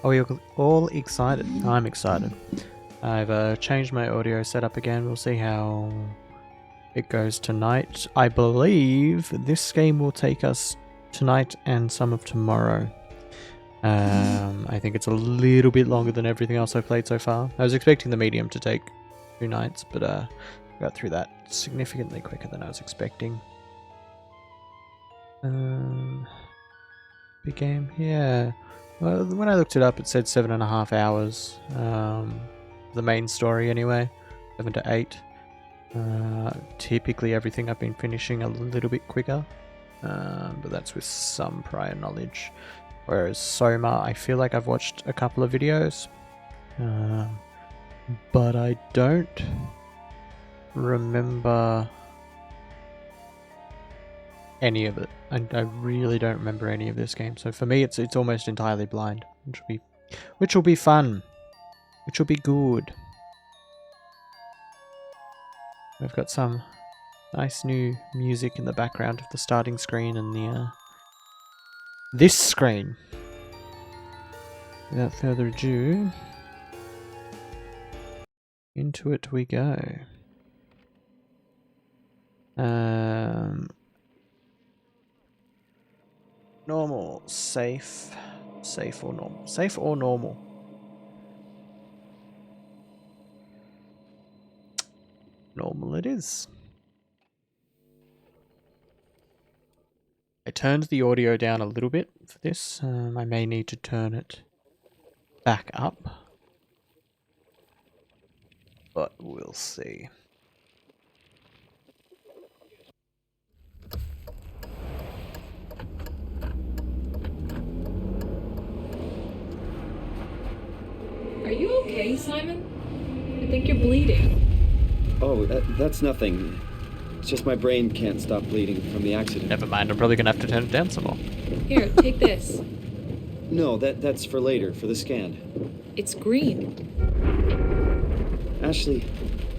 Are you all excited? I'm excited. I've changed my audio setup again. We'll see how it goes tonight. I believe this game will take us tonight and some of tomorrow. I think it's a little bit longer than everything else I've played so far. I was expecting the medium to take 2 nights, but got through that significantly quicker than I was expecting. Big game? Yeah. Well, when I looked it up, it said 7.5 hours. The main story, anyway. 7 to 8. Typically, everything I've been finishing a little bit quicker, but that's with some prior knowledge. Whereas Soma, I feel like I've watched a couple of videos, but I don't remember any of it. I really don't remember any of this game. So for me, it's almost entirely blind, which will be fun, which will be good. We've got some nice new music in the background of the starting screen and the this screen. Without further ado, into it we go. Normal, safe or normal? Safe or normal? Normal it is. I turned the audio down a little bit for this. I may need to turn it back up, but we'll see. Are you okay, Simon? I think you're bleeding. Oh, that's nothing. It's just my brain can't stop bleeding from the accident. Never mind, I'm probably gonna have to turn it down some more. Here, take this. No, that's for later, for the scan. It's green. Ashley,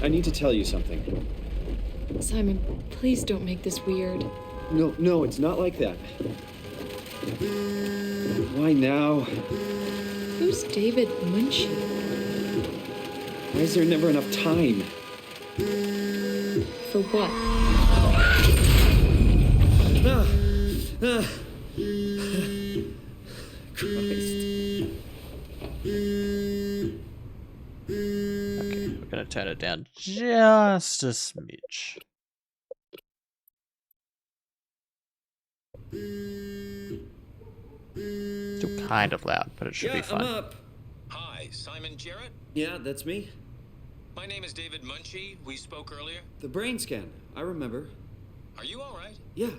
I need to tell you something. Simon, please don't make this weird. No, it's not like that. Why now? Who's David Munchie? Why is there never enough time? For what? Christ. Okay, we're gonna turn it down just a smidge. Still kind of loud, but it should be fine. I'm up. Hi, Simon Jarrett. Yeah, that's me. My name is David Munchie. We spoke earlier. The brain scan. I remember. Are you all right? Yeah,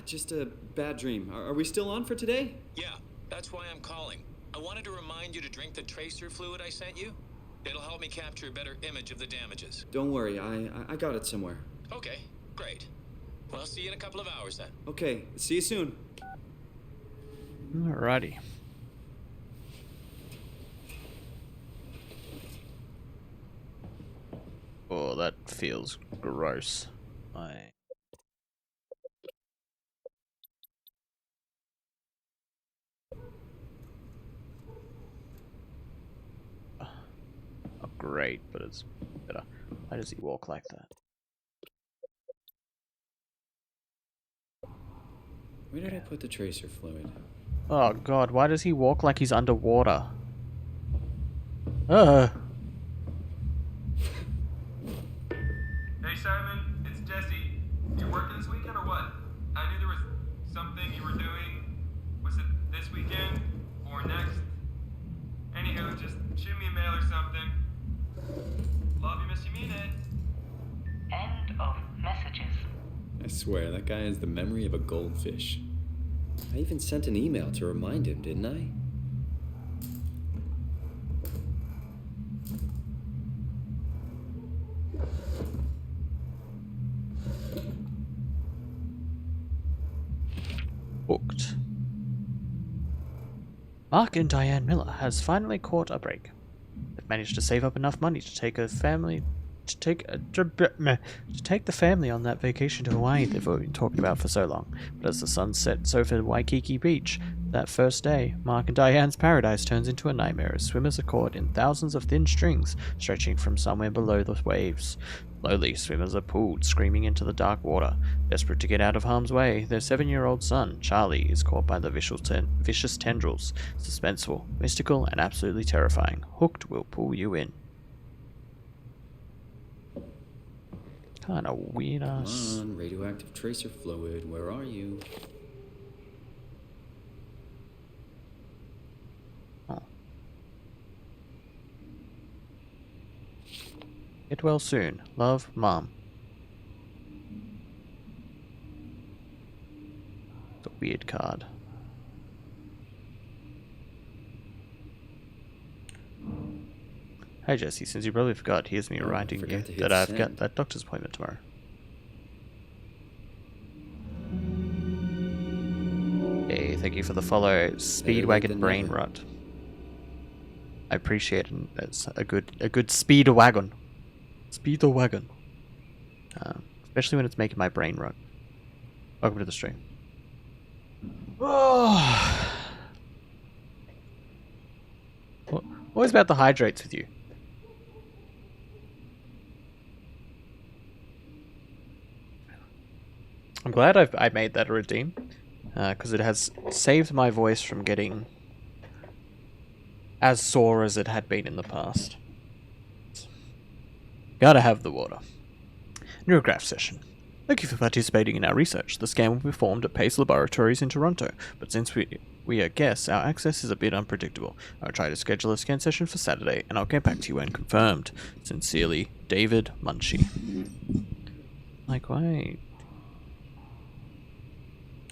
just a bad dream. Are we still on for today? Yeah, that's why I'm calling. I wanted to remind you to drink the tracer fluid I sent you. It'll help me capture a better image of the damages. Don't worry, I got it somewhere. Okay, great. Well, I'll see you in a couple of hours then. Okay, see you soon. Alrighty. Oh, that feels gross. Not great, but it's better. Why does he walk like that? Where did I put the tracer fluid? Oh god, why does he walk like he's underwater? Hey Simon, it's Jesse. You working this weekend or what? I knew there was something you were doing. Was it this weekend or next? Anywho, just shoot me a mail or something. Love you, miss you, mean it. End of messages. I swear, that guy has the memory of a goldfish. I even sent an email to remind him, didn't I? Booked. Mark and Diane Miller has finally caught a break. They've managed to save up enough money to take the family on that vacation to Hawaii they've been talking about for so long. But as the sun sets over Waikiki Beach, That first day, Mark and Diane's paradise turns into a nightmare as swimmers are caught in thousands of thin strings stretching from somewhere below the waves. Slowly, swimmers are pulled, screaming into the dark water. Desperate to get out of harm's way, their 7-year-old son, Charlie, is caught by the vicious tendrils. Suspenseful, mystical, and absolutely terrifying. Hooked will pull you in. Kinda weird ass. Come on, radioactive tracer fluid, where are you? Get well soon. Love, Mom. It's a weird card. Hey Jesse, since you probably forgot, here's me reminding you forgot to hit that I've send. got that doctor's appointment tomorrow. Hey, thank you for the follow, Speedwagon than Brain never. Rot. I appreciate it. It's a good speed-wagon. Speed-wagon. Especially when it's making my brain rot. Welcome to the stream. Oh. What was about the hydrates with you? I'm glad I made that a redeem, because it has saved my voice from getting as sore as it had been in the past. Gotta have the water. Neurograph session. Thank you for participating in our research. The scan will be performed at Pace Laboratories in Toronto, but since we are guests, our access is a bit unpredictable. I'll try to schedule a scan session for Saturday, and I'll get back to you when confirmed. Sincerely, David Munchie. Like, wait.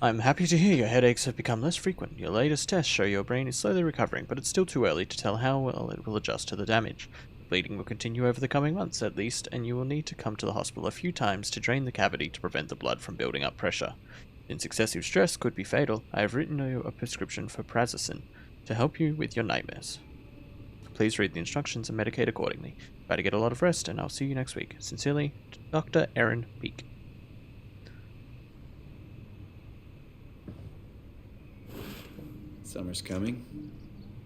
I'm happy to hear your headaches have become less frequent. Your latest tests show your brain is slowly recovering, but it's still too early to tell how well it will adjust to the damage. Bleeding will continue over the coming months at least, and you will need to come to the hospital a few times to drain the cavity to prevent the blood from building up pressure. Since excessive stress could be fatal, I have written you a prescription for prazosin to help you with your nightmares. Please read the instructions and medicate accordingly. Try to get a lot of rest, and I'll see you next week. Sincerely, Dr. Erin Peake. Summer's coming.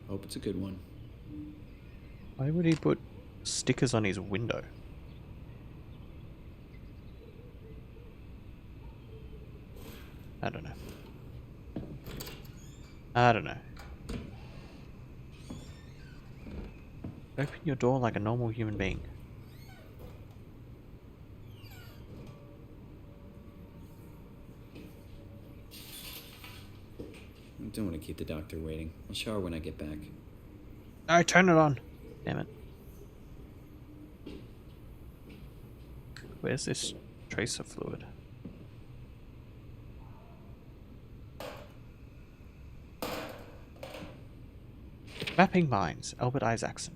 Hope it's a good one. Why would he put stickers on his window? I don't know. Open your door like a normal human being. I don't want to keep the doctor waiting. I'll shower when I get back. No, turn it on. Damn it. Where's this tracer fluid? Mapping Minds, Albert Isaacson.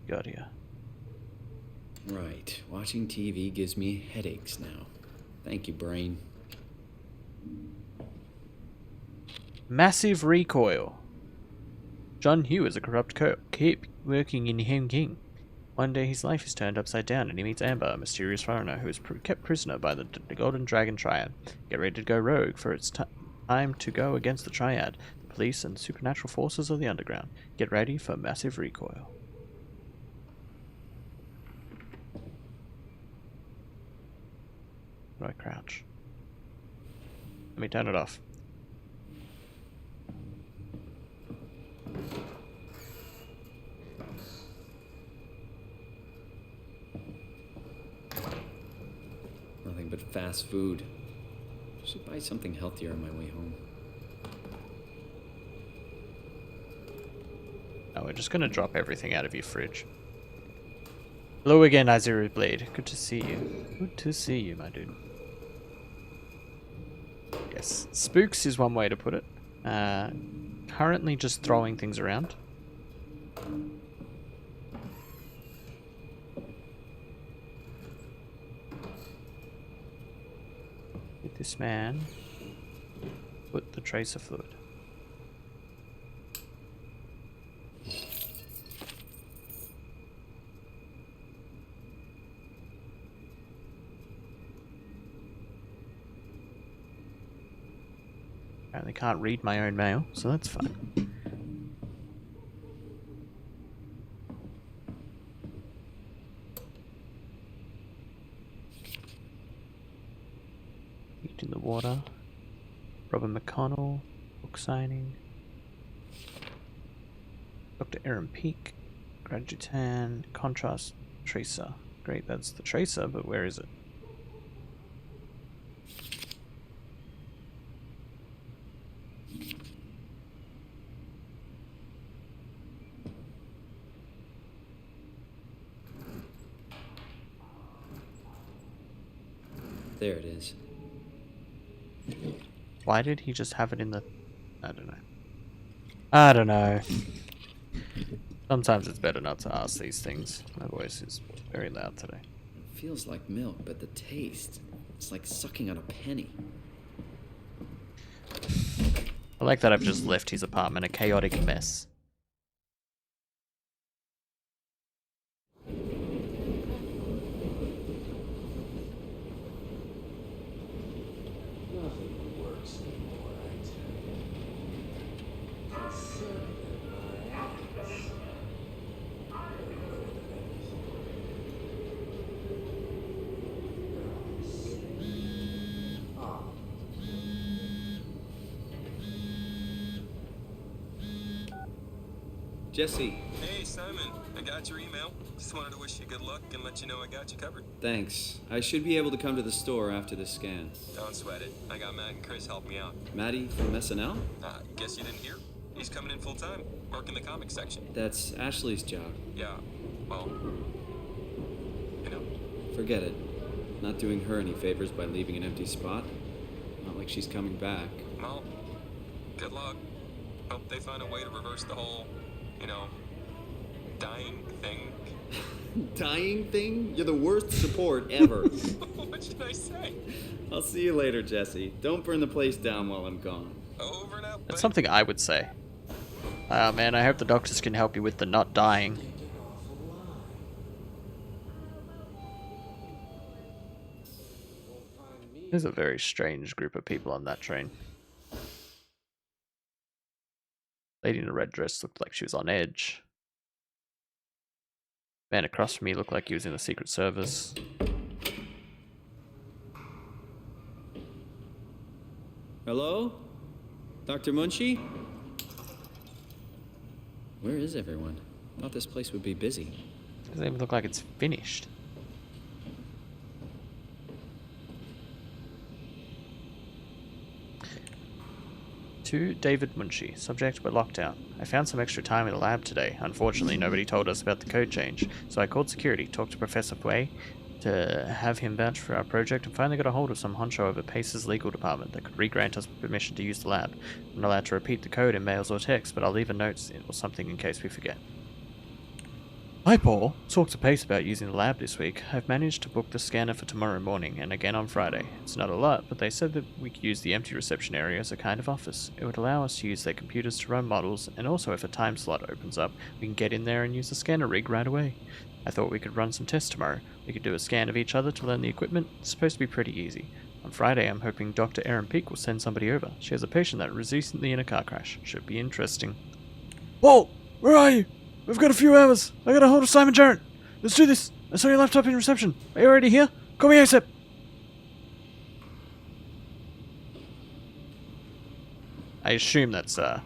Got here. Right. Watching TV gives me headaches now. Thank you, brain. Massive recoil. John Hugh is a corrupt keep working in Him King. One day his life is turned upside down and he meets Amber, a mysterious foreigner who is kept prisoner by the Golden Dragon Triad. Get ready to go rogue, for it's time to go against the Triad, the police and supernatural forces of the underground. Get ready for massive recoil. How do I crouch? Let me turn it off. Nothing but fast food. Should buy something healthier on my way home. Oh, we're just gonna drop everything out of your fridge. Hello again, Azir Blade. Good to see you. Good to see you, my dude. Yes, spooks is one way to put it. Currently just throwing things around. Get this man. Put the tracer fluid. apparently can't read my own mail, so that's fine. Heat in the water. Robert McConnell. Book signing. Dr. Aaron Peak. Gradutan. Contrast. Tracer. Great, that's the tracer, but where is it? There it is. Why did he just have it in the... I don't know. I don't know. Sometimes it's better not to ask these things. My voice is very loud today. It feels like milk, but the taste, it's like sucking on a penny. I like that I've just left his apartment a chaotic mess. Jesse, Hey, Simon. I got your email. Just wanted to wish you good luck and let you know I got you covered. thanks. I should be able to come to the store after this scan. Don't sweat it. I got Matt and Chris helping me out. Maddie from SNL? Guess you didn't hear? He's coming in full time, working the comics section. That's Ashley's job. Yeah, well, you know. Forget it. Not doing her any favors by leaving an empty spot. Not like she's coming back. Well, good luck. Hope they find a way to reverse the whole, dying thing. Dying thing? You're the worst support ever. What should I say? I'll see you later, Jesse. Don't burn the place down while I'm gone. Over and out. That's something I would say. Oh man, I hope the doctors can help you with the not dying. There's a very strange group of people on that train. Lady in a red dress looked like she was on edge. Man across from me looked like he was in the Secret Service. Hello? Dr. Munchie? Where is everyone? Thought this place would be busy. Doesn't even look like it's finished. To David Munchie, subject we're locked out. I found some extra time in the lab today. Unfortunately, nobody told us about the code change, so I called security, talked to Professor Fway to have him vouch for our project, and finally got a hold of some honcho over Pace's legal department that could re-grant us permission to use the lab. I'm not allowed to repeat the code in mails or texts, but I'll leave a note or something in case we forget. Hi Paul, talked to Pace about using the lab this week. I've managed to book the scanner for tomorrow morning and again on Friday. It's not a lot, but they said that we could use the empty reception area as a kind of office. It would allow us to use their computers to run models, and also if a time slot opens up, we can get in there and use the scanner rig right away. I thought we could run some tests tomorrow. We could do a scan of each other to learn the equipment. It's supposed to be pretty easy. On Friday, I'm hoping Dr. Erin Peak will send somebody over. She has a patient that was recently in a car crash. Should be interesting. Paul, where are you? We've got a few hours. I got a hold of Simon Jarrett. Let's do this. I saw your laptop in reception. Are you already here? Call me ASAP. I assume that's the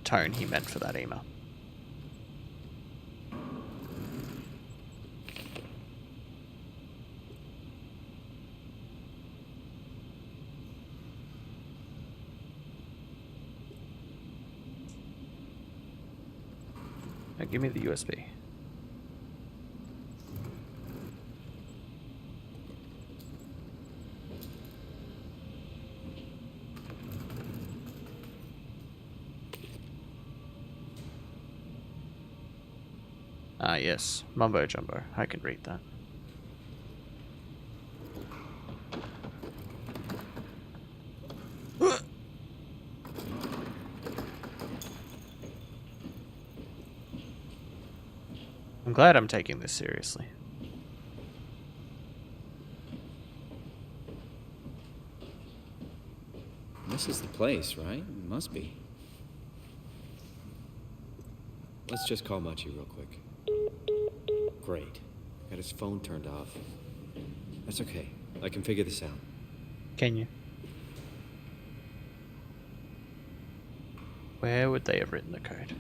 tone he meant for that email. Now give me the USB. Ah yes, mumbo jumbo. I can read that. I'm glad I'm taking this seriously. No This is the place, right? It must be. Let's just call Machi real quick. Great. Got his phone turned off. That's okay. I can figure this out. Can you? Where would they have written the code?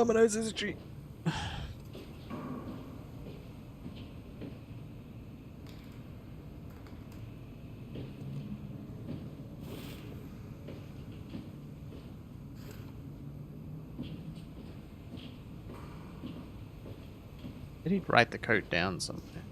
Oh, my nose is itchy. Did he write the code down somewhere?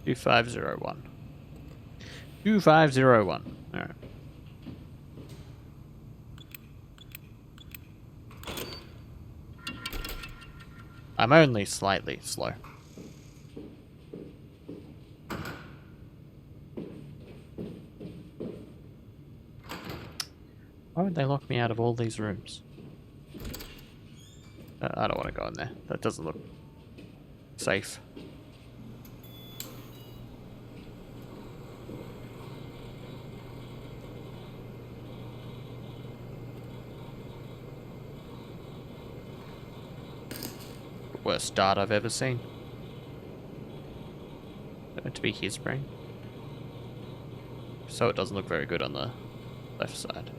Two 501. 2501. Alright. I'm only slightly slow. Why would they lock me out of all these rooms? I don't want to go in there. That doesn't look safe. Worst start I've ever seen. Meant to be his brain. So it doesn't look very good on the left side.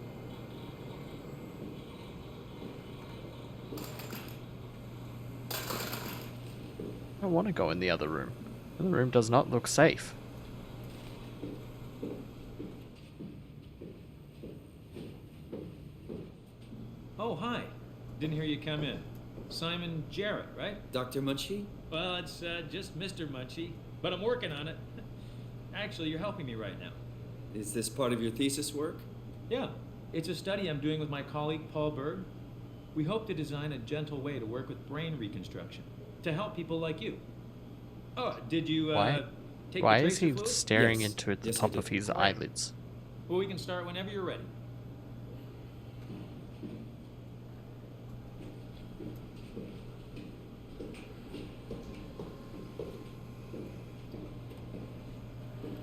I want to go in the other room. The other room does not look safe. Oh, hi. Didn't hear you come in. Simon Jarrett, right? Dr. Munchie? Well, it's just Mr. Munchie, but I'm working on it. Actually, you're helping me right now. Is this part of your thesis work? Yeah, it's a study I'm doing with my colleague Paul Berg. We hope to design a gentle way to work with brain reconstruction to help people like you. Oh, did you take Why the is he tracer fluid? staring Yes. into the Yes, I top did. of his Right. eyelids? Well, we can start whenever you're ready.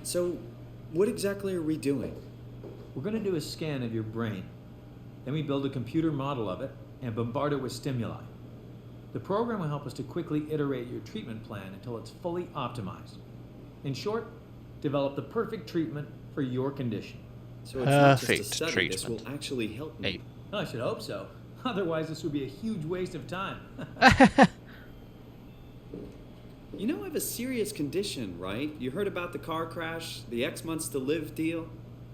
So, what exactly are we doing? We're going to do a scan of your brain. Then we build a computer model of it and bombard it with stimuli. The program will help us to quickly iterate your treatment plan until it's fully optimized. In short, develop the perfect treatment for your condition. So it's not just a Perfect study. This will treatment. actually help me. Hey. I should hope so. Otherwise, this would be a huge waste of time. You know I have a serious condition, right? You heard about the car crash, the X months to live deal?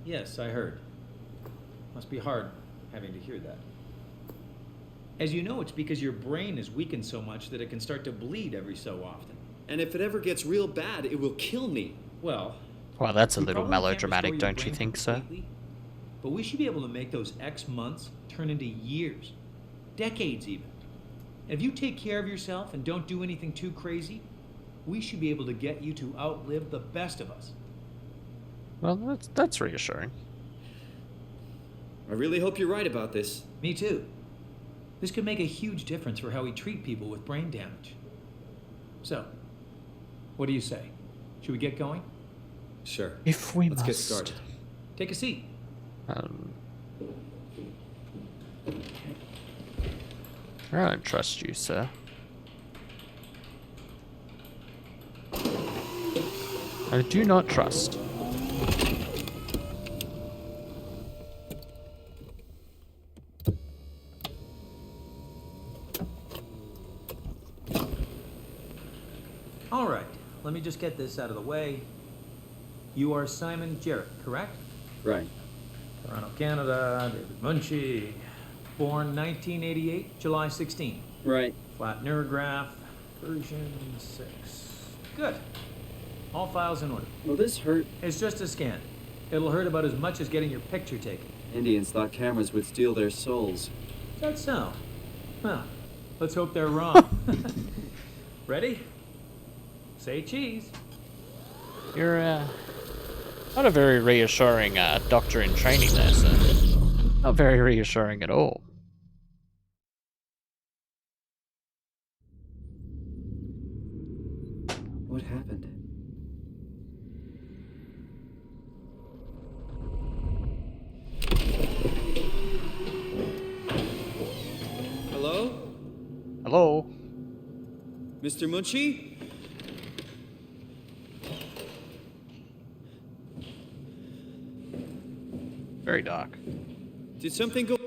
Yes, I heard. Must be hard having to hear that. As you know, it's because your brain is weakened so much that it can start to bleed every so often. And if it ever gets real bad, it will kill me. Well, Well, that's a we little probably can't melodramatic, restore your don't you brain think, sir? completely, but we should be able to make those X months turn into years, decades even. And if you take care of yourself and don't do anything too crazy, we should be able to get you to outlive the best of us. Well, that's reassuring. I really hope you're right about this. Me too. This could make a huge difference for how we treat people with brain damage. So, what do you say? Should we get going? Sure. If we Let's must. get started. Take a seat. I don't trust you, sir. I do not trust. All right, let me just get this out of the way. You are Simon Jarrett, correct? Right. Toronto, Canada, David Munchie. Born 1988, July 16. Right. Flat neurograph, version 6. Good. All files in order. Will this hurt? It's just a scan. It'll hurt about as much as getting your picture taken. Indians thought cameras would steal their souls. Is that so? Well, let's hope they're wrong. Ready? Say cheese. You're not a very reassuring doctor in training there, sir. Not very reassuring at all. What happened? Hello? Hello? Mr. Munchie? Very dark. Did something go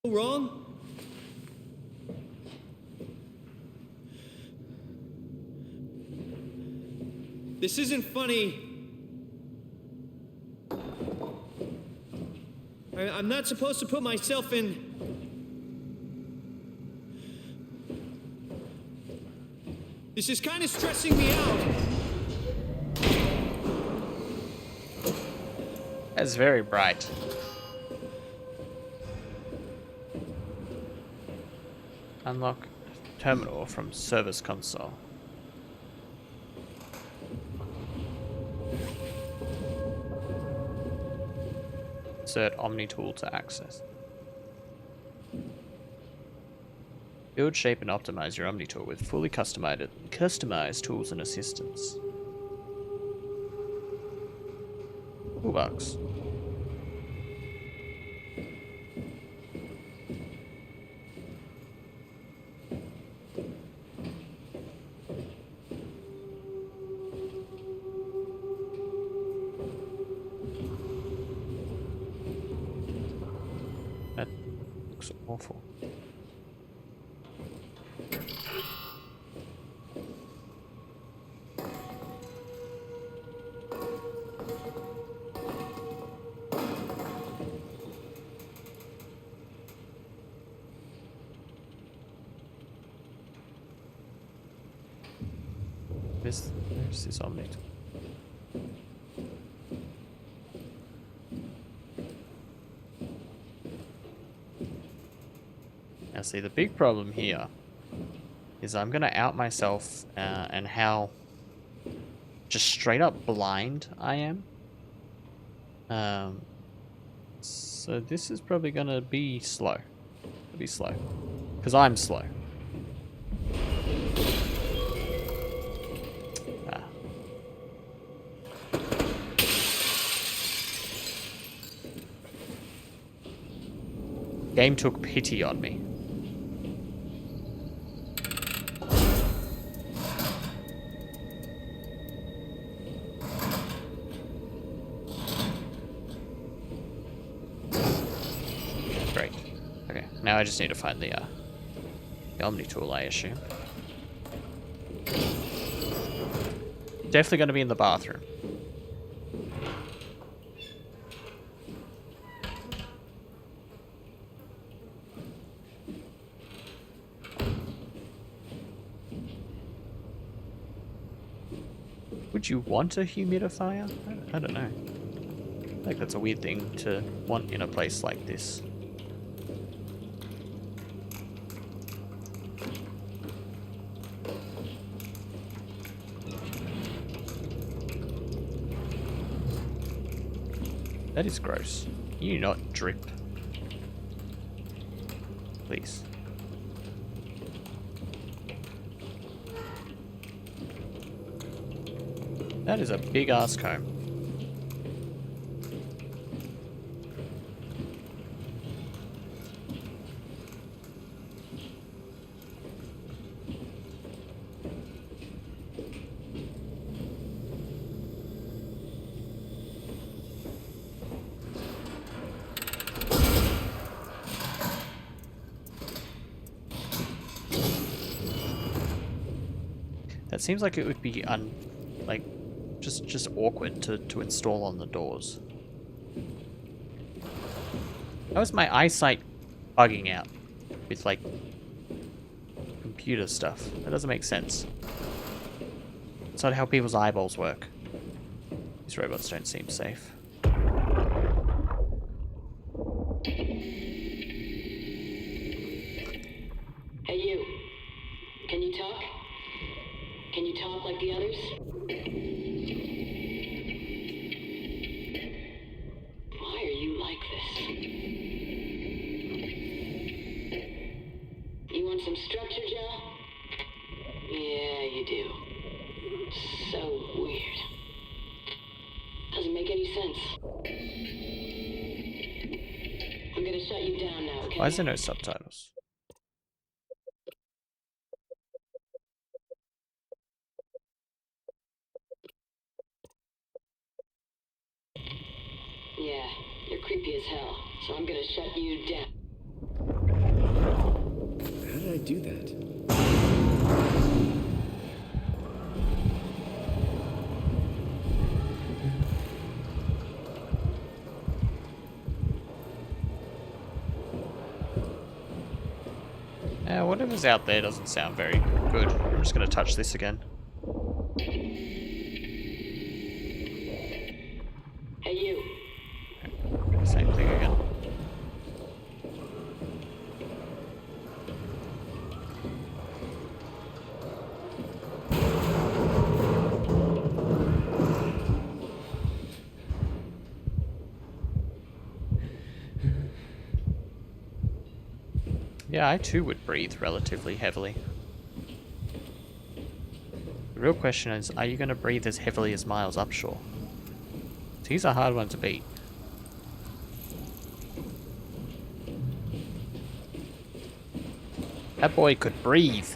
wrong? This isn't funny. I'm not supposed to put myself in. This is kind of stressing me out. That's very bright. Unlock terminal from service console. Insert Omni tool to access. Build, shape, and optimize your Omni tool with fully customized tools and assistance. Toolbox. That looks awful. There's this Omni tool. Now see, the big problem here is I'm going to out myself and how just straight up blind I am. So this is probably going to be slow. It'll be slow. Because I'm slow. Ah. Game took pity on me. Great. Okay, now I just need to find the Omni tool, I assume. Definitely going to be in the bathroom. Would you want a humidifier? I don't know. I feel like that's a weird thing to want in a place like this. That is gross. Can you not drip? Please. That is a big ass comb. That seems like it would be just awkward to install on the doors. How is my eyesight bugging out with like computer stuff? That doesn't make sense. It's not how people's eyeballs work. These robots don't seem safe. Hey you, can you talk? Can you talk like the others? Why are you like this? You want some structure, Joe? Yeah, you do. So weird. Doesn't make any sense. I'm gonna shut you down now, okay? Why is there no subtitles? Yeah, you're creepy as hell, so I'm gonna shut you down. How did I do that? Whatever's out there doesn't sound very good. I'm just gonna touch this again. Hey you. Same thing again. Yeah, I too would breathe relatively heavily. The real question is, are you going to breathe as heavily as Miles Upshaw? He's a hard one to beat. That boy could breathe.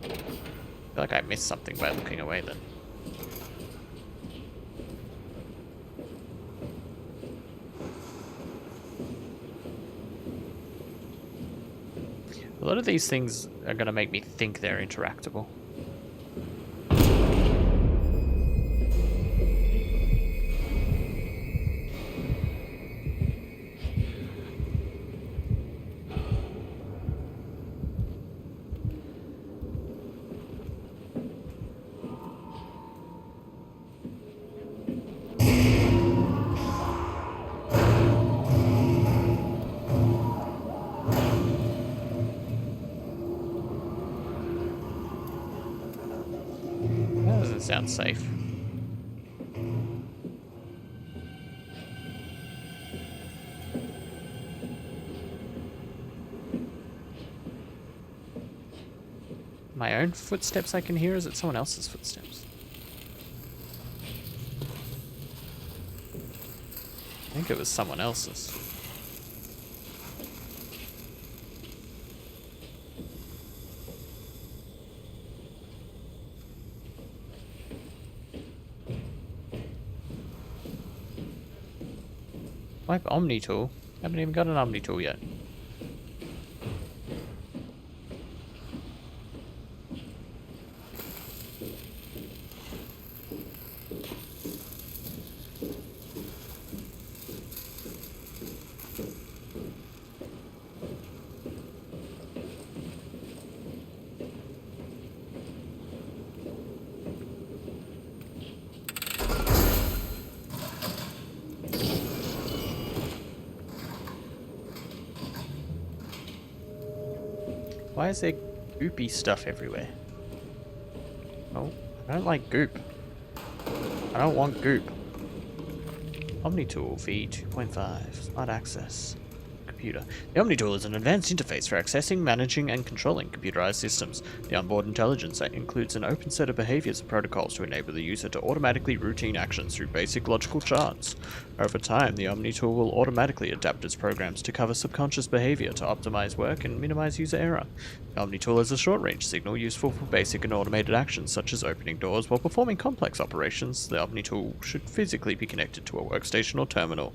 I feel like I missed something by looking away then. A lot of these things are going to make me think they're interactable. That doesn't sound safe. My own footsteps I can hear? Is it someone else's footsteps? I think it was someone else's. Wipe Omni tool? Haven't even got an Omni tool yet. Why is there goopy stuff everywhere? Oh, I don't like goop. I don't want goop. Omnitool V2.5. Smart access. Computer. The Omnitool is an advanced interface for accessing, managing, and controlling computerized systems. The onboard intelligence includes an open set of behaviors and protocols to enable the user to automatically routine actions through basic logical charts. Over time, the Omnitool will automatically adapt its programs to cover subconscious behavior to optimize work and minimize user error. The Omnitool is a short-range signal useful for basic and automated actions such as opening doors. While performing complex operations, the Omnitool should physically be connected to a workstation or terminal.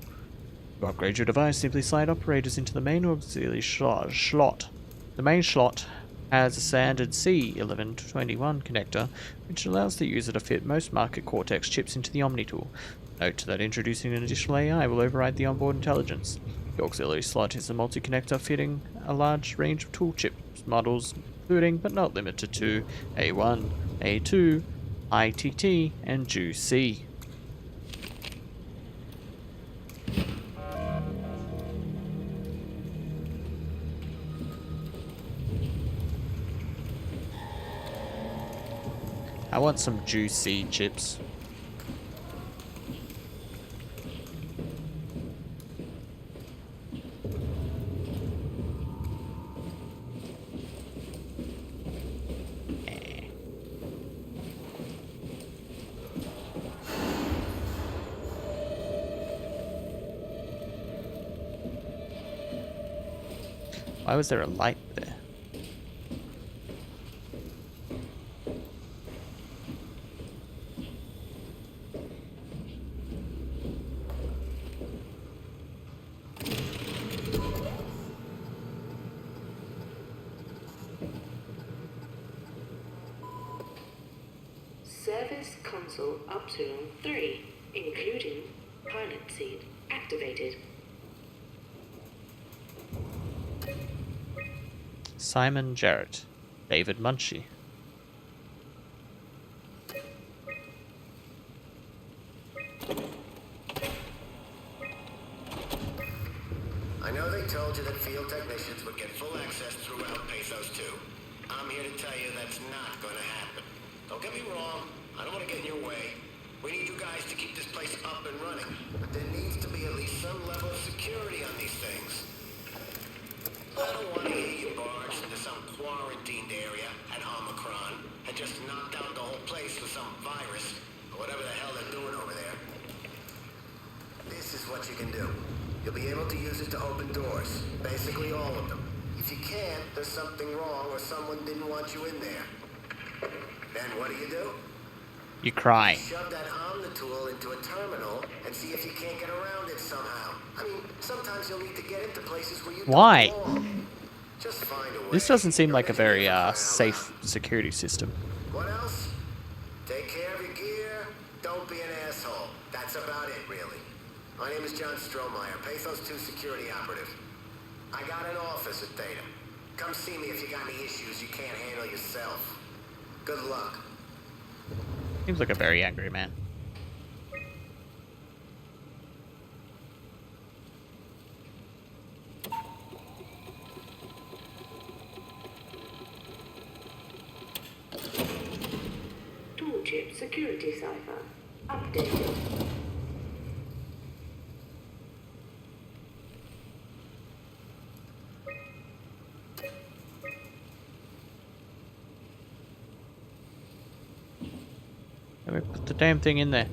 To upgrade your device, simply slide operators into the main auxiliary slot. The main slot has a standard C1121 connector, which allows the user to fit most market Cortex chips into the Omnitool. Note that introducing an additional AI will override the onboard intelligence. The auxiliary slot is a multi-connector fitting a large range of tool chip models, including but not limited to A1, A2, ITT, and JUC. I want some juicy chips. Why was there a light there? Service console Optimum 3, including pilot seat, activated. Simon Jarrett. David Munchie. I know they told you that field technicians would get full access throughout Pathos 2. I'm here to tell you that's not gonna happen. Don't get me wrong, I don't want to get in your way. We need you guys to keep this place up and running, but there needs to be at least some level of security on these things. I don't want to hear you barge into some quarantined area at Omicron and just knock down the whole place with some virus, or whatever the hell they're doing over there. This is what you can do. You'll be able to use it to open doors, basically all of them. If you can't, there's something wrong or someone didn't want you in there. Then what do? You cry. Shove that Omnitool into a terminal and see if you can't get around it somehow. I mean, sometimes you'll need to get into places where you Why? don't belong. Just find a way. This doesn't seem like a very safe security system. What else? Take care of your gear. Don't be an asshole. That's about it, really. My name is John Strohmeyer, Pathos 2 security operative. I got an office at Theta. Come see me if you got any issues you can't handle yourself. Good luck. Seems like a very angry man. Toolchip security cipher. Updated. Let me put the damn thing in there.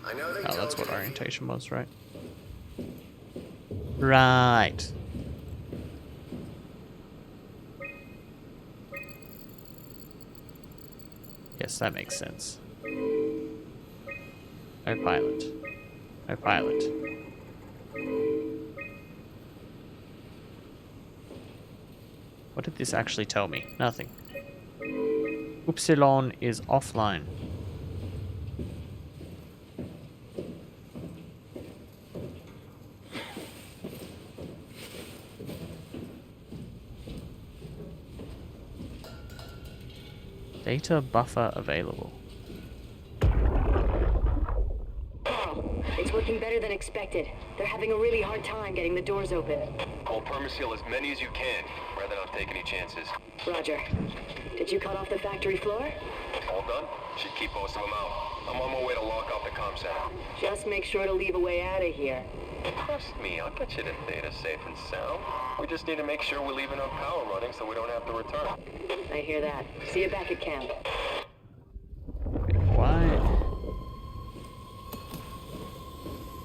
I know they Oh, that's told what you orientation was, right? Right. Yes, that makes sense. No pilot. No pilot. What did this actually tell me? Nothing. Upsilon is offline. Data buffer available. Carl, it's what Working better than expected. They're having a really hard time getting the doors open. I'll permaseal as many as you can, rather not take any chances. Roger. Did you cut off the factory floor? All done? Should keep most of them out. I'm on my way to lock off the comm center. Just make sure to leave a way out of here. Trust me, I'll get you to Theta safe and sound. We just need to make sure we're leaving our power running so we don't have to return. I hear that. See you back at camp. Why?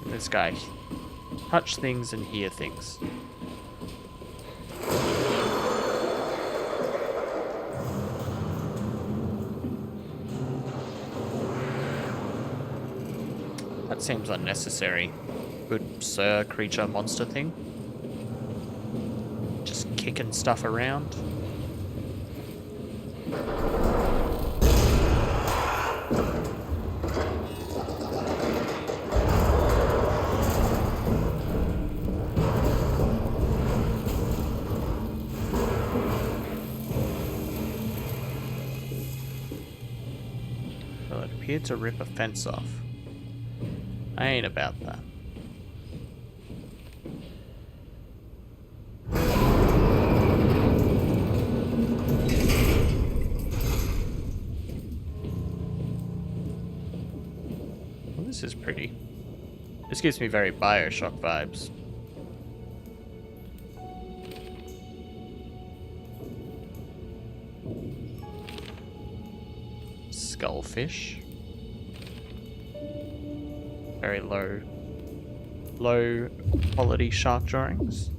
This guy touch things and hear things. That seems unnecessary. Good sir, creature, monster thing. Just kicking stuff around. Well, it appeared to rip a fence off. I ain't about that. Well, this is pretty. This gives me very Bioshock vibes. Skullfish. Very low quality shark drawings.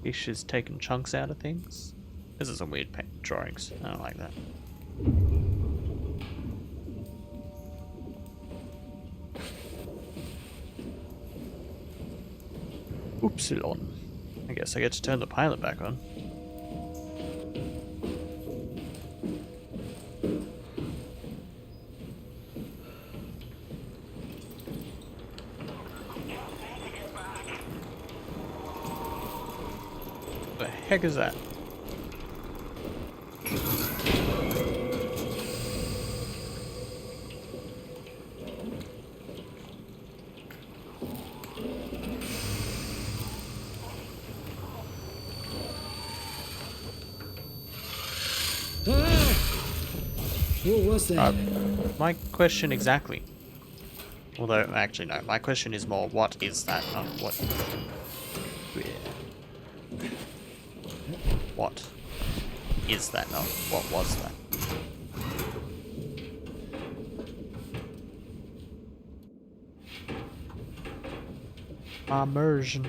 Fish is taking chunks out of things. This is some weird drawings. I don't like that. Oopsilon. I guess I get to turn the pilot back on. The heck is that? What was that? My question exactly. Although, actually no, my question is more, what is that, not what... What is that, not what was that? Immersion.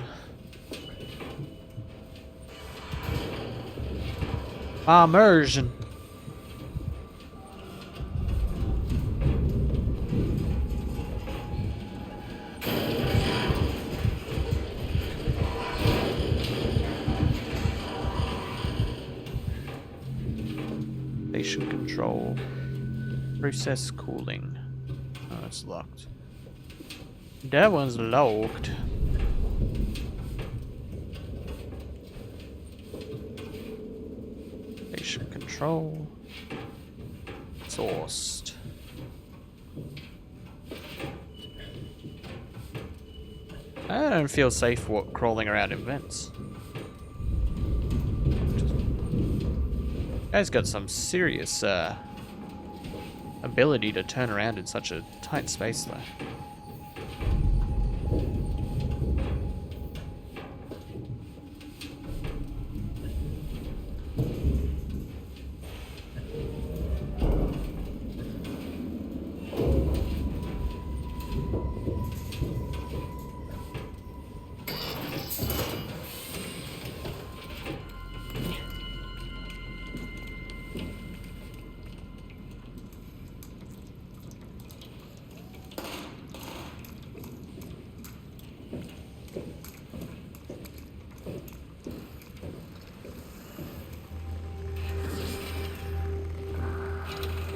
Immersion. Station control. Process cooling. Oh, it's locked. That one's locked. Station control. Exhaust. I don't feel safe crawling around in vents. Guy's got some serious ability to turn around in such a tight space though.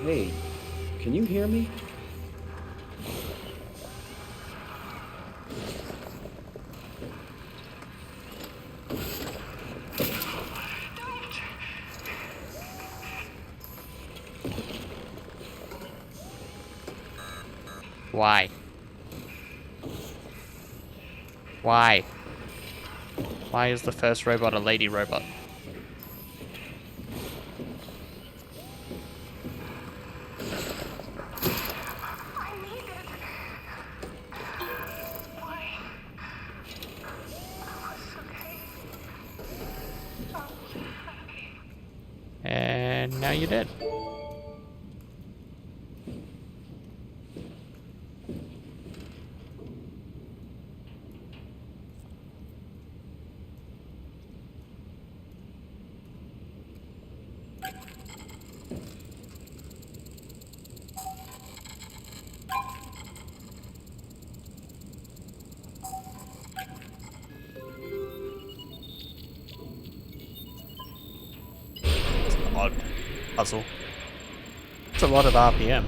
Hey, can you hear me? Why? Why? Why is the first robot a lady robot? And now you're dead. It's an odd puzzle. It's a lot of RPM.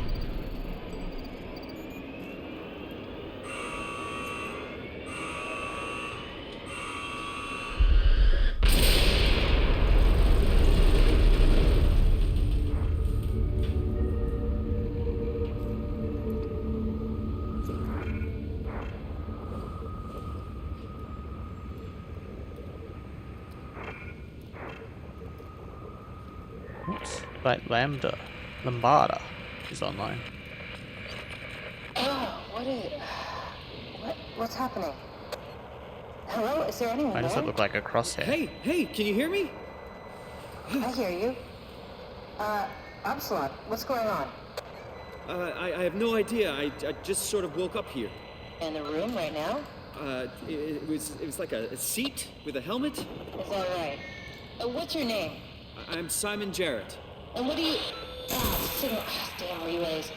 Oops. Like Lambada is online. Oh, what's happening? Hello, is there anyone Why does there? it look like a crosshair? Hey, can you hear me? I hear you. Upsilon, what's going on? I have no idea. I just sort of woke up here. In the room right now? It was like a seat with a helmet. Is that right? What's your name? I'm Simon Jarrett. And what do you... damn relays.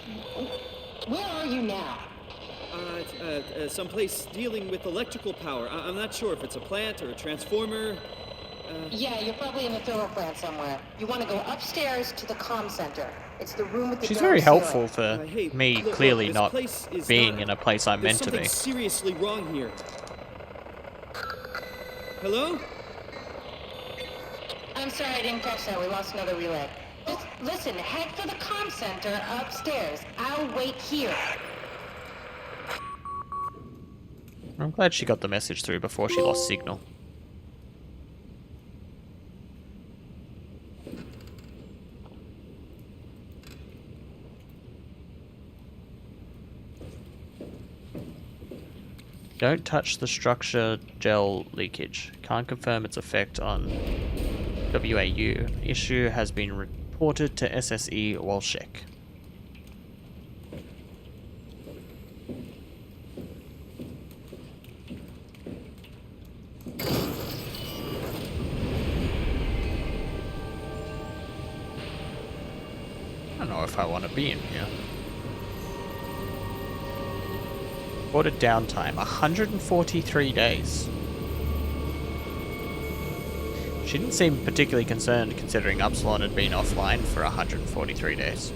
Where are you now? Someplace dealing with electrical power. I'm not sure if it's a plant or a transformer. Yeah, you're probably in the thermal plant somewhere. You want to go upstairs to the comm center. It's the room with the She's dome very ceiling. helpful for Hey, me look, clearly this not place is being not- in a place I'm There's meant to be. something seriously wrong here. Hello? I'm sorry, I didn't catch that. We lost another relay. Just listen, head for the comm center upstairs. I'll wait here. I'm glad she got the message through before she lost signal. Don't touch the structure gel leakage. Can't confirm its effect on WAU. Issue has been reported to SSE Walshek. I don't know if I want to be in here. Reported downtime, 143 days. She didn't seem particularly concerned considering Upsilon had been offline for 143 days.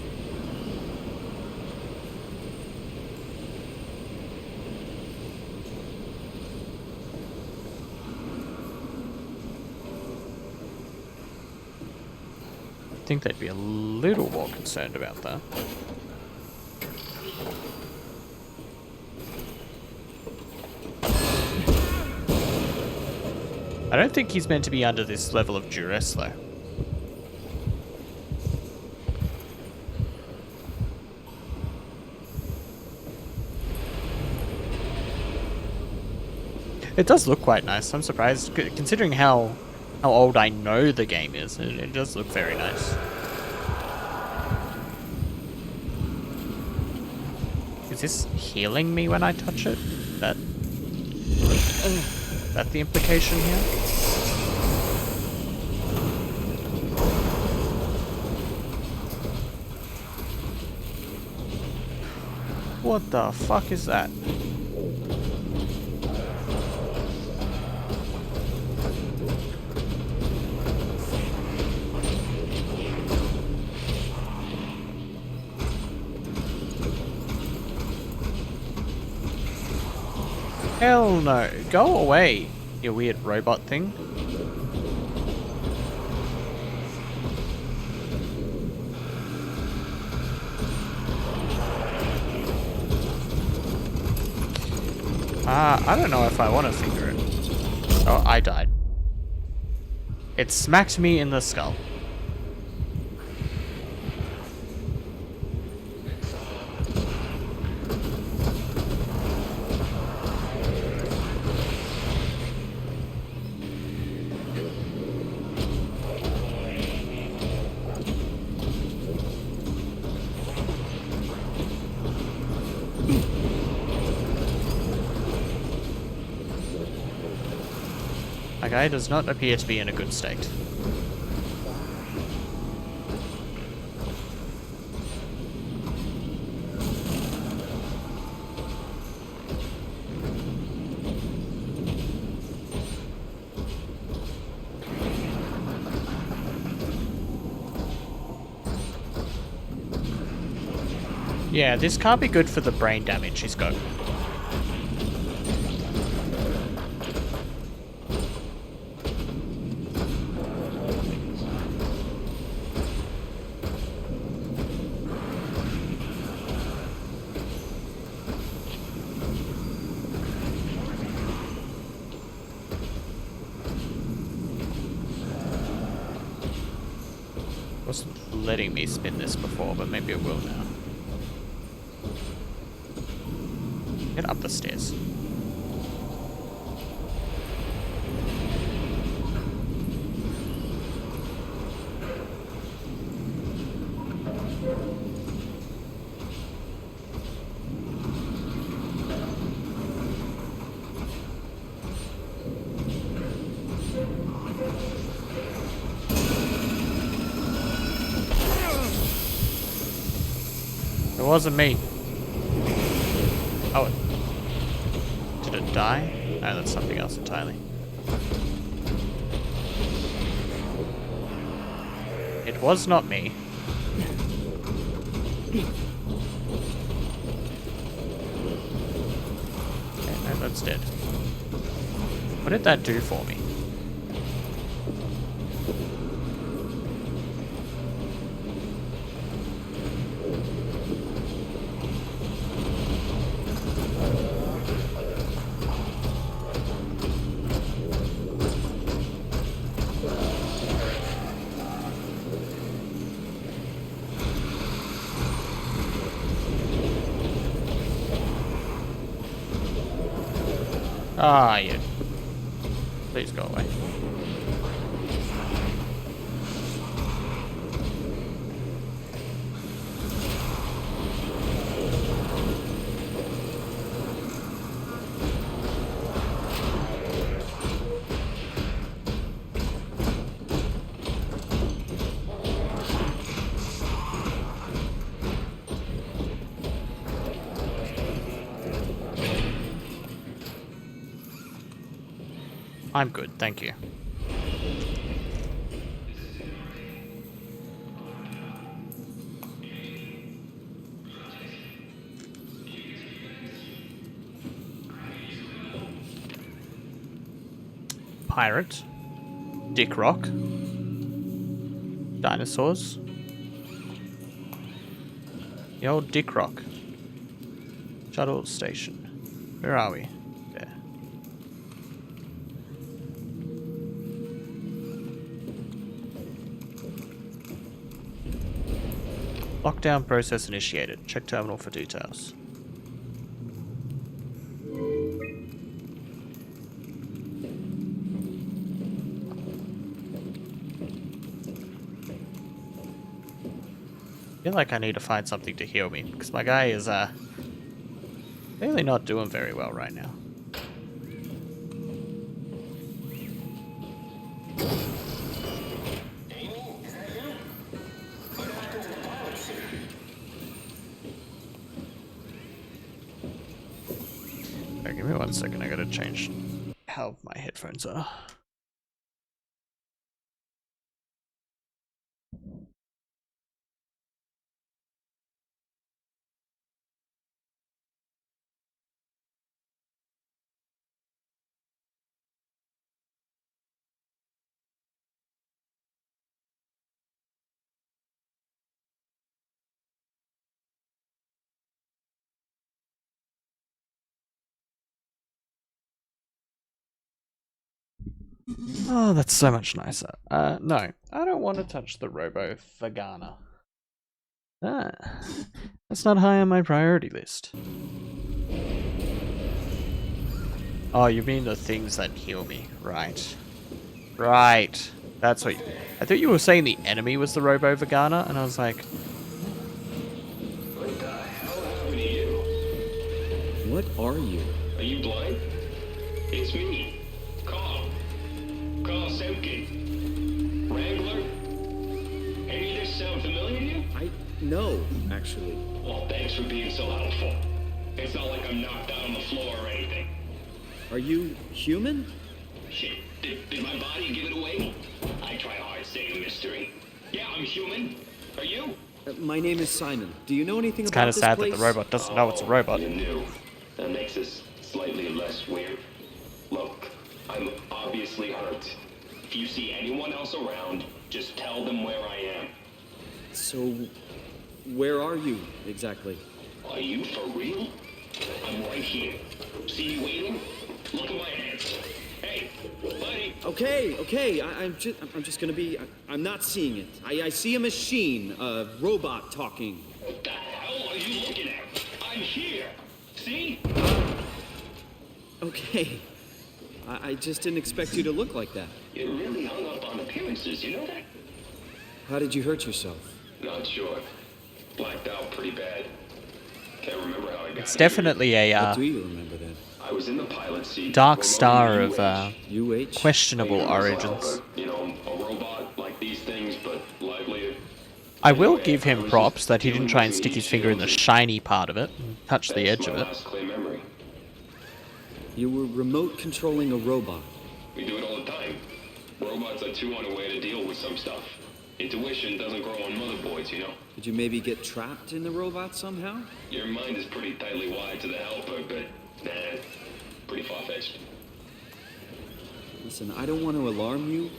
I think they'd be a little more concerned about that. I don't think he's meant to be under this level of duress, though. It does look quite nice. I'm surprised, considering how old I know the game is. It does look very nice. Is this healing me when I touch it? Is that the implication here? What the fuck is that? Hell no. Go away, you weird robot thing. I don't know if I want to finger it. Oh, I died. It smacked me in the skull. My guy does not appear to be in a good state. Yeah, this can't be good for the brain damage he's got. Wasn't letting me spin this before, but maybe it will now. Get up the stairs. It wasn't me. Oh, did it die? No, that's something else entirely. It was not me. Okay, no, that's dead. What did that do for me? Ah, yeah. Please go away. I'm good, thank you. Pirate. Dick Rock. Dinosaurs. The old Dick Rock. Shuttle station. Where are we? There. Lockdown process initiated. Check terminal for details. I feel like I need to find something to heal me, because my guy is, really not doing very well right now. Okay, give me 1 second, I gotta change how my headphones are. Oh, that's so much nicer. No, I don't want to touch the Robo Vagana. Ah, that's not high on my priority list. Oh, you mean the things that heal me, right? Right. That's what. I thought you were saying the enemy was the Robo Vagana, and I was like, What the hell happened to you? What are you? Are you blind? It's me. Carl. Carl Semkin. Wrangler? Any of this sound familiar to you? No, actually. Well, thanks for being so helpful. It's not like I'm knocked out on the floor or anything. Are you human? Shit, did my body give it away? I try hard staying a mystery. Yeah, I'm human. Are you? My name is Simon. Do you know anything it's about kind of this sad place? that the robot doesn't know it's a robot. You knew. That makes this slightly less weird. Look, I'm obviously hurt. If you see anyone else around, just tell them where I am. So, where are you exactly? Are you for real? I'm right here. See me waiting? Look at my hands. Hey, buddy. Okay. I'm just gonna be. I'm not seeing it. I see a machine, a robot talking. What the hell are you looking at? I'm here. See? Okay. I just didn't expect you to look like that. You're really hung up on appearances, you know that? How did you hurt yourself? Not sure. Blacked out pretty bad. Can't remember how I got It's here. definitely a What do you remember then? I was in the pilot seat. dark remote star of UH? questionable Thinking of myself, origins. You know, a robot like these things, but livelier. I will Anyway, give I him was props just that he didn't dealing try with and some stick his heat finger in the shields and shiny part of it and touch the that's edge of my it. last clear memory. You were remote controlling a robot. We do it all the time. Robots are too on a way to deal with some stuff. Intuition doesn't grow on motherboards, you know? Did you maybe get trapped in the robot somehow? Your mind is pretty tightly wired to the helper, but nah, pretty far-fetched. Listen, I don't want to alarm you,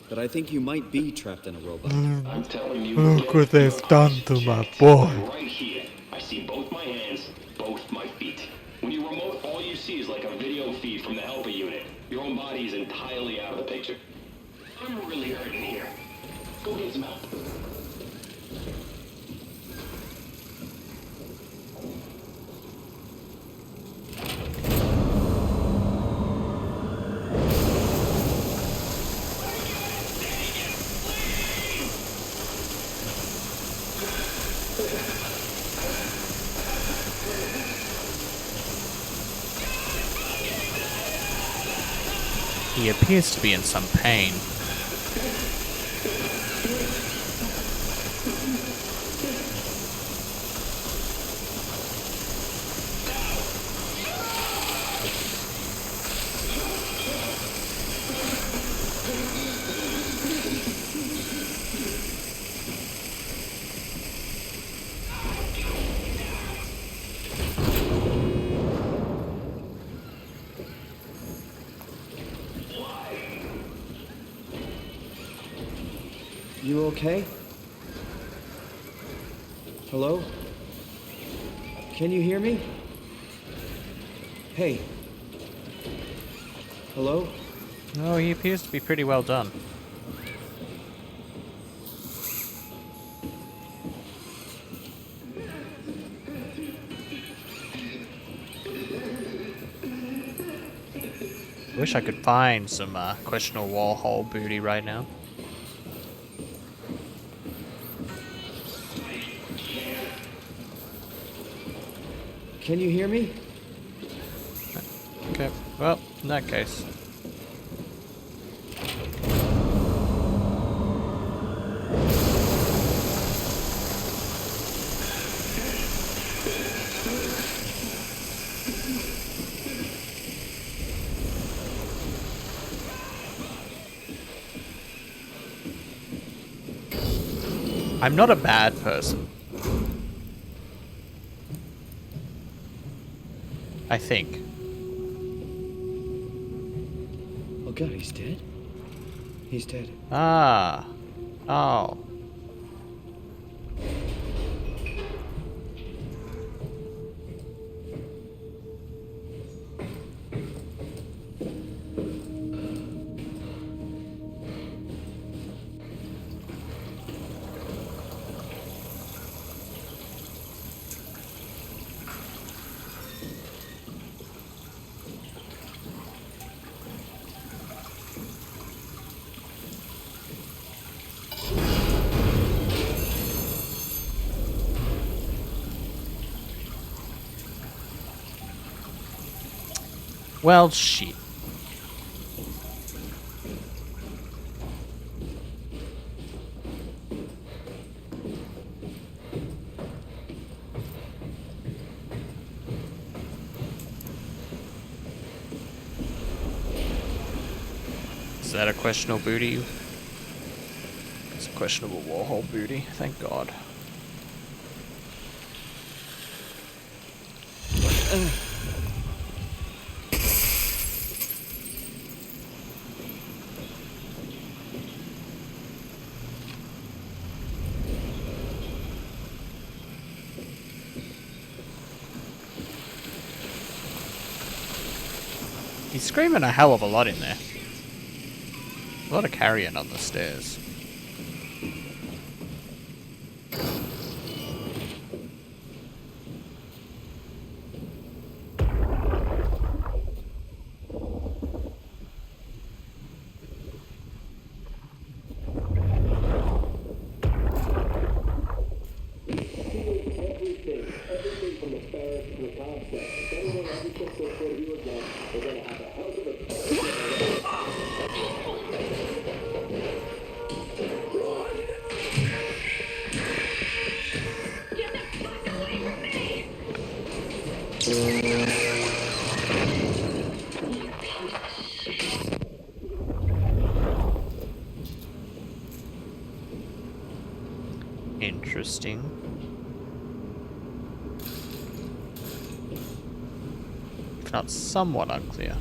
but I think you might be trapped in a robot. I'm telling you, Look what they've your done eyes to my checked. boy. I'm right here. I see both my hands, both my feet. When you remote, all you see is like a video feed from the helper unit. Your own body is entirely out of the picture. I'm really hurting here. Go get some help. He appears to be in some pain. You okay? Hello? Can you hear me? Hey. Hello? Oh, he appears to be pretty well done. Wish I could find some questionable Warhol booty right now. Can you hear me? Okay, well, in that case. I'm not a bad person. I think. Oh god, he's dead? He's dead. Ah. Oh. Well, shit. Is that a questionable booty? It's a questionable Warhol booty, thank God. He's screaming a hell of a lot in there. A lot of carrion on the stairs. Interesting. If not somewhat unclear.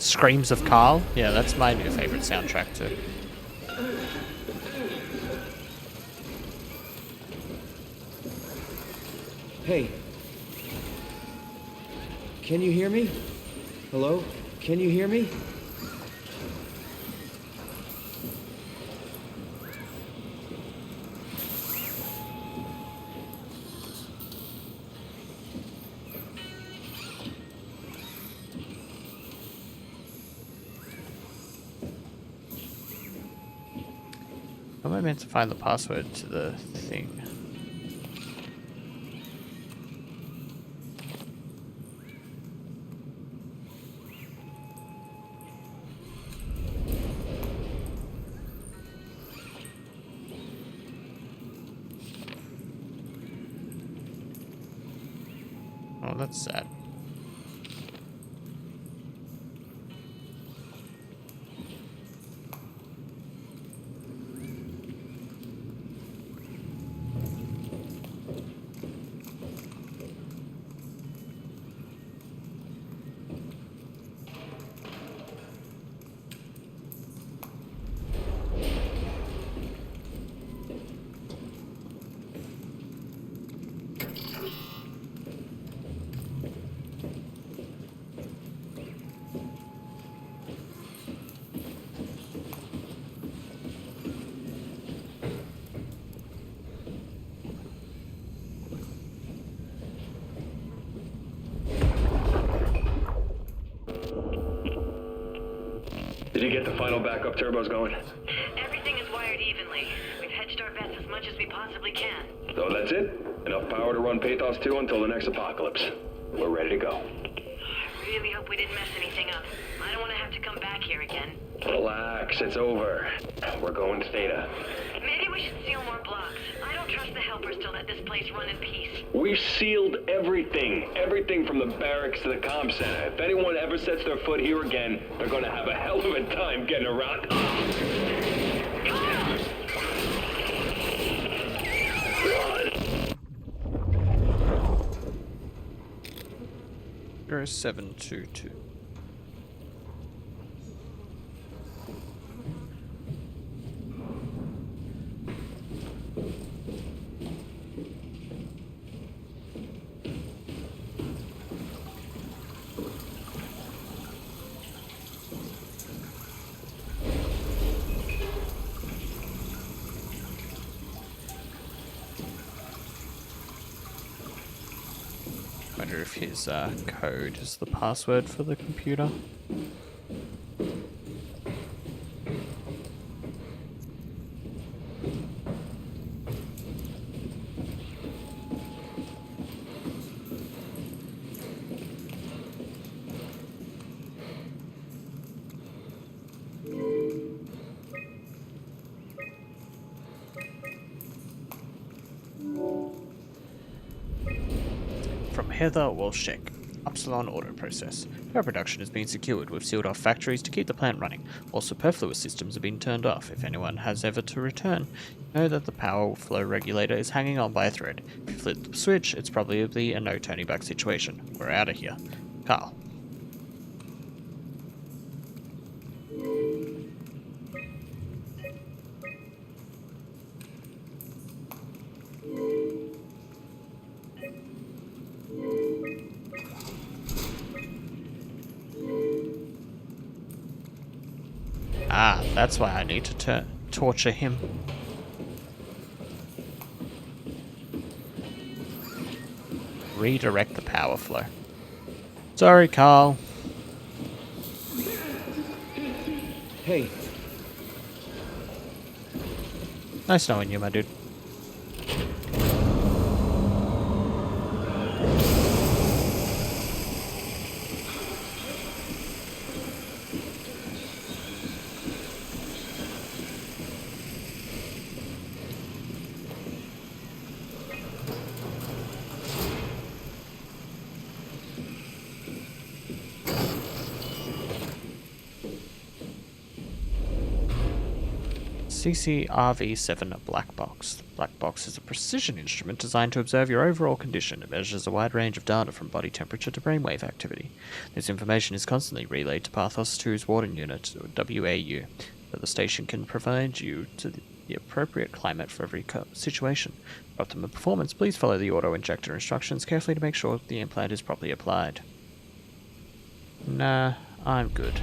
Screams of Carl? Yeah, that's my new favorite soundtrack too. Hey. Can you hear me? Hello? Can you hear me? How am I meant to find the password to the thing? Oh, that's sad. Did you get the final backup turbos going? Everything is wired evenly. We've hedged our bets as much as we possibly can. So that's it? Enough power to run Pathos 2 until the next apocalypse. We're ready to go. I really hope we didn't mess anything up. I don't want to have to come back here again. Relax, it's over. We're going Theta. Maybe we should seal more blocks. I don't trust the helpers to let this place run in peace. We've sealed everything. Everything from the barracks to the comm center. If anyone ever sets their foot here again, they're gonna have a hell of a time getting around. Run. 0722. wonder if his code is the password for the computer. From Heather Walshek, Upsilon Auto Process. Power production has been secured. We've sealed off factories to keep the plant running. All superfluous systems have been turned off. If anyone has ever to return, know that the power flow regulator is hanging on by a thread. If you flip the switch, it's probably a no turning back situation. We're out of here. Carl. Ah, that's why I need to torture him. Redirect the power flow. Sorry, Carl. Hey. Nice knowing you, my dude. CCRV-7 Black Box. The Black Box is a precision instrument designed to observe your overall condition. It measures a wide range of data from body temperature to brainwave activity. This information is constantly relayed to Pathos 2's Warden Unit, or WAU, so the station can provide you to the appropriate climate for every situation. For optimum performance, please follow the auto-injector instructions carefully to make sure the implant is properly applied. Nah, I'm good.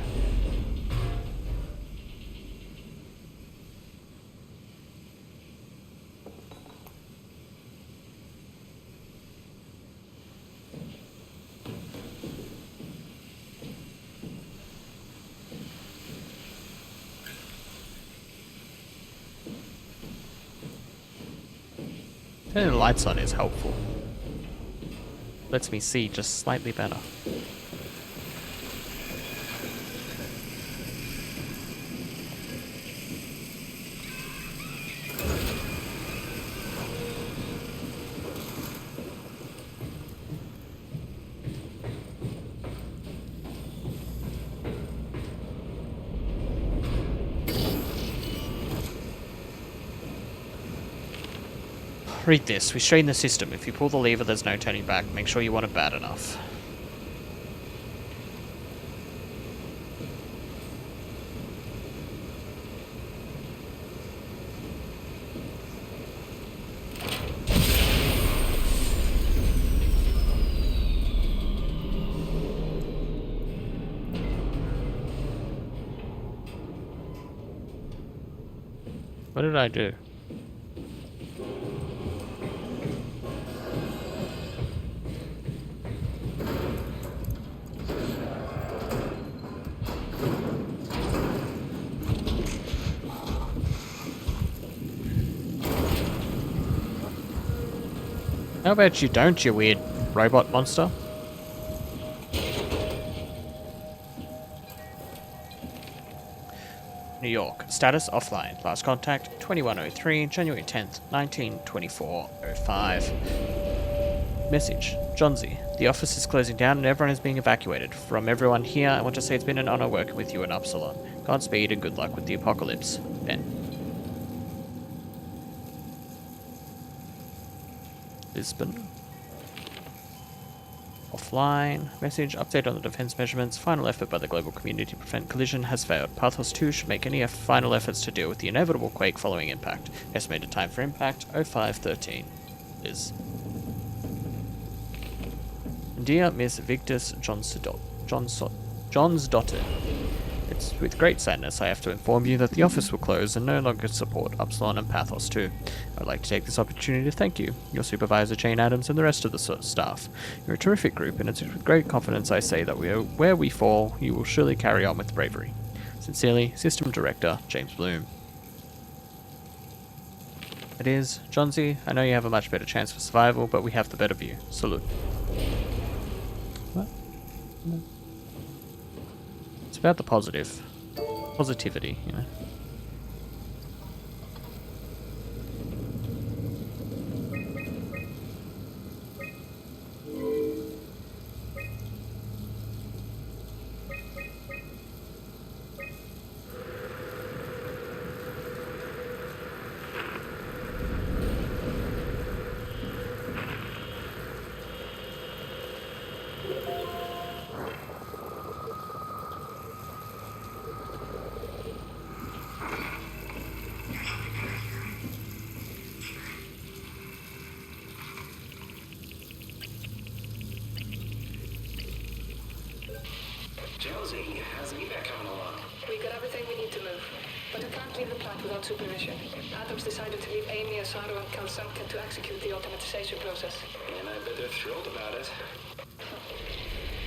Turning the lights on is helpful. Lets me see just slightly better. Read this. We strain the system. If you pull the lever, there's no turning back. Make sure you want it bad enough. What did I do? How about you don't, you weird robot monster? New York. Status offline. Last contact 2103, January 10th, 1924:05. Message. John Z. The office is closing down and everyone is being evacuated. From everyone here, I want to say it's been an honor working with you in Upsilon. Godspeed and good luck with the apocalypse. Ben. Lisbon. Offline. Message. Update on the defense measurements. Final effort by the global community to prevent collision has failed. Pathos 2 should make any final efforts to deal with the inevitable quake following impact. Estimated time for impact 0513. Liz. Dear Miss Victus Johnsdottir, It's with great sadness I have to inform you that the office will close and no longer support Upsilon and Pathos 2. I'd like to take this opportunity to thank you, your supervisor Jane Adams, and the rest of the staff. You're a terrific group, and it's with great confidence I say that where we fall, you will surely carry on with bravery. Sincerely, System Director James Bloom. It is. Johnsy, I know you have a much better chance for survival, but we have the better view. Salute. What? No. It's about the positivity, you know. Josie, how's the evac coming along? We got everything we need to move, but we can't leave the plant without supervision. Adams decided to leave Amy, Asaro, and Kalsanka to execute the automatization process. And I bet they're thrilled about it.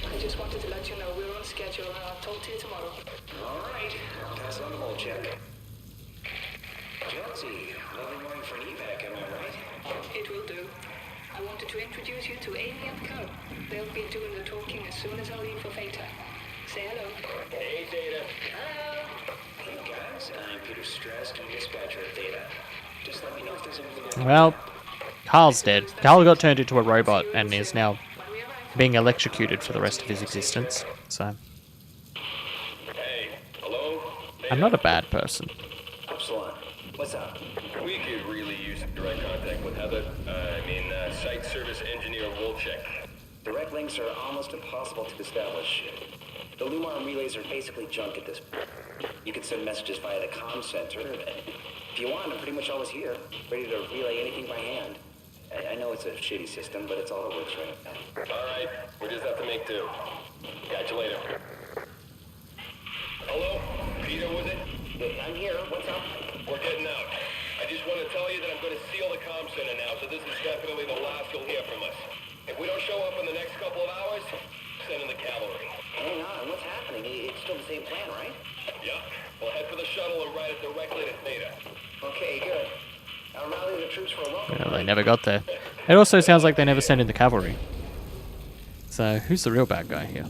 I just wanted to let you know we're on schedule, and I'll talk to you tomorrow. All right, I'll pass on the whole check. Josie, lovely morning for an evac, am I right? It will do. I wanted to introduce you to Amy and Cal. They'll be doing the talking as soon as I leave for Theta. Say hello. Hey, Theta. Hello. Hey, guys, I'm Peter Stress, dispatcher at Theta. Just let me know if there's anything. Well, Carl's dead. Carl got turned into a robot and is now being electrocuted for the rest of his existence. So, Hey, hello? I'm not a bad person. Upsilon, what's up? We could really use direct contact with Heather. Site service engineer Wolchek. Direct links are almost impossible to establish. The Lumar relays are basically junk at this point. You can send messages via the comm center. If you want, I'm pretty much always here, ready to relay anything by hand. I know it's a shitty system, but it's all that works right now. All right, we just have to make do. Catch you later. Hello? Peter, was it? I'm here. What's up? We're getting out. I just want to tell you that I'm going to seal the comm center now, so this is definitely the last you'll hear from us. If we don't show up in the next couple of hours, send in the cavalry. Hang on, what's happening? It's still the same plan, right? Yeah. We'll head for the shuttle and ride it directly to Theta. Okay, good. I'll rally the troops for a welcome. Well, they never got there. It also sounds like they never sent in the cavalry. So, who's the real bad guy here?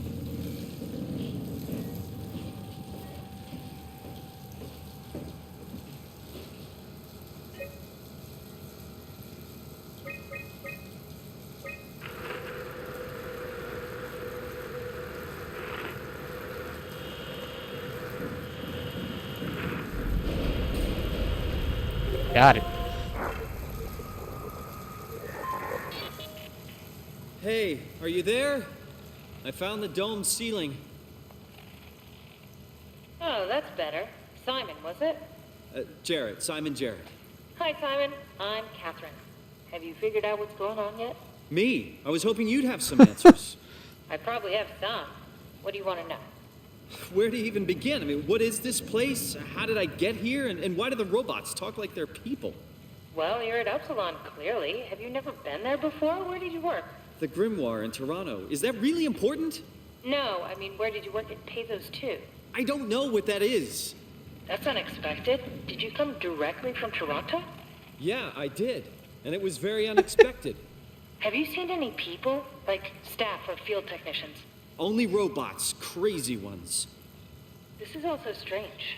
Got it. Hey, are you there? I found the dome ceiling. Oh, that's better. Simon, was it? Jarrett, Simon Jarrett. Hi, Simon. I'm Catherine. Have you figured out what's going on yet? Me? I was hoping you'd have some answers. I probably have some. What do you want to know? Where to even begin? I mean, what is this place? How did I get here? And why do the robots talk like they're people? Well, you're at Upsilon, clearly. Have you never been there before? Where did you work? The Grimoire in Toronto. Is that really important? No, I mean, where did you work at Pathos 2? I don't know what that is. That's unexpected. Did you come directly from Toronto? Yeah, I did. And it was very unexpected. Have you seen any people? Like staff or field technicians? Only robots, crazy ones. This is also strange.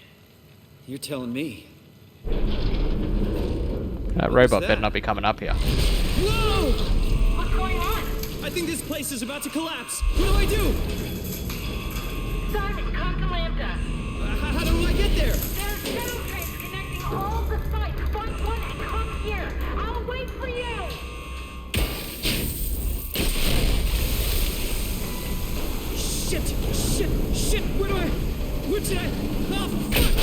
You're telling me. That robot better not be coming up here. Whoa! What's going on? I think this place is about to collapse. What do I do? Simon, come to Lambda. How do I get there? There's shuttle trains connecting all the sites. Find one and come here. I'll wait for you. Shit! Where should I? Oh, fuck!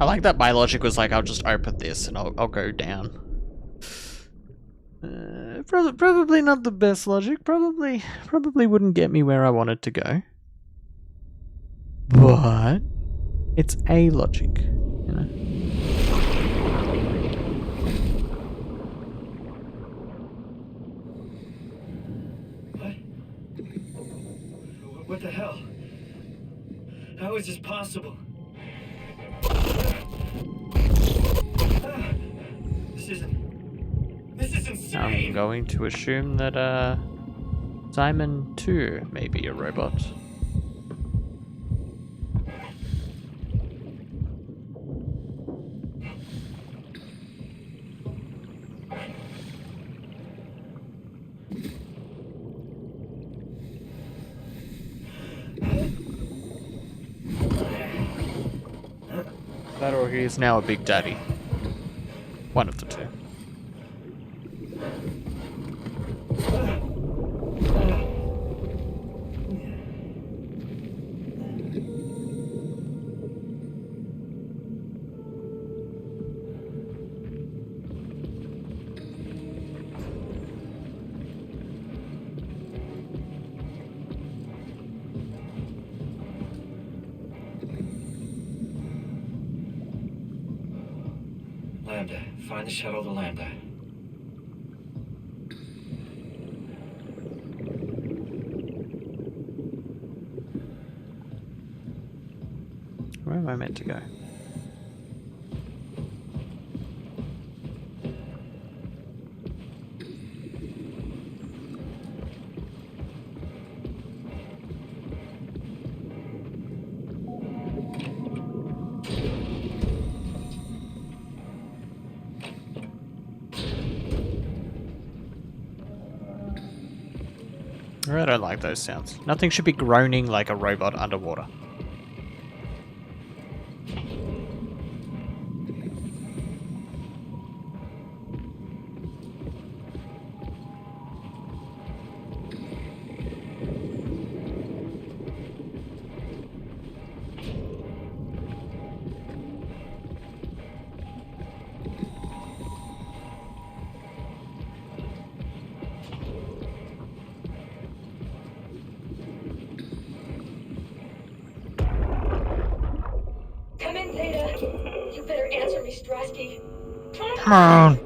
I like that my logic was like, I'll just open this and I'll go down. Probably not the best logic. Probably wouldn't get me where I wanted to go. But it's a logic, you know. What the hell? How is this possible? This is insane! I'm going to assume that, Simon too may be a robot. That or he is now a big daddy. One of the two. Lambda. Find the shuttle to Lambda. Where am I meant to go? I don't like those sounds. Nothing should be groaning like a robot underwater. Come in, Zeta. You better answer me, Strasky. Come on.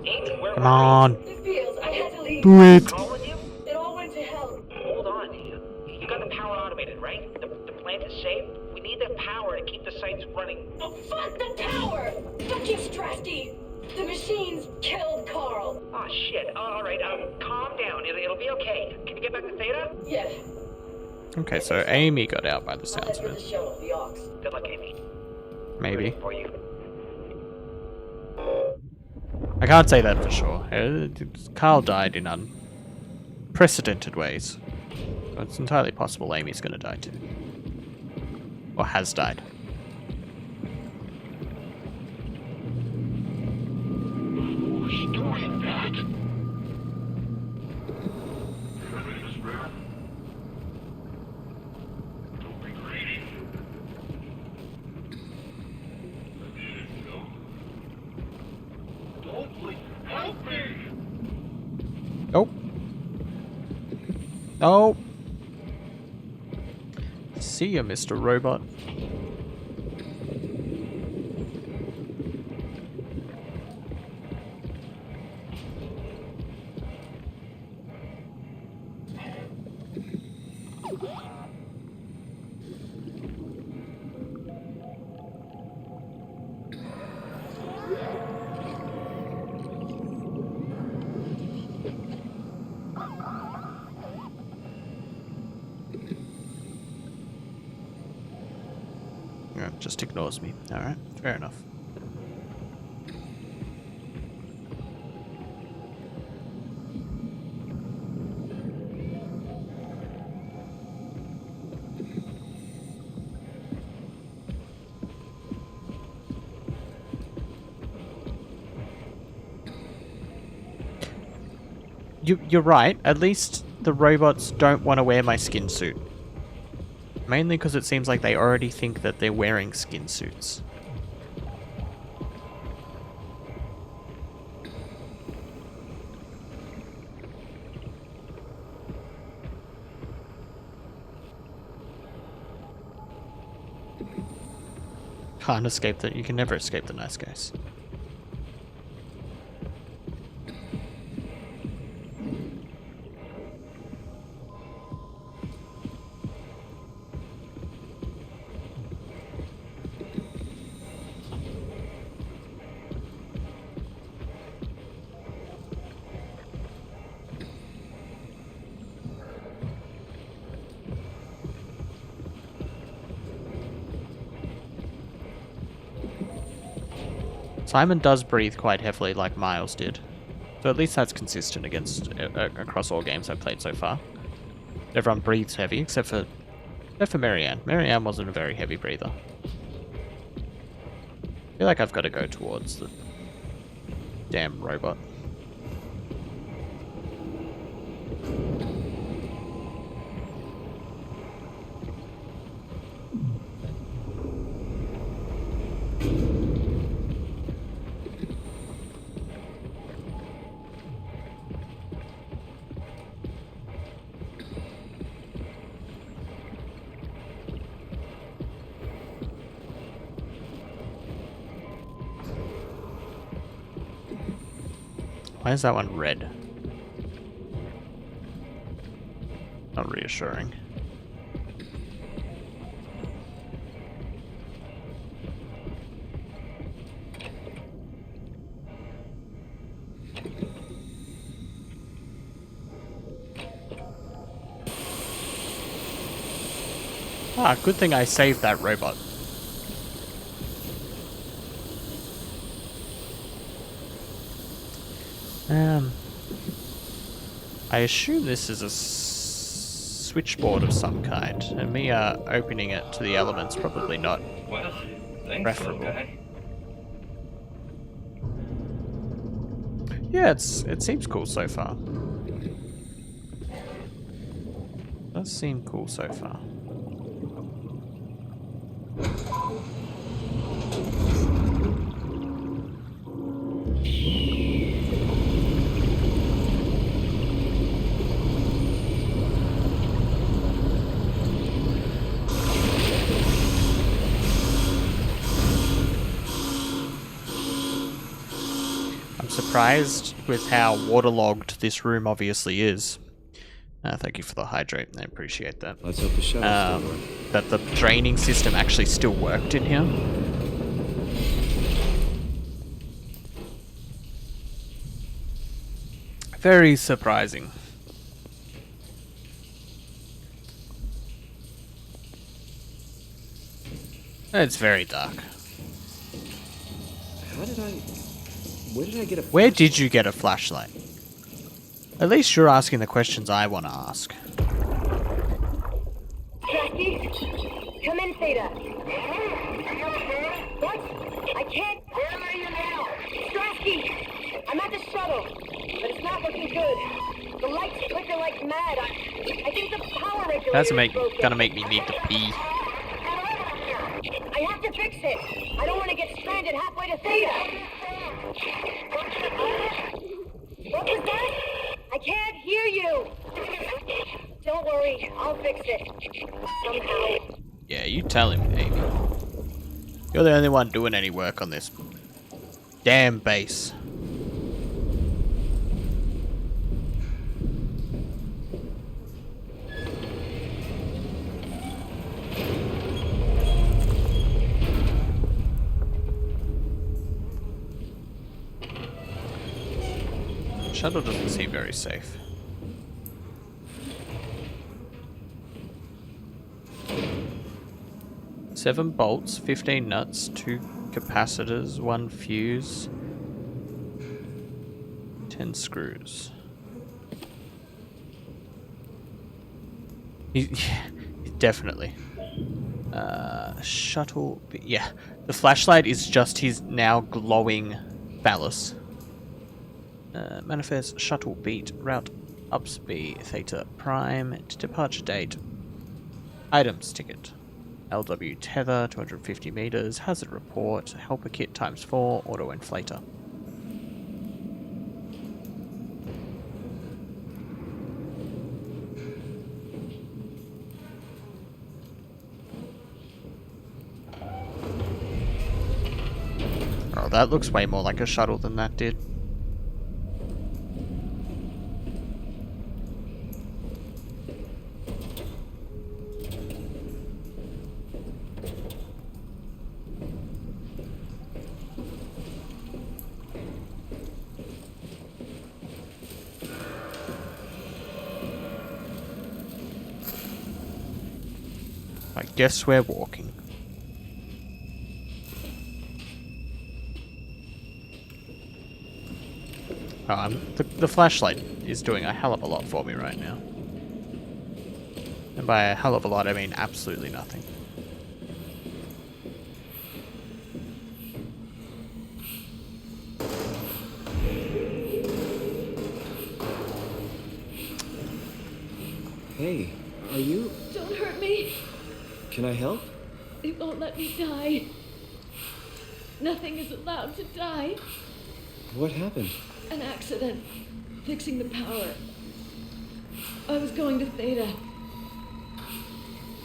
Come on. The fields. I had to leave. Do it. It all went to hell. Hold on. You got the power automated, right? The plant is safe? We need the power to keep the sites running. Oh, fuck the power! Fuck you, Strasky! The machines killed Carl. Oh, shit. Alright, calm down. It'll be okay. Can you get back to Theta? Yeah. Okay, so Amy got out by the sounds of The it. shuttle, the Ox. Good luck, Amy. Maybe. For you. I can't say that for sure. Carl died in unprecedented ways. So it's entirely possible Amy's gonna die too. Or has died. Who's doing that? Don't be greedy. Don't please help me! Nope. Nope. See ya, Mr. Robot. Yeah, just ignores me. Alright, fair enough. You're right. At least the robots don't want to wear my skin suit. Mainly because it seems like they already think that they're wearing skin suits. can't escape that. You can never escape the nice guys. Simon does breathe quite heavily like Miles did. So at least that's consistent across all games I've played so far. Everyone breathes heavy, except for Marianne. Marianne wasn't a very heavy breather. I feel like I've got to go towards the damn robot. Why is that one red? Not reassuring. Ah, good thing I saved that robot. I assume this is a switchboard of some kind, and me opening it to the elements probably not preferable. Yeah, it seems cool so far. Does seem cool so far. Surprised with how waterlogged this room obviously is. Thank you for the hydrate. I appreciate that. Let's hope the shuttle still works. That the draining system actually still worked in here. Very surprising. It's very dark. How did I... Where did I get a flashlight? Where did you get a flashlight? At least you're asking the questions I want to ask. Jackie? Come in, Theta. What? I can't... Where are you now? Strasky! I'm at the shuttle, but it's not looking good. The lights flicker like mad. I think the power regulator That's broken. gonna make me need to pee. I have to fix it. I don't want to get stranded halfway to Theta. What was that? I can't hear you. Don't worry, I'll fix it. Somehow. Yeah, you tell him, Amy. You're the only one doing any work on this damn base. Shuttle doesn't seem very safe. Seven bolts, 15 nuts, 2 capacitors, 1 fuse, 10 screws. Definitely. Shuttle... Yeah, the flashlight is just his now glowing phallus. Manifest shuttle beat, route upspeed, Theta Prime, departure date, items ticket, LW tether, 250 meters, hazard report, helper kit ×4, auto inflator. Oh, that looks way more like a shuttle than that did. I guess we're walking. Oh, the flashlight is doing a hell of a lot for me right now. And by a hell of a lot, I mean absolutely nothing. Hey, are you... Don't hurt me. Can I help? It won't let me die. Nothing is allowed to die. What happened? An accident. Fixing the power. I was going to Theta.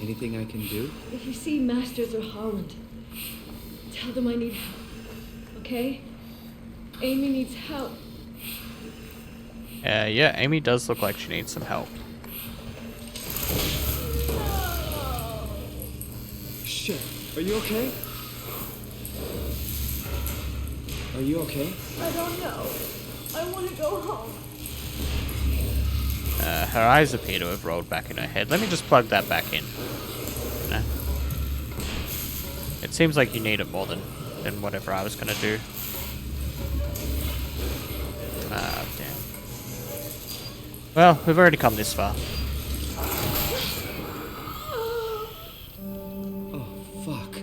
Anything I can do? If you see Masters or Holland, tell them I need help. Okay? Amy needs help. Yeah, Amy does look like she needs some help. Shit, are you okay? Are you okay? I don't know. I want to go home. Her eyes appear to have rolled back in her head. Let me just plug that back in. No. It seems like you need it more than whatever I was gonna do. Ah, damn. Well, we've already come this far. Oh, fuck.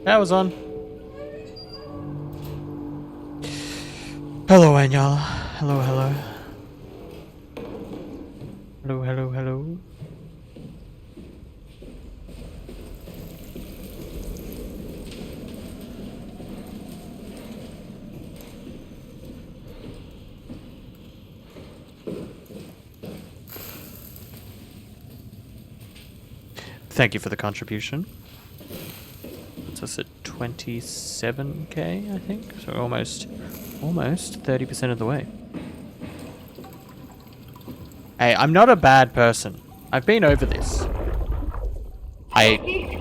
Power's on. Hello, Anyala. Hello, hello. Hello, hello, hello. Thank you for the contribution. Puts us at 27k, I think. So almost 30% of the way. Hey, I'm not a bad person. I've been over this. I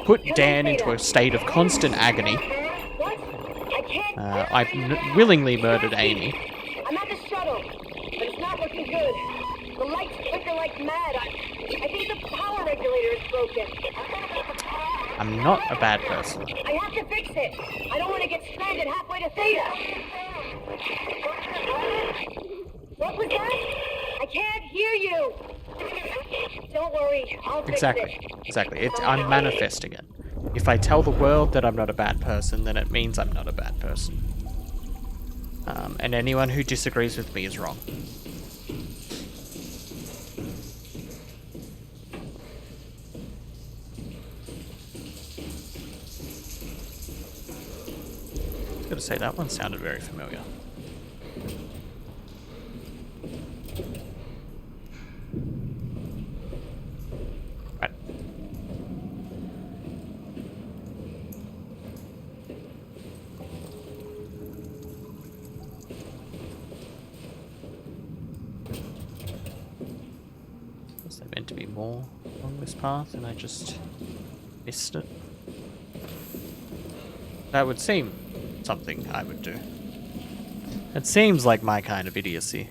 put Dan into a state of constant agony. I willingly murdered Amy. I'm at the shuttle, but it's not looking good. The lights flicker like mad. I think the power regulator is broken. I'm not a bad person. I have to fix it. I don't want to get stranded halfway to Theta. What was that? I can't hear you. Don't worry, I'll fix it. Exactly. I'm manifesting it. If I tell the world that I'm not a bad person, then it means I'm not a bad person. And anyone who disagrees with me is wrong. I was gonna say, that one sounded very familiar. Right. Was there meant to be more along this path and I just missed it? That would seem something I would do. It seems like my kind of idiocy.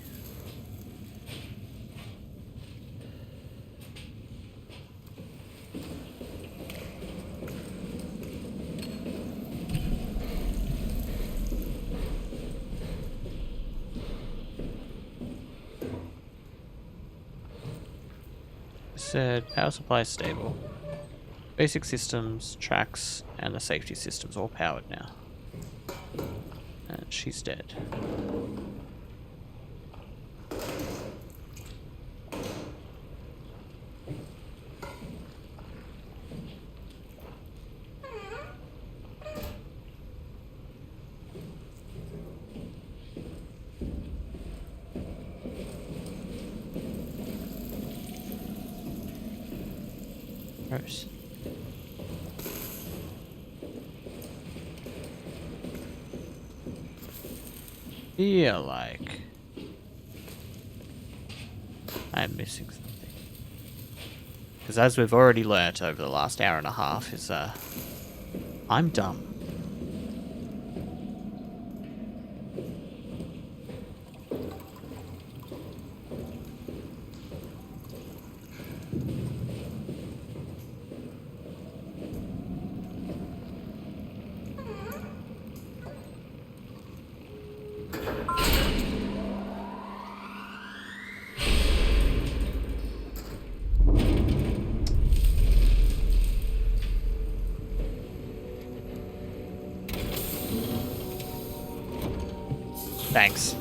Said power supply is stable. Basic systems, tracks, and the safety systems all powered now. And she's dead. Gross. feel like I'm missing something. Because as we've already learnt over the last hour and a half, is I'm dumb. Thanks.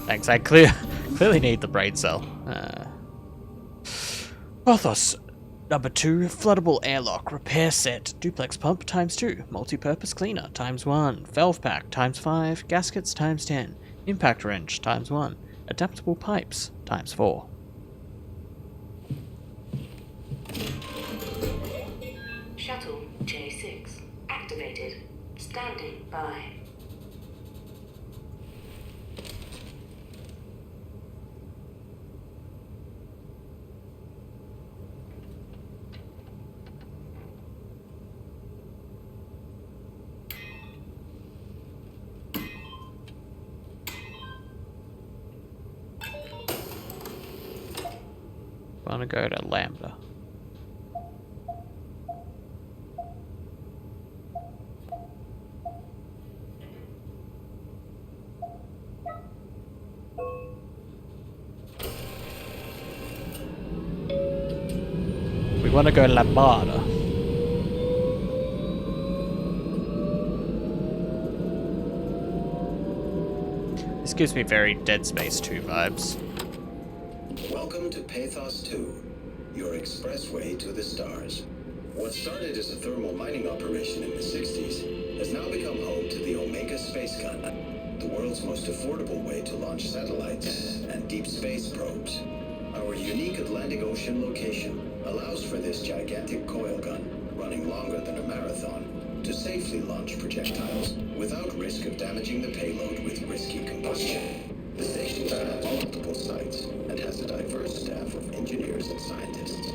Thanks, I clearly need the brain cell. Porthos, number 2, floodable airlock, repair set, duplex pump ×2, multi-purpose cleaner ×1, valve pack ×5, gaskets ×10, impact wrench ×1, adaptable pipes ×4. Shuttle J6 activated. Standing by. Wanna go to Lambda. We wanna go to Lambda. This gives me very Dead Space 2 vibes. Welcome to Pathos 2, your expressway to the stars. What started as a thermal mining operation in the 60s has now become home to the Omega Space Gun, the world's most affordable way to launch satellites and deep space probes. Our unique Atlantic Ocean location allows for this gigantic coil gun, running longer than a marathon, to safely launch projectiles without risk of damaging the payload with risky combustion. The station has multiple sites and has a diverse staff of engineers and scientists.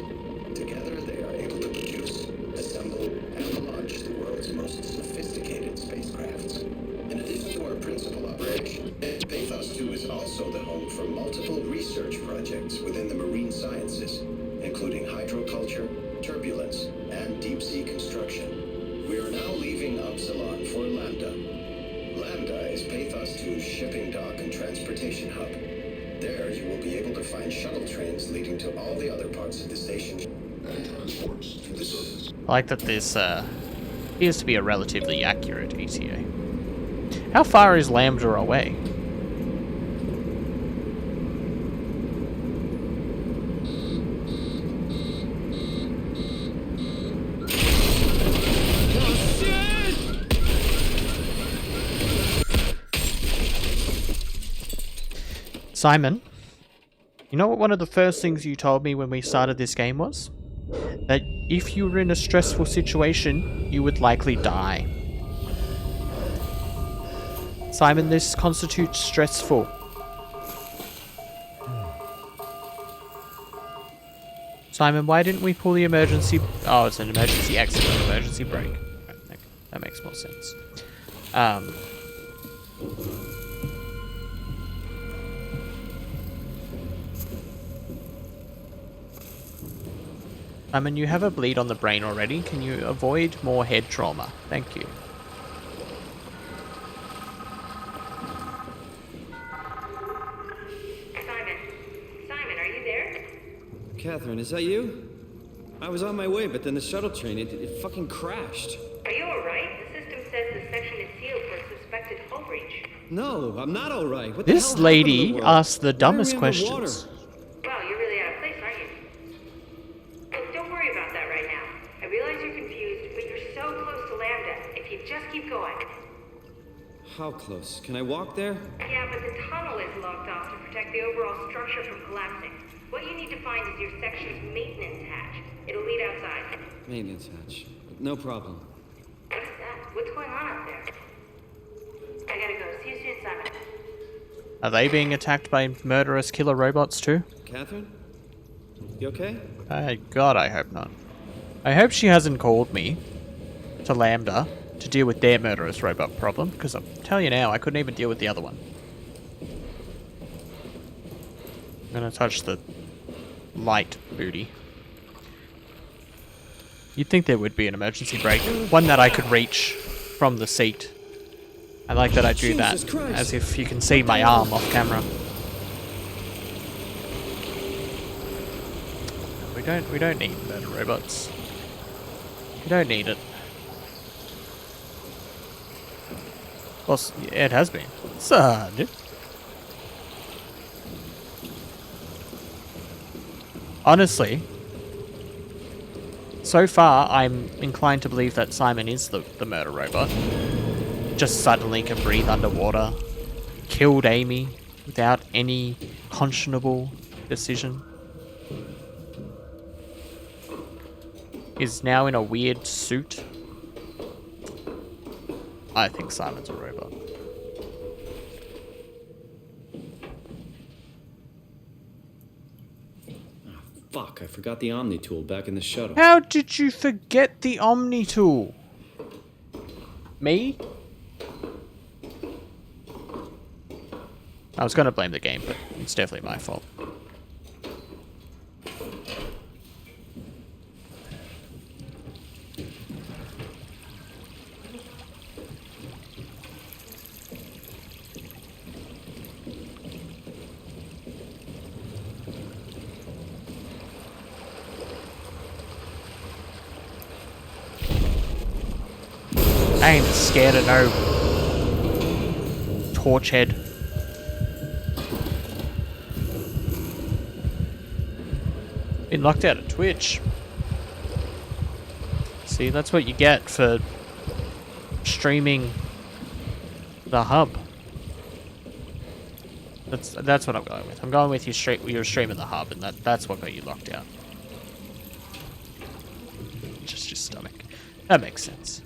Together, they are able to produce, assemble, and launch the world's most sophisticated spacecrafts. In addition to our principal operation, Pathos 2 is also the home for multiple research projects within the marine sciences, including hydroculture, turbulence, and deep-sea construction. We are now leaving Upsilon for Lambda. Lambda is Pathos 2's shipping dock and transportation hub. There, you will be able to find shuttle trains leading to all the other parts of the station. I like that this appears to be a relatively accurate ETA. How far is Lambda away? Simon, you know what one of the first things you told me when we started this game was? That if you were in a stressful situation, you would likely die. Simon, this constitutes stressful. Simon, why didn't we pull the emergency... Oh, it's an emergency exit, not an emergency brake. That makes more sense. Simon, you have a bleed on the brain already. Can you avoid more head trauma? Thank you. Simon, are you there? Catherine, is that you? I was on my way, but then the shuttle train, it fucking crashed. Are you alright? The system says the section is sealed for a suspected hull breach. No, I'm not alright. What the This hell lady happened to the world? asked the Why are we dumbest underwater? questions. Wow, you're really out of place, aren't you? Look, don't worry about that right now. I realize you're confused, but you're so close to Lambda. If you just keep going. How close? Can I walk there? Yeah, but the tunnel is locked off to protect the overall structure from collapsing. What you need to find is your section's maintenance hatch. It'll lead outside. Maintenance hatch. No problem. What's that? What's going on up there? I gotta go. See you soon, Simon. Are they being attacked by murderous killer robots too? Catherine? You okay? God, I hope not. I hope she hasn't called me to Lambda to deal with their murderous robot problem, because I'll tell you now, I couldn't even deal with the other one. I'm gonna touch the light booty. You'd think there would be an emergency brake, one that I could reach from the seat. I like that I do that, as if you can see my arm off camera. We don't need murder robots. We don't need it. Well, it has been. Sad. Honestly, so far I'm inclined to believe that Simon is the murder robot. Just suddenly can breathe underwater. Killed Amy without any conscionable decision. Is now in a weird suit. I think Simon's a robot. Fuck, I forgot the Omni tool back in the shuttle. How did you forget the Omni tool? Me? I was gonna blame the game, but it's definitely my fault. I ain't scared of no torch head. Been locked out of Twitch. See, that's what you get for streaming the hub. That's what I'm going with. I'm going with you're streaming the hub, and that's what got you locked out. Just your stomach. That makes sense.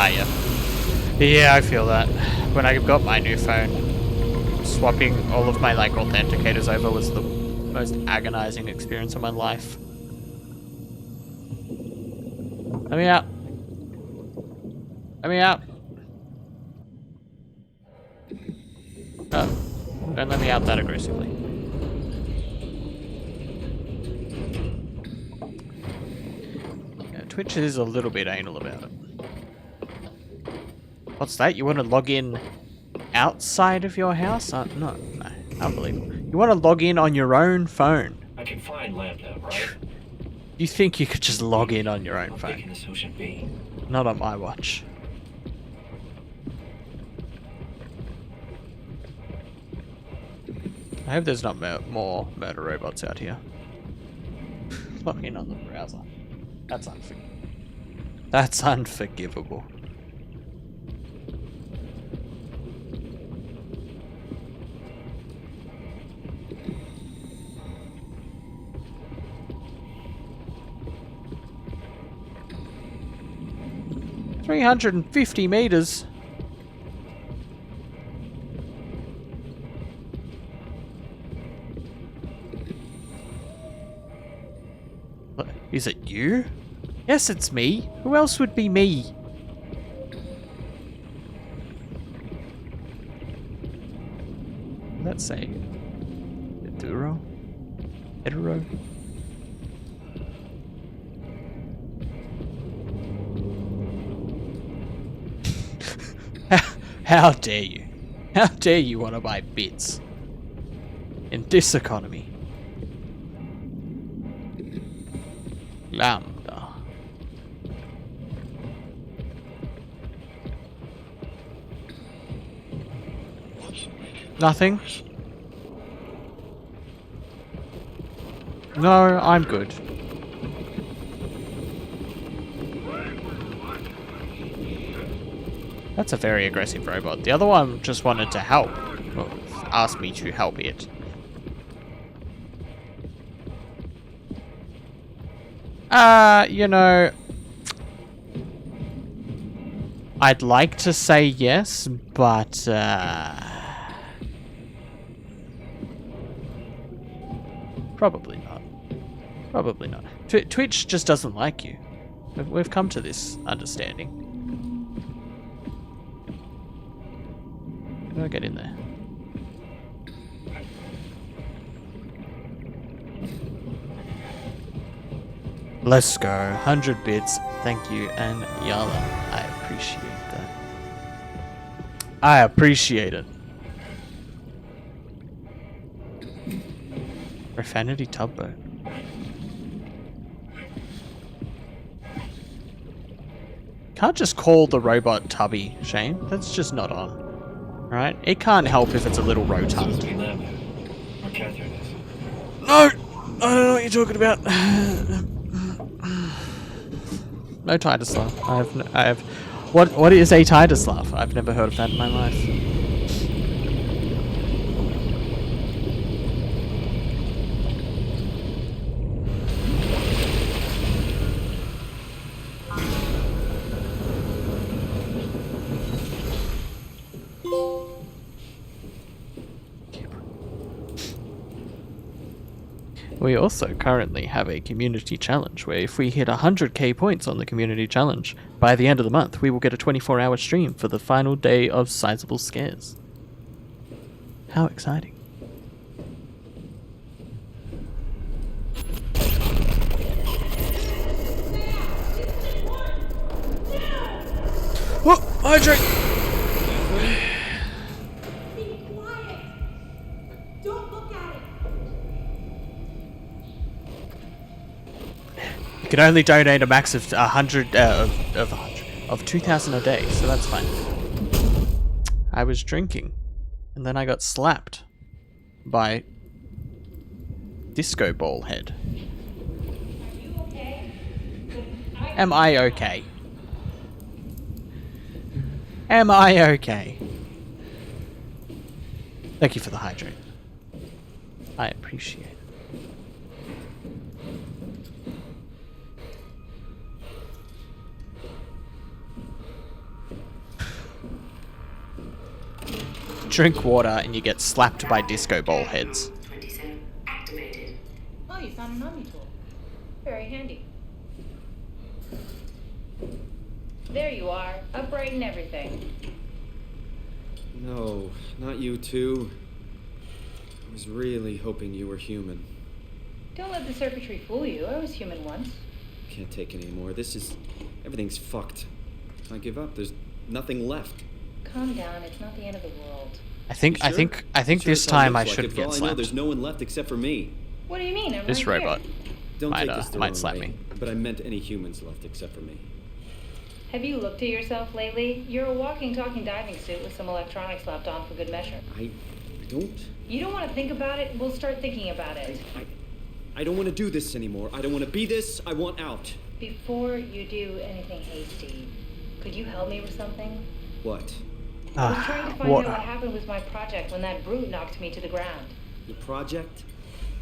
Yeah. Yeah, I feel that. When I got my new phone, swapping all of my authenticators over was the most agonizing experience of my life. Let me out. Let me out. Oh, don't let me out that aggressively. Yeah, Twitch is a little bit anal about it. What's that? You want to log in outside of your house? No, unbelievable. You want to log in on your own phone? I can find Lambda, right? You think you could just log in on your own I'm phone? thinking this ocean be. Not on my watch. I hope there's not more murder robots out here. Log in on the browser. That's unforgivable. That's unforgivable. $350 meters. What, is it you? Yes, it's me. Who else would be me? Let's say hetero. How dare you? How dare you want to buy bits in this economy? Lambda. Nothing? No, I'm good. That's a very aggressive robot. The other one just wanted to help. Well, asked me to help it. You know, I'd like to say yes, but probably not. Probably not. Twitch just doesn't like you. We've come to this understanding. How do I get in there? Let's go. 100 bits. Thank you, and Yala. I appreciate that. I appreciate it. Profanity tugboat. Can't just call the robot Tubby, Shane. That's just not on. Right? It can't help if it's a little rotund. No! I don't know what you're talking about. No Titus-Lav. I have. What is a Titus-Lav? I've never heard of that in my life. We also currently have a community challenge where if we hit 100k points on the community challenge, by the end of the month we will get a 24-hour stream for the final day of Sizable Scares. How exciting. Oh, hydrate! You can only donate a max of 100 of 2,000 a day, so that's fine. I was drinking, and then I got slapped by Disco Ball Head. Am I okay? Am I okay? Thank you for the hydrate. I appreciate it. Drink water and you get slapped by disco ball heads. 27 activated. Oh, you found an Omni tool. Very handy. There you are, upright and everything. No, not you too. I was really hoping you were human. Don't let the circuitry fool you. I was human once. Can't take it anymore. Everything's fucked. I give up. There's nothing left. Calm down. It's not the end of the world. I think this time I should get slapped. There's no one left except for me. What do you mean? I'm this right robot Don't take this the might wrong slap way, me. But I meant any humans left except for me. Have you looked at yourself lately? You're a walking, talking diving suit with some electronics slapped on for good measure. I don't. You don't want to think about it? We'll start thinking about it. I don't want to do this anymore. I don't want to be this. I want out. Before you do anything hasty, could you help me with something? What? I was trying to find out what happened with my project when that brute knocked me to the ground. Your project?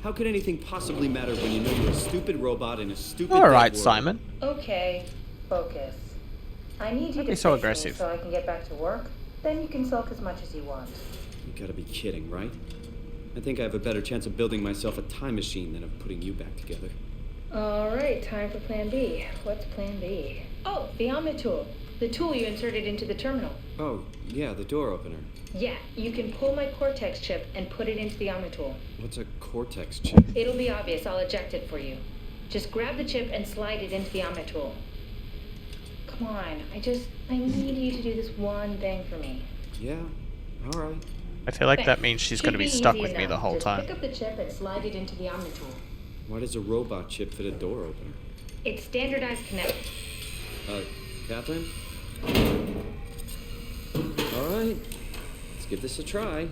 How could anything possibly matter when you know you're a stupid robot in a stupid Alright, world? Simon. Okay, focus. I need you to be so fix aggressive. me so I can get back to work. Then you can sulk as much as you want. You gotta be kidding, right? I think I have a better chance of building myself a time machine than of putting you back together. Alright, time for plan B. What's plan B? Oh, the Omni tool. The tool you inserted into the terminal. Oh, yeah, the door opener. Yeah, you can pull my Cortex chip and put it into the Omni tool. What's a Cortex chip? It'll be obvious. I'll eject it for you. Just grab the chip and slide it into the Omni tool. Come on, I need you to do this one thing for me. Yeah, alright. I feel like that means she's going to be stuck with me the whole Just time. pick up the chip and slide it into the Omni tool. Why does a robot chip fit a door opener? It's standardized connect. Catherine? Alright, let's give this a try.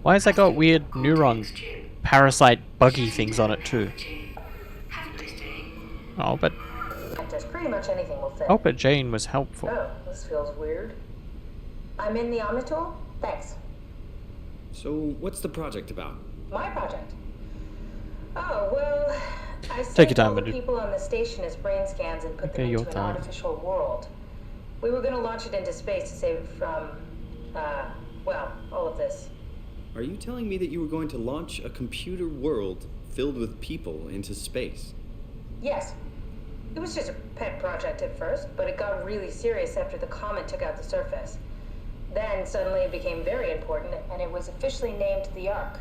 Why has that got weird neuron parasite buggy things on it too? Oh, but Just pretty much anything will fit. oh, but Jane was helpful. Oh, this feels weird. I'm in the Omnitool? Thanks. So, what's the project about? My project? Oh, well, I Take your saved time, all the buddy. people on the station as brain scans and put them Okay, your into an time. artificial world. We were going to launch it into space to save it from, well, all of this. Are you telling me that you were going to launch a computer world filled with people into space? Yes. It was just a pet project at first, but it got really serious after the comet took out the surface. Then suddenly it became very important, and it was officially named the Ark.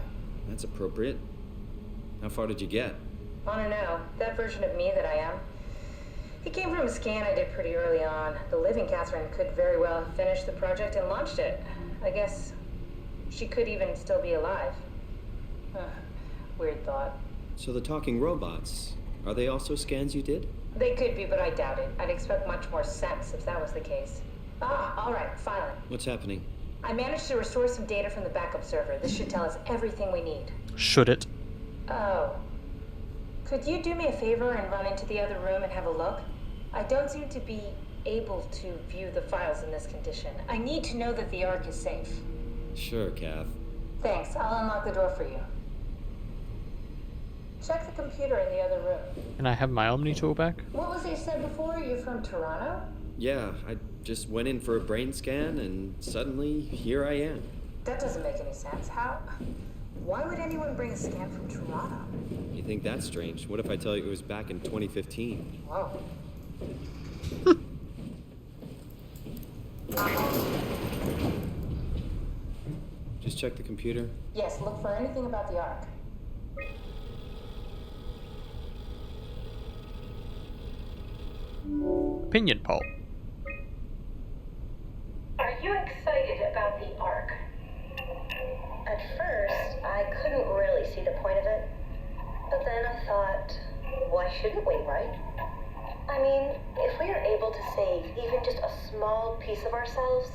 That's appropriate. How far did you get? I don't know, that version of me that I am. It came from a scan I did pretty early on. The living Catherine could very well have finished the project and launched it. I guess she could even still be alive. Weird thought. So the talking robots, are they also scans you did? They could be, but I doubt it. I'd expect much more sense if that was the case. All right, finally. What's happening? I managed to restore some data from the backup server. This should tell us everything we need. Should it? Oh. Could you do me a favor and run into the other room and have a look? I don't seem to be able to view the files in this condition. I need to know that the Ark is safe. Sure, Kath. Thanks. I'll unlock the door for you. Check the computer in the other room. Can I have my Omni tool back? What was it said before? You're from Toronto? Yeah, I just went in for a brain scan and suddenly here I am. That doesn't make any sense. How? Why would anyone bring a scan from Toronto? You think that's strange? What if I tell you it was back in 2015? Whoa. Just check the computer. Yes, look for anything about the Ark. Opinion poll. Are you excited about the Ark? At first, I couldn't really see the point of it. But then I thought, why shouldn't we, right? I mean, if we are able to save even just a small piece of ourselves,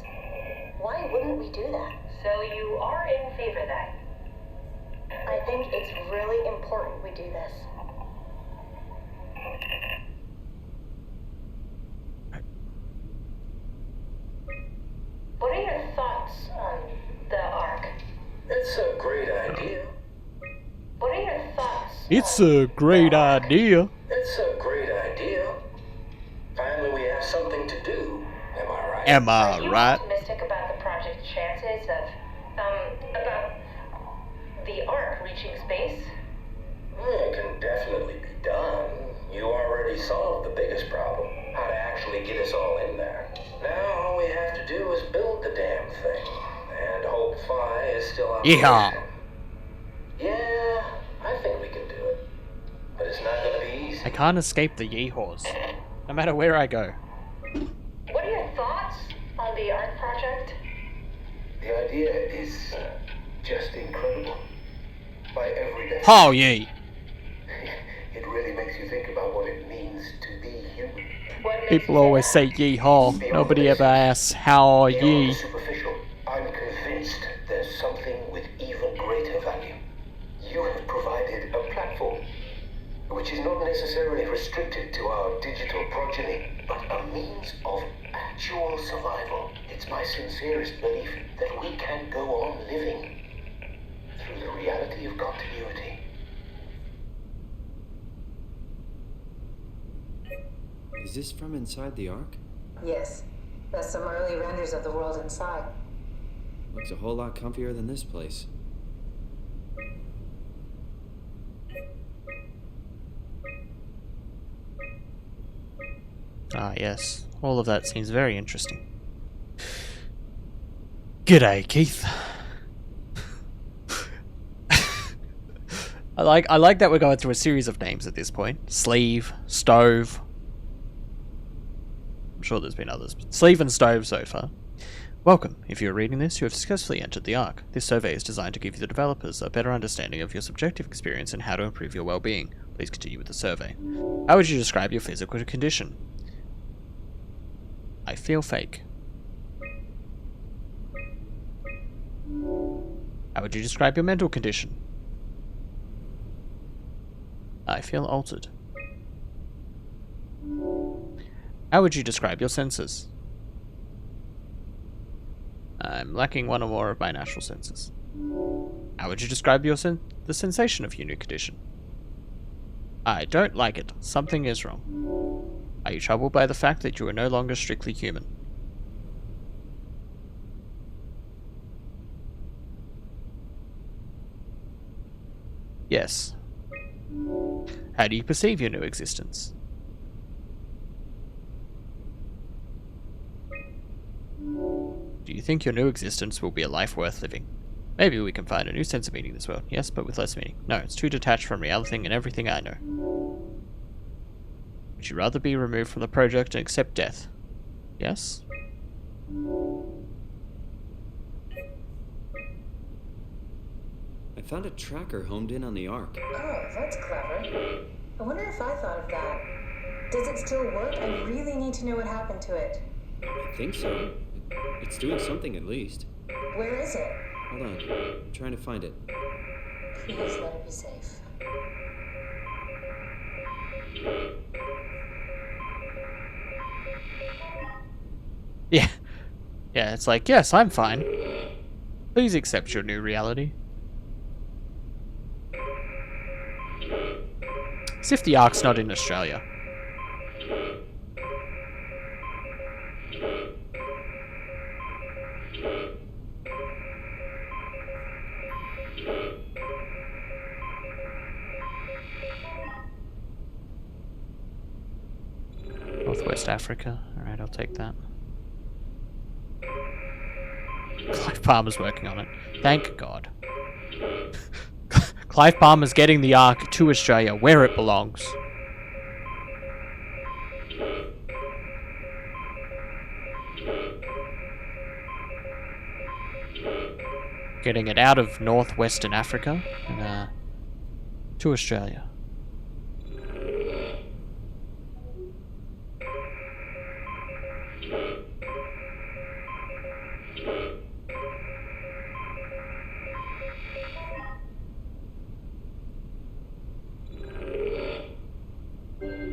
why wouldn't we do that? So you are in favor then? I think it's really important we do this. What are your thoughts on the Ark? It's a great idea. What are your thoughts? It's a great idea. It's a great idea. Finally, we have something to do. Am I right? Am I Are you right? optimistic about the project's chances of, about the Ark reaching space? It can definitely be done. You already solved the biggest problem, how to actually get us all in there. Now all we have to do is build the damn thing, and hope Phi is still on. Yeehaw. Yeah, I think we can do it. But it's not gonna be easy. I can't escape the yeehaws, no matter where I go. What are your thoughts on the Ark project? The idea is just incredible. By every definition. Oh, yee. It really makes you think about what it means to be human. People always say yeehaw. Nobody ever asks how are ye. Superficial. I'm convinced there's something with even greater value. You have provided a platform, which is not necessarily restricted to our digital progeny, but a means of actual survival. It's my sincerest belief that we can go on living through the reality of continuity. Is this from inside the Ark? Yes. That's some early renders of the world inside. Looks a whole lot comfier than this place. Ah, yes. All of that seems very interesting. G'day, Keith. I like that we're going through a series of names at this point. Sleeve, Stove. I'm sure there's been others, but Sleeve and Stove so far. Welcome. If you're reading this, you have successfully entered the Ark. This survey is designed to give you the developers a better understanding of your subjective experience and how to improve your well-being. Please continue with the survey. How would you describe your physical condition? I feel fake. How would you describe your mental condition? I feel altered. How would you describe your senses? I'm lacking one or more of my natural senses. How would you describe your the sensation of your new condition? I don't like it. Something is wrong. Are you troubled by the fact that you are no longer strictly human? Yes. How do you perceive your new existence? Do you think your new existence will be a life worth living? Maybe we can find a new sense of meaning in this world. Yes, but with less meaning. No, it's too detached from reality and everything I know. Would you rather be removed from the project and accept death? Yes? I found a tracker homed in on the Ark. Oh, that's clever. I wonder if I thought of that. Does it still work? I really need to know what happened to it. I think so. It's doing something at least. Where is it? Hold on. I'm trying to find it. Please let it be safe. Yeah. Yeah, it's like, yes, I'm fine. Please accept your new reality. As if the Ark's not in Australia. Northwest Africa. Alright, I'll take that. Clive Palmer's working on it. Thank God. Clive Palmer's getting the Ark to Australia, where it belongs. Getting it out of northwestern Africa and to Australia.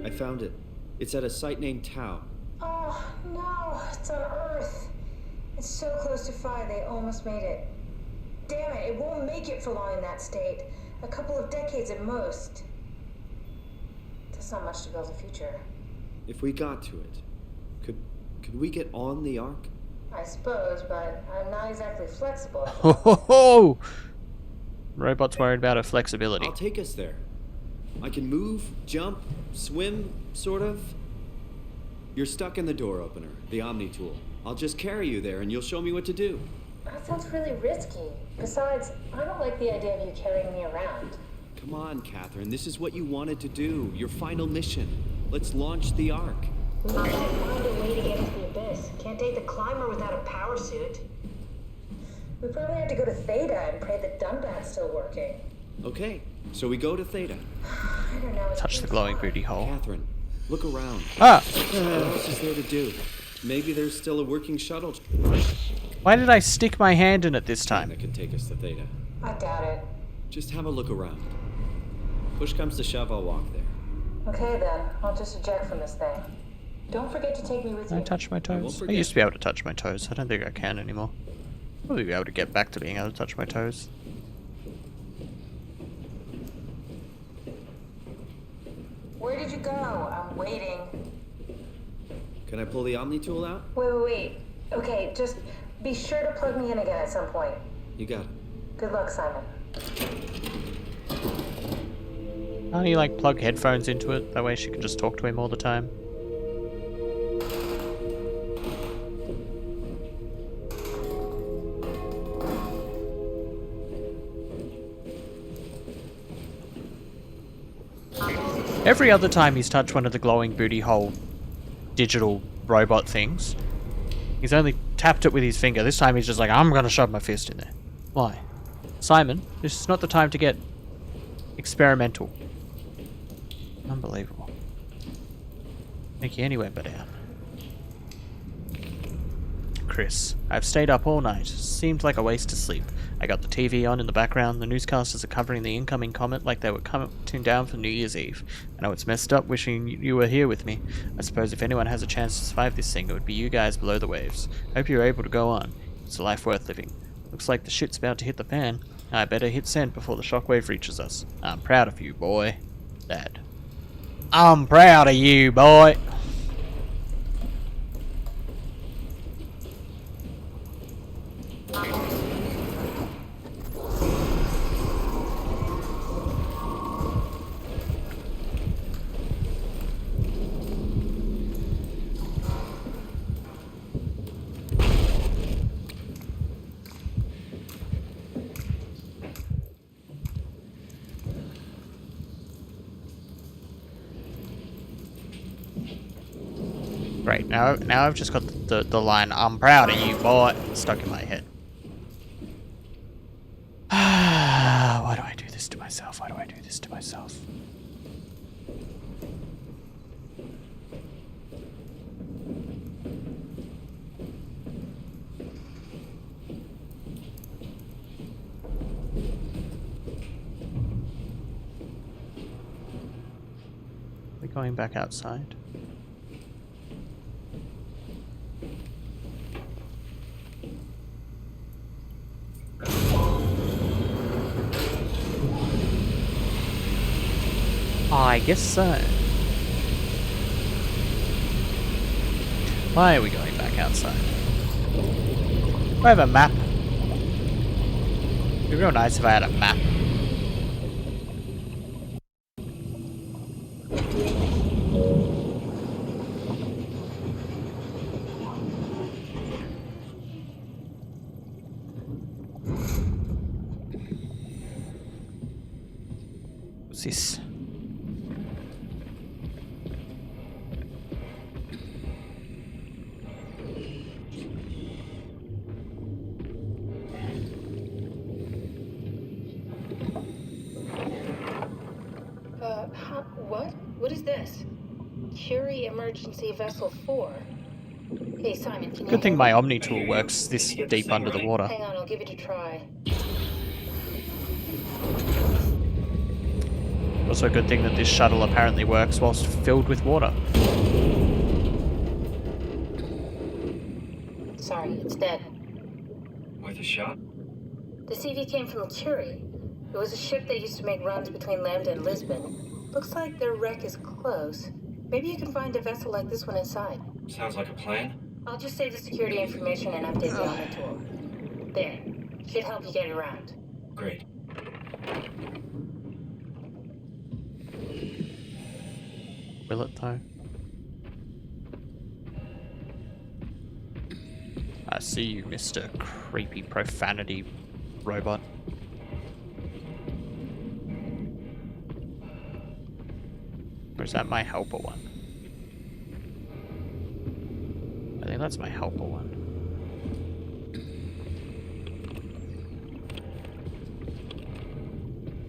I found it. It's at a site named Tau. Oh, no. It's on Earth. It's so close to Phi, they almost made it. Damn it, it won't make it for long in that state. A couple of decades at most. That's not much to build a future. If we got to it, could we get on the Ark? I suppose, but I'm not exactly flexible. Ho ho ho! Robot's worried about her flexibility. I'll take us there. I can move, jump, swim, sort of. You're stuck in the door opener, the Omni tool. I'll just carry you there and you'll show me what to do. That sounds really risky. Besides, I don't like the idea of you carrying me around. Come on, Catherine. This is what you wanted to do. Your final mission. Let's launch the Ark. We might find a way to get into the abyss. Can't take the climber without a power suit. We probably have to go to Theta and pray that Dunbat's still working. Okay, so we go to Theta. I don't know. Touch the glowing booty hole. Catherine, look around. Ah! What else is there to do? Maybe there's still a working shuttle. Why did I stick my hand in it this time? That can take us to Theta. I doubt it. Just have a look around. Push comes to shove, I'll walk there. Okay then, I'll just eject from this thing. Don't forget to take me with Can I you. touch my toes? I used to be able to touch my toes. I don't think I can anymore. Probably be able to get back to being able to touch my toes. Where did you go? I'm waiting. Can I pull the Omni tool out? Wait. Okay, just be sure to plug me in again at some point. You got it. Good luck, Simon. Can't you like plug headphones into it? That way she can just talk to him all the time. Every other time he's touched one of the glowing booty hole digital robot things, he's only tapped it with his finger. This time he's just like, I'm gonna shove my fist in there. Why? Simon, this is not the time to get experimental. Unbelievable. Take you anywhere but out. Chris. I've stayed up all night. Seemed like a waste of sleep. I got the TV on in the background. The newscasters are covering the incoming comet like they were counting down for New Year's Eve. I know it's messed up wishing you were here with me. I suppose if anyone has a chance to survive this thing, it would be you guys below the waves. Hope you're able to go on. It's a life worth living. Looks like the shit's about to hit the fan. I better hit send before the shockwave reaches us. I'm proud of you, boy. Dad. I'm proud of you, boy. Great, now I've just got the line, I'm proud of you, boy, stuck in my head. Why do I do this to myself? Why do I do this to myself? We're going back outside. I guess so. Why are we going back outside? Do I have a map? It'd be real nice if I had a map. What's this? What? What is this? Curie Emergency Vessel 4. Hey, Simon, can you... Good thing my Omni tool works this deep under the water. Hang on, I'll give it a try. Also a good thing that this shuttle apparently works whilst filled with water. Sorry, it's dead. Worth a shot? The CV came from Curie. It was a ship that used to make runs between Lambda and Lisbon. Looks like their wreck is close. Maybe you can find a vessel like this one inside. Sounds like a plan. I'll just save the security information and update the Omni tool. There. Should help you get around. Great. Will it though? I see you, Mr. Creepy Profanity Robot. Or is that my helper one? I think that's my helper one.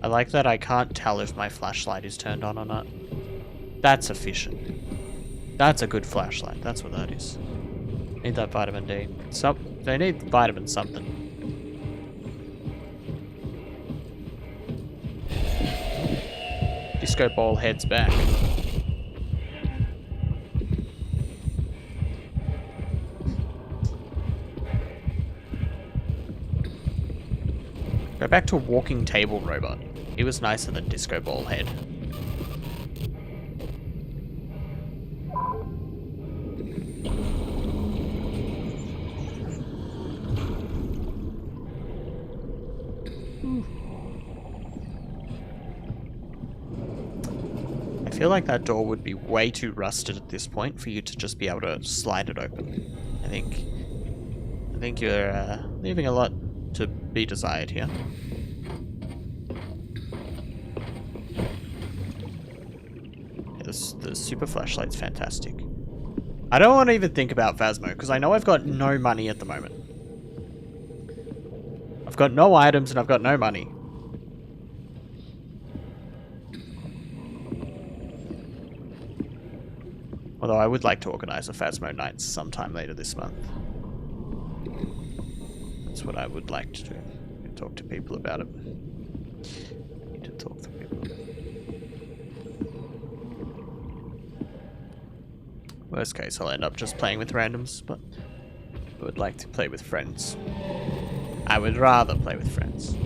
I like that I can't tell if my flashlight is turned on or not. That's efficient. That's a good flashlight. That's what that is. Need that vitamin D. They need vitamin something. Disco ball heads back. Go back to walking table robot. He was nicer than disco ball head. I feel like that door would be way too rusted at this point for you to just be able to slide it open. I think you're leaving a lot to be desired here. Yeah, the super flashlight's fantastic. I don't want to even think about Phasmo because I know I've got no money at the moment. I've got no items and I've got no money. Although I would like to organise a Phasmo Nights sometime later this month. That's what I would like to do. Talk to people about it. I need to talk to people. Worst case, I'll end up just playing with randoms, but I would like to play with friends. I would rather play with friends.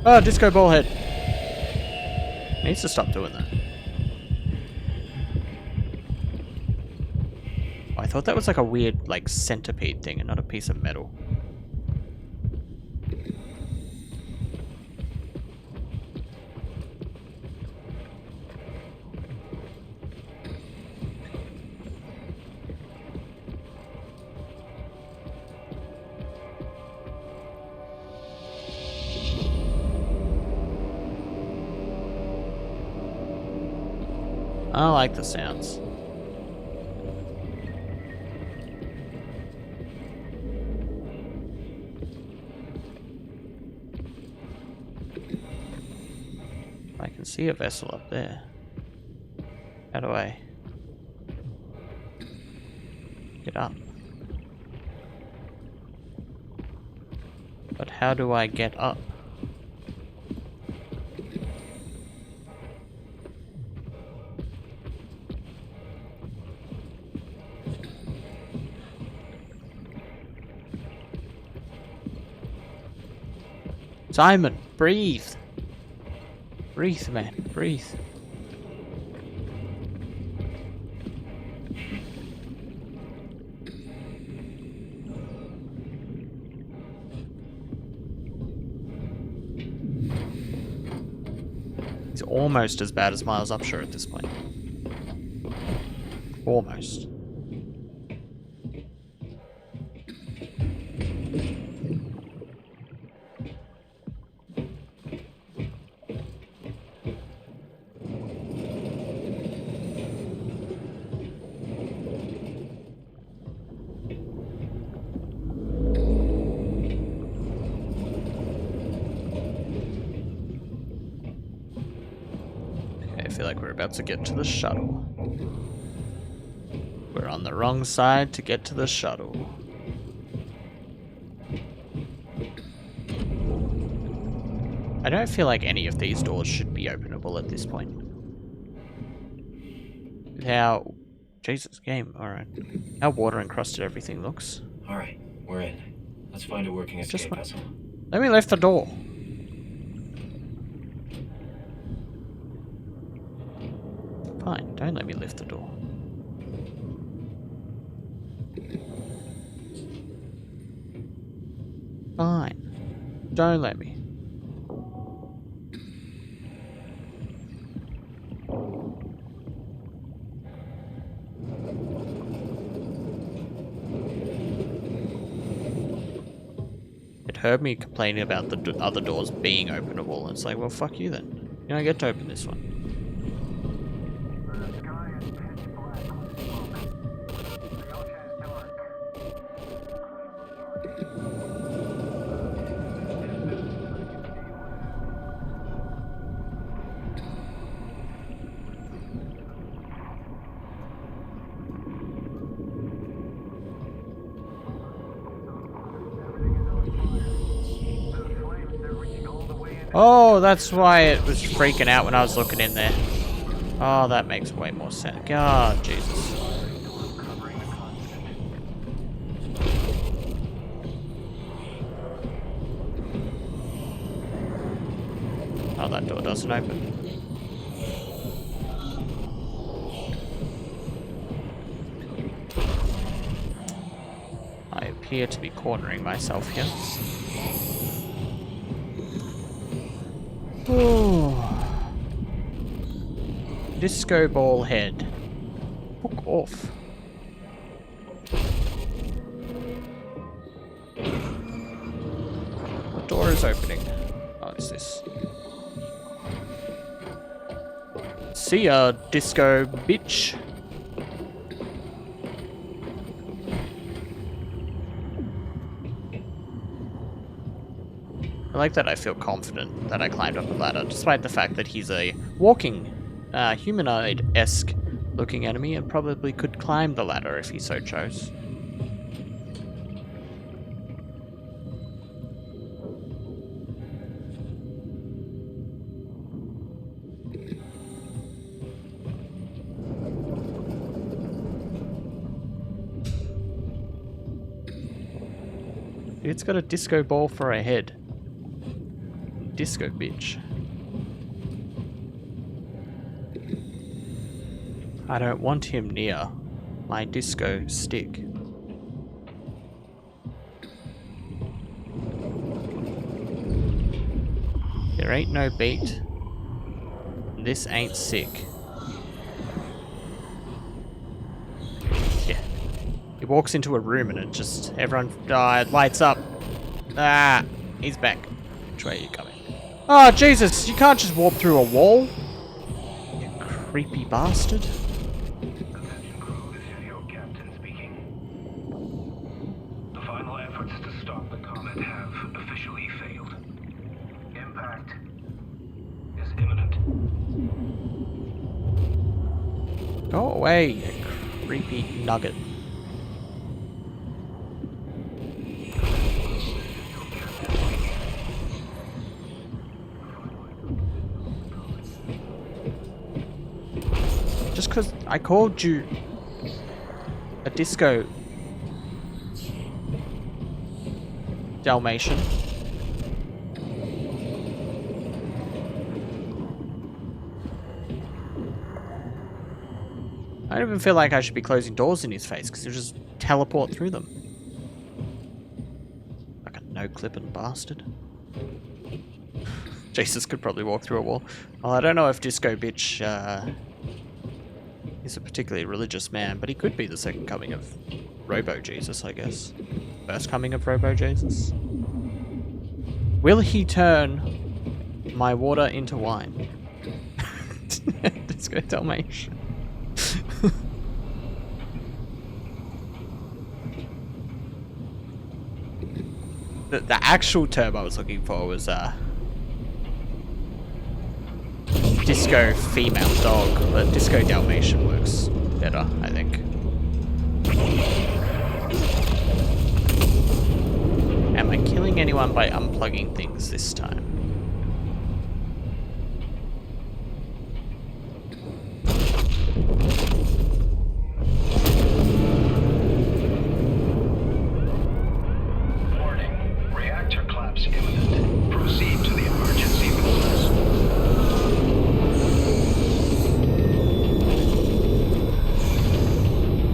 Oh, disco ball head! Needs to stop doing that. Oh, I thought that was like a weird, like, centipede thing and not a piece of metal. I like the sounds. I can see a vessel up there. How do I get up? But how do I get up? Simon, breathe. Breathe, man, breathe. He's almost as bad as Miles Upshur at this point. Almost. I feel like we're about to get to the shuttle. We're on the wrong side to get to the shuttle. I don't feel like any of these doors should be openable at this point. How... Jesus, game, alright. How water encrusted everything looks. Alright, we're in. Let's find a working escape vessel. Let me lift the door. Fine, don't let me lift the door. Fine. Don't let me. It heard me complaining about the other doors being openable. It's like, well, fuck you then. You don't get to open this one. Oh, that's why it was freaking out when I was looking in there. Oh, that makes way more sense. God, Jesus. Oh, that door doesn't open. I appear to be cornering myself here. Disco ball head. Fuck off. The door is opening. Oh, it's this. See ya, disco bitch. I like that I feel confident that I climbed up a ladder, despite the fact that he's a walking, humanoid-esque looking enemy and probably could climb the ladder if he so chose. It's got a disco ball for a head. Disco bitch. I don't want him near my disco stick. There ain't no beat. This ain't sick. Yeah. He walks into a room and it just, everyone, it lights up. Ah, he's back. Which way are you coming? Oh, Jesus, you can't just walk through a wall. You creepy bastard. Attention crew, this is your captain speaking. The final efforts to stop the comet have officially failed. Impact is imminent. Go away, you creepy nugget. Just because I called you a disco Dalmatian. I don't even feel like I should be closing doors in his face because he'll just teleport through them. Like a no-clipping bastard. Jesus could probably walk through a wall. Well, I don't know if Disco Bitch is a particularly religious man, but he could be the second coming of Robo-Jesus, I guess. First coming of Robo-Jesus. Will he turn my water into wine? Disco Dalmatian. The actual term I was looking for was disco female dog, but disco Dalmatian works better, I think. Am I killing anyone by unplugging things this time?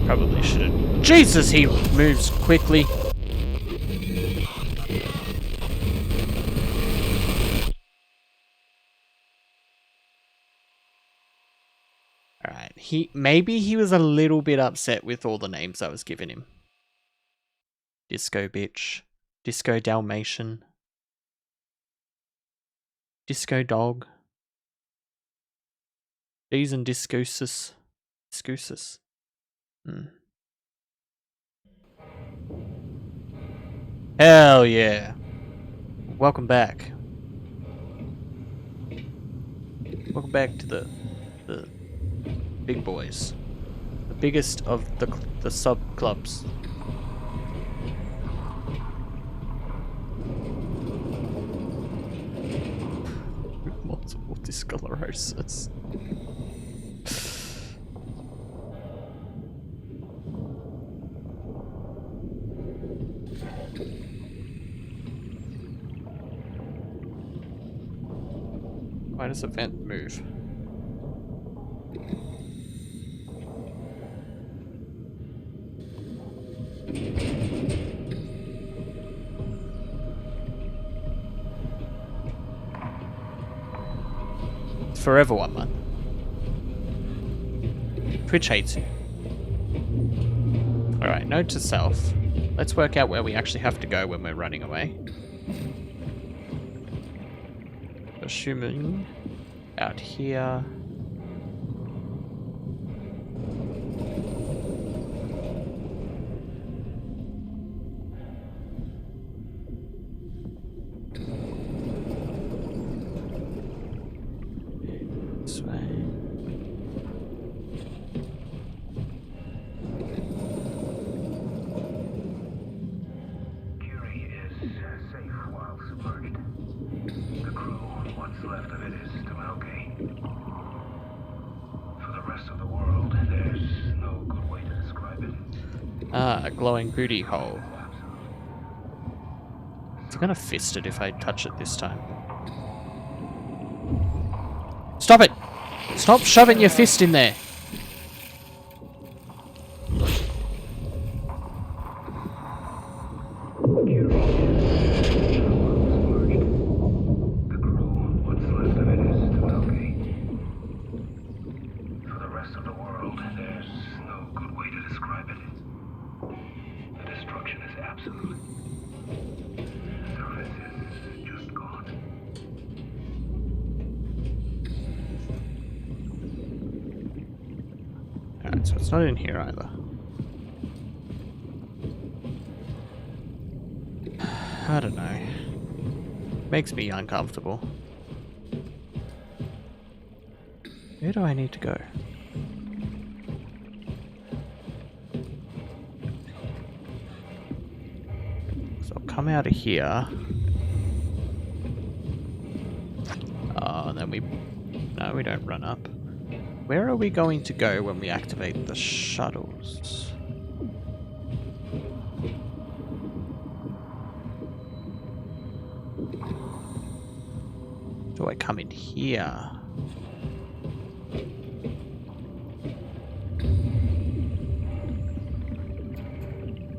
Probably shouldn't. Jesus, he moves quickly. Alright, maybe he was a little bit upset with all the names I was giving him. Disco Bitch, Disco Dalmatian, Disco Dog, D's and Discusus. Discusus. Hell yeah. Welcome back. Welcome back to the big boys. The biggest of the sub clubs. Multiple sclerosis. Why does the vent move? It's forever 1 month. Twitch hates you. Alright, note to self. Let's work out where we actually have to go when we're running away. Assuming out here. This way. Curie is safe while submerged. The crew, what's left of it, is doing okay. For the rest of the world, there's no good way to describe it. Ah, a glowing booty hole. gonna fist it if I touch it this time. Stop it! Stop shoving your fist in there! Alright, so it's not in here either. I don't know. Makes me uncomfortable. Where do I need to go? So I'll come out of here. Oh, and then we... No, we don't run up. Where are we going to go when we activate the shuttles? Do I come in here?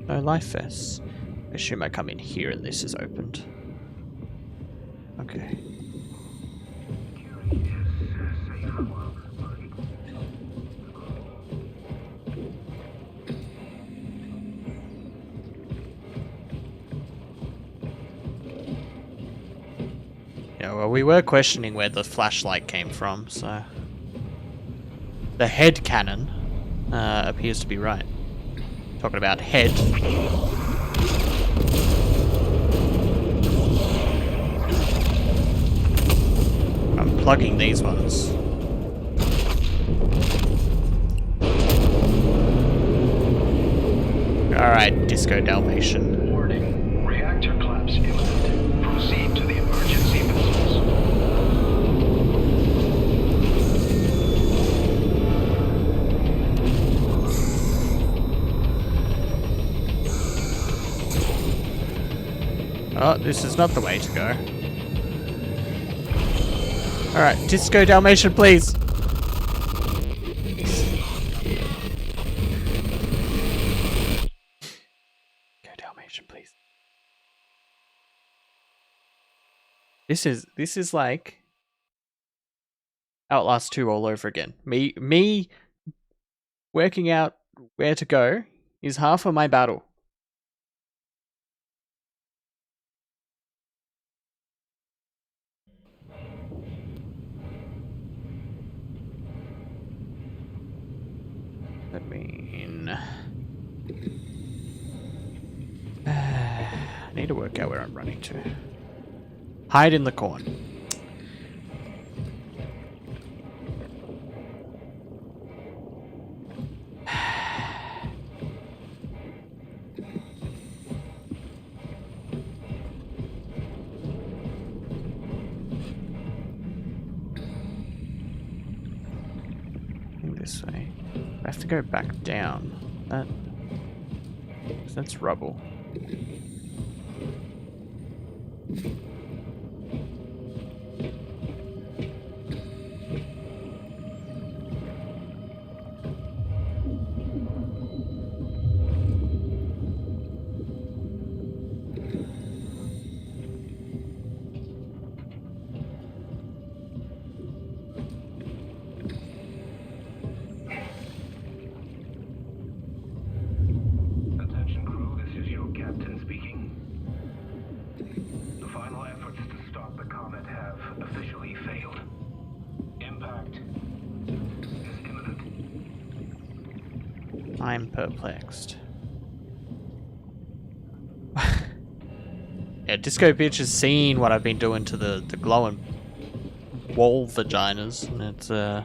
No life vests. I assume I come in here and this is opened. Okay. Yeah, well, we were questioning where the flashlight came from, so... The head cannon appears to be right. Talking about head. I'm plugging these ones. Alright, Disco Dalmatian. Warning. Reactor collapse imminent. Proceed to the emergency vessels. Oh, this is not the way to go. Alright, Disco Dalmatian, please. Go Dalmatian, please. This is like Outlast 2 all over again. Me working out where to go is half of my battle. I mean, I need to work out where I'm running to. Hide in the corn. This way. I have to go back down. That's rubble. I'm perplexed. Yeah, Disco Bitch has seen what I've been doing to the glowing wall vaginas, and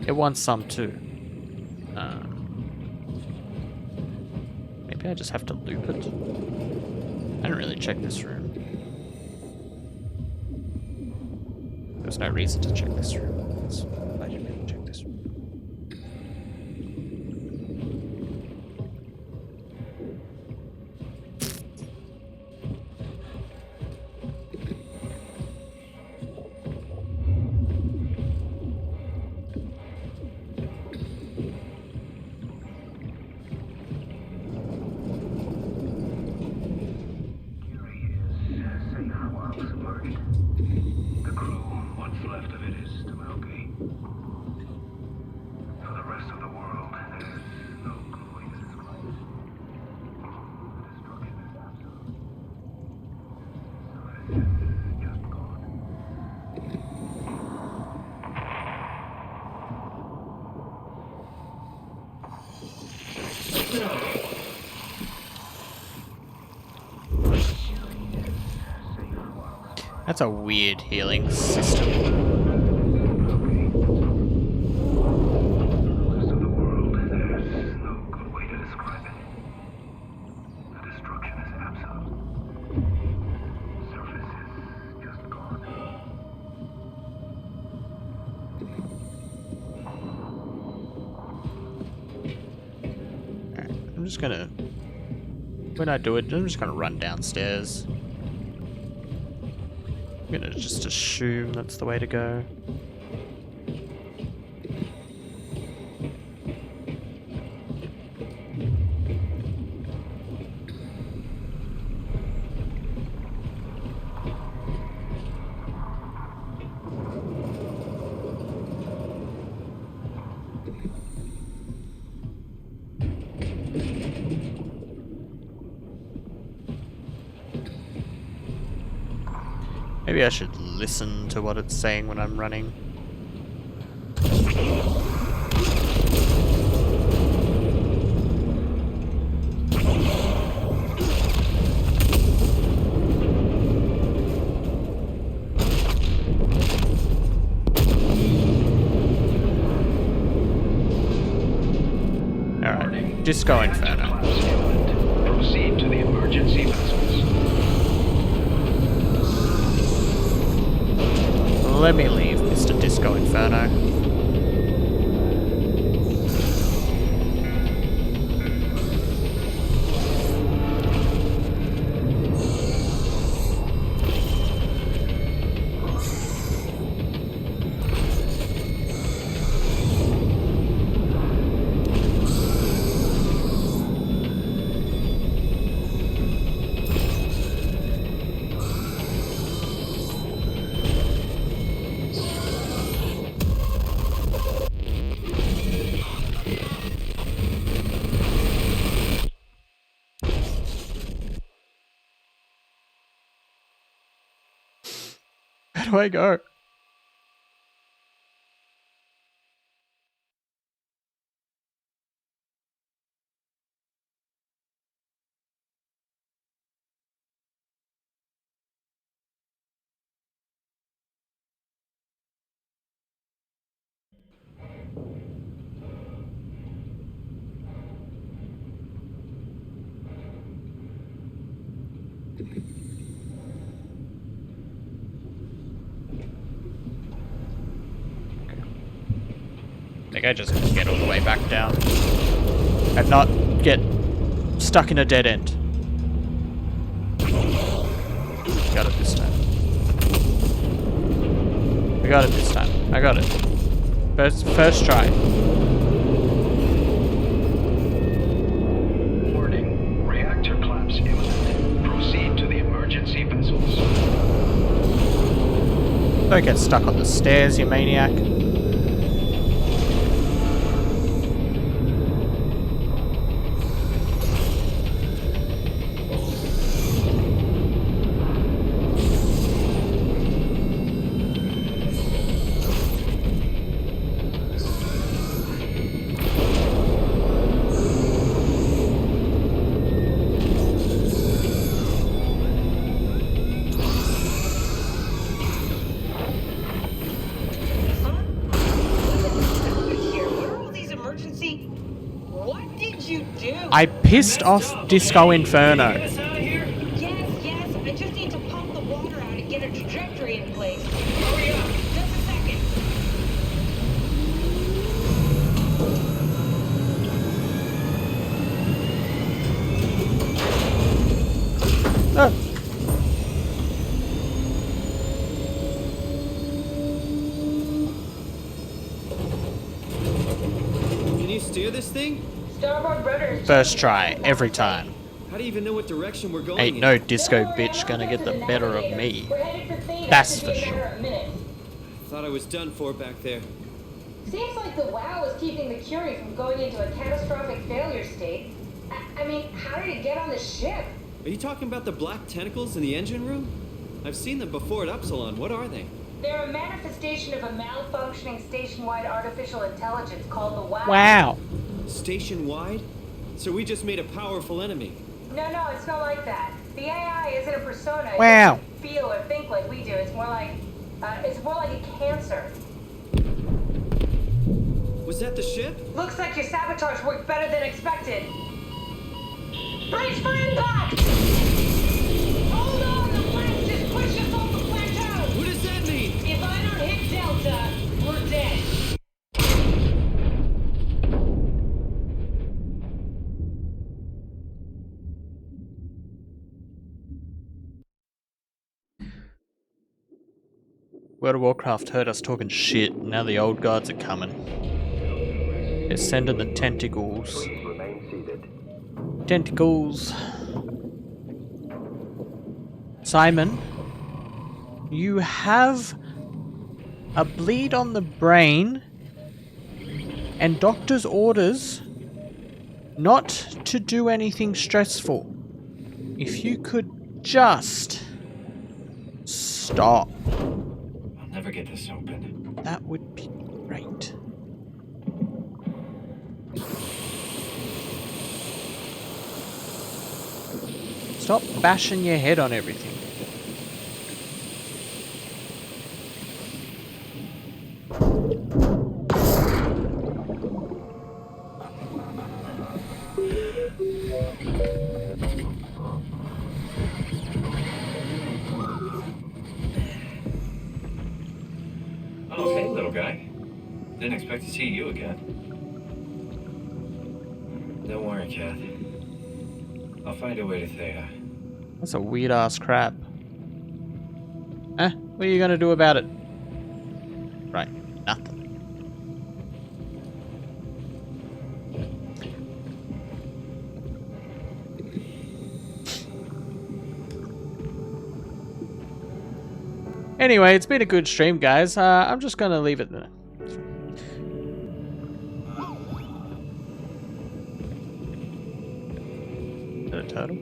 it wants some too. Maybe I just have to loop it. I didn't really check this room. There's no reason to check this room. I didn't really check this room. That's a weird healing system. I'm just gonna, when I do it, I'm just gonna run downstairs. I'm gonna just assume that's the way to go. Maybe I should listen to what it's saying when I'm running. Alright, Disco Inferno. Proceed to the emergency vessels. Let me leave, Mr. Disco Inferno. Where do I go? I think I just get all the way back down and not get stuck in a dead end. Got it this time. I got it this time. I got it. First try. Warning. Reactor collapse imminent. Proceed to the emergency vessels. Don't get stuck on the stairs, you maniac. I pissed off Disco Inferno. Yes, I just need to pump the water out and get a trajectory in place. Hurry up, just a second. Oh. Can you steer this thing? Starboard rudder. First try, every time. How do you even know what direction we're going Ain't in? no disco bitch gonna get the better of me. That's for sure. Thought I was done for back there. Seems like the WoW is keeping the Curie from going into a catastrophic failure state. I mean, how did it get on the ship? Are you talking about the black tentacles in the engine room? I've seen them before at Upsilon. What are they? They're a manifestation of a malfunctioning station-wide artificial intelligence called the WoW. Wow. Station-wide? So we just made a powerful enemy. No, it's not like that. The AI isn't a persona. Wow. It doesn't feel or think like we do. It's more like a cancer. Was that the ship? Looks like your sabotage worked better than expected. Brace for impact! Hold on, the blast just pushed us off the plateau! What does that mean? If I don't hit Delta, we're dead. World of Warcraft heard us talking shit. Now the old guards are coming. They're sending the tentacles. Tentacles. Simon, you have a bleed on the brain and doctor's orders not to do anything stressful. If you could just stop. I'll never get this open. That would be great. Stop bashing your head on everything. Oh, hey, little guy. Didn't expect to see you again. Don't worry, Kath. I'll find a way to Theta. That's a weird ass crab. What are you gonna do about it? Right, nothing. Anyway, it's been a good stream, guys. I'm just gonna leave it there. Is that a turtle?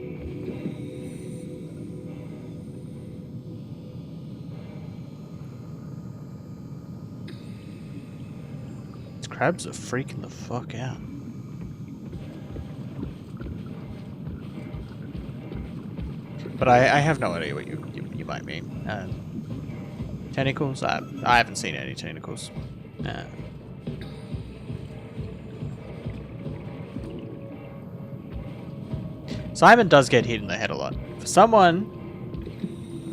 These crabs are freaking the fuck out. But I have no idea what you might mean. Tentacles? I haven't seen any tentacles. Simon does get hit in the head a lot. For someone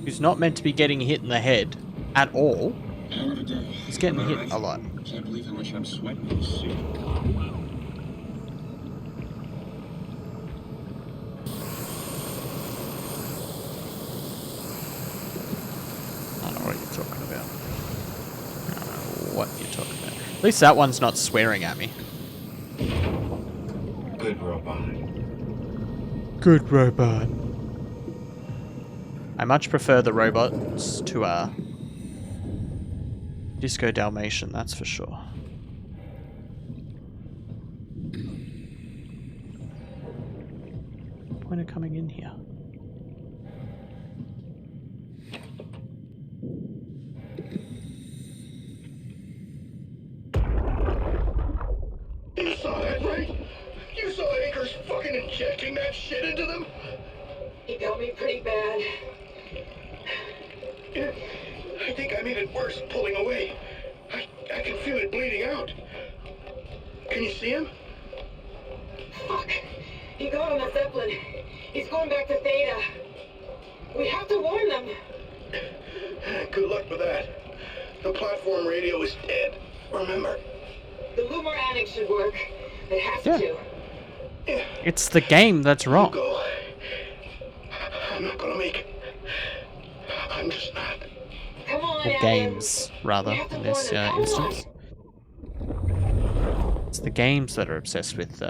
who's not meant to be getting hit in the head at all, he's getting hit a lot. Can't believe how much I'm sweating in this suit. I don't know what you're talking about. I don't know what you're talking about. At least that one's not swearing at me. Good robot. Good robot. I much prefer the robots to Disco Dalmatian, that's for sure. Point of coming in here. You saw that, right? You saw Akers fucking injecting that shit into them? He got me pretty bad. I think I made it worse pulling away. I can feel it bleeding out. Can you see him? Fuck. He got on the Zeppelin. He's going back to Theta. We have to warn them. Good luck with that. The platform radio is dead. Remember. The Lumar Annex should work. It has to. It's the game that's wrong. Go. I'm not gonna make it. I'm just not. Come on, Or games, rather, in this instance. It's the games that are obsessed with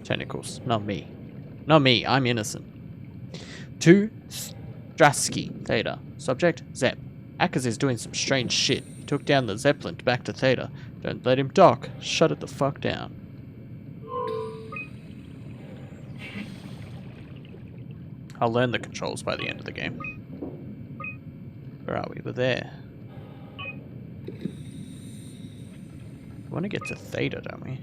tentacles, not me. Not me, I'm innocent. 2. Strasky, Theta. Subject, Zep. Akers is doing some strange shit. He took down the Zeppelin back to Theta. Don't let him dock. Shut it the fuck down. I'll learn the controls by the end of the game. Where are we? We're there. We want to get to Theta, don't we?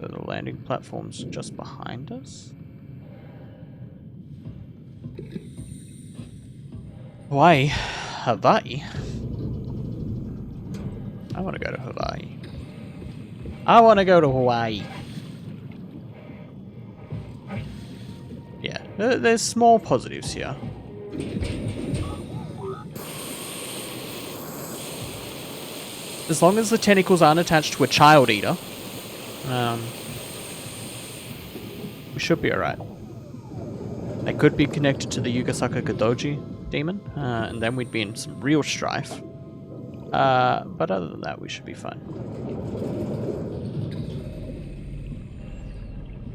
So the landing platform's just behind us? Hawaii. Hawaii? I want to go to Hawaii. I want to go to Hawaii. Yeah, there's small positives here. As long as the tentacles aren't attached to a child eater, we should be alright. They could be connected to the Yugasaka Kadoji demon, and then we'd be in some real strife. But other than that, we should be fine.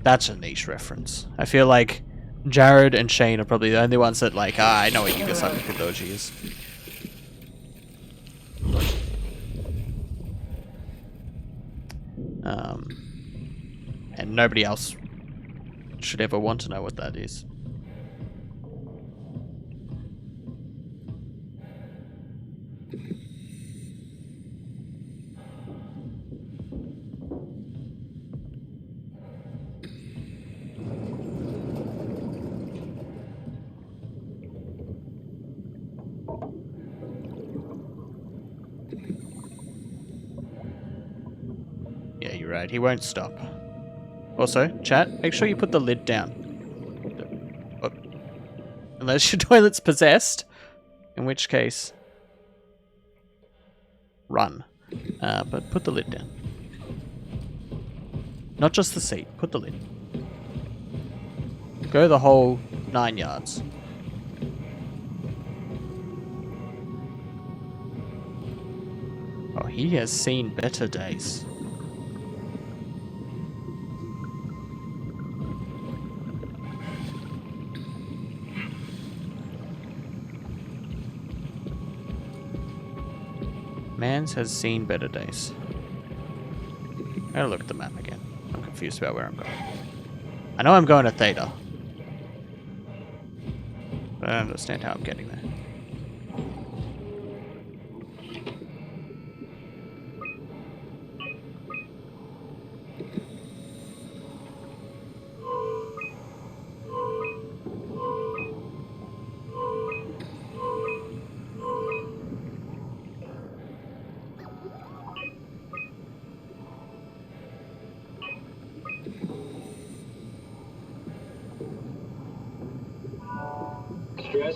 That's a niche reference. I feel like Jared and Shane are probably the only ones that like, I know what Yugasaka Kadoji is. And nobody else should ever want to know what that is. Yeah, you're right. He won't stop. Also, chat, make sure you put the lid down. Unless your toilet's possessed. In which case, run. But put the lid down. Not just the seat, put the lid. Go the whole 9 yards. Oh, he has seen better days. Mans has seen better days. I gotta look at the map again. I'm confused about where I'm going. I know I'm going to Theta. But I don't understand how I'm getting there.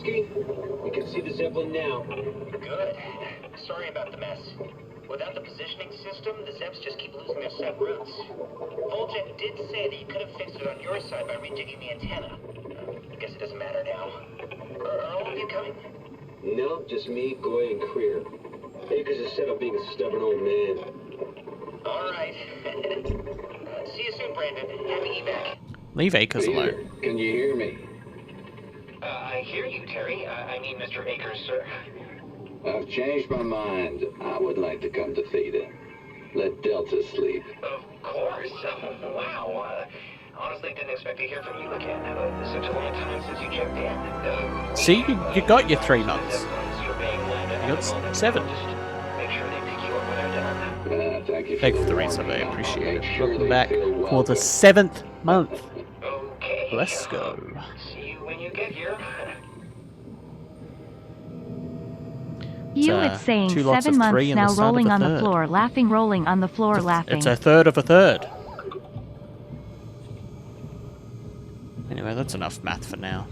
You can see the Zeppelin now. Good. Sorry about the mess. Without the positioning system, the Zeps just keep losing their set routes. Voljet did say that you could have fixed it on your side by redigging the antenna. I guess it doesn't matter now. Are all of you coming? No, just me, Goy, and Creer. Akers is set up being a stubborn old man. All right. See you soon, Brandon. Happy evac. Leave Akers alone. Can you hear me? I hear you, Terry. I mean, Mr. Akers, sir. I've changed my mind. I would like to come to Theta. Let Delta sleep. Of course. Wow. Honestly, didn't expect to hear from you again. Such a long time since you checked in. See, you got your 3 months. You got 7. Make sure they pick you up when they're done. Thank you. Thank you for the resub, I appreciate it. Welcome back for the 7th month. Okay. Let's go. See you when you get here. You it's saying 7 months now, rolling on the floor, laughing, rolling on the floor, laughing. It's a third of a third. Anyway, that's enough math for now.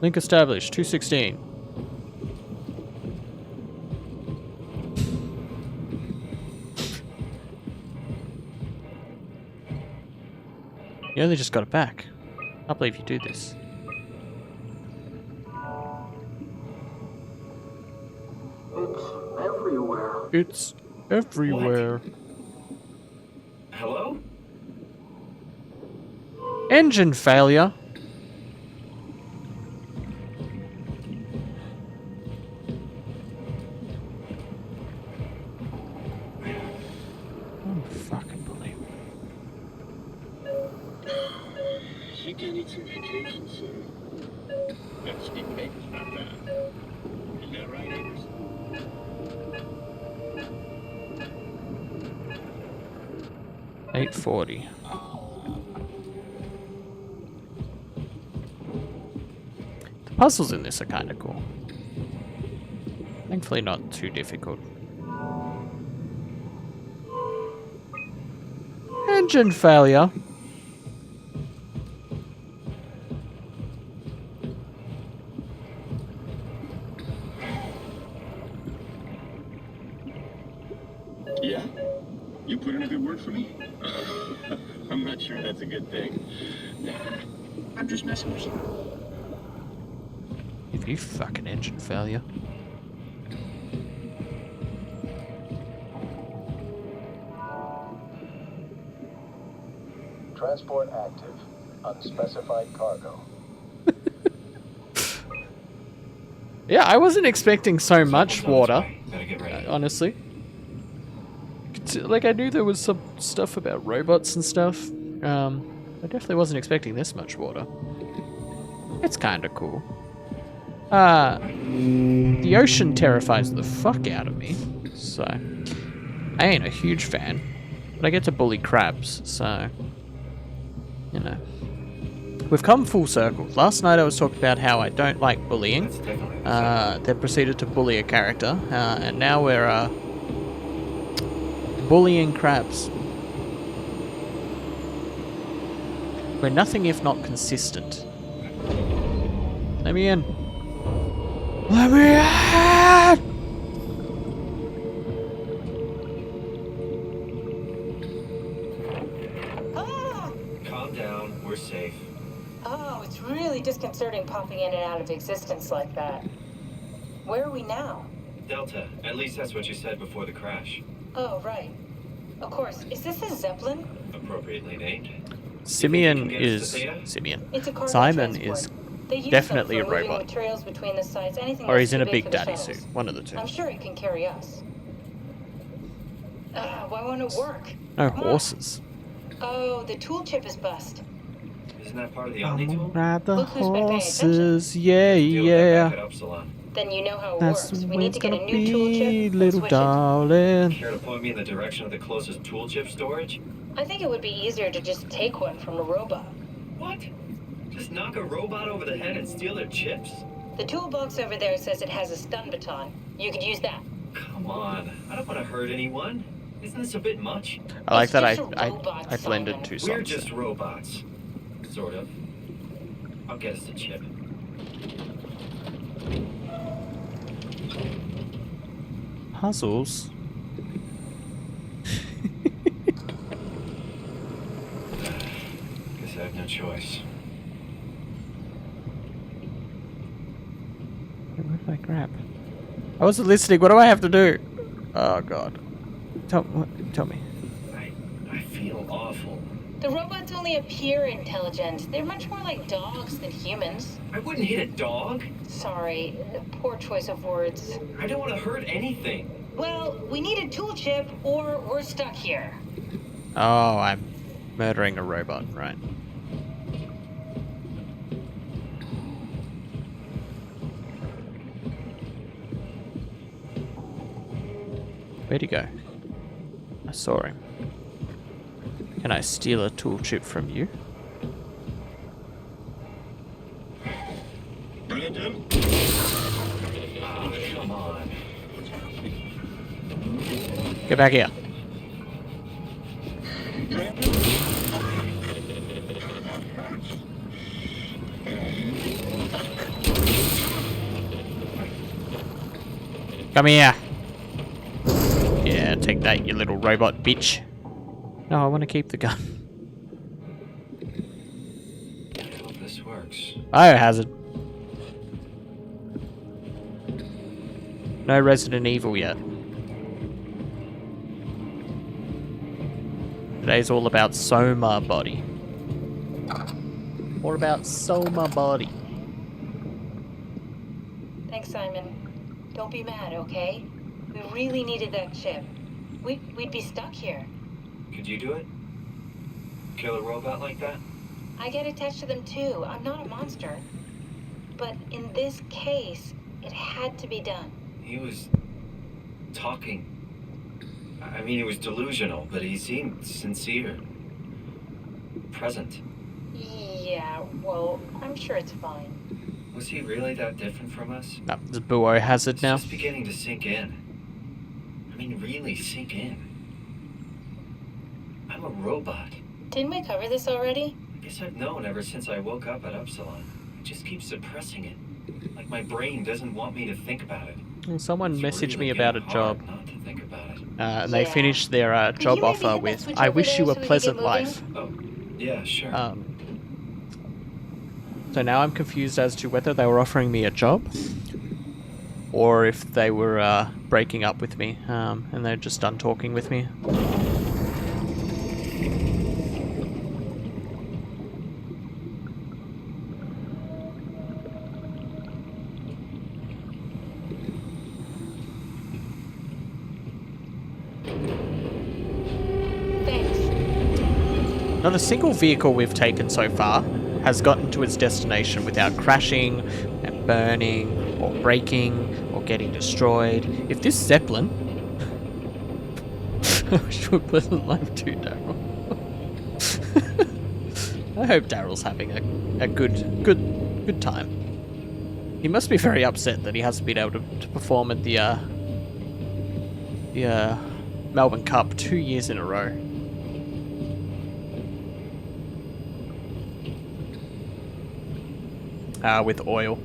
Link established, 216. You only just got it back. I can't believe you do this. It's everywhere. It's everywhere. Hello? Engine failure. Oh, fucking believe I think I need some vacation soon. That's Steve Baker's not bad. Isn't that right, Akers? $8.40. The puzzles in this are kind of cool. Thankfully not too difficult. Engine failure. Yeah? You put in a good word for me? I'm not sure that's a good thing. Nah, I'm just messing with you. If you fucking engine failure. Transport active. Unspecified cargo. Yeah, I wasn't expecting so much water. Honestly. Like, I knew there was some stuff about robots and stuff. I definitely wasn't expecting this much water. It's kind of cool. The ocean terrifies the fuck out of me. So, I ain't a huge fan. But I get to bully crabs, so... You know. We've come full circle. Last night I was talking about how I don't like bullying. Then proceeded to bully a character. And now we're, bullying crabs. We're nothing if not consistent. Let me in. Let me in! Calm down, we're safe. Oh, it's really disconcerting popping in and out of existence like that. Where are we now? Delta, at least that's what you said before the crash. Oh, right. Of course. Is this a Zeppelin? Appropriately named. Simeon is... Simeon. Simon is definitely a robot. Between the sites, anything Or he's in a too big for the daddy shuttles. suit. One of the two. I'm sure it can carry us. Why won't it work? No horses. Oh, the tool chip is bust. Isn't that part of the Omni tool? Ride the Look who's been paying horses, yeah, yeah. Then you know how it That's works. the We way need it's to get a gonna new tool be, chip and little switch darling. Care to point me in the direction of the closest tool chip storage? it. I think it would be easier to just take one from a robot. What? Just knock a robot over the head and steal their chips? The toolbox over there says it has a stun baton. You could use that. Come on, I don't want to hurt anyone. Isn't this a bit much? I like that I blended two songs. We're just robots. Sort of. I'll get us the chip. Puzzles? Guess I have no choice. Where did I grab? I wasn't listening. What do I have to do? Oh god. Tell me. I feel awful. The robots only appear intelligent. They're much more like dogs than humans. I wouldn't hit a dog. Sorry, poor choice of words. I don't want to hurt anything. Well, we need a tool chip or we're stuck here. Oh, I'm murdering a robot, right. Where'd he go? I saw him. Can I steal a tool chip from you? Brandon? Oh, come on. Get back here. Come here. Yeah, take that, you little robot bitch. No, I want to keep the gun. Biohazard. No Resident Evil yet. Today's all about Soma body. What about Soma body? Thanks, Simon. Don't be mad, okay? We really needed that chip. We'd be stuck here. Could you do it? Kill a robot like that? I get attached to them too. I'm not a monster. But in this case, it had to be done. He was talking. I mean, he was delusional, but he seemed sincere. Present. Yeah, well, I'm sure it's fine. Was he really that different from us? No, the biohazard now. It's just beginning to sink in. I mean, really sink in. I'm a robot. Didn't we cover this already? I guess I've known ever since I woke up at Upsilon. I just keep suppressing it. Like my brain doesn't want me to think about it. Well, someone messaged me about a job. Not to think about it. And they finished their job offer with, "I wish you a pleasant life." Oh, yeah, sure. So now I'm confused as to whether they were offering me a job or if they were breaking up with me and they're just done talking with me. Not a single vehicle we've taken so far has gotten to its destination without crashing and burning or breaking or getting destroyed. If this Zeppelin... I wish you a pleasant life too, Daryl. I hope Daryl's having a good time. He must be very upset that he hasn't been able to perform at the Melbourne Cup 2 years in a row. With oil.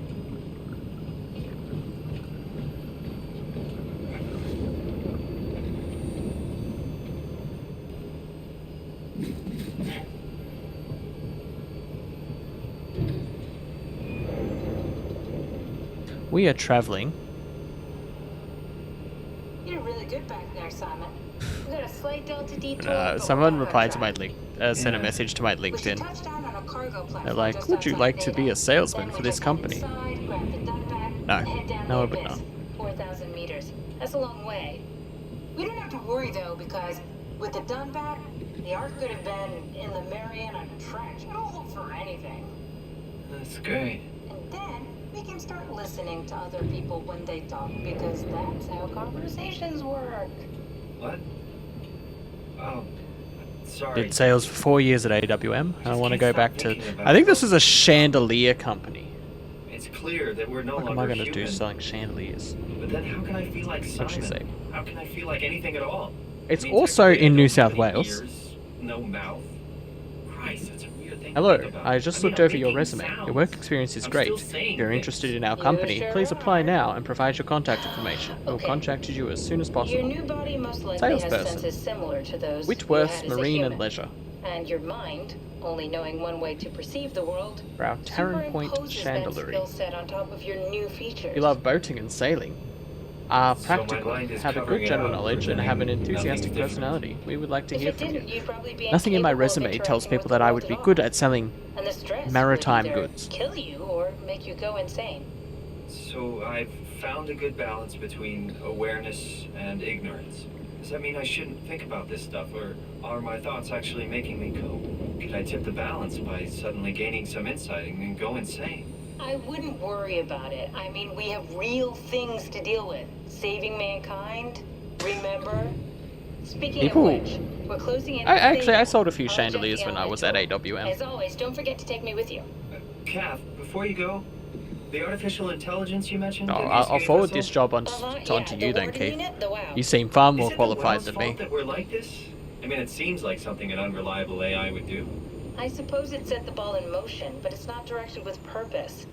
We are traveling. You did really good back there, Simon. We got a slight delta detour. Someone replied to my link, sent a message to my LinkedIn. They're like, "Would you like to be a salesman for this company?" No, I would not. 4,000 meters. That's a long way. We don't have to worry though, because with the Dunbat, the Ark could have been in the Mariana Trench. It'll hold for anything. That's great. And then we can start listening to other people when they talk, because that's how conversations work. What? Oh. Sorry. Did sales for 4 years at AWM. I want to go back to... I think this is a chandelier company. It's clear that we're no longer What am I going to human. do selling chandeliers? But then how can I feel like Simon? What'd she say? How can I feel like anything at all? It's also in New South Wales. Ears, no mouth. Christ, that's a weird thing Hello, to think about. I just looked I'm over your making resume. sounds. Your work experience is I'm great. still If saying you're things. interested in our You company, sure please apply are. now and provide your contact information. We'll contact you as soon as Your possible. new body most likely has Salesperson. senses similar to those you Whitworth's had as a Marine human. and Leisure. And your mind, only knowing one way to perceive the world, For our Tarrant Point superimposes that Chandlery. skill set on top of your new features. You love boating and sailing. Are So my practical, mind is have a covering good it general up, knowledge, and have an pretending enthusiastic nothing's different. personality. We would like to If hear it from didn't, you. you'd probably be Nothing in my incapable of resume tells interacting people with that the I world would be at good all. at selling And the stress maritime would either goods. kill you or make you go insane. So I've found a good balance between awareness and ignorance. Does that mean I shouldn't think about this stuff, or are my thoughts actually making me go? Could I tip the balance by suddenly gaining some insight and go insane? I wouldn't worry about it. I mean, we have real things to deal with. Saving mankind, remember? Speaking People- of which, we're closing in. I sold a few chandeliers when I was at AWM. As always, don't forget to take me with you. Kath, before you go, the artificial intelligence you mentioned. No, in the I'll escape forward vessel? this job onto you then, Keith. You seem far more Is it the qualified world's than fault me. that we're like this? I mean, it seems like something an unreliable AI would do. I suppose it set the ball in motion, but it's not directed with purpose.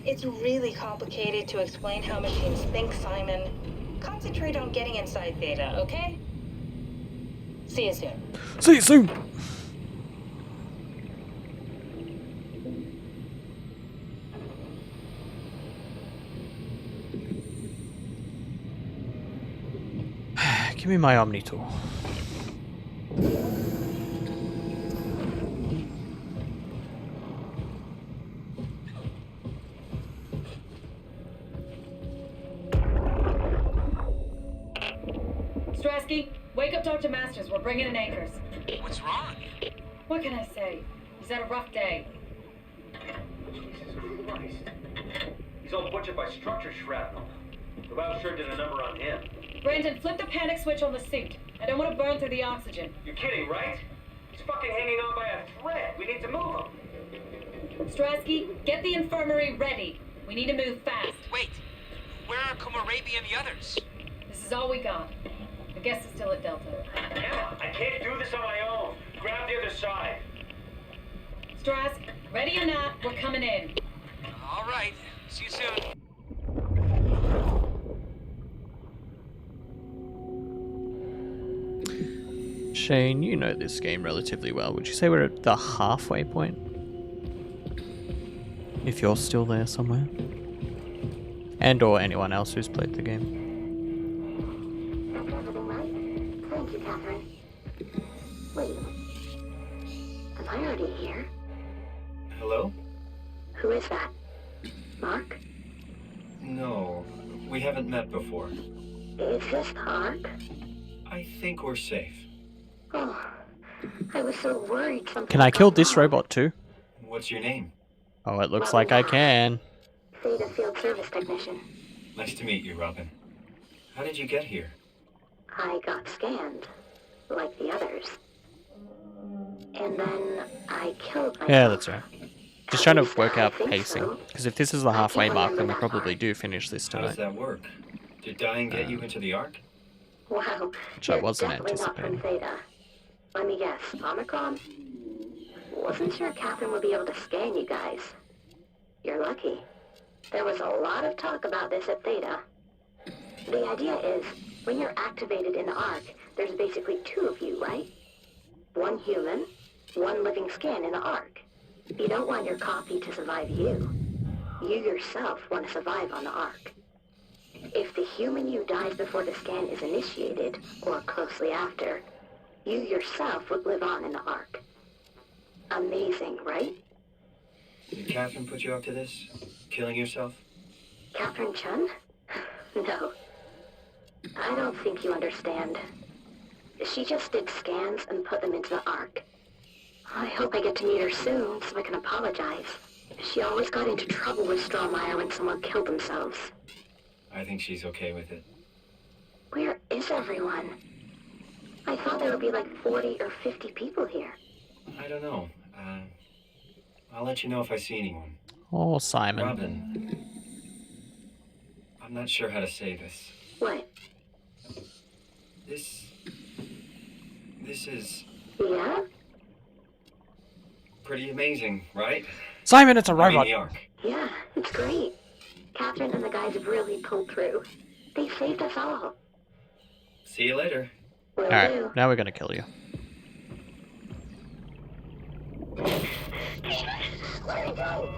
It's really complicated to explain how machines think, Simon. Concentrate on getting inside Theta, okay? See you soon. See you soon! Give me my Omni tool. Strasky, wake up Dr. Masters. We're bringing in anchors. What's wrong? What can I say? He's had a rough day. Jesus Christ. He's all butchered by structure shrapnel. The Wild sure did a number on him. Brandon, flip the panic switch on the suit. I don't want to burn through the oxygen. You're kidding, right? He's fucking hanging on by a thread. We need to move him. Strasky, get the infirmary ready. We need to move fast. Wait. Where are Komorabi and the others? This is all we got. I guess it's still at Delta. Emma, I can't do this on my own. Grab the other side. Strask, ready or not, we're coming in. All right. See you soon. Shane, you know this game relatively well. Would you say we're at the halfway point? If you're still there somewhere. And or anyone else who's played the game. Thank you, Catherine. Wait. Am I already here? Hello? Who is that? Mark? No, we haven't met before. Is this the Ark? I think we're safe. Oh, I was so worried something. Can I kill this robot too? What's your name? Oh, it looks like I can. Theta Field Service Technician. Nice to meet you, Robin. How did you get here? I got scanned, like the others. And then I killed myself. Yeah, that's right. Just trying to work out pacing. Because if this is the halfway mark, then we probably do finish this How does tonight. that work? Did dying get you into the Ark? Wow. Which I wasn't definitely not from anticipating. Theta. Let me guess, Omicron? Wasn't sure Catherine would be able to scan you guys. You're lucky. There was a lot of talk about this at Theta. The idea is, when you're activated in the Ark, there's basically two of you, right? One human, one living scan in the Ark. You don't want your copy to survive you. You yourself want to survive on the Ark. If the human you dies before the scan is initiated, or closely after, you yourself would live on in the Ark. Amazing, right? Did Catherine put you up to this? Killing yourself? Catherine Chun? No. I don't think you understand. She just did scans and put them into the Ark. I hope I get to meet her soon so I can apologize. She always got into trouble with Strawmeyer when someone killed themselves. I think she's okay with it. Where is everyone? I thought there would be like 40 or 50 people here. I don't know. I'll let you know if I see anyone. Oh, Simon. Robin. I'm not sure how to say this. What? This is... Yeah? Pretty amazing, right? Simon, it's a robot! I mean, the Ark. Yeah, it's great. Catherine and the guys have really pulled through. They saved us all. See you later. Alright, now we're gonna kill you. Let me go.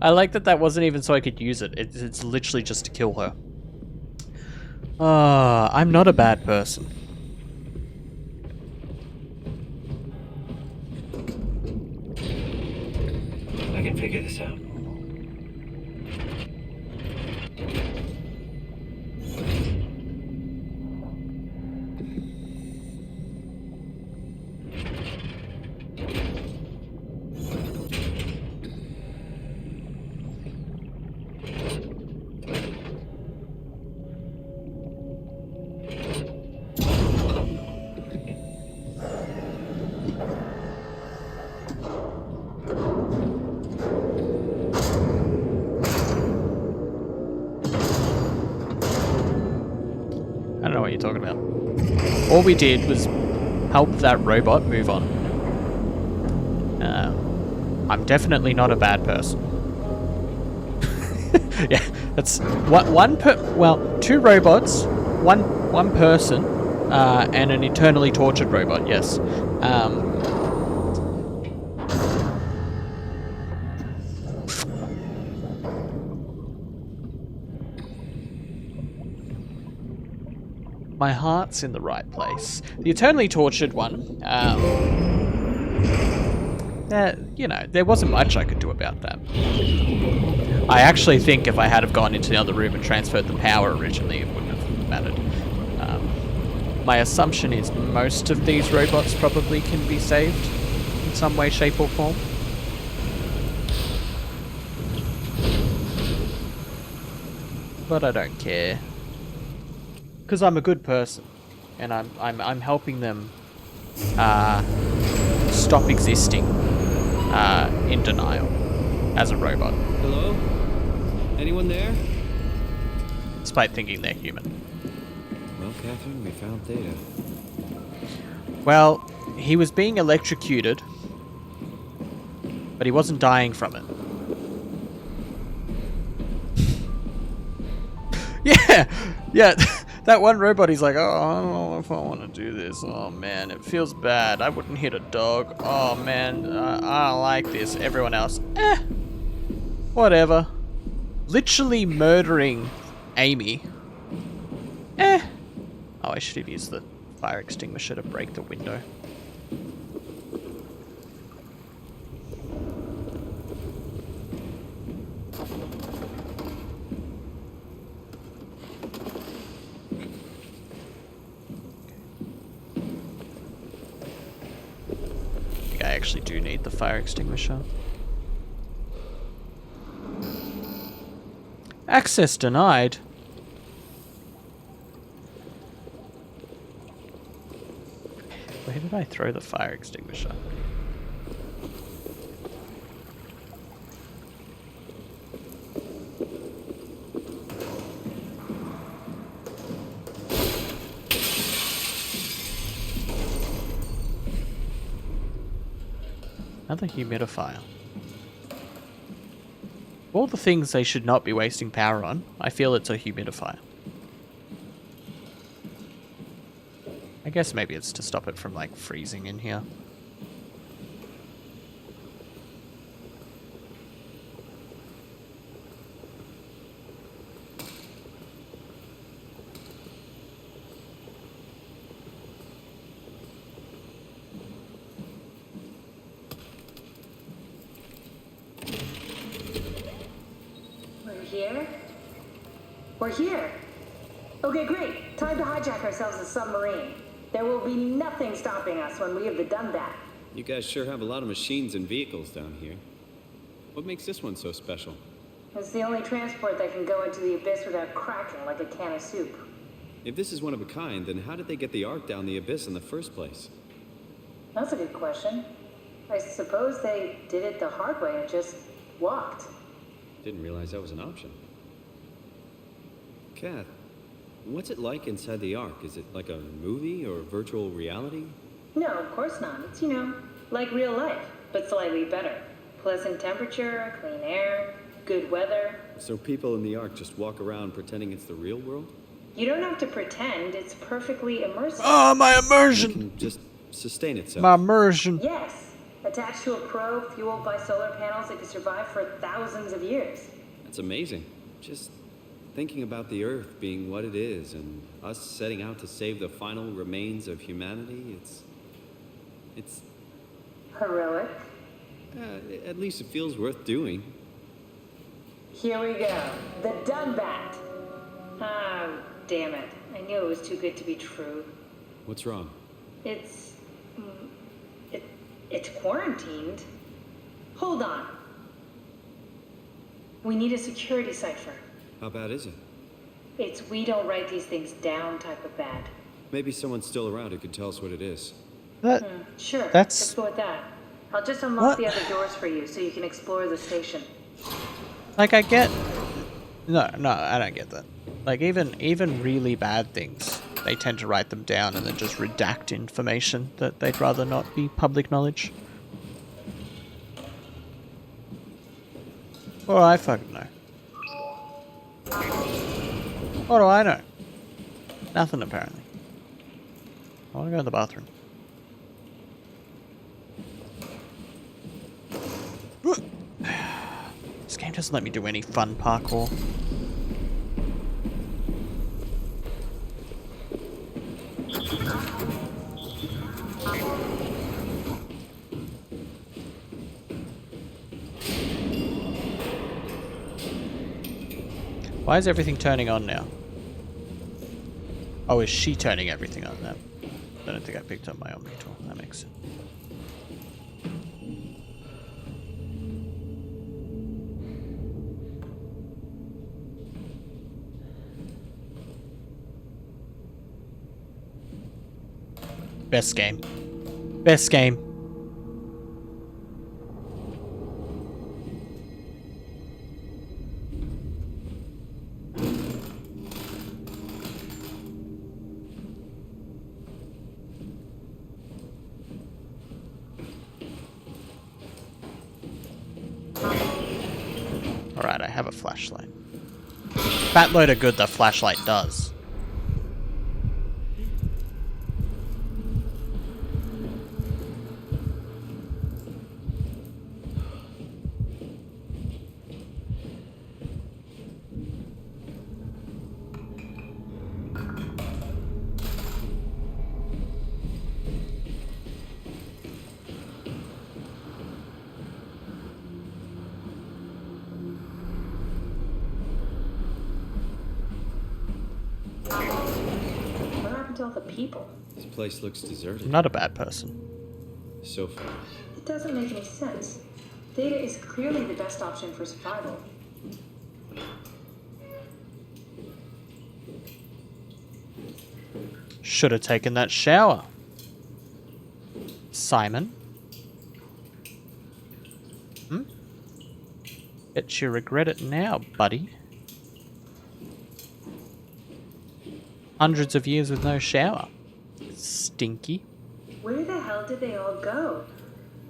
I like that wasn't even so I could use it. It's literally just to kill her. I'm not a bad person. I can figure this out. I don't know what you're talking about. All we did was help that robot move on. I'm definitely not a bad person. Yeah, that's two robots, one person, And an eternally tortured robot, yes. My heart's in the right place. The eternally tortured one, you know, there wasn't much I could do about that. I actually think if I had have gone into the other room and transferred the power originally, it wouldn't have mattered. My assumption is most of these robots probably can be saved in some way, shape or form. But I don't care. Because I'm a good person. And I'm helping them stop existing in denial as a robot. Hello? Anyone there? Despite thinking they're human. Well, Catherine, we found Theta. Well, he was being electrocuted, but he wasn't dying from it. Yeah, that one robot, he's like, oh, I don't know if I want to do this. Oh, man, it feels bad. I wouldn't hit a dog. Oh, man, I don't like this. Everyone else, whatever. Literally murdering Amy. Oh, I should have used the fire extinguisher to break the window. I actually do need the fire extinguisher. Access denied. Where did I throw the fire extinguisher? Another humidifier. All the things they should not be wasting power on, I feel it's a humidifier. I guess maybe it's to stop it from, like, freezing in here. We're here. Okay, great. Time to hijack ourselves a submarine. There will be nothing stopping us when we have done that. You guys sure have a lot of machines and vehicles down here. What makes this one so special? It's the only transport that can go into the abyss without cracking like a can of soup. If this is one of a kind, then how did they get the Ark down the abyss in the first place? That's a good question. I suppose they did it the hard way and just walked. Didn't realize that was an option. Kath, what's it like inside the Ark? Is it like a movie or virtual reality? No, of course not. It's, like real life, but slightly better. Pleasant temperature, clean air, good weather. So people in the Ark just walk around pretending it's the real world? You don't have to pretend. It's perfectly immersive. Oh, my immersion! It can just sustain itself. My immersion. Yes. Attached to a probe fueled by solar panels that could survive for thousands of years. That's amazing. Just thinking about the Earth being what it is and us setting out to save the final remains of humanity, it's heroic. At least it feels worth doing. Here we go. The Dunbat. Ah, damn it. I knew it was too good to be true. What's wrong? It's quarantined. Hold on. We need a security cipher. How bad is it? It's we don't write these things down type of bad. Maybe someone's still around who can tell us what it is. Sure. That's... Let's go with that. I'll just unlock the other doors for you so you can explore the station. Like, I get... No, I don't get that. Like, even really bad things, they tend to write them down and then just redact information that they'd rather not be public knowledge. What do I fucking know? What do I know? Nothing, apparently. I want to go to the bathroom. This game doesn't let me do any fun parkour. Why is everything turning on now? Oh, is she turning everything on now? I don't think I picked up my Omni tool. That makes sense. Best game. Best game. Alright, I have a flashlight. Fat load of good the flashlight does. What happened to all the people? This place looks deserted. I'm not a bad person. So far. It doesn't make any sense. Data is clearly the best option for survival. Should have taken that shower. Simon? Hmm? Bet you regret it now, buddy. Hundreds of years with no shower. Stinky. Where the hell did they all go?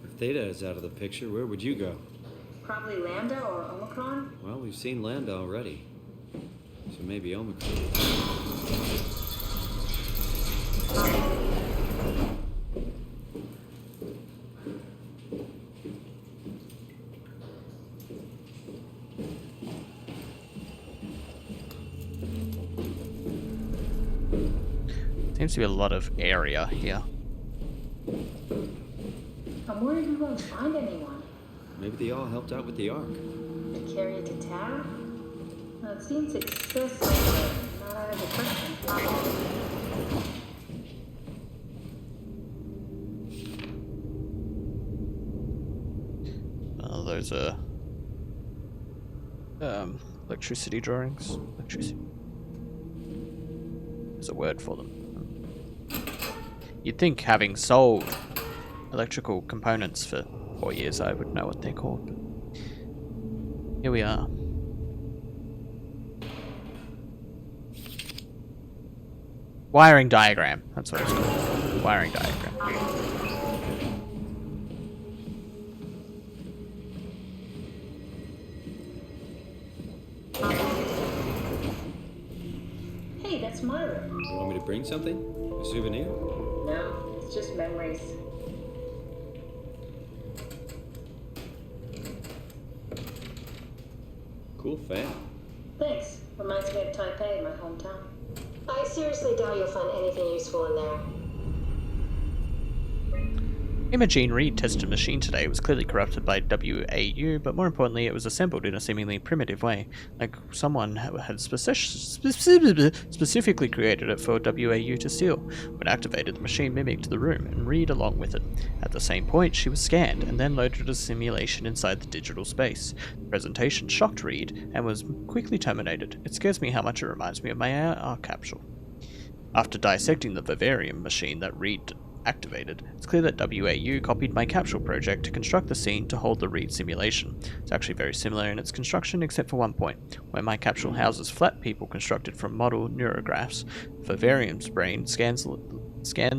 If Theta is out of the picture, where would you go? Probably Lambda or Omicron? Well, we've seen Lambda already. So maybe Omicron. Seems to be a lot of area here. I'm worried we won't find anyone. Maybe they all helped out with the Ark. To carry it to Tara? Well, it seems excessive, but not out of the question. Oh, those are electricity drawings. Electricity. There's a word for them. You'd think having sold electrical components for 4 years I would know what they're called. But here we are. Wiring diagram. That's what it's called. Wiring diagram. Hey, that's my room. You want me to bring something? A souvenir? No, it's just memories. Cool fan. Thanks. Reminds me of Taipei, my hometown. I seriously doubt you'll find anything useful in there. Imogene Reed tested a machine today. It was clearly corrupted by WAU, but more importantly, it was assembled in a seemingly primitive way, like someone had specifically created it for WAU to steal. When activated, the machine mimicked the room, and Reed along with it. At the same point, she was scanned, and then loaded a simulation inside the digital space. The presentation shocked Reed, and was quickly terminated. It scares me how much it reminds me of my AR capsule. After dissecting the vivarium machine that Reed activated, it's clear that WAU copied my capsule project to construct the scene to hold the Reed simulation. It's actually very similar in its construction except for one point. Where my capsule houses flat people constructed from model neurographs, Vivarium's brain scan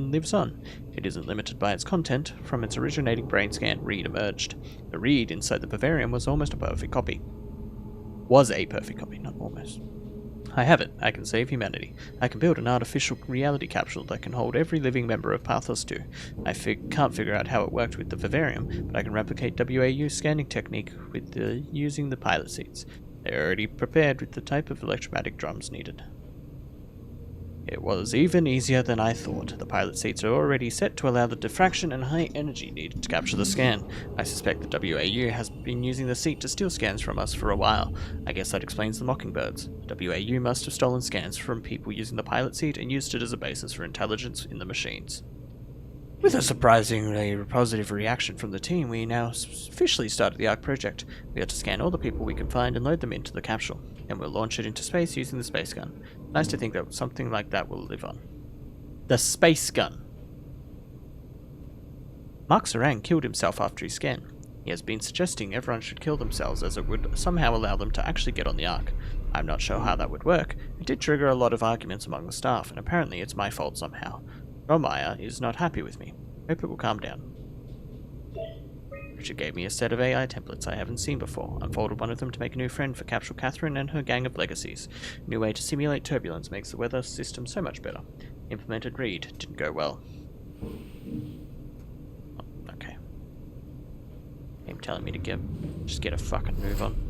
lives on. It isn't limited by its content. From its originating brain scan, Reed emerged. The Reed inside the Vivarium was almost a perfect copy. Was a perfect copy, not almost. I have it. I can save humanity. I can build an artificial reality capsule that can hold every living member of Pathos 2. I can't figure out how it worked with the vivarium, but I can replicate WAU scanning technique with using the pilot seats. They're already prepared with the type of electromagnetic drums needed. It was even easier than I thought. The pilot seats are already set to allow the diffraction and high energy needed to capture the scan. I suspect the WAU has been using the seat to steal scans from us for a while. I guess that explains the mockingbirds. WAU must have stolen scans from people using the pilot seat and used it as a basis for intelligence in the machines. With a surprisingly positive reaction from the team, we now officially started the ARC project. We are to scan all the people we can find and load them into the capsule, and we'll launch it into space using the space gun. Nice to think that something like that will live on. The space gun. Mark Sarang killed himself after his scan. He has been suggesting everyone should kill themselves as it would somehow allow them to actually get on the ARC. I'm not sure how that would work. It did trigger a lot of arguments among the staff, and apparently it's my fault somehow. Romaya is not happy with me. Hope it will calm down. Richard gave me a set of AI templates I haven't seen before. Unfolded one of them to make a new friend for Capsule Catherine and her gang of legacies. New way to simulate turbulence makes the weather system so much better. Implemented read. Didn't go well. Oh, okay. Him telling me to just get a fucking move on.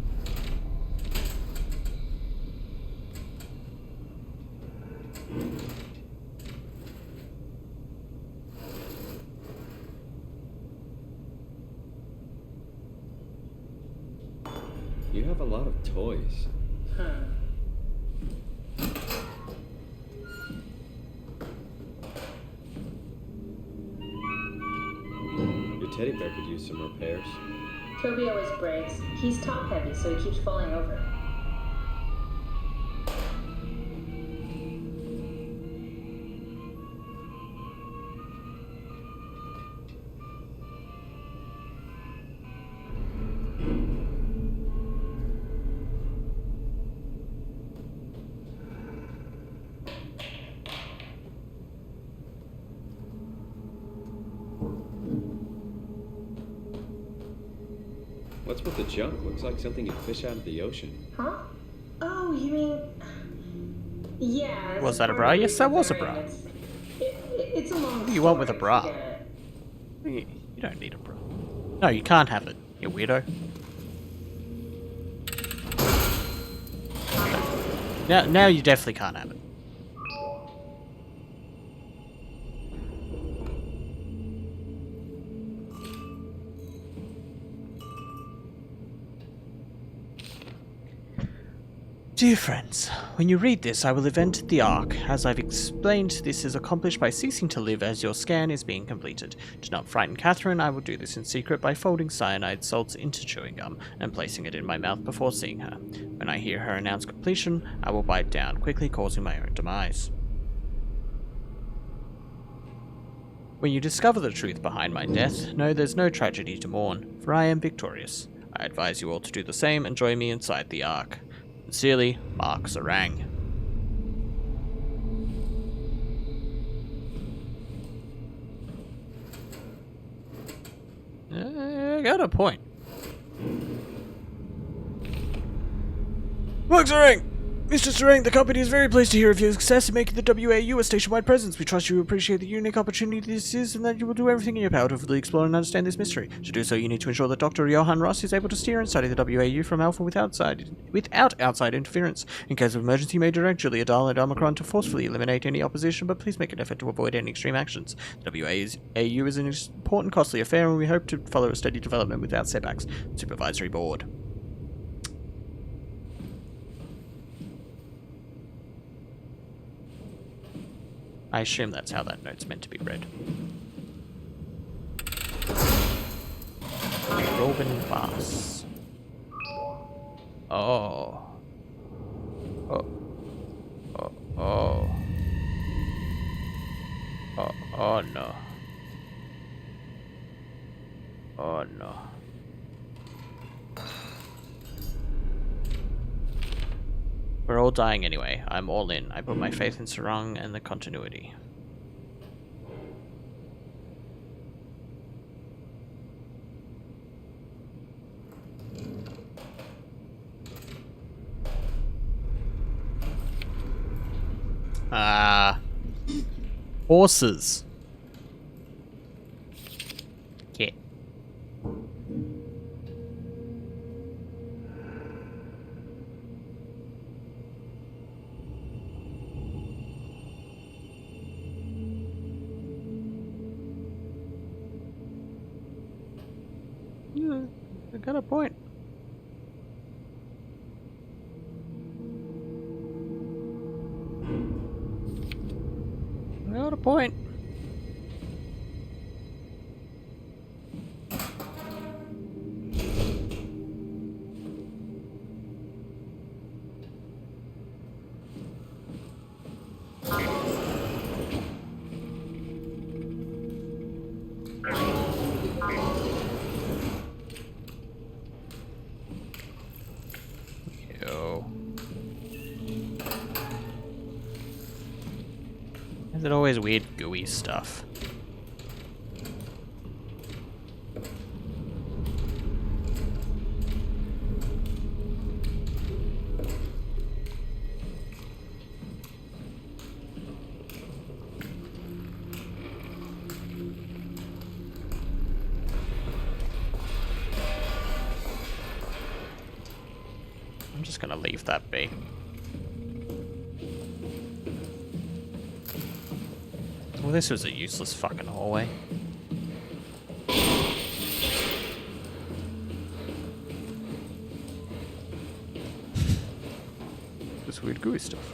You have a lot of toys. Your teddy bear could use some repairs. Toby always breaks. He's top heavy, so he keeps falling over. What's with the junk? Looks like something you'd fish out of the ocean. Huh? Oh, you mean... Yeah. Was that a bra? Yes, that was a bra. It's a long You want with a bra? You don't need a bra. No, you can't have it, you weirdo. Now you definitely can't have it. Dear friends, when you read this, I will invent the ARC. As I've explained, this is accomplished by ceasing to live as your scan is being completed. To not frighten Catherine, I will do this in secret by folding cyanide salts into chewing gum and placing it in my mouth before seeing her. When I hear her announce completion, I will bite down, quickly causing my own demise. When you discover the truth behind my death, know there's no tragedy to mourn, for I am victorious. I advise you all to do the same and join me inside the ARC. Sincerely, Mark Sarang. I got a point. Mark Sarang! Mr. Sarang, the company is very pleased to hear of your success in making the WAU a station-wide presence. We trust you appreciate the unique opportunity this is and that you will do everything in your power to fully explore and understand this mystery. To do so, you need to ensure that Dr. Johann Ross is able to steer and study the WAU from Alpha without outside interference. In case of emergency, you may direct Julia Dahl and Omicron to forcefully eliminate any opposition, but please make an effort to avoid any extreme actions. The WAU is an important, costly affair, and we hope to follow a steady development without setbacks. Supervisory Board. I assume that's how that note's meant to be read. Robin Bass. Oh. Oh. Oh. Oh. Oh. Oh no. Oh no. We're all dying anyway. I'm all in. I put my faith in Sarang and the continuity. Horses. Yeah. Yeah, I got a point. I got a point. Is it always weird gooey stuff? I'm just gonna leave that be. Well, this was a useless fucking hallway. This weird gooey stuff.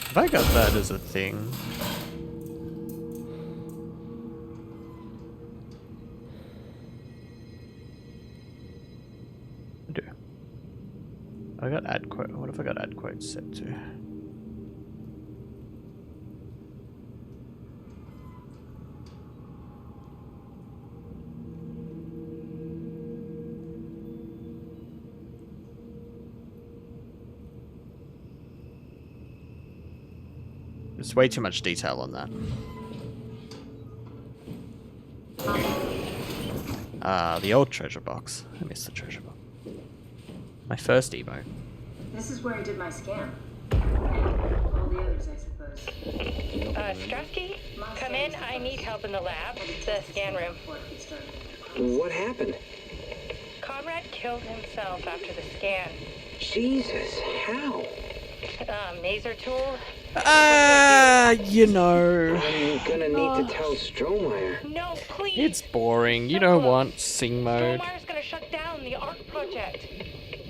Have I got that as a thing? I do. I got add quote. What if I got add quote set to? There's way too much detail on that. The old treasure box. I miss the treasure box. My first emote. This is where I did my scan. All the others, I suppose. Strasky, come in. I need help in the lab. The scan room. What happened? Conrad killed himself after the scan. Jesus, how? Maser tool. You know. I'm gonna need to tell Strohmeyer. No, please. It's boring. You don't want sing mode. Strohmeyer's gonna shut down the ARC project.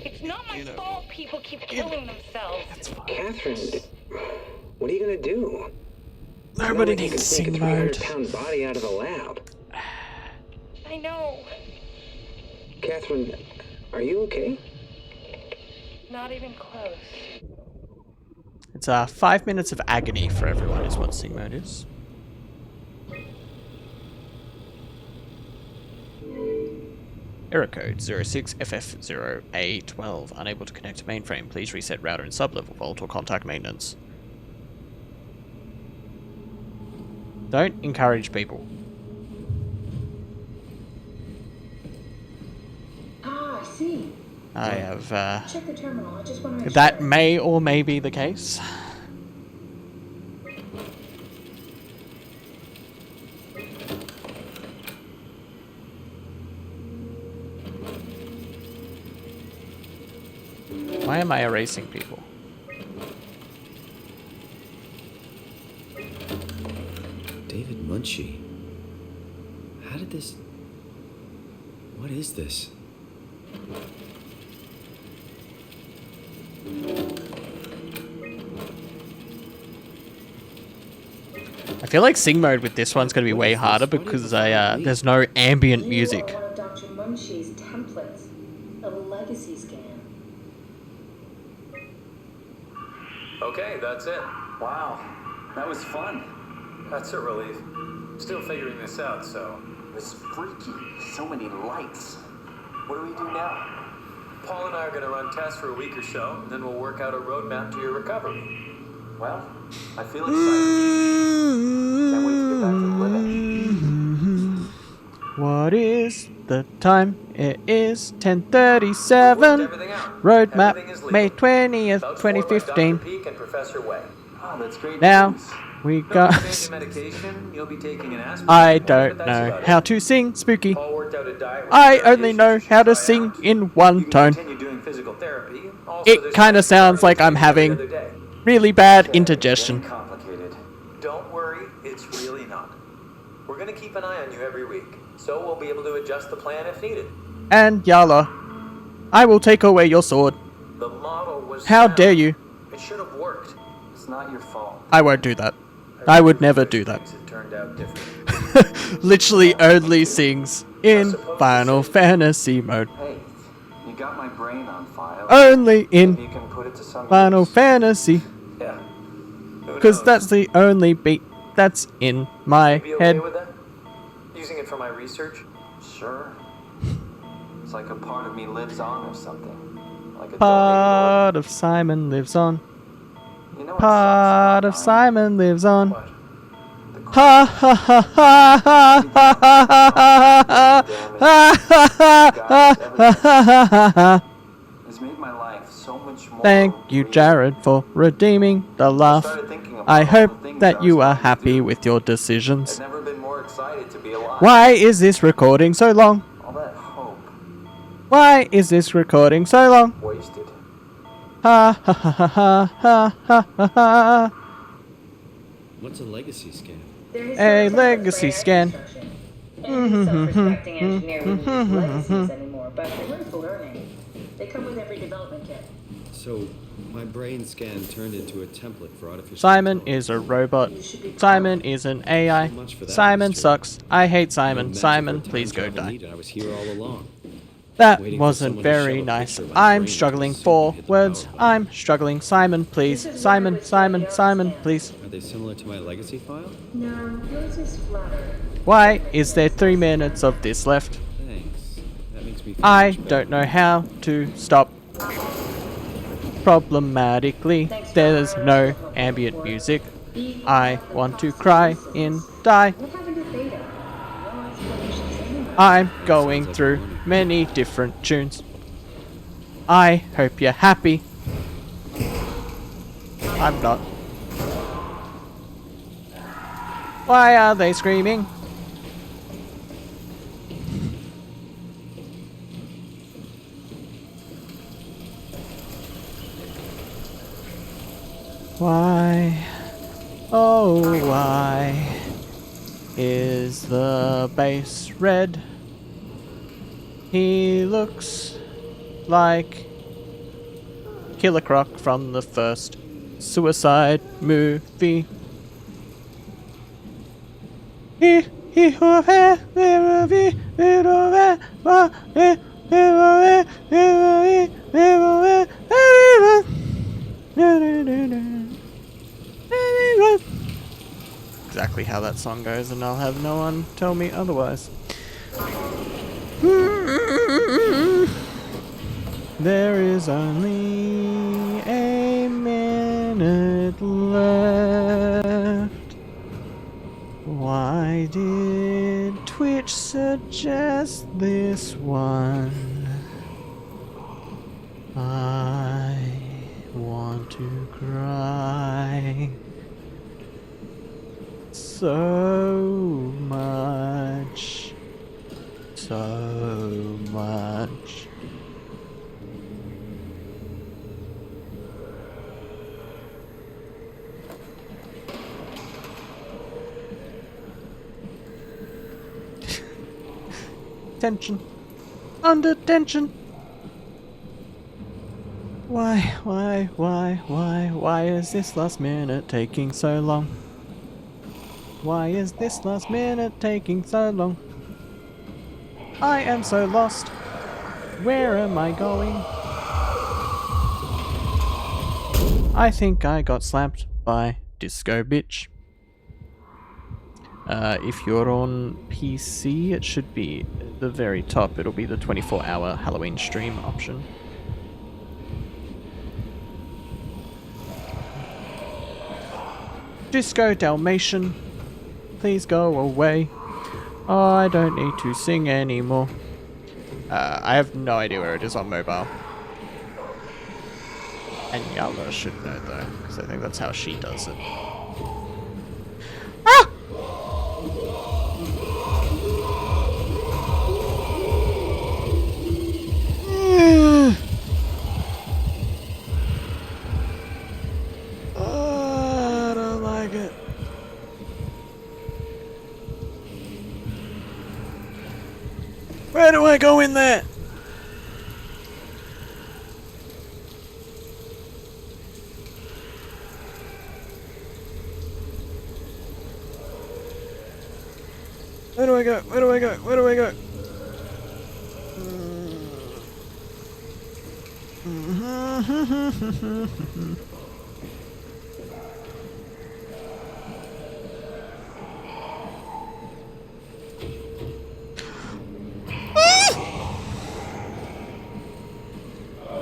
It's not my fault people keep killing themselves. Catherine, what are you gonna do? Nobody needs sing mode. 300-pound body out of the lab. I know. Catherine, are you okay? Not even close. It's 5 minutes of agony for everyone is what sing mode is. Error code 06FF0A12. Unable to connect to mainframe. Please reset router in sublevel vault or contact maintenance. Don't encourage people. Ah, I see. I have, Check the terminal. I just want to make that sure. may or may be the case. Why am I erasing people? David Munchie. How did this... What is this? I feel like sing mode with this one's going to be way harder because there's no ambient music. You are one of Dr. Munchie's templates. A legacy scan. Okay, that's it. Wow, that was fun. That's a relief. Still figuring this out, so... It was freaky. So many lights. What do we do now? Paul and I are going to run tests for a week or so, and then we'll work out a roadmap to your recovery. Well, I feel excited. Can't wait to get back to the living. What What is the time? It is 10:37. Roadmap, May 20th, 2015. Now, we got... I don't know how to sing spooky. I only know how to sing in one tone. It kind of sounds like I'm having really bad indigestion. Don't worry, it's really not. We're gonna keep an eye on you every week, so we'll be able to adjust the plan if needed. And Yala, I will take away your sword. The model was How sound. dare you? It should have worked. It's not your fault. I won't do that. I would never do that. It turned out different. Literally only sings in Final Fantasy mode. Hey, you got my brain on file. Only in You can put it to some Final use. Fantasy. Yeah. Because that's the only beat that's in my You okay head. with that? Using it for my research? Sure. It's like a part of me lives on or something. Like a Part of Simon lives on. You know Part of Simon lives on. Ha ha ha ha ha ha ha ha. It's made my life so much more. Thank you, Jared, for redeeming the laugh. I hope that you are happy with your decisions. I've never been more excited to be alive. Why is this recording so long? All that hope Why is this recording so long? wasted. What's a legacy scan? A legacy scan. Any self-respecting engineer wouldn't use legacies anymore, but they're worth learning. They come with every development kit. So, my brain scan turned into a template for artificial... Simon is a robot. Simon is an AI. Simon sucks. I hate Simon. Simon, please go die. I was here all along. That wasn't very nice. I'm struggling for words. I'm struggling. Simon, please. Simon, Simon, Simon, please. Are they similar to my legacy file? No, yours is flatter. Why is there 3 minutes of this left? Thanks. That makes me feel I much better. don't know how to stop. Problematically, there's no ambient music. I want to cry and die. I'm going through many different tunes. I hope you're happy. I'm not. Why are they screaming? Why, oh why, is the base red? He looks like Killer Croc from the first Suicide movie. Exactly how that song goes, and I'll have no one tell me otherwise. There is only a minute left. Why did Twitch suggest this one? I want to cry so much, so much. Tension. Under tension. Why is this last minute taking so long? Why is this last minute taking so long? I am so lost. Where am I going? I think I got slapped by Disco Bitch. If you're on PC, it should be at the very top. It'll be the 24-hour Halloween stream option. Disco Dalmatian, please go away. Oh, I don't need to sing anymore. I have no idea where it is on mobile. And Yala should know though, because I think that's how she does it. Ah! Oh, I don't like it. Where do I go in there? Where do I go? Where do I go? Where do I go?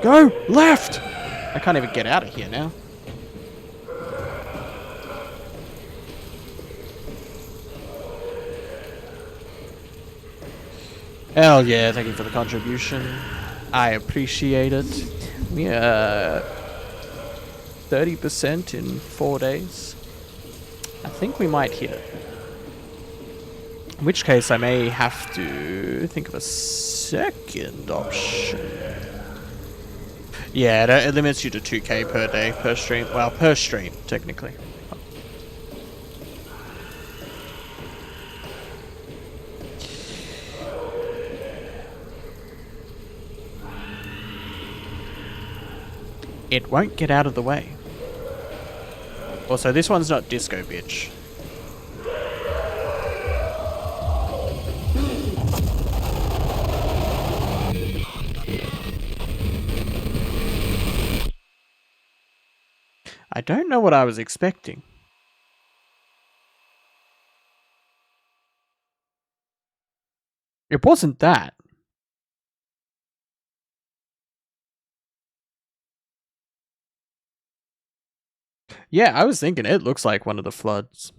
Go left! I can't even get out of here now. Hell yeah, thank you for the contribution. I appreciate it. Yeah, 30% in 4 days. I think we might hit it. In which case I may have to think of a second option. Yeah, it limits you to 2k per day, per stream. Well, per stream, technically. It won't get out of the way. Also, this one's not disco, bitch. I don't know what I was expecting. It wasn't that. Yeah, I was thinking it looks like one of the floods.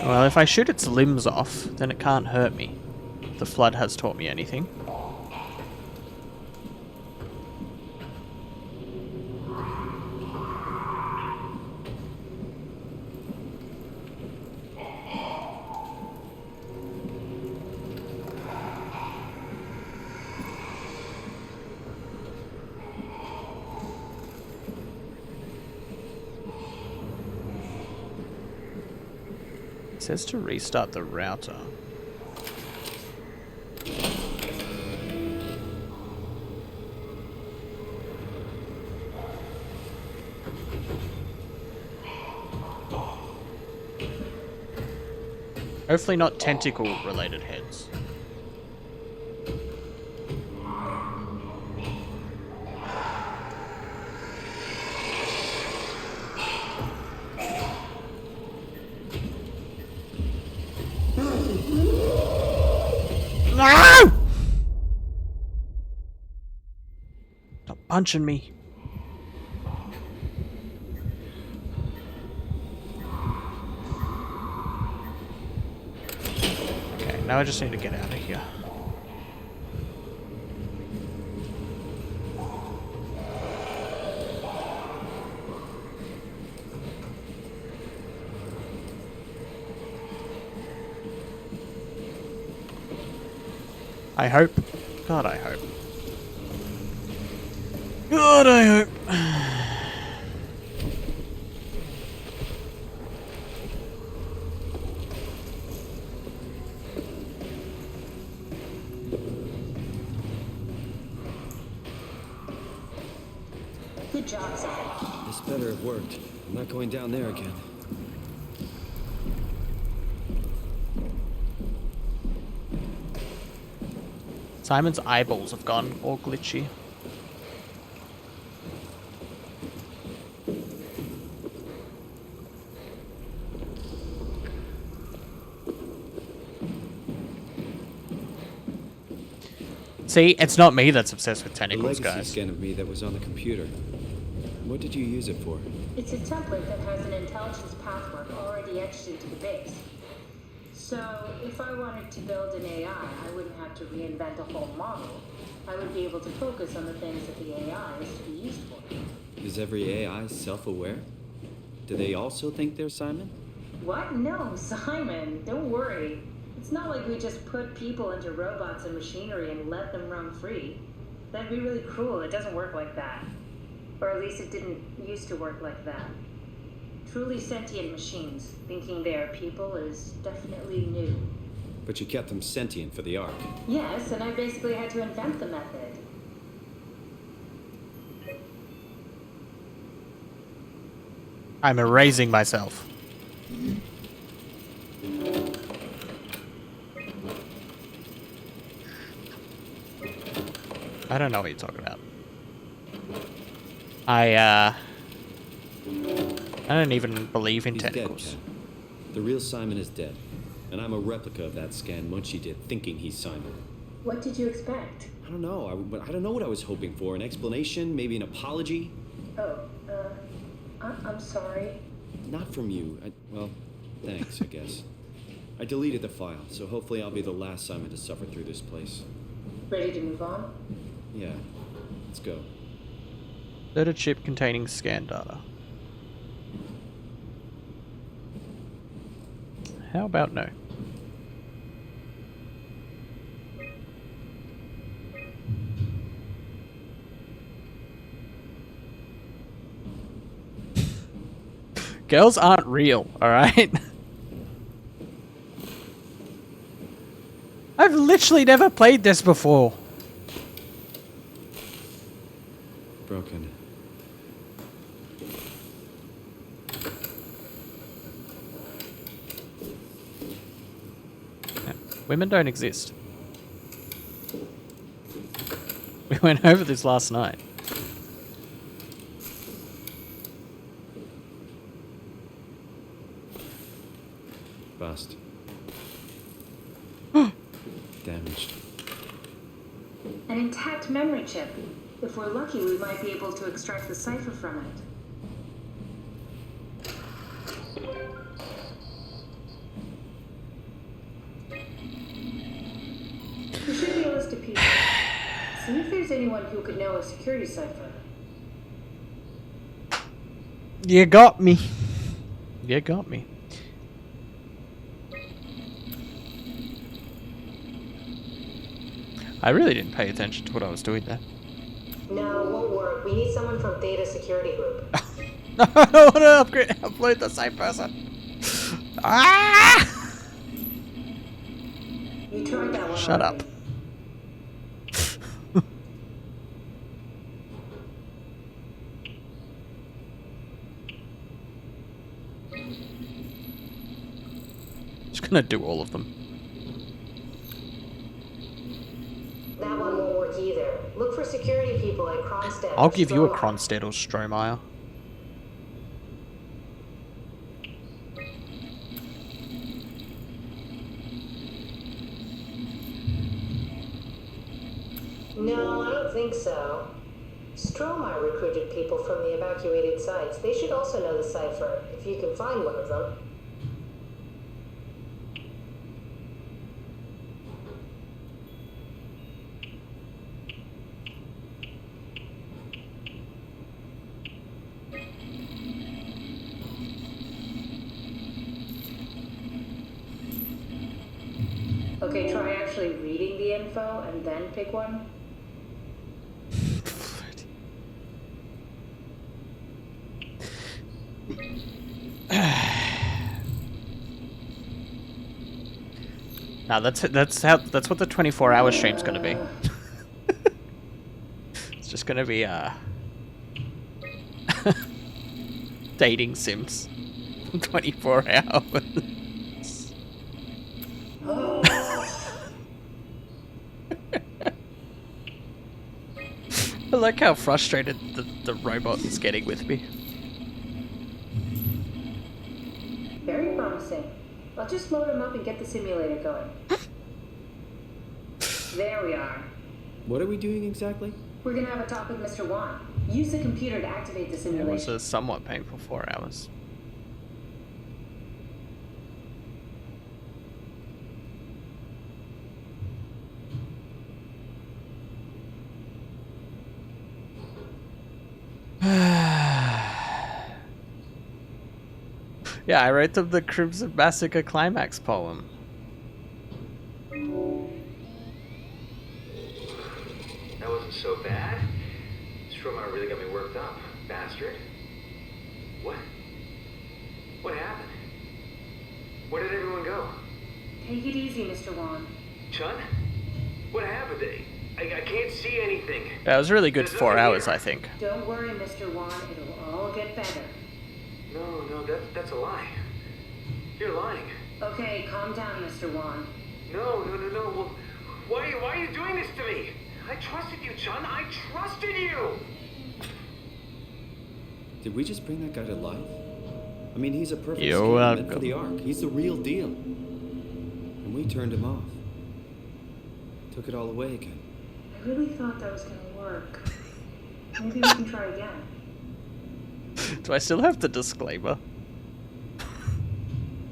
Well, if I shoot its limbs off, then it can't hurt me. The flood has taught me anything. It says to restart the router. Hopefully not tentacle related heads. No! Stop punching me. Okay, now I just need to get out of here. I hope. God, I hope. God, I hope. Good job, Zach. This better have worked. I'm not going down there again. Simon's eyeballs have gone all glitchy. See, it's not me that's obsessed with tentacles, the legacy guys. scan of me that was on the computer. What did you use it for? It's a template that has an intelligence pathwork already etched into the base. So, if I wanted to build an AI, I wouldn't have to reinvent a whole model. I would be able to focus on the things that the AI is to be used for. Is every AI self-aware? Do they also think they're Simon? What? No, Simon, don't worry. It's not like we just put people into robots and machinery and let them roam free. That'd be really cruel. It doesn't work like that. Or at least it didn't used to work like that. Truly sentient machines, thinking they are people, is definitely new. But you kept them sentient for the Ark. Yes, and I basically had to invent the method. I'm erasing myself. I don't know what you're talking about. I don't even believe in tentacles. Dead, Ken. The real Simon is dead. And I'm a replica of that scan Munchie did, thinking he's Simon. What did you expect? I don't know. I don't know what I was hoping for. An explanation? Maybe an apology? Oh, I'm sorry. Not from you. Well, thanks, I guess. I deleted the file, so hopefully I'll be the last Simon to suffer through this place. Ready to move on? Yeah. Let's go. Load a chip containing scan data. How about no? Girls aren't real, alright? I've literally never played this before. Broken. Women don't exist. We went over this last night. Bust. Damaged. An intact memory chip. If we're lucky, we might be able to extract the cipher from it. There should be a list of people. See if there's anyone who could know a security cipher. You got me. You got me. I really didn't pay attention to what I was doing there. No, it won't work. We need someone from Data Security Group. No, I don't want to upload the same person. Ah! You tried that one. Shut up. Just gonna do all of them. That one won't work either. Look for security people at Kronstadt. I'll give you a Kronstadt or Strohmeyer. No, I don't think so. Strohmeyer recruited people from the evacuated sites. They should also know the cipher, if you can find one of them. Okay, try actually reading the info and then pick one. Now that's what the 24-hour stream's gonna be. It's just gonna be dating sims. 24 hours. I like how frustrated the robot is getting with me. Very promising. I'll just load him up and get the simulator going. There we are. What are we doing exactly? We're gonna have a talk with Mr. Wan. Use the computer to activate the simulation. It was a somewhat painful 4 hours. Yeah, I wrote them the Crimson Massacre climax poem. That wasn't so bad. Soma really got me worked up, bastard. What? What happened? Where did everyone go? Take it easy, Mr. Wan. Chun? What happened? I can't see anything. That was really good 4 hours, I think. Don't worry, Mr. Wan. It'll all get better. No, that's a lie. You're lying. Okay, calm down, Mr. Wan. No. Well, why are you doing this to me? I trusted you, Chun. I trusted you. Did we just bring that guy to life? I mean, he's a perfect You're skin meant welcome. for the Ark. He's the real deal. And we turned him off. Took it all away again. I really thought that was gonna work. Maybe we can try again. Do I still have the disclaimer?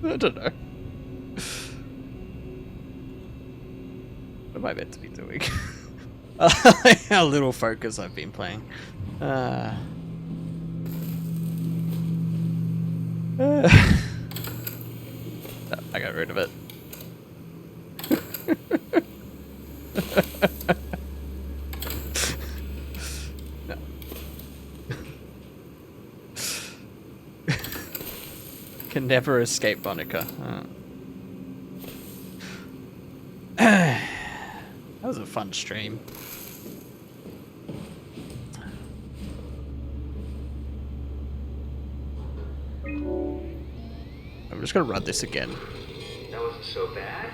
I don't know. What am I meant to be doing? How little focus I've been playing. No, I got rid of it. No. Can never escape Monica. That was a fun stream. I'm just gonna run this again. That wasn't so bad.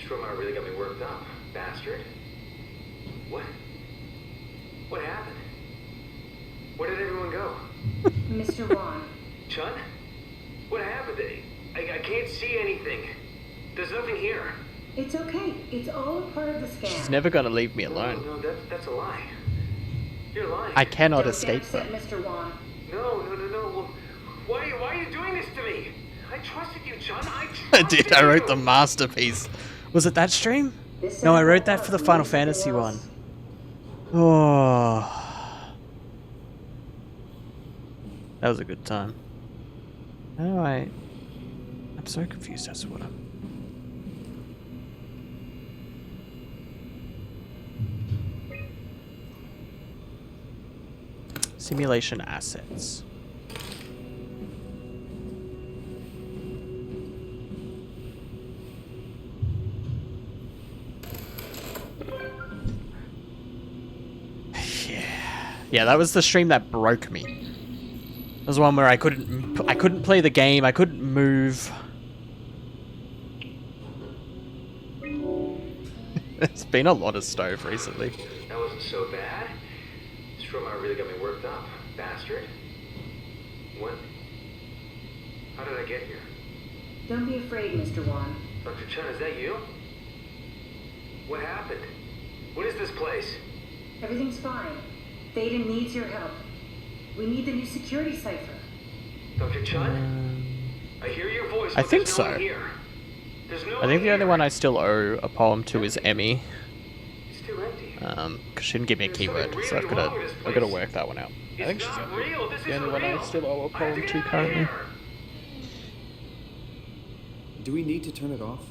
Soma really got me worked up, bastard. What? What happened? Where did everyone go? Mr. Wan. Chun? What happened? I can't see anything. There's nothing here. It's okay. It's all a part of the scam. She's never gonna leave me alone. No, that's a lie. You're lying. I cannot Don't escape get upset, her. Mr. Wan. No. Well, why are you doing this to me? I trusted you, Chun. I did. I wrote the masterpiece. Was it that stream? No, I wrote that for the Final Fantasy one. Oh, that was a good time. How do I'm so confused as to what I'm. Simulation assets. Yeah, that was the stream that broke me. That was one where I couldn't play the game, I couldn't move. It's been a lot of stove recently. That wasn't so bad. Soma really got me worked up, bastard. What? How did I get here? Don't be afraid, Mr. Wan. Dr. Chun, is that you? What happened? What is this place? Everything's fine. Theta needs your help. We need the new security cipher. Dr. Chun? I hear your voice, I but think there's no so. one here. There's no I think the only one I still owe a poem to is Emmy. It's too empty. Because she didn't give me a keyword, so I've got to work that one out. I think she's the only one I still owe a poem to currently. Do we need to turn it off?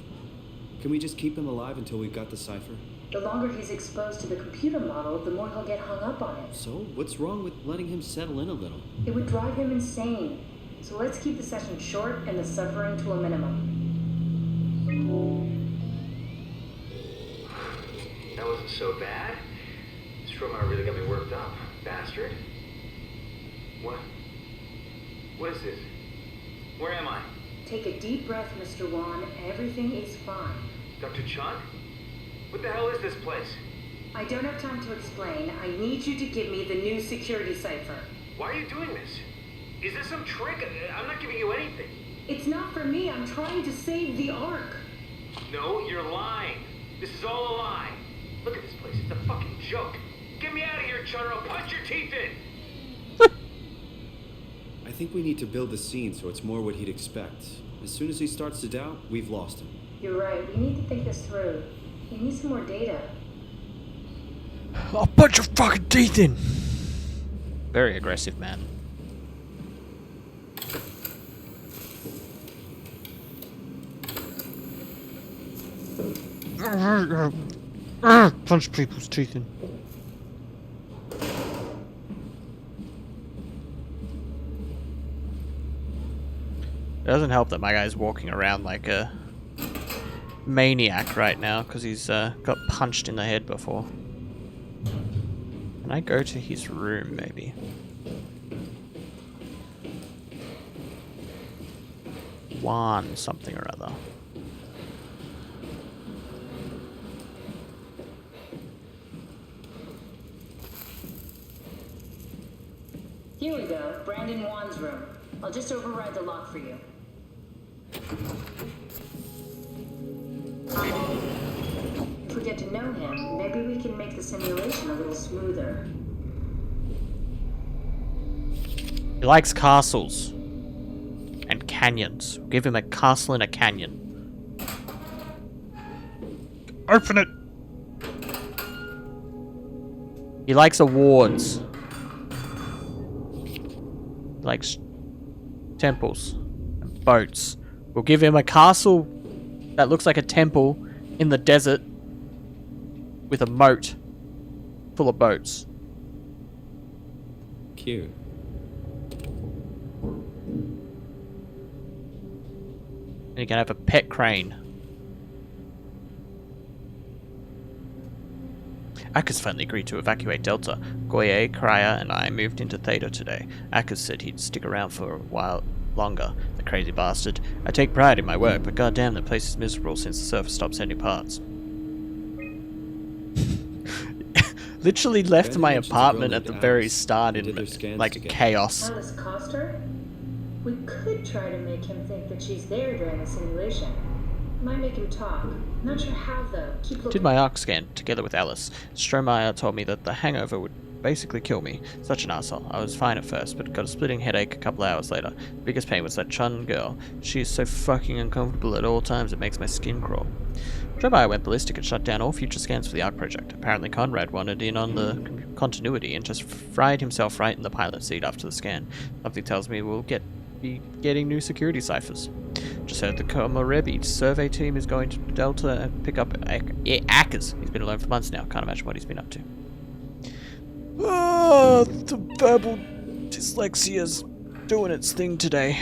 Can we just keep him alive until we've got the cipher? The longer he's exposed to the computer model, the more he'll get hung up on it. So, what's wrong with letting him settle in a little? It would drive him insane. So let's keep the session short and the suffering to a minimum. That wasn't so bad. Soma really got me worked up, bastard. What? What is this? Where am I? Take a deep breath, Mr. Wan. Everything is fine. Dr. Chun? What the hell is this place? I don't have time to explain. I need you to give me the new security cipher. Why are you doing this? Is this some trick? I'm not giving you anything. It's not for me. I'm trying to save the Ark. No, you're lying. This is all a lie. Look at this place. It's a fucking joke. Get me out of here, Chunner. I'll punch your teeth in. I think we need to build the scene so it's more what he'd expect. As soon as he starts to doubt, we've lost him. You're right. We need to think this through. We need some more data. I'll punch your fucking teeth in! Very aggressive, man. Punch people's teeth in. It doesn't help that my guy's walking around like a maniac right now because he's got punched in the head before. Can I go to his room, maybe? Juan something or other. Here we go. Brandon Juan's room. I'll just override the lock for you. If we get to know him, maybe we can make the simulation a little smoother. He likes castles and canyons. Give him a castle in a canyon. Open it! He likes awards. He likes temples and boats. We'll give him a castle that looks like a temple in the desert with a moat full of boats. Cute. And you can have a pet crane. Akers finally agreed to evacuate Delta. Goye, Kraya, and I moved into Theta today. Akers said he'd stick around for a while longer. The crazy bastard. I take pride in my work, but goddamn, the place is miserable since the surface stopped sending parts. Literally left my apartment at the very start in like chaos. Alice Coster? We could try to make him think that she's there during the simulation. Might make him talk. Not sure how though. Keep looking. Did my arc scan together with Alice. Strohmeyer told me that the hangover would basically kill me. Such an asshole. I was fine at first, but got a splitting headache a couple hours later. The biggest pain was that Chun girl. She is so fucking uncomfortable at all times it makes my skin crawl. Strohmeyer went ballistic and shut down all future scans for the ARC project. Apparently Conrad wanted in on the continuity and just fried himself right in the pilot seat after the scan. Something tells me we'll be getting new security ciphers. Just heard the Komorebi survey team is going to Delta and pick up Akers. He's been alone for months now. Can't imagine what he's been up to. Oh, the verbal dyslexia's doing its thing today.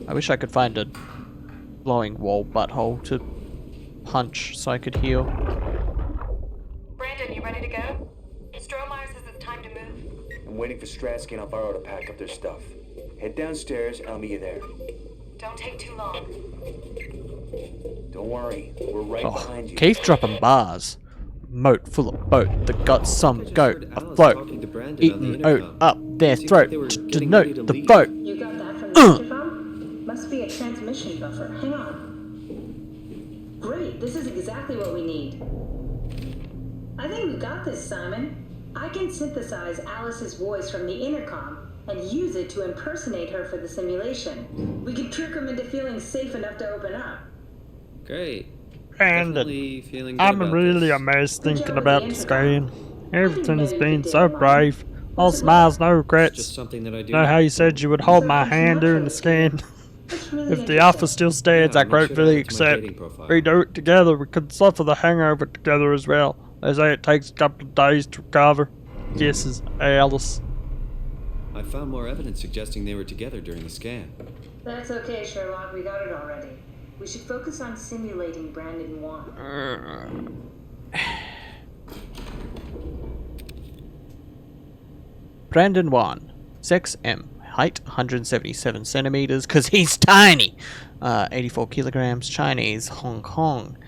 I wish I could find a blowing wall butthole to punch so I could heal. Brandon, you ready to go? Strohmeyer says it's time to move. I'm waiting for Stratsky and Alvaro to pack up their stuff. Head downstairs and I'll meet you there. Don't take too long. Don't worry, we're right behind you. Keith dropping bars. Moat full of boat that got some goat afloat. Eating oat up their throat to denote the boat. You got that from the intercom? Must be a transmission buffer. Hang on. Great, this is exactly what we need. I think we got this, Simon. I can synthesize Alice's voice from the intercom and use it to impersonate her for the simulation. We could trick him into feeling safe enough to open up. Great. And I'm really amazed thinking about this game. Everything has been so brave. All smiles, no regrets. Just something that I do. Know how you said you would hold my hand during the scan? If the offer still stands, I gratefully accept. We do it together. We could suffer the hangover together as well. They say it takes a couple of days to recover. Guesses, Alice. I found more evidence suggesting they were together during the scan. That's okay, Sherlock. We got it already. We should focus on simulating Brandon Juan. Brandon Juan. Sex M. Height 177 centimeters, because he's tiny. 84 kilograms. Chinese. Hong Kong.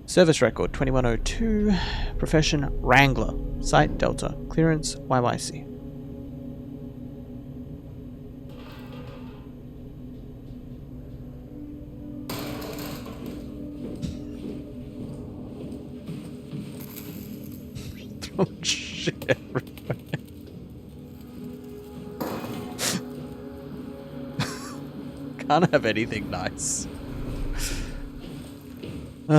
Service record 2102. Profession Wrangler. Site Delta. Clearance YYC. Oh shit everywhere. Can't have anything nice. I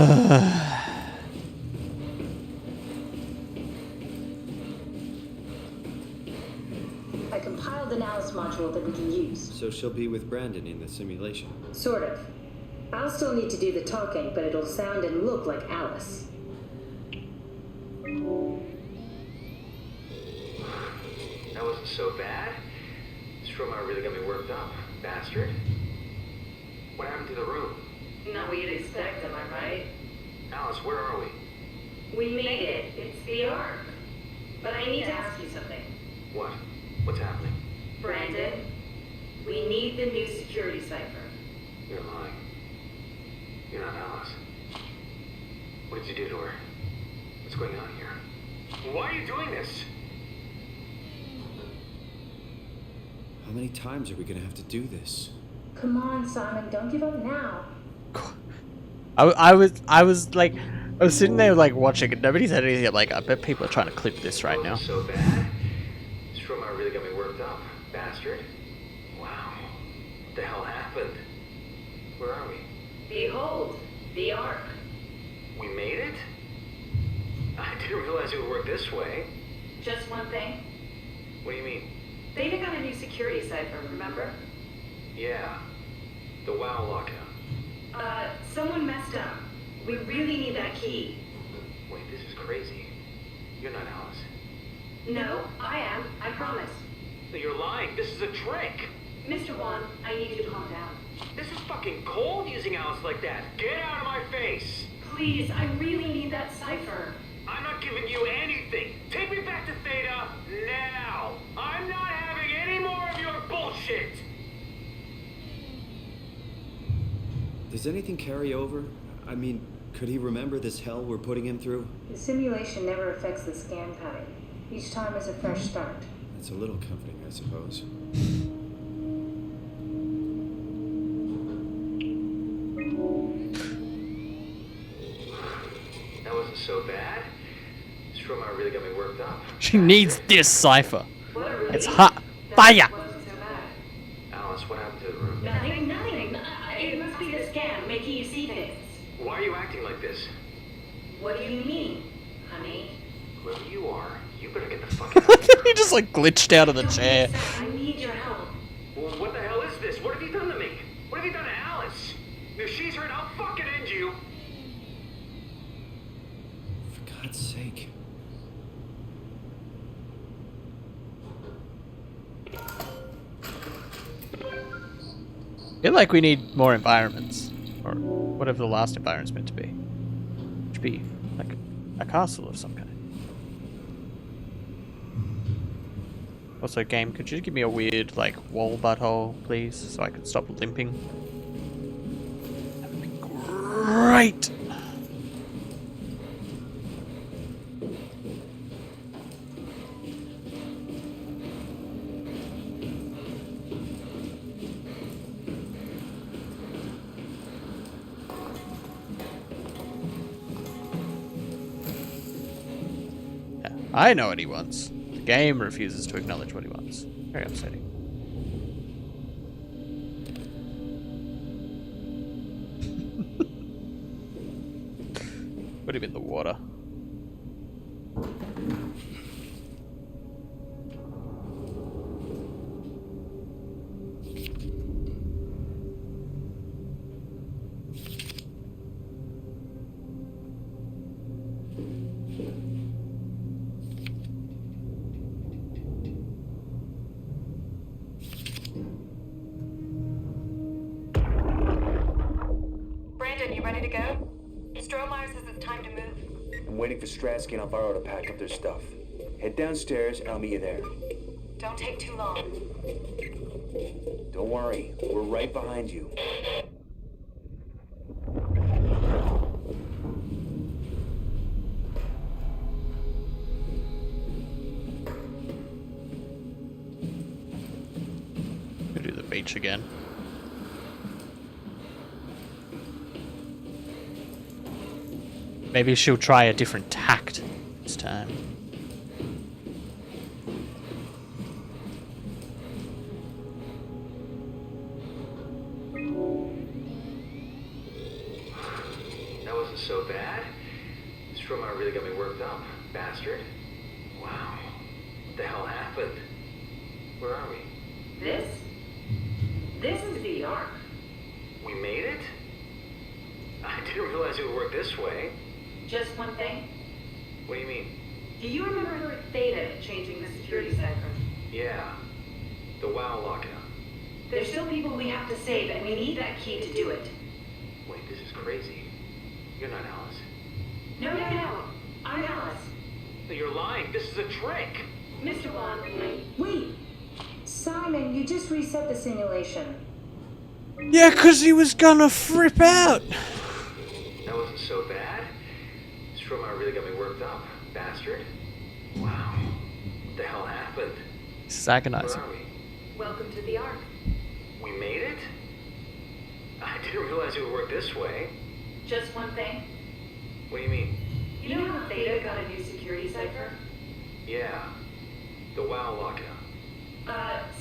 compiled an Alice module that we can use. So she'll be with Brandon in the simulation. Sort of. I'll still need to do the talking, but it'll sound and look like Alice. That wasn't so bad. Soma really got me worked up, bastard. What happened to the room? Not what you'd expect, am I right? Alice, where are we? We made it. It's the Ark. But I need to ask you something. What? What's happening? Brandon, we need the new security cipher. You're lying. You're not Alice. What did you do to her? What's going on here? Why are you doing this? How many times are we gonna have to do this? Come on, Simon, don't give up now. I was like, I was sitting there like watching and nobody said anything. Like, I bet people are trying to clip this right now. So bad. Soma really got me worked up, bastard. Wow. What the hell happened? Where are we? Behold, the Ark. We made it? I didn't realize it would work this way. Just one thing. What do you mean? Theta got a new security cipher, remember? Yeah. The WoW lockout. Someone messed up. We really need that key. Wait, this is crazy. You're not Alice. No, I am. I promise. No, you're lying. This is a trick. Mr. Wan, I need you to calm down. This is fucking cold using Alice like that. Get out of my face. Please, I really need that cipher. I'm not giving you anything. Take me back to Theta now. I'm not having any more of your bullshit. Does anything carry over? I mean, could he remember this hell we're putting him through? The simulation never affects the scan pattern. Each time is a fresh start. That's a little comforting, I suppose. That wasn't so bad. Soma really got me worked up. She needs this cipher. It's hot fire. Alice, what happened to the room? Nothing. It must be the scan making you see things. Why are you acting like this? What do you mean, honey? Whoever you are, you better get the fuck out. He just like glitched out of the chair. I need your help. Well, what the hell is this? What have you done to me? What have you done to Alice? If she's hurt, I'll fucking end you. For God's sake. I feel like we need more environments, or whatever the last environment's meant to be. It should be like a castle of some kind. Also, game, could you give me a weird like wall butthole, please, so I can stop limping? That would be great. I know what he wants. The game refuses to acknowledge what he wants. Very upsetting. Put him in the water. You ready to go? Strohmeyer says it's time to move. I'm waiting for Stratsky and Alvaro to pack up their stuff. Head downstairs and I'll meet you there. Don't take too long. Don't worry, we're right behind you. lunch again. Maybe she'll try a different tact this time. That wasn't so bad. This trauma really got me worked up, bastard. Wow. What the hell happened? Where are we? This is the Ark. We made it? I didn't realize it would work this way. Just one thing. What do you mean? Do you remember Theta changing the security cipher? Yeah. The WoW lockout. There's still people we have to save, and we need that key to do it. Wait, this is crazy. You're not Alice. No. I'm Alice. No, you're lying. This is a trick. Mr. Bond, Wait! Simon, you just reset the simulation. Yeah, 'cause he was gonna flip out. That wasn't so bad. This trauma really got me worked up, bastard. Wow. What the hell happened? This is agonizing. Where are we? welcome to the Ark. We made it? I didn't realize it would work this way. Just one thing. What do you mean? You know how Theta got a new security cipher? Yeah. The WoW lockout.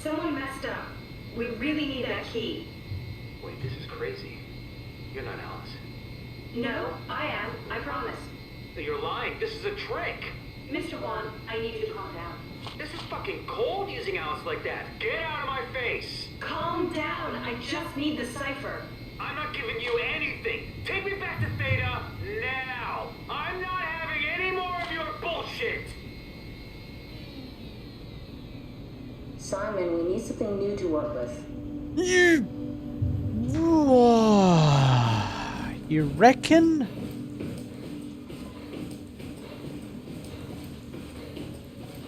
Someone messed up. We really need that key. Wait, this is crazy. You're not Alice. No, I am. I promise. No, you're lying. This is a trick. Mr. Wan, I need you to calm down. This is fucking cold using Alice like that. Get out of my face. Calm down. I just need the cipher. I'm not giving you anything. Take me back to Theta now. I'm not having any more of your bullshit. Simon, we need something new to work with. You reckon?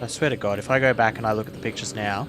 I swear to God, if I go back and I look at the pictures now.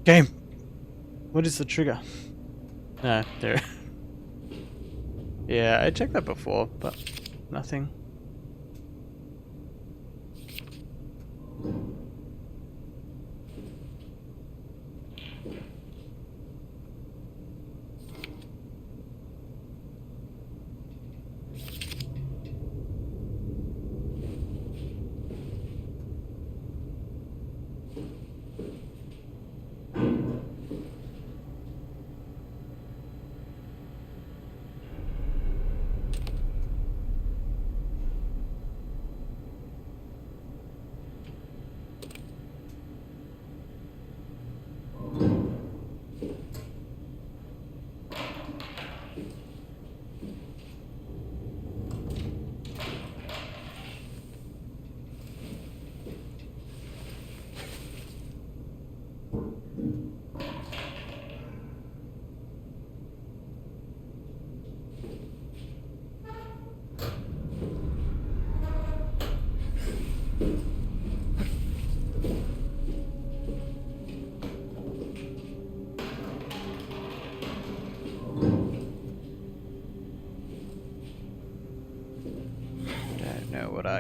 Game. What is the trigger? No, there. Yeah, I checked that before, but nothing.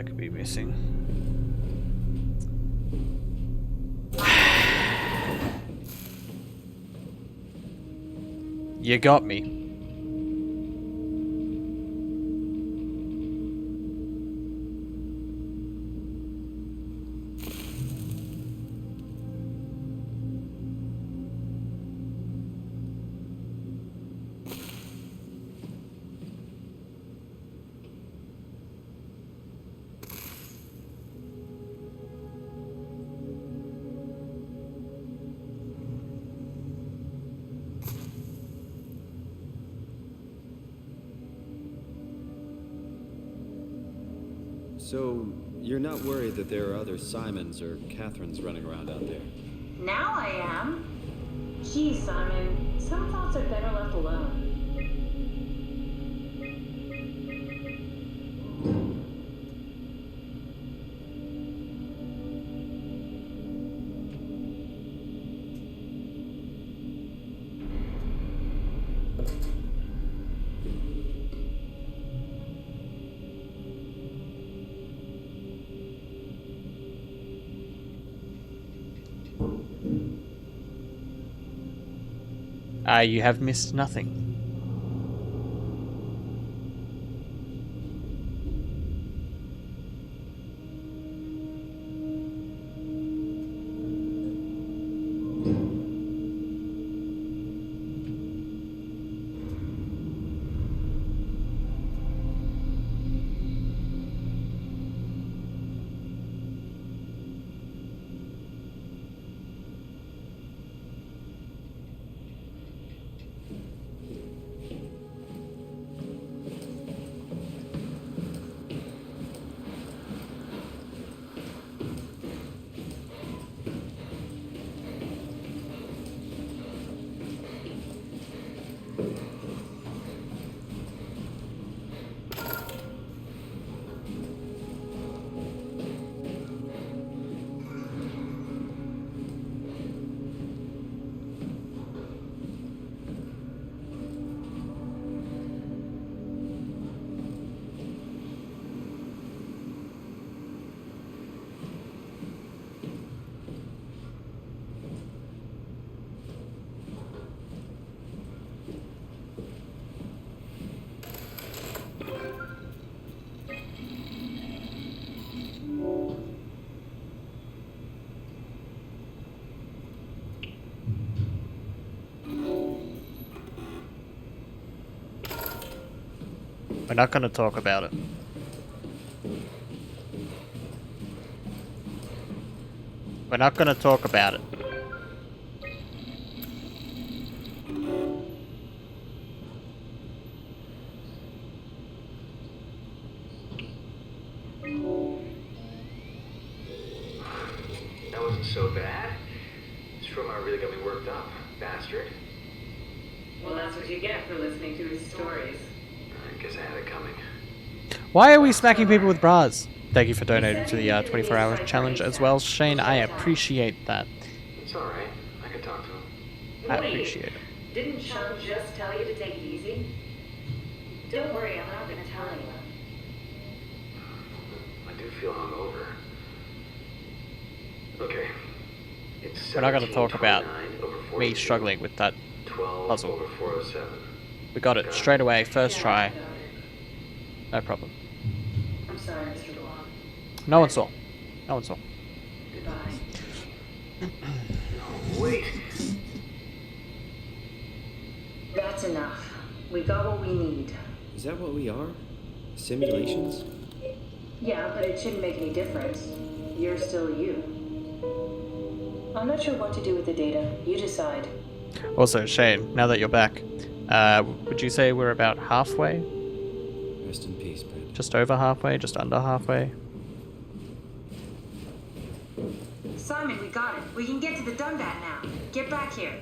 that could be missing. You got me. So, you're not worried that there are other Simons or Catherines running around out there? Now I am. Gee, Simon, some thoughts are better left alone. You have missed nothing. We're not going to talk about it. We're not going to talk about it. That wasn't so bad. Soma really got me worked up, bastard. Well, that's what you get for listening to his stories. I guess I had it coming. Why are we smacking people with bras? Thank you for donating to the 24-hour challenge as well, Shane. I appreciate that. It's alright. I can talk to him. I appreciate it. Didn't Sean just tell you to take it easy? Don't worry, I'm not going to tell anyone. I do feel hungover. Okay. It's We're not going to talk about me struggling with that 12 puzzle. over 407. We got it straight away, first try. No problem. I'm sorry, Mr. Blanc. No one saw. No one saw. Goodbye. Wait. That's enough. We got what we need. Is that what we are? Simulations? Yeah, but it shouldn't make any difference. You're still you. I'm not sure what to do with the data. You decide. Also, Shane, now that you're back, would you say we're about halfway? Rest in peace, Brent. Just over halfway? Just under halfway? Simon, we got it. We can get to the Dunbat now. Get back here.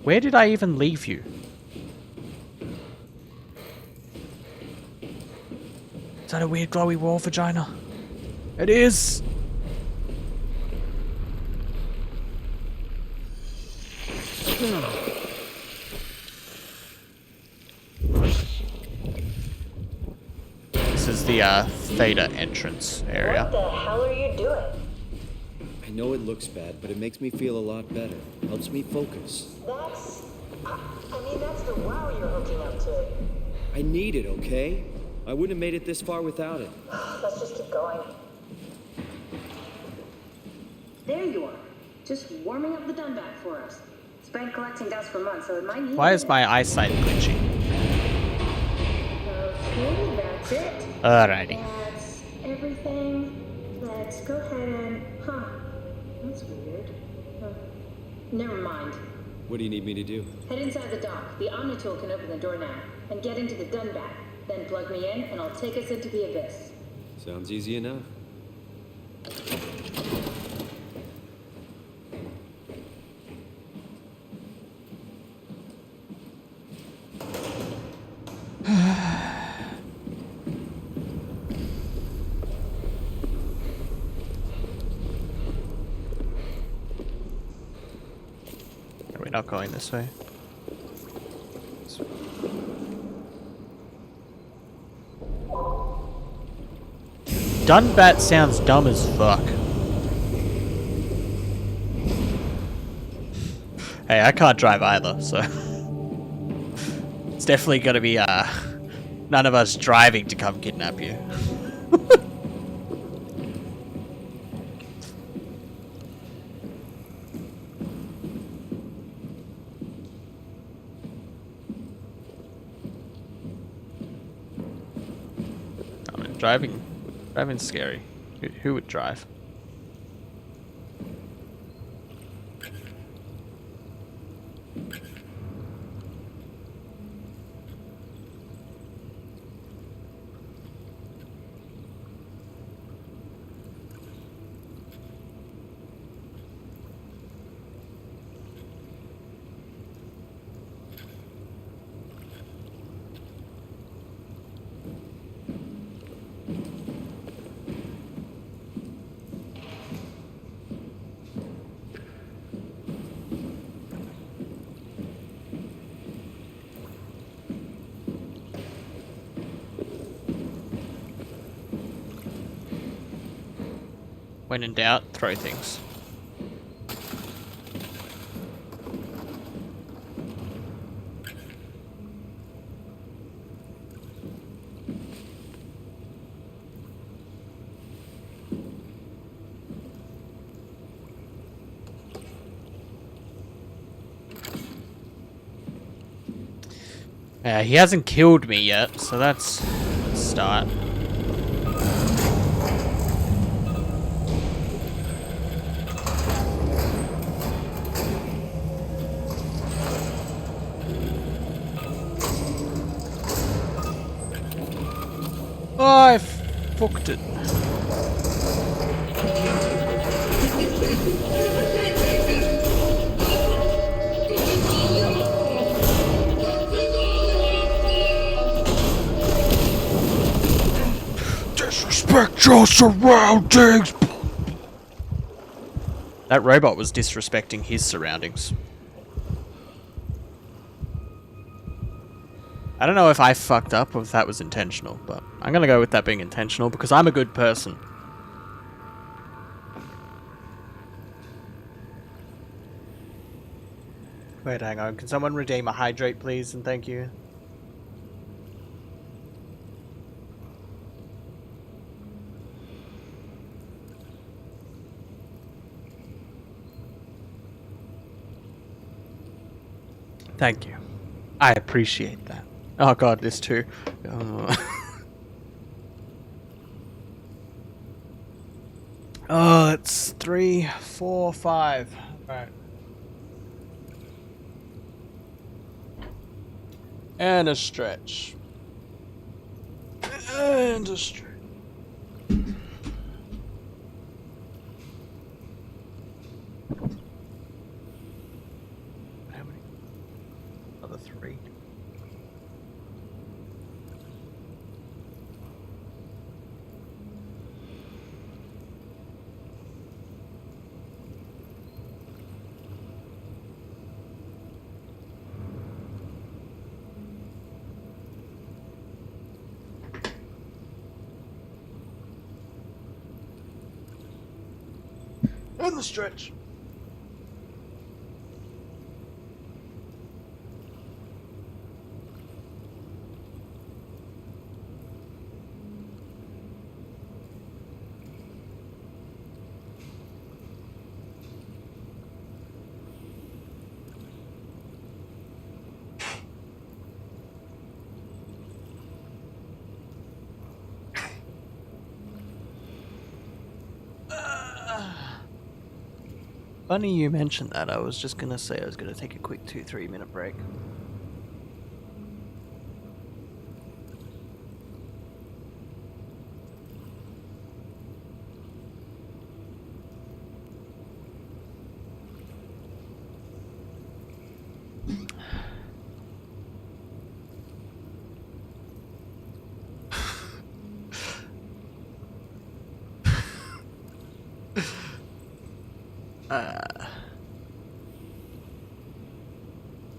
Where did I even leave you? Is that a weird glowy wall vagina? It is! This is the Theta entrance area. What the hell are you doing? I know it looks bad, but it makes me feel a lot better. Helps me focus. That's the wow you're hooking up to. I need it, okay? I wouldn't have made it this far without it. Let's just keep going. There you are. Just warming up the Dunbat for us. It's been collecting dust for months, so it might need... Why is my eyesight glitchy? Okay, that's it. Alrighty. That's everything. Let's go ahead and... Huh. That's weird. Never mind. What do you need me to do? Head inside the dock. The Omni tool can open the door now. And get into the Dunbat. Then plug me in, and I'll take us into the abyss. Sounds easy enough. Are we not going this way? Dunbat sounds dumb as fuck. Hey, I can't drive either, so it's definitely gonna be none of us driving to come kidnap you. I mean, driving's scary. Who would drive? When in doubt, throw things. He hasn't killed me yet, so that's a start. Oh, I fucked it. Disrespect your surroundings! That robot was disrespecting his surroundings. I don't know if I fucked up or if that was intentional, but I'm gonna go with that being intentional because I'm a good person. Wait, hang on. Can someone redeem a hydrate, please? And thank you. Thank you. I appreciate that. Oh god, this too. Oh, it's 3, 4, 5. Alright. And a stretch. And a stretch. How many? Another 3. And the stretch. Funny you mentioned that. I was just gonna say I was gonna take a quick 2-3 minute break.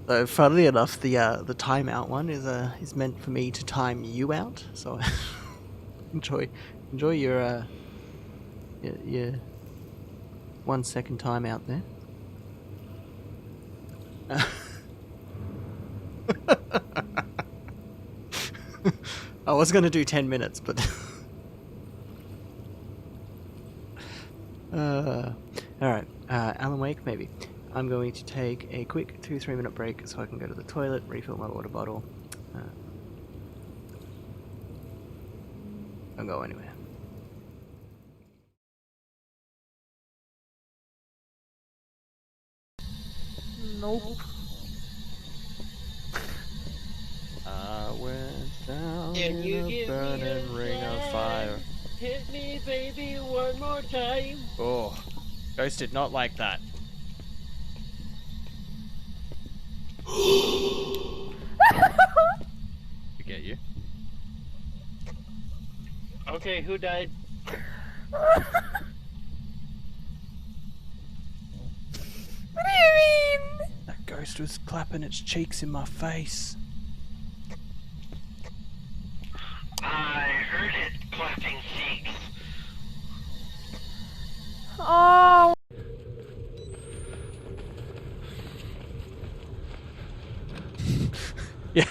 So funnily enough, the timeout one is meant for me to time you out. So enjoy your 1 second timeout there. I was gonna do 10 minutes, but all right, Alan Wake maybe. I'm going to take a quick 2-3 minute break so I can go to the toilet, refill my water bottle. Don't go anywhere. Nope. I went down Can you in a give burning me ring of fire. Hit me, baby, one more time. Oh, Ghost did not like that. Forget you. Okay, who died? What do you mean? That ghost was clapping its cheeks in my face. I heard it clapping cheeks. Oh. Yeah.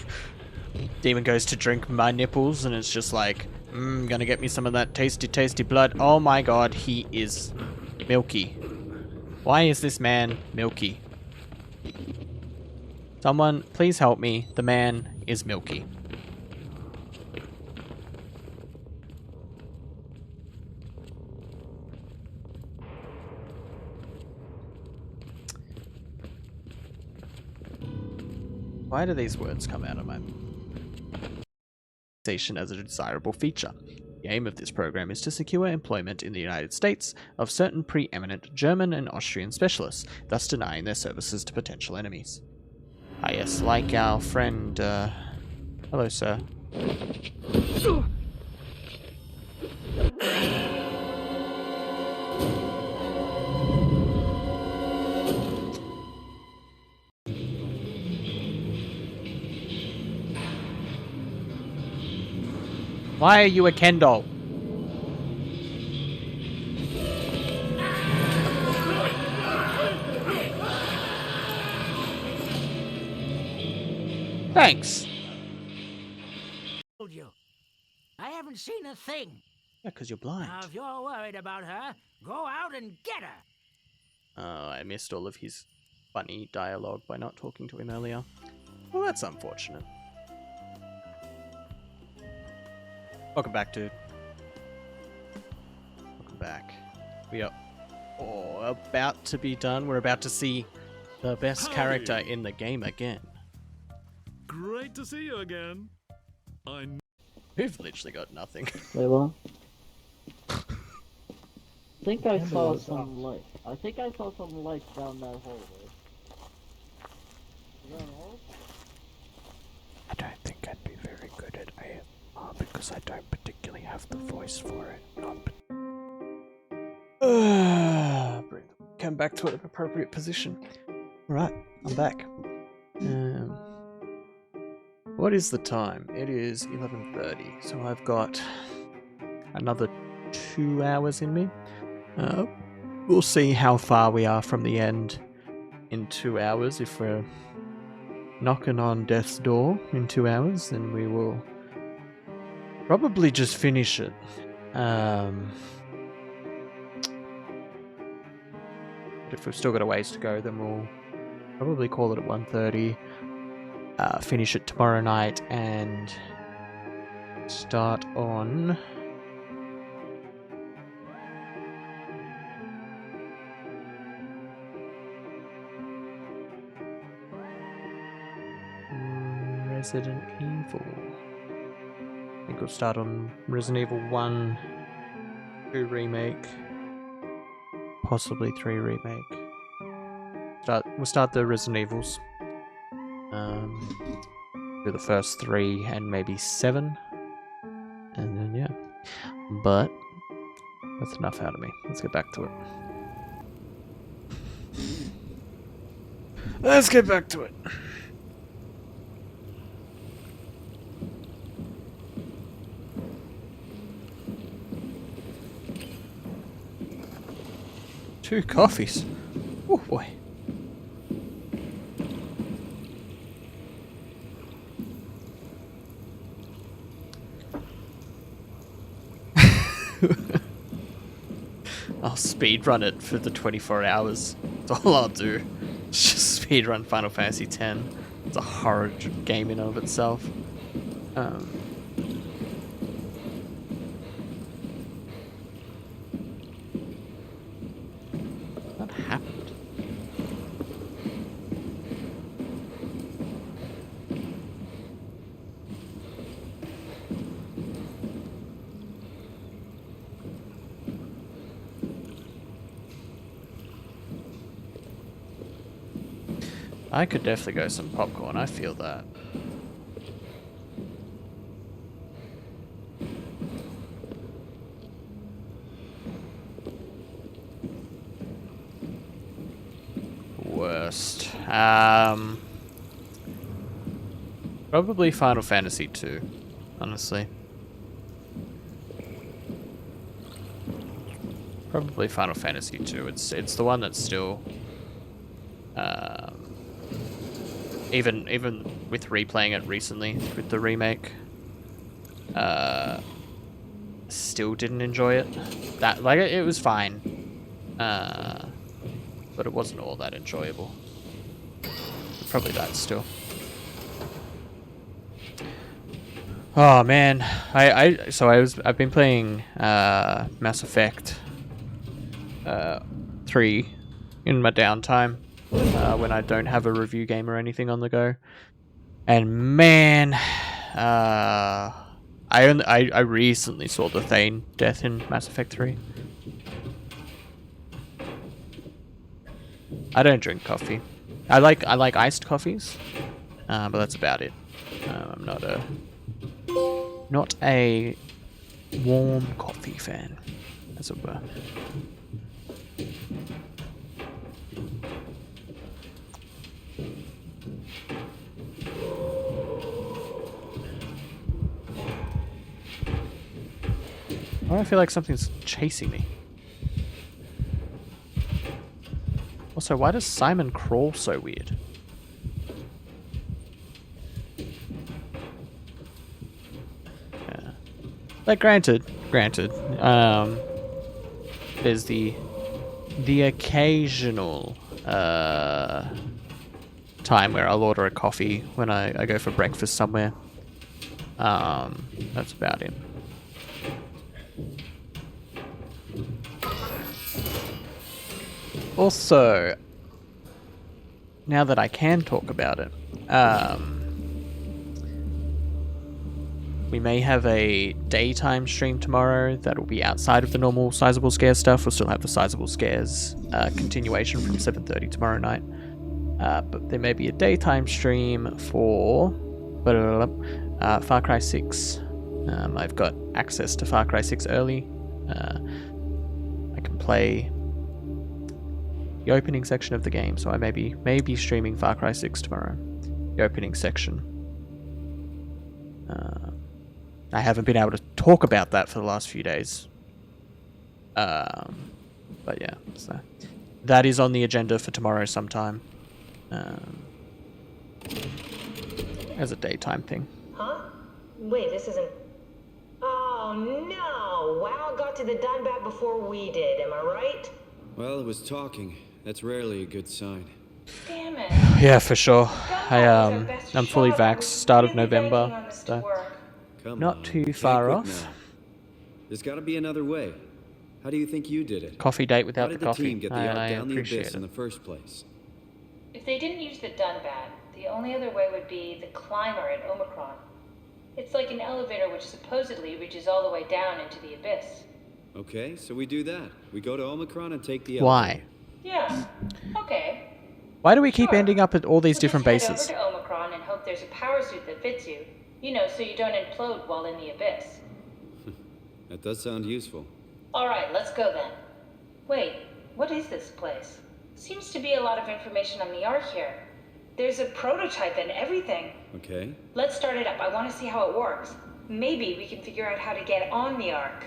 Demon goes to drink my nipples and it's just like, gonna get me some of that tasty, tasty blood. Oh my god, he is milky. Why is this man milky? Someone, please help me. The man is milky. Why do these words come out of my station as a desirable feature? The aim of this program is to secure employment in the United States of certain preeminent German and Austrian specialists, thus denying their services to potential enemies. Ah yes, like our friend, hello sir. Why are you a Ken doll? Thanks. Told you. I haven't seen a thing. Yeah, because you're blind. Now, if you're worried about her, go out and get her. Oh, I missed all of his funny dialogue by not talking to him earlier. Well, that's unfortunate. Welcome back, dude. Welcome back. We are about to be done. We're about to see the best character in the game again. Great to see you again. We've literally got nothing. Wait, what? I think I saw some light. I think I saw some lights down that hallway. Is that an hole? I don't think I'd be very good at ASMR because I don't particularly have the voice for it. Breathe. Come back to an appropriate position. Alright, I'm back. What is the time? It is 11:30, so I've got another 2 hours in me. we'll see how far we are from the end in 2 hours. If we're knocking on death's door in 2 hours, then we will probably just finish it. But if we've still got a ways to go, then we'll probably call it at 1:30, finish it tomorrow night, and start on Resident Evil. I think we'll start on Resident Evil 1, 2 remake, possibly 3 remake. We'll start the Resident Evils. Do the first 3 and maybe 7. And then yeah. But that's enough out of me. Let's get back to it. Let's get back to it. Two coffees. Oh boy. I'll speedrun it for the 24 hours. That's all I'll do. Just speedrun Final Fantasy X. It's a horror game in and of itself. What happened? I could definitely go some popcorn, I feel that. Worst. Probably Final Fantasy 2, honestly. Probably Final Fantasy 2. It's the one that's still even with replaying it recently with the remake, still didn't enjoy it. That like it was fine, but it wasn't all that enjoyable. Probably that still. Oh man, I've been playing Mass Effect 3 in my downtime. When I don't have a review game or anything on the go, and man, I recently saw the Thane death in Mass Effect 3. I don't drink coffee. I like iced coffees, but that's about it. I'm not a warm coffee fan, as it were. Why do I feel like something's chasing me? Also, why does Simon crawl so weird? Yeah. Like, granted, there's the occasional time where I'll order a coffee when I go for breakfast somewhere. That's about it. Also, now that I can talk about it, we may have a daytime stream tomorrow that'll be outside of the normal Sizable Scares stuff. We'll still have the Sizable Scares continuation from 7:30 tomorrow night. But there may be a daytime stream for Far Cry 6. I've got access to Far Cry 6 early. I can play the opening section of the game, so I may be streaming Far Cry 6 tomorrow. The opening section. I haven't been able to talk about that for the last few days. But yeah, so that is on the agenda for tomorrow sometime. As a daytime thing. Huh? Wait, this isn't... Oh no! WoW got to the Dunbat before we did, am I right? Well, it was talking. That's rarely a good sign. Damn it. Yeah, for sure. I'm fully vaxxed, start of November, so not too far off. Now. There's got to be another way. How do you think you did it? Coffee date without the coffee. How did the team get the arc down the appreciate abyss it. in the first place? If they didn't use the Dunbat, the only other way would be the climber at Omicron. It's like an elevator which supposedly reaches all the way down into the abyss. Okay, so we do that. We go to Omicron and take the Why? Yeah. Okay. Why do we keep ending up at all these different bases? Head over to Omicron and hope there's a power suit that fits you. You know, so you don't implode while in the abyss. That does sound useful. Alright, let's go then. Wait, what is this place? Seems to be a lot of information on the Ark here. There's a prototype and everything. Okay. Let's start it up. I want to see how it works. Maybe we can figure out how to get on the Ark.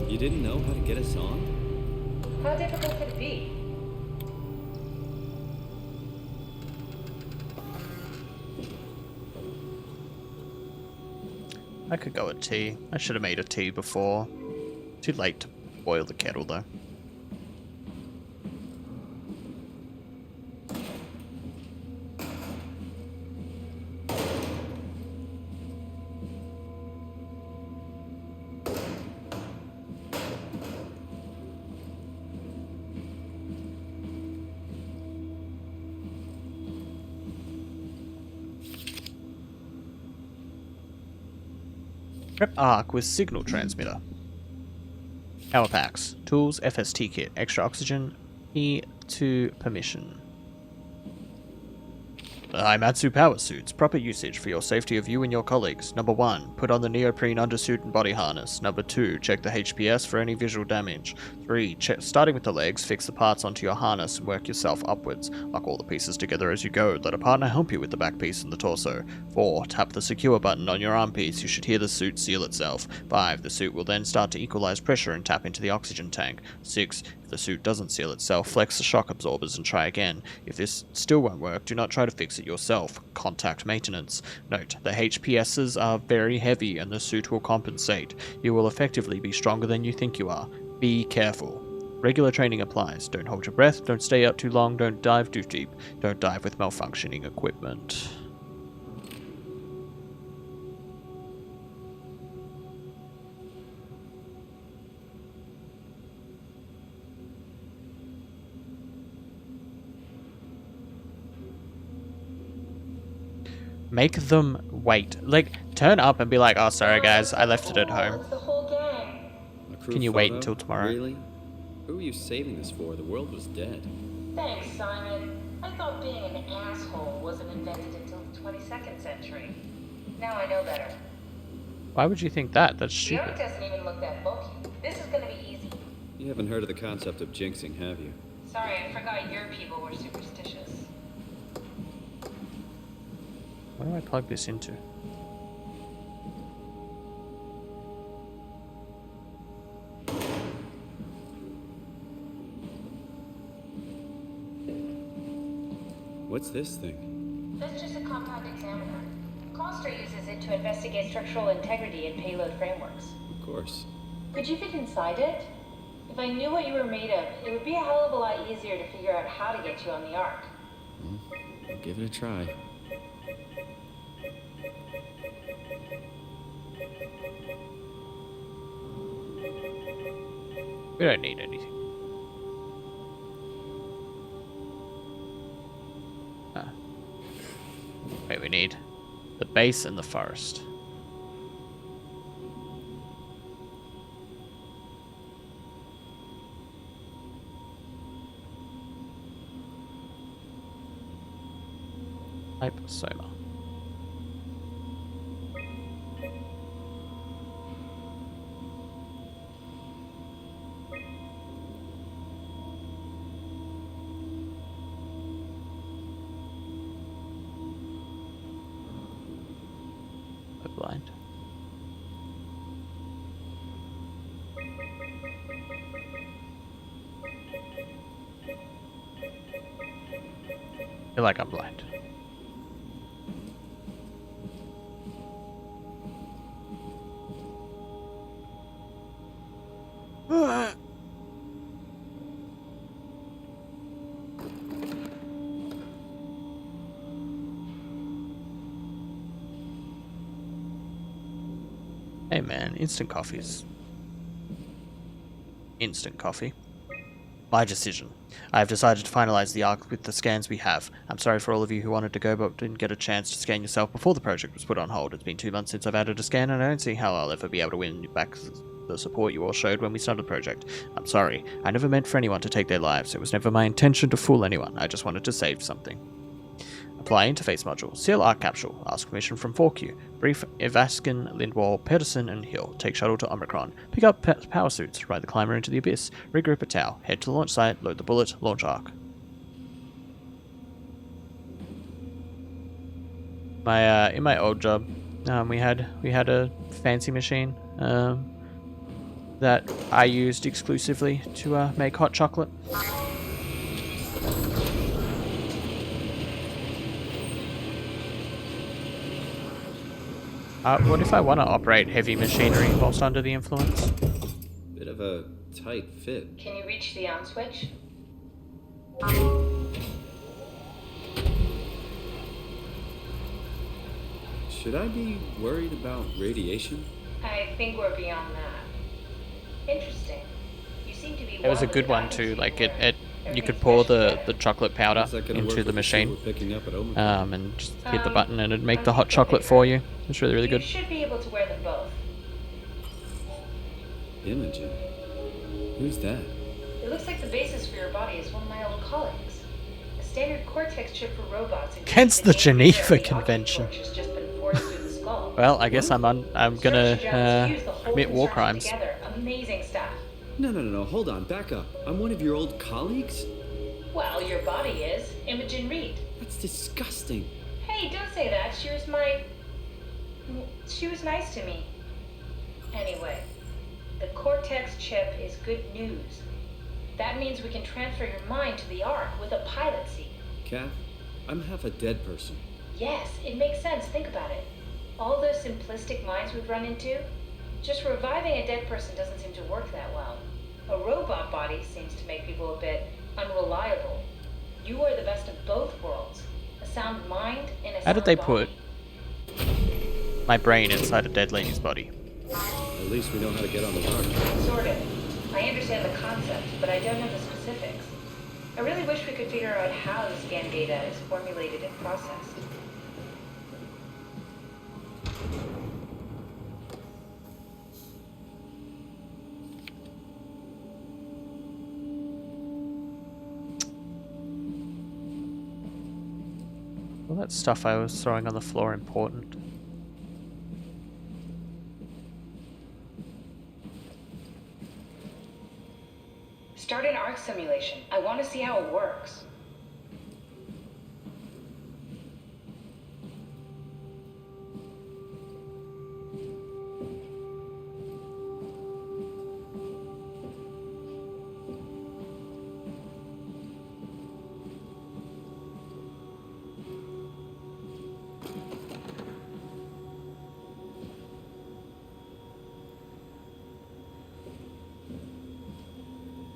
You didn't know how to get us on? How difficult could it be? I could go with tea. I should have made a tea before. Too late to boil the kettle though. Prep arc with signal transmitter. Power packs. Tools, FST kit. Extra oxygen. E2 permission. The Haimatsu power suits. Proper usage for your safety of you and your colleagues. Number 1. Put on the neoprene undersuit and body harness. Number 2. Check the HPS for any visual damage. 3. Starting with the legs, fix the parts onto your harness and work yourself upwards. Lock all the pieces together as you go. Let a partner help you with the back piece and the torso. 4. Tap the secure button on your arm piece. You should hear the suit seal itself. 5. The suit will then start to equalize pressure and tap into the oxygen tank. 6. If the suit doesn't seal itself, flex the shock absorbers and try again. If this still won't work, do not try to fix it yourself. Contact maintenance. Note, the HPSs are very heavy and the suit will compensate. You will effectively be stronger than you think you are. Be careful. Regular training applies. Don't hold your breath, don't stay out too long, don't dive too deep. Don't dive with malfunctioning equipment. Make them wait. Like, turn up and be like, oh, sorry guys, I left it at home. Can you wait until tomorrow? Really? Who were you saving this for? The world was dead. Thanks, Simon. I thought being an asshole wasn't invented until the 22nd century. Now I know better. Why would you think that? That's The Ark stupid. doesn't even look that bulky. This is gonna be easy. You haven't heard of the concept of jinxing, have you? Sorry, I forgot your people were superstitious. What do I plug this into? What's this thing? That's just a compound examiner. Coster uses it to investigate structural integrity in payload frameworks. Of course. Could you fit inside it? If I knew what you were made of, it would be a hell of a lot easier to figure out how to get you on the Ark. I'll give it a try. We don't need anything. Wait, we need the base and the forest. Type Soma. Blind. feel like I'm blind. Hey man, instant coffees. Instant coffee. My decision. I have decided to finalize the arc with the scans we have. I'm sorry for all of you who wanted to go but didn't get a chance to scan yourself before the project was put on hold. It's been 2 months since I've added a scan and I don't see how I'll ever be able to win back the support you all showed when we started the project. I'm sorry. I never meant for anyone to take their lives. It was never my intention to fool anyone. I just wanted to save something. Apply interface module. Seal arc capsule. Ask permission from 4Q. Brief Evaskin, Lindwall, Pedersen, and Hill. Take shuttle to Omicron. Pick up power suits. Ride the climber into the abyss. Regroup at Tau. Head to the launch site. Load the bullet. Launch arc. In my old job, we had a fancy machine that I used exclusively to make hot chocolate. What if I want to operate heavy machinery whilst under the influence? Bit of a tight fit. Can you reach the on switch? Should I be worried about radiation? I think we're beyond that. Interesting. You seem to be. It was a good one too. Like you could pour the chocolate powder into the machine, and just hit the button, and it'd make the hot chocolate for you. It's really good. You should be able to wear them both. Imogen? Who's that? It looks like the basis for your body is one of my old colleagues. A standard cortex chip for robots. Against the Geneva Convention. Just been forced through the skull. Well, I guess I'm gonna commit war crimes. Amazing stuff. No, hold on, back up. I'm one of your old colleagues? Well, your body is. Imogen Reed. That's disgusting. Hey, don't say that. She was nice to me. Anyway, the Cortex chip is good news. That means we can transfer your mind to the Ark with a pilot seat. Kath, I'm half a dead person. Yes, it makes sense. Think about it. All those simplistic minds we've run into, just reviving a dead person doesn't seem to work that well. A robot body seems to make people a bit unreliable. You are the best of both worlds. A sound mind and a sound body. How did they put my brain inside a dead lady's body? At least we know how to get on the Ark. Sort of. I understand the concept, but I don't know the specifics. I really wish we could figure out how the scan data is formulated and processed. All that stuff I was throwing on the floor important. Start an Ark simulation. I want to see how it works.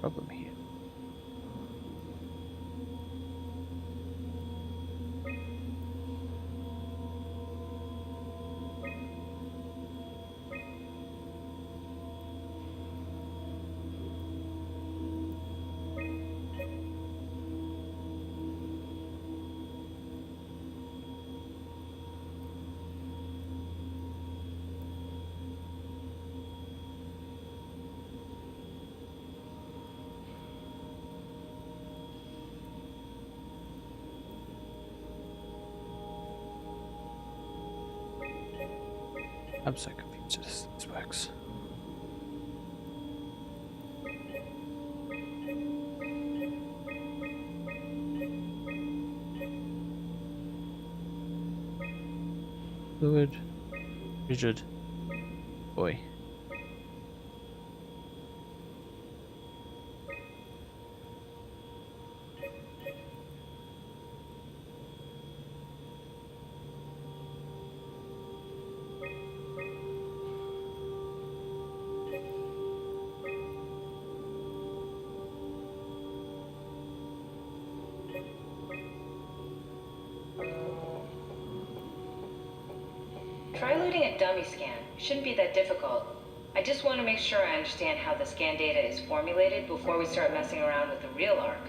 Problem here. I'm so confused as this works. Fluid, rigid, boy. Try loading a dummy scan. Shouldn't be that difficult. I just want to make sure I understand how the scan data is formulated before we start messing around with the real arc.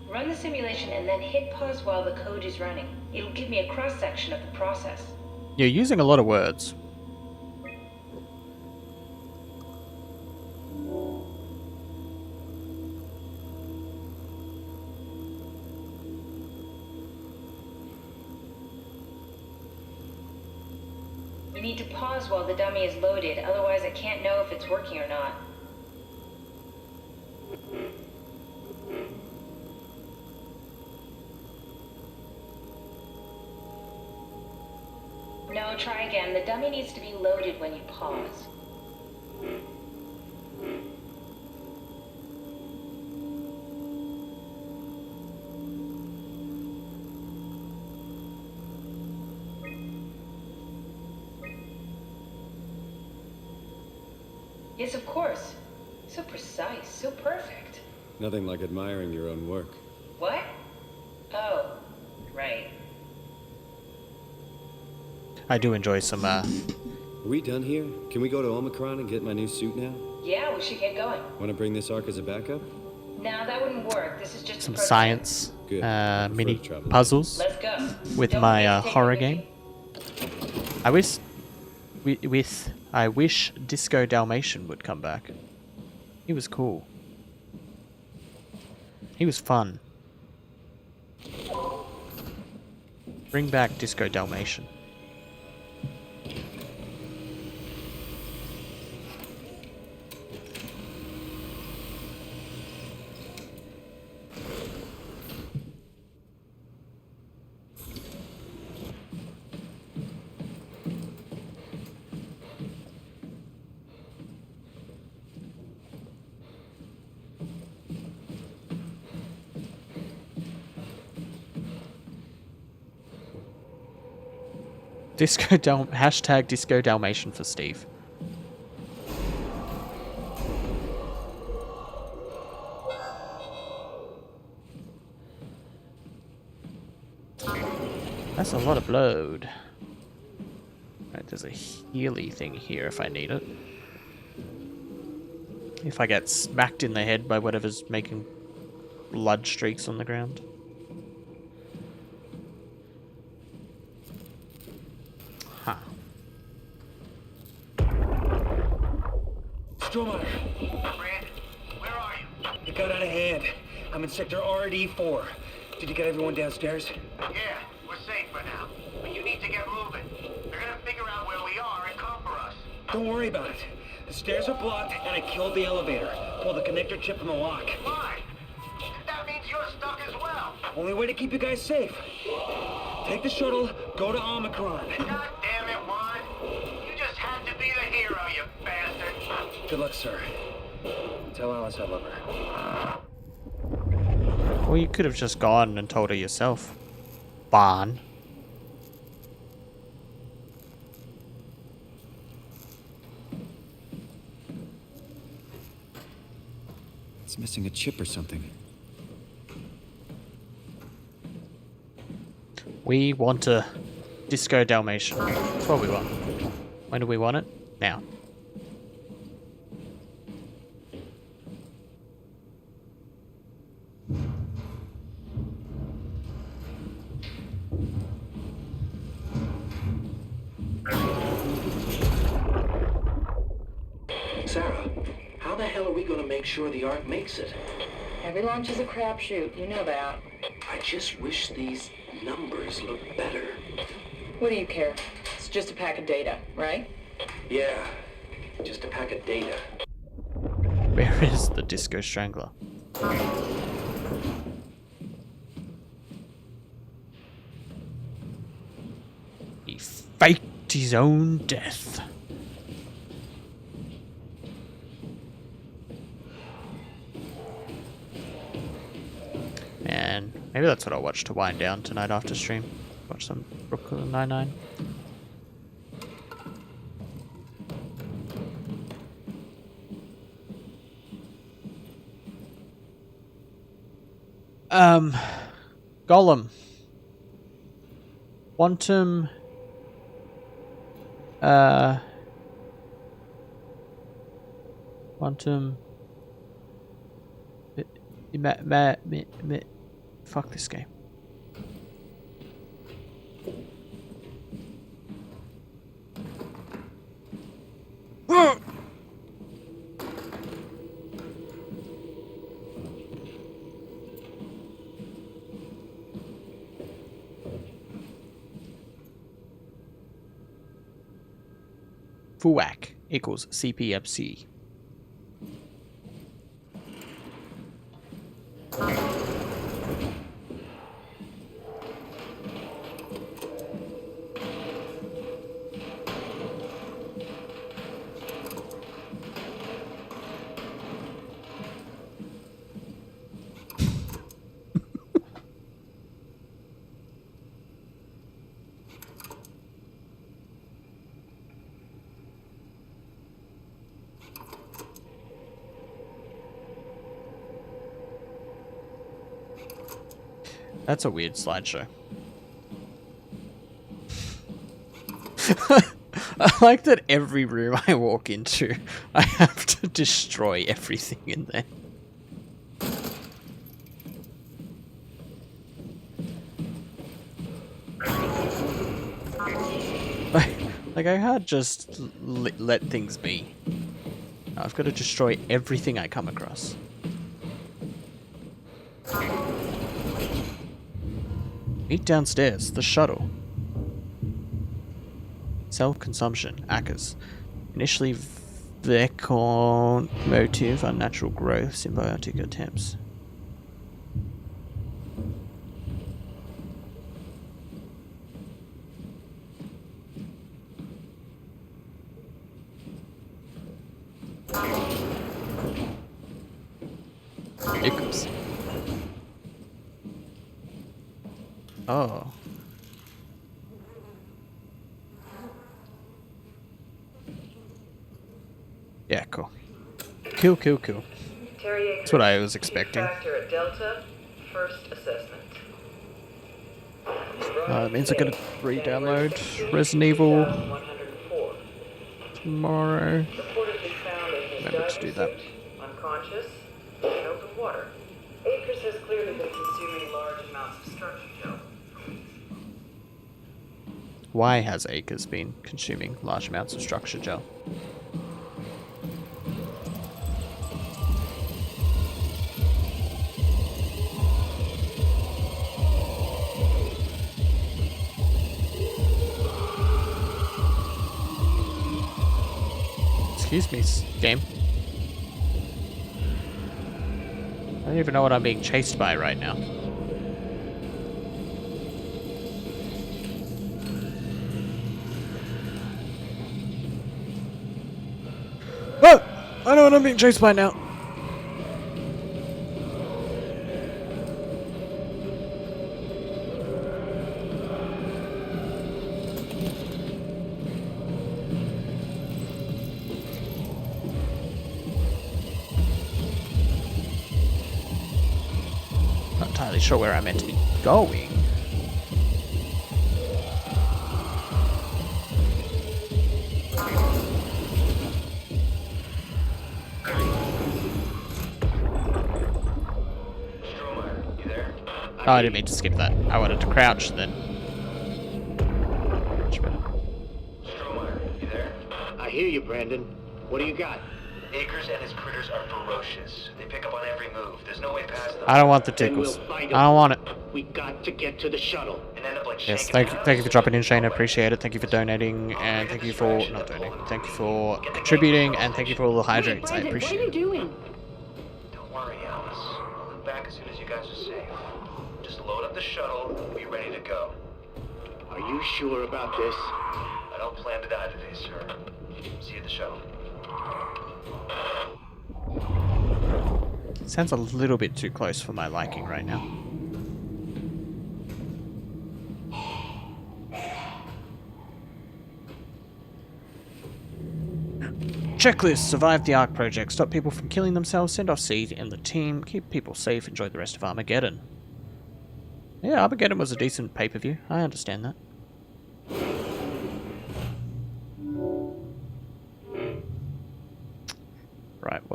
Run the simulation and then hit pause while the code is running. It'll give me a cross-section of the process. You're using a lot of words. You need to pause while the dummy is loaded, otherwise I can't know if it's working or not. No, try again. The dummy needs to be loaded when you pause. Yes, of course. So precise, so perfect. Nothing like admiring your own work. What? Oh, right. I do enjoy some, Are we done here? Can we go to Omicron and get my new suit now? Yeah, we should get going. Want to bring this arc as a backup? No, that wouldn't work. This is just some a prototype. science Good. mini puzzles Let's go. with Don't my forget to take horror it with game. you. I wish Disco Dalmatian would come back. He was cool. He was fun. Bring back Disco Dalmatian. Hashtag Disco Dalmatian for Steve. That's a lot of blood. Right, there's a healy thing here if I need it. If I get smacked in the head by whatever's making blood streaks on the ground. Huh. Soma! Brand, where are you? It got out of hand. I'm in sector RD4. Did you get everyone downstairs? Yeah, we're safe for now. But you need to get moving. They're gonna figure out where we are and come for us. Don't worry about it. The stairs are blocked, and I killed the elevator. Pulled the connector chip from the lock. Why? That means you're stuck as well. Only way to keep you guys safe. Take the shuttle, go to Omicron. God damn it, Juan. You just had to be the hero, you bastard. Good luck, sir. Tell Alice I love her. Well, you could have just gone and told her yourself. Barn. It's missing a chip or something. We want a Disco Dalmatian. That's what we want. When do we want it? Now. Sarah, how the hell are we going to make sure the Ark makes it? Every launch is a crapshoot, you know that. I just wish these numbers looked better. What do you care? It's just a pack of data, right? Yeah, just a pack of data. Where is the Disco Strangler? He faked his own death. Man, maybe that's what I'll watch to wind down tonight after stream. Watch some Brooklyn Nine-Nine. Golem. Quantum Quantum. Fuck this game. FUAC equals CPFC. That's a weird slideshow. I like that every room I walk into, I have to destroy everything in there. Like I can't just let things be. I've got to destroy everything I come across. Meet downstairs, the shuttle. Self-consumption, ACCAs. Initially vacant motive, unnatural growth, symbiotic attempts. Hiccups. Oh. Yeah, cool. Cool. That's what I was expecting. Factor at Delta, first assessment. That means I gotta re-download Resident Evil tomorrow. Remember to do that. Unconscious, in open water. Akers has clearly been consuming large amounts of structure gel. Why has Akers been consuming large amounts of structure gel? Excuse me, game. I don't even know what I'm being chased by right now. Oh! I know what I'm being chased by now. Not entirely sure where I'm meant to be going. Oh, I didn't mean to skip that. I wanted to crouch then. Much better. Stromeyer, you there? I hear you, Brandon. What do you got? Akers and his critters are ferocious. They pick up on every move. There's no way past them. I don't want the tickles. I don't want it. We got to get to the shuttle. And end up like Yes, thank you for dropping in, Shane. I appreciate it. Thank you for donating, and thank you for not donating. Thank you for contributing, and thank you for all the hydrates. I appreciate it. doing? Don't worry, Alice. I'll be back as soon as you guys are safe. Just load up the shuttle and be ready to go. Are you sure about this? I don't plan to die today, sir. See you at the shuttle. Sounds a little bit too close for my liking right now. Checklist: survive the Ark project, stop people from killing themselves, send off Seed and the team, keep people safe, enjoy the rest of Armageddon. Yeah, Armageddon was a decent pay-per-view. I understand that.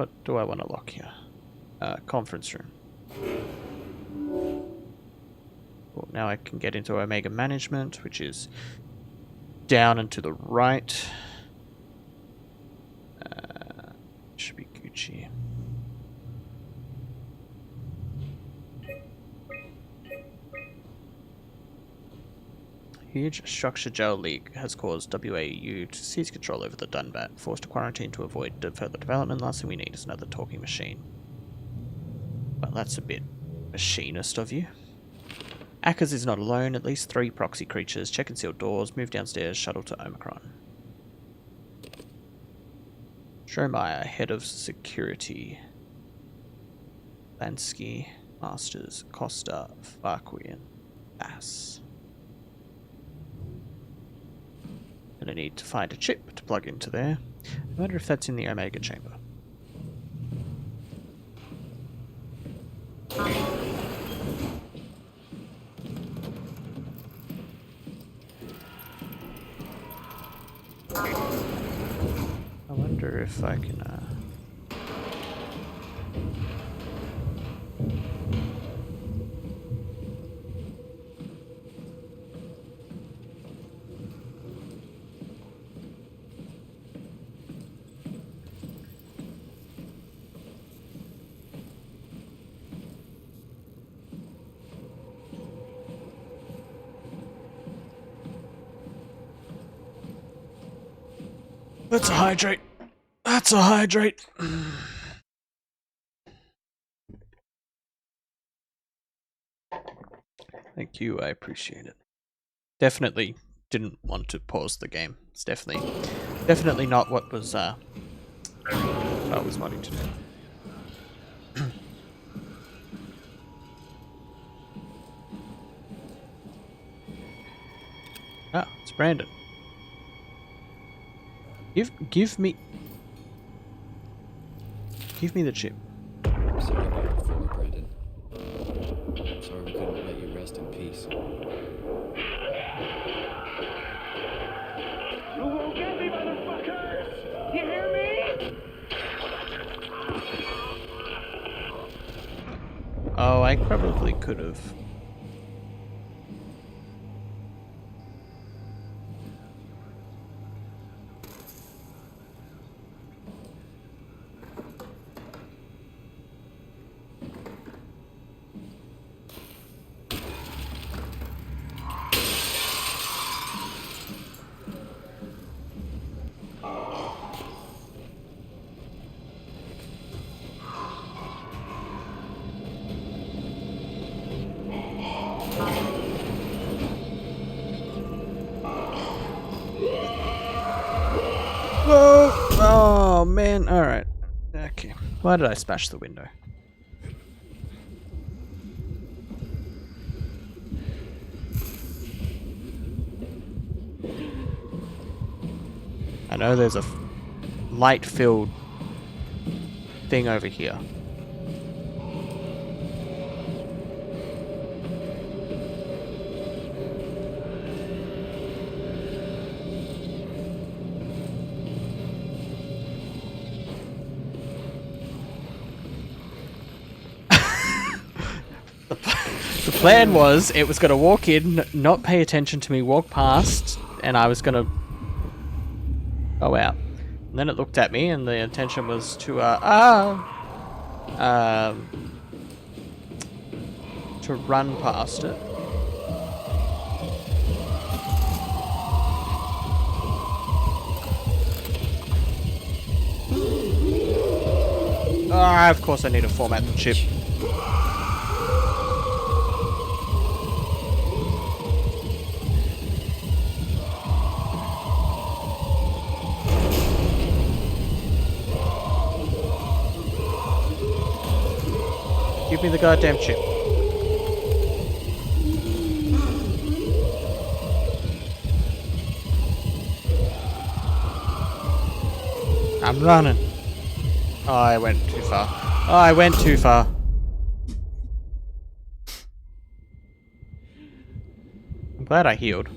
What do I want to lock here? Conference room. Well, now I can get into Omega Management, which is down and to the right. Should be Gucci. Huge structure jail leak has caused WAU to seize control over the Dunbat, forced to quarantine to avoid further development. Last thing we need is another talking machine. Well, that's a bit machinist of you. Akers is not alone. At least 3 proxy creatures. Check and seal doors. Move downstairs. Shuttle to Omicron. Strohmeyer, head of security. Lansky, Masters, Costa, Farquian, Bass. Gonna need to find a chip to plug into there. I wonder if that's in the Omega chamber. I wonder if I can That's a hydrate. That's a hydrate. Thank you, I appreciate it. Definitely didn't want to pause the game. It's definitely not what was I was wanting to do. Ah, it's Brandon. Give me the chip. Sorry about it before, Brandon. Sorry we couldn't let you rest in peace. You won't get me, motherfuckers! You hear me? Oh, I probably could have. Oh man, alright. Okay. Why did I smash the window? I know there's a light-filled thing over here. The plan was, it was going to walk in, not pay attention to me, walk past, and I was going to go out. And then it looked at me, and the intention was to, to run past it. Ah, of course I need to format the chip. Give me the goddamn chip. I'm running. Oh, I went too far. Oh, I went too far. I'm glad I healed.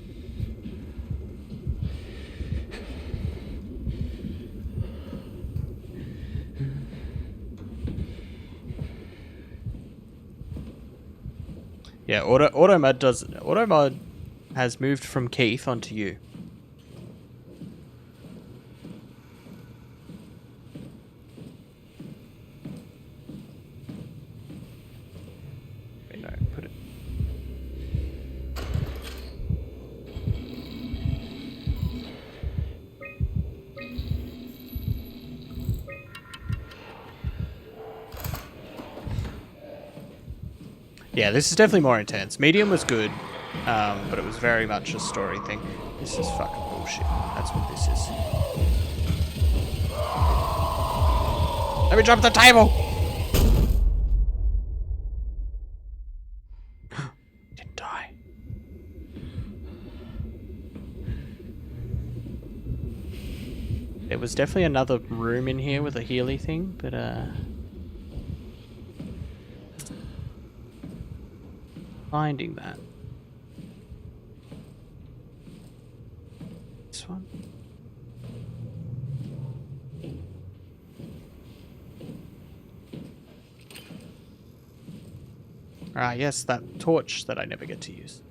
Yeah, automod has moved from Keith onto you. Wait, no, put it. Yeah, this is definitely more intense. Medium was good, but it was very much a story thing. This is fucking bullshit. That's what this is. Let me jump the table! Didn't die. There was definitely another room in here with a Healy thing, but finding that. This one? Ah, yes, that torch that I never get to use.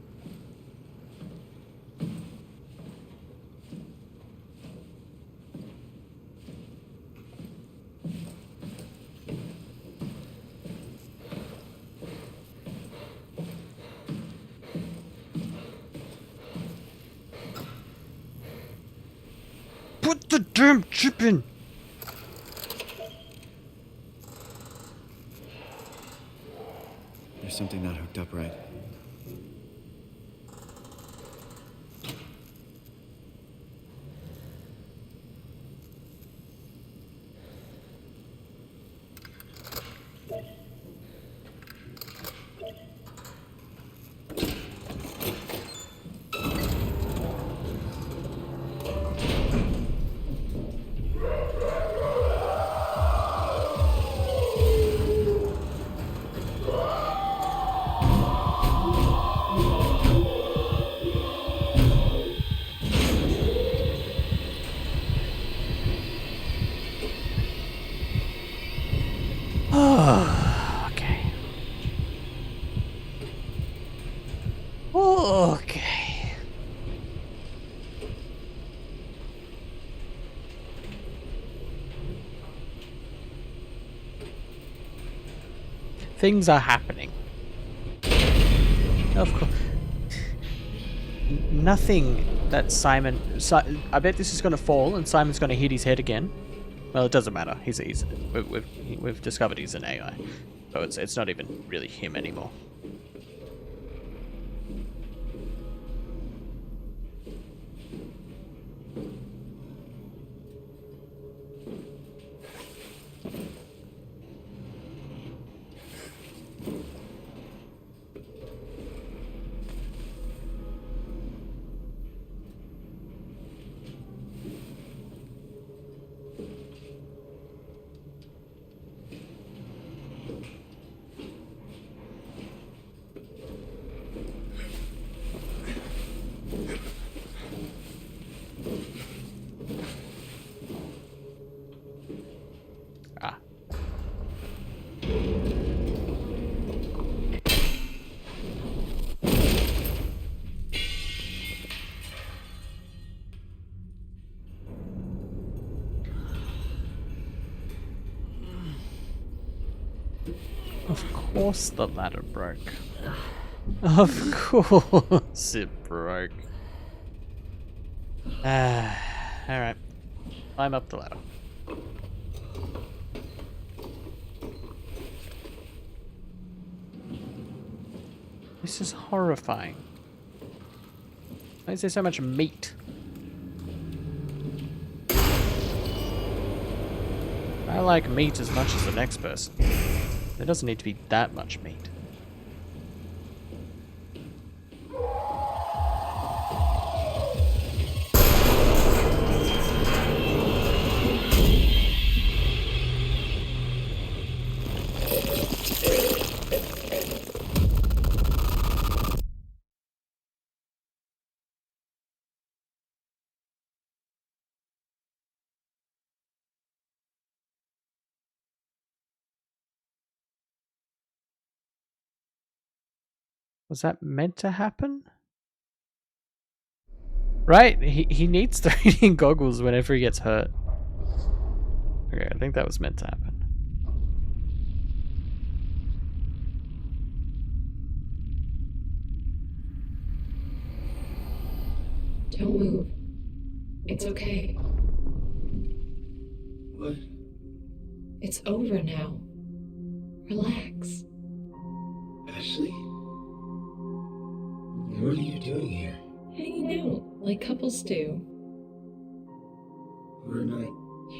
Put the damn chip in! There's something not hooked up right. Okay. Okay. Things are happening. Of course. Nothing that Simon... I bet this is going to fall and Simon's going to hit his head again. Well, it doesn't matter. We've discovered he's an AI. So it's not even really him anymore. Of course the ladder broke. Of course it broke. Alright. Climb up the ladder. This is horrifying. Why is there so much meat? I like meat as much as the next person. There doesn't need to be that much meat. Was that meant to happen? Right? He needs the reading goggles whenever he gets hurt. Okay, I think that was meant to happen. Don't move. It's okay. What? It's over now. Relax. Ashley? What are you doing here? Hanging out, like couples do. We're not...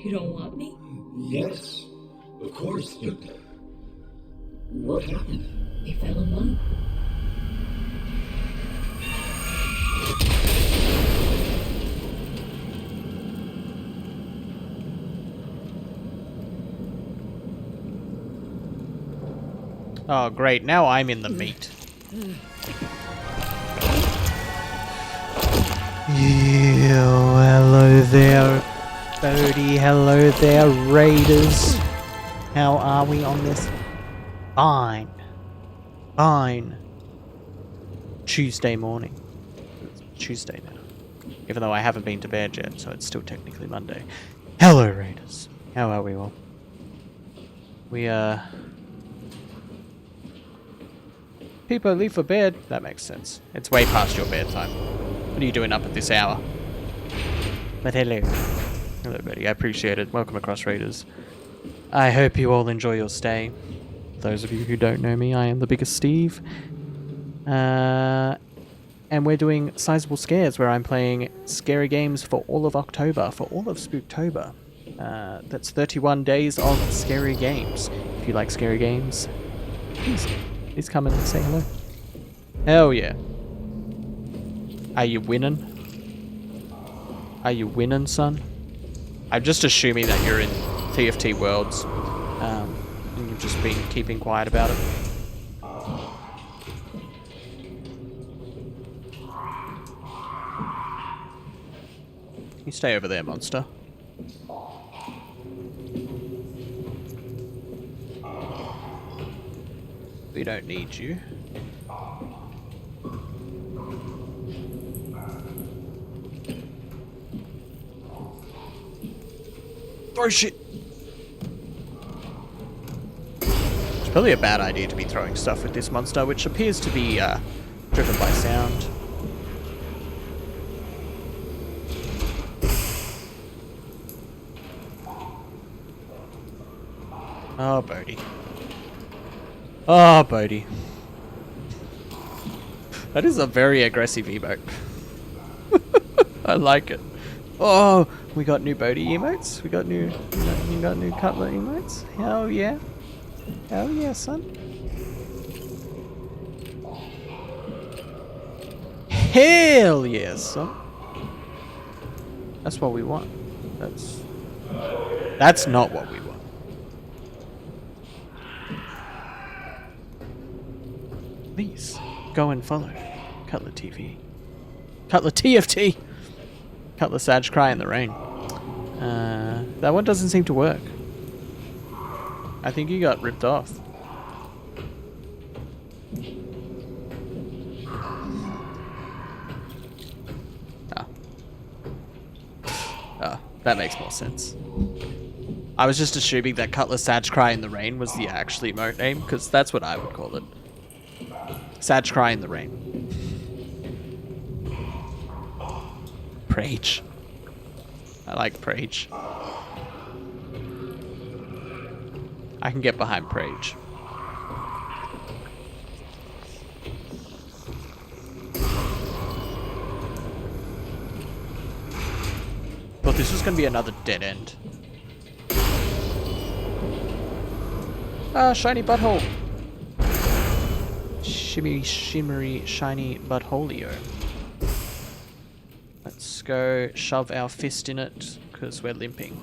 You don't want me? Yes, of course, but... What happened? We fell in love. Oh, great. Now I'm in the meat. Hello there, Bodhi. Hello there, Raiders. How are we on this? Fine. Fine. Tuesday morning. It's Tuesday now. Even though I haven't been to bed yet, so it's still technically Monday. Hello, Raiders. How are we all? People leave for bed. That makes sense. It's way past your bedtime. What are you doing up at this hour? But hello. Hello, buddy. I appreciate it. Welcome across, Raiders. I hope you all enjoy your stay. Those of you who don't know me, I am the biggest Steve. And we're doing Sizable Scares, where I'm playing scary games for all of October, for all of Spooktober. That's 31 days of scary games. If you like scary games, please come in and say hello. Hell yeah. Are you winning? Are you winning, son? I'm just assuming that you're in TFT Worlds. And you've just been keeping quiet about it. You stay over there, monster. We don't need you. Throw shit! It's probably a bad idea to be throwing stuff with this monster, which appears to be driven by sound. Oh, Bodhi. Oh, Bodhi. That is a very aggressive emote. I like it. Oh, we got new Bodhi emotes. We got new Cutler emotes. Hell yeah. Hell yeah, son. Hell yeah, son. That's what we want. That's not what we want. Please go and follow Cutler TV. Cutler TFT. Cutler Sag Cry in the Rain. That one doesn't seem to work. I think you got ripped off. Oh, that makes more sense. I was just assuming that Cutler Sag Cry in the Rain was the actual emote name, because that's what I would call it. Sag Cry in the Rain. Prage. I like Prage. I can get behind Prage. But this is going to be another dead end. Ah, shiny butthole. Shimmery, shiny buttholio. Let's go shove our fist in it, because we're limping.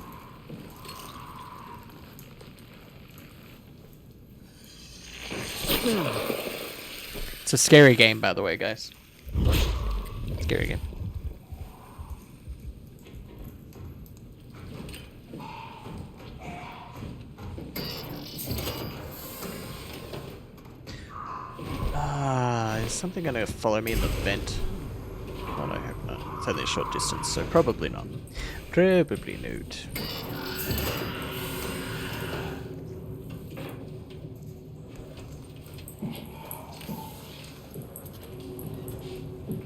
It's a scary game, by the way, guys. Scary game. Is something gonna follow me in the vent? Oh no, I hope not. It's only a short distance, so probably not. Probably not.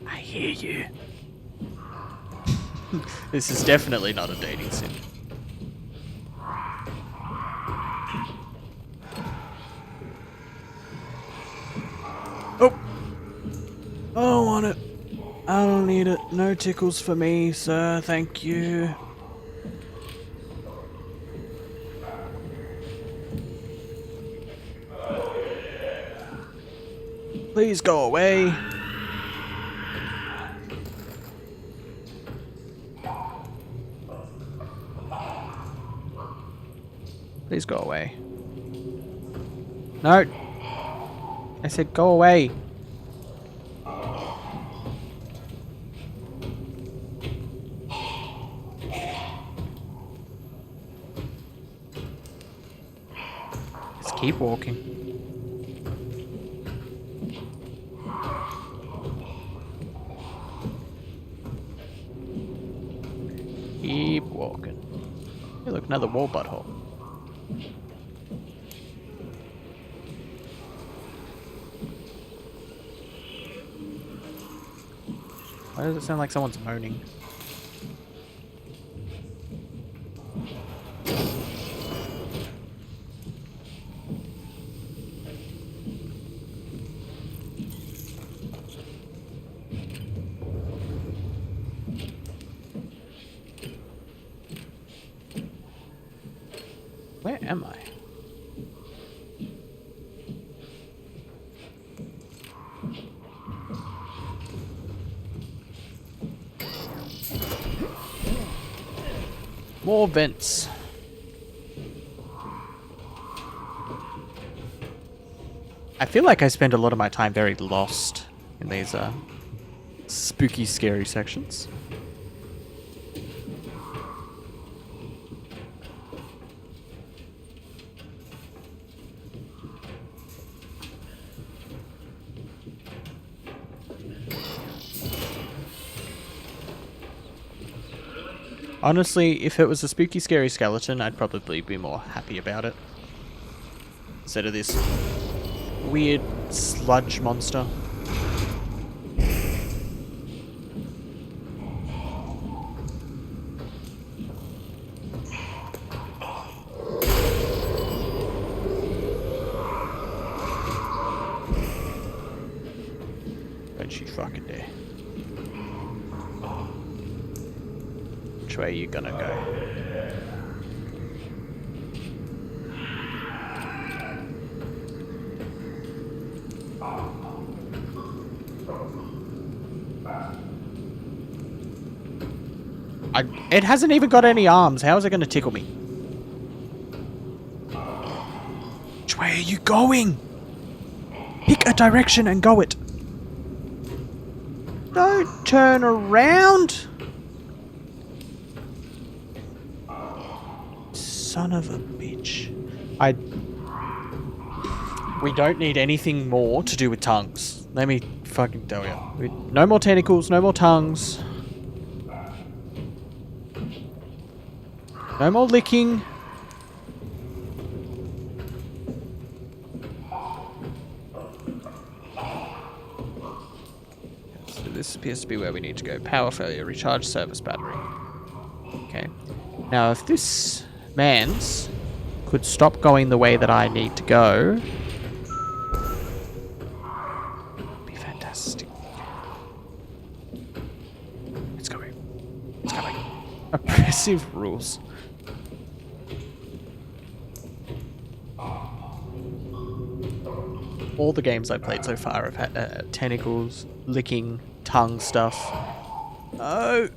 I hear you. This is definitely not a dating sim. Oh! I don't want it. I don't need it. No tickles for me, sir. Thank you. Please go away. Please go away. No. I said go away. Just keep walking. Keep walking. Hey, look, another wall butthole. Why does it sound like someone's moaning? Where am I? More vents. I feel like I spend a lot of my time very lost in these spooky, scary sections. Honestly, if it was a spooky, scary skeleton, I'd probably be more happy about it. Instead of this weird sludge monster. Don't you fucking dare. Which way are you gonna go? It hasn't even got any arms. How is it gonna tickle me? Which way are you going? Pick a direction and go it. Don't turn around. Son of a bitch. We don't need anything more to do with tongues. Let me fucking tell you. No more tentacles, no more tongues. No more licking. So this appears to be where we need to go. Power failure, recharge service battery. Okay. Now if this man's could stop going the way that I need to go, it'd be fantastic. It's coming. It's coming. Oppressive rules. All the games I played so far have had tentacles, licking, tongue stuff. Oh,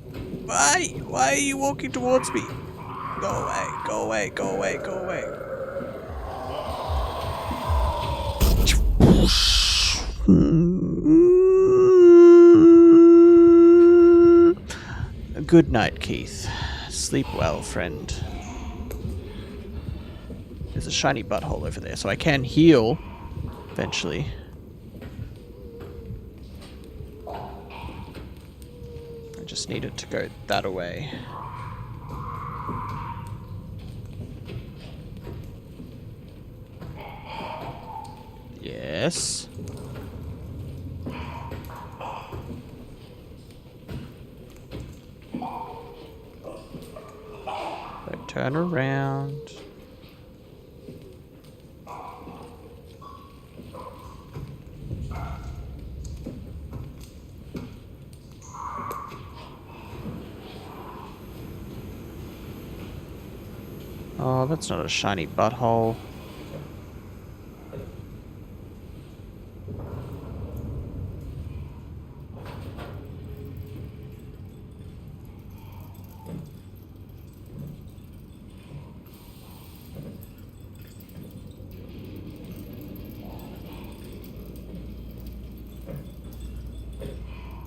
why? Why are you walking towards me? Go away, go away, go away, go away. Good night, Keith. Sleep well, friend. There's a shiny butthole over there, so I can heal eventually. just need it to go that away. Yes. So turn around. Oh, that's not a shiny butthole.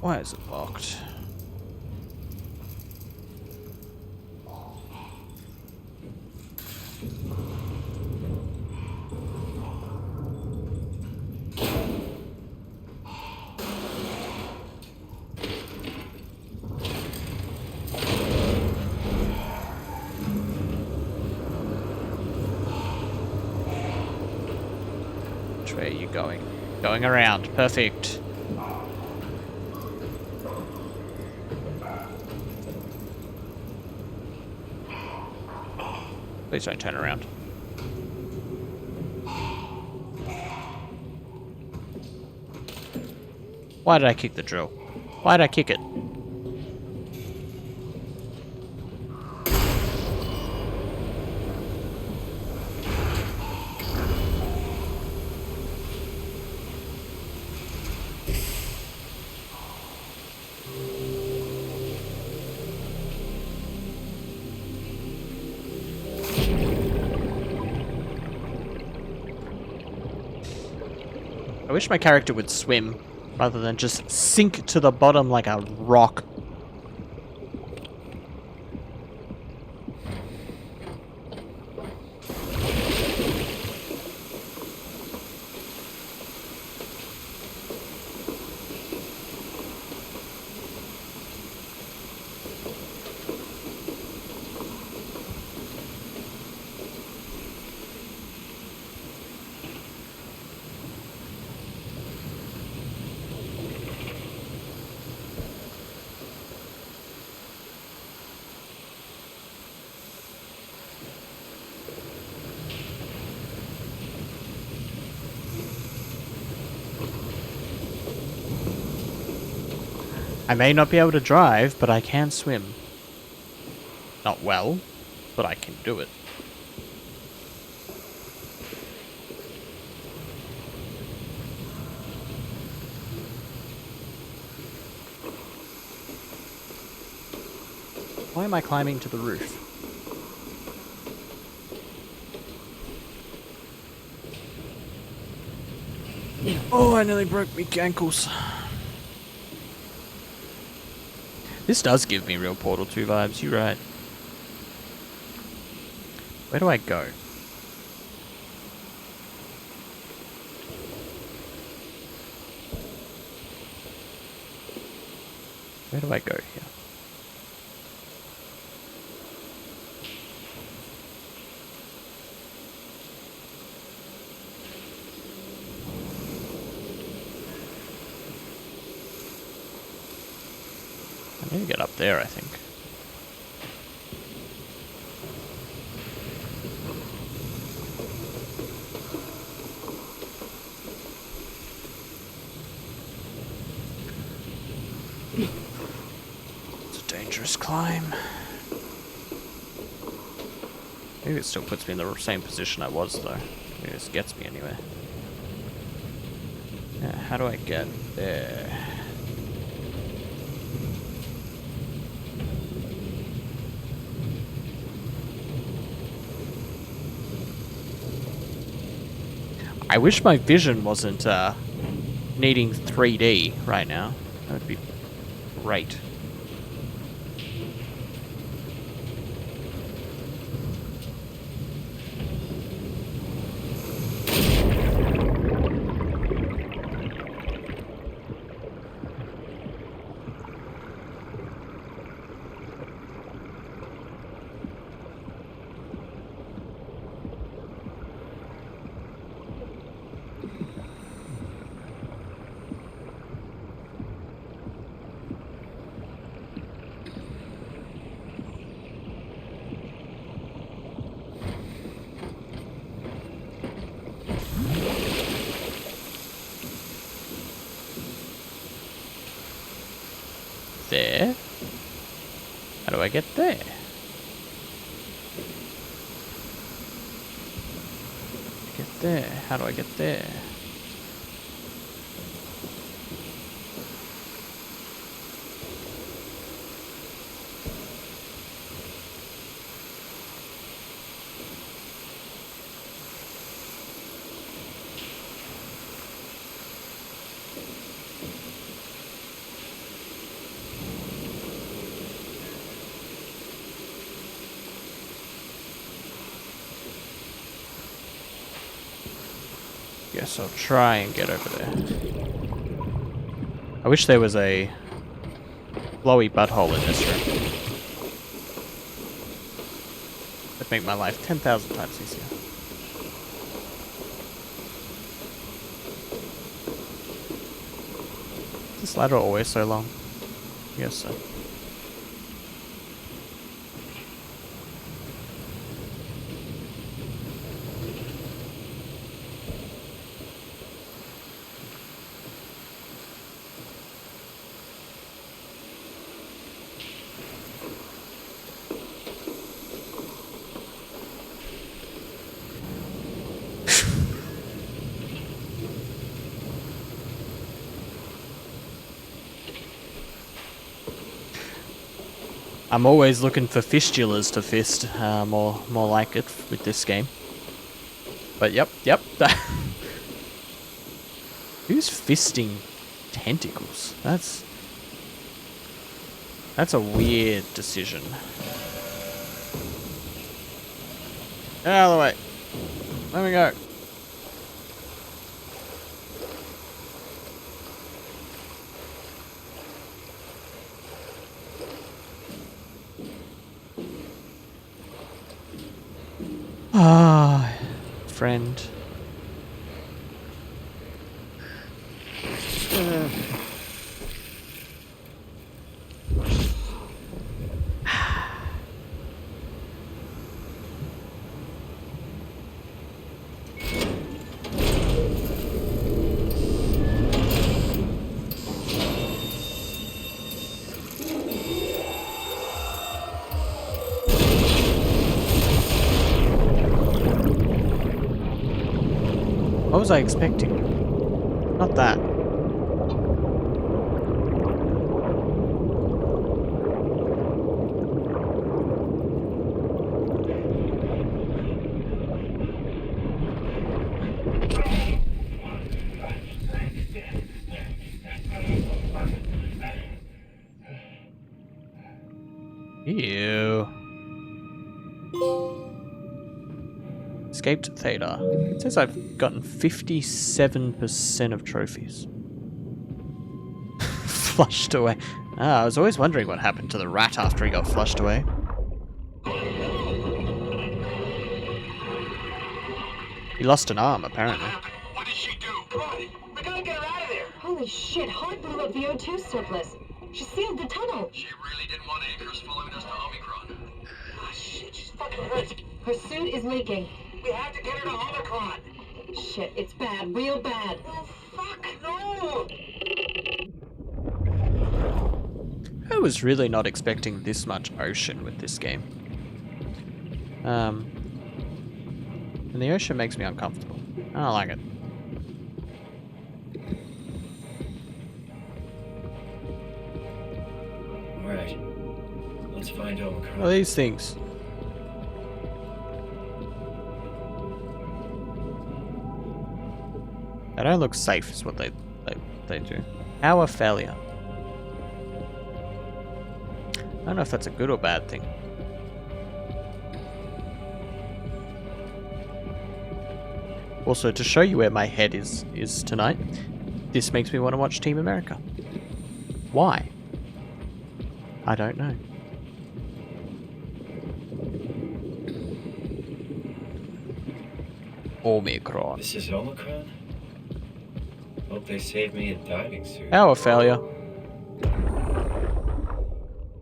Why is it locked? Which way are you going? Going around. Perfect. Please don't turn around. Why did I kick the drill? Why did I kick it? I wish my character would swim, rather than just sink to the bottom like a rock. I may not be able to drive, but I can swim. Not well, but I can do it. Why am I climbing to the roof? Oh, I nearly broke my ankles. This does give me real Portal 2 vibes, you're right. Where do I go? Where do I go here? I need to get up there, I think. It's a dangerous climb. Maybe it still puts me in the same position I was, though. Maybe this gets me anywhere. Yeah, how do I get there? I wish my vision wasn't needing 3D right now. That would be great. there? How do I get there? Get there. How do I get there? Guess I'll try and get over there. I wish there was a blowy butthole in this room. That'd make my life 10,000 times easier. Is this ladder always so long? I guess so. I'm always looking for fistulas to fist, more like it with this game. But yep. Who's fisting tentacles? That's a weird decision. Get out of the way. Let me go. Ah, friend. What was I expecting? Not that. Ew. Escaped Theta. It says I've gotten 57% of trophies. Flushed away. Ah, I was always wondering what happened to the rat after he got flushed away. He lost an arm, apparently. What did she do? Come on, we gotta get her out of there. Holy shit, Hart blew up the O2 surplus. She sealed the tunnel. She really didn't want anchors following us to Omicron. Oh shit, she's fucking hurt. Her suit is leaking. We have to get her to Omicron. Shit, it's bad, real bad. Oh fuck, no! I was really not expecting this much ocean with this game. And the ocean makes me uncomfortable. I don't like it. Alright. Let's find Omicron. What are these things? They don't look safe is what they do. Power failure. I don't know if that's a good or bad thing. Also, to show you where my head is tonight, this makes me want to watch Team America. Why? I don't know. Omicron. This is Omicron? Hope they saved me a diving suit. Power failure.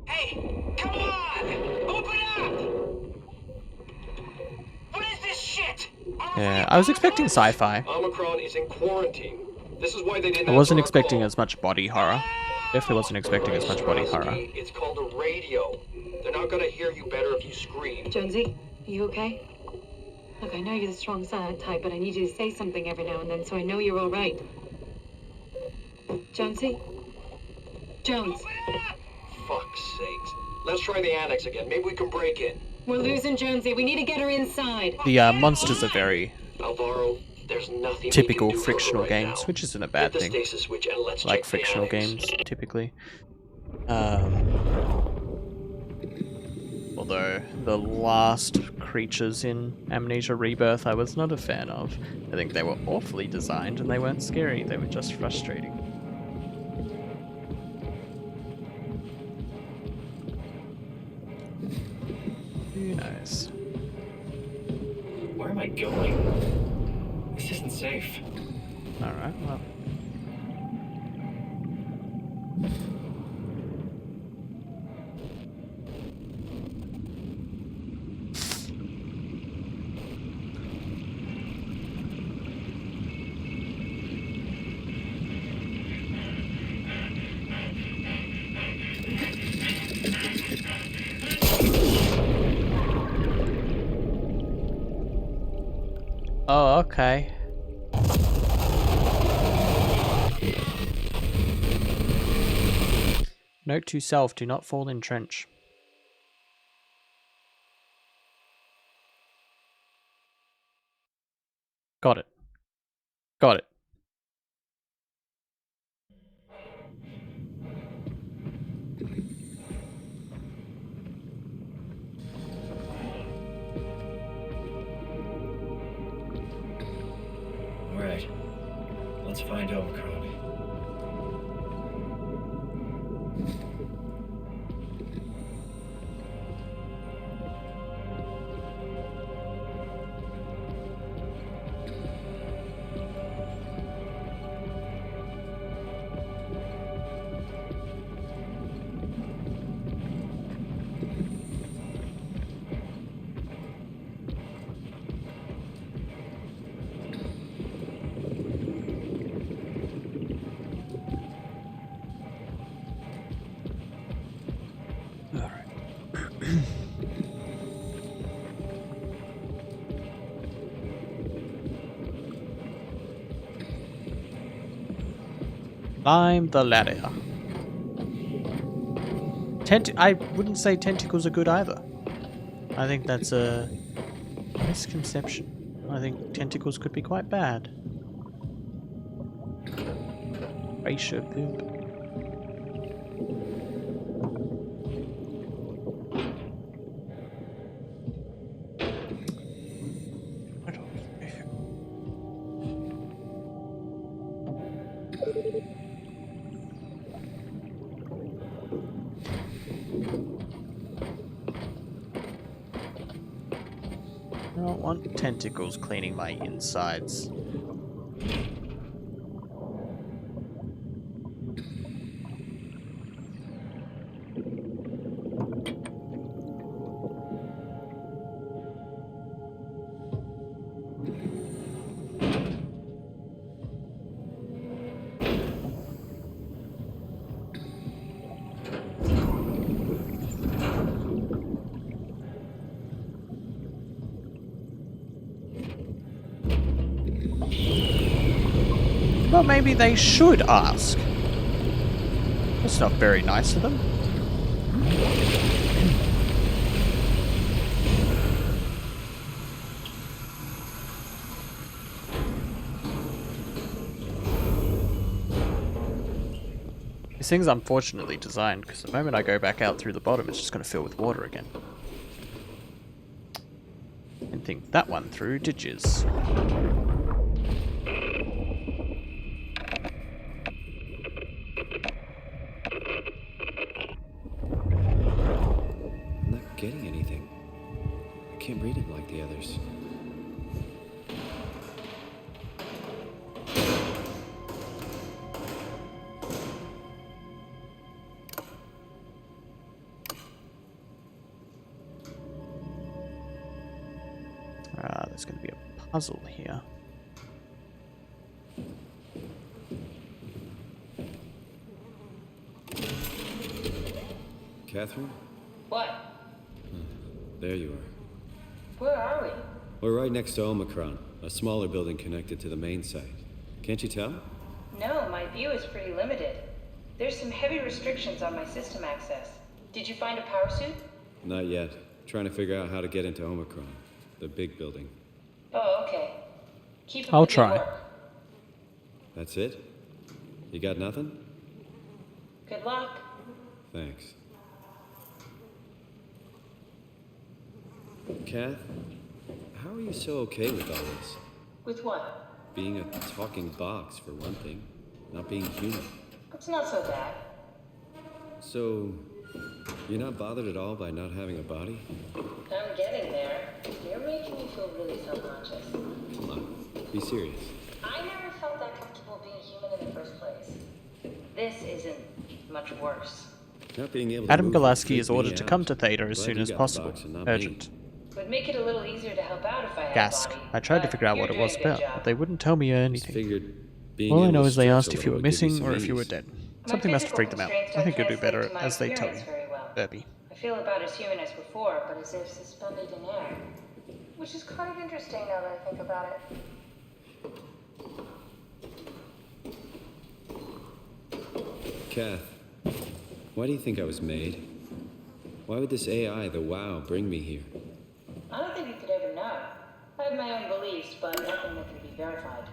Hey, come on! Open up! What is this shit? Yeah, I was expecting sci-fi. Omicron is in quarantine. This is why they didn't I wasn't answer our expecting call. as much body horror. Definitely wasn't expecting as much body horror. It's called a radio. They're not gonna hear you better if you scream. Jonesy, are you okay? Look, I know you're the strong silent type, but I need you to say something every now and then so I know you're all right. Jonesy? Jones. Fuck's sakes. Let's try the annex again. Maybe we can break in. We're losing Jonesy. We need to get her inside. The monsters are very Alvaro, there's nothing typical we can do for her frictional right games, now. which isn't a bad Hit the thing. stasis switch and let's Like check the frictional annex. games, typically. Although the last creatures in Amnesia Rebirth I was not a fan of. I think they were awfully designed and they weren't scary, they were just frustrating. Who knows? Where am I going? This isn't safe. Alright, well. Oh, okay. Note to self, do not fall in trench. Got it. Got it. Alright. Let's find Omicron. Climb the ladder. I wouldn't say tentacles are good either. I think that's a misconception. I think tentacles could be quite bad. Ratio poop. I don't want tentacles cleaning my insides. Well, maybe they should ask. That's not very nice of them. This thing's unfortunately designed because the moment I go back out through the bottom, it's just going to fill with water again. Didn't think that one through, did yous? Getting anything. I can't read it like the others. There's going to be a puzzle here. Catherine? What? There you are. Where are we? We're right next to Omicron, a smaller building connected to the main site. Can't you tell? No, my view is pretty limited. There's some heavy restrictions on my system access. Did you find a power suit? Not yet. Trying to figure out how to get into Omicron, the big building. Oh, okay. Keep up I'll the good try. work. That's it? You got nothing? Good luck. Thanks. Kath, how are you so okay with all this? With what? Being a talking box, for one thing. Not being human. It's not so bad. So, you're not bothered at all by not having a body? I'm getting there. You're making me feel really self-conscious. Come on, be serious. I never felt that comfortable being human in the first place. This isn't much worse. Not being able to Adam move Gillespie freaked is ordered me to out. come to Theta as Glad soon you as got the possible. box and not me. Urgent. Would make it a little easier to help out if I had Gask. a body. I tried to but figure out you're what it doing was a good about, job. but they wouldn't tell me anything. Figured being All I able know to is they stretch asked a if you were little would give you missing some or if you were ease. dead. My Something must have physical freaked them out. constraints I think don't you'll do better translate to my as they tell you. appearance very well. Irby. I feel about as human as before, but as if suspended in air. Which is kind of interesting now that I think about it. Kath, why do you think I was made? Why would this AI, the WoW, bring me here? I don't think you could ever know. I have my own beliefs, but nothing that can be verified.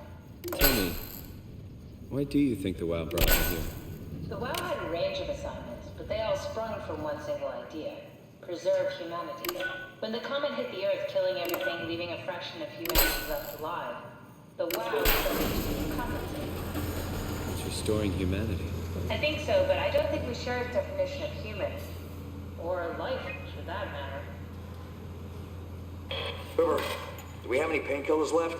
Tell me, why do you think the WoW brought me here? The WoW had a range of assignments, but they all sprung from one single idea. Preserve humanity. When the comet hit the Earth, killing everything, leaving a fraction of humanity left alive, the WoW started to compensate. It's restoring humanity. I think so, but I don't think we share its definition of human. Or life, for that matter. River, do we have any painkillers left?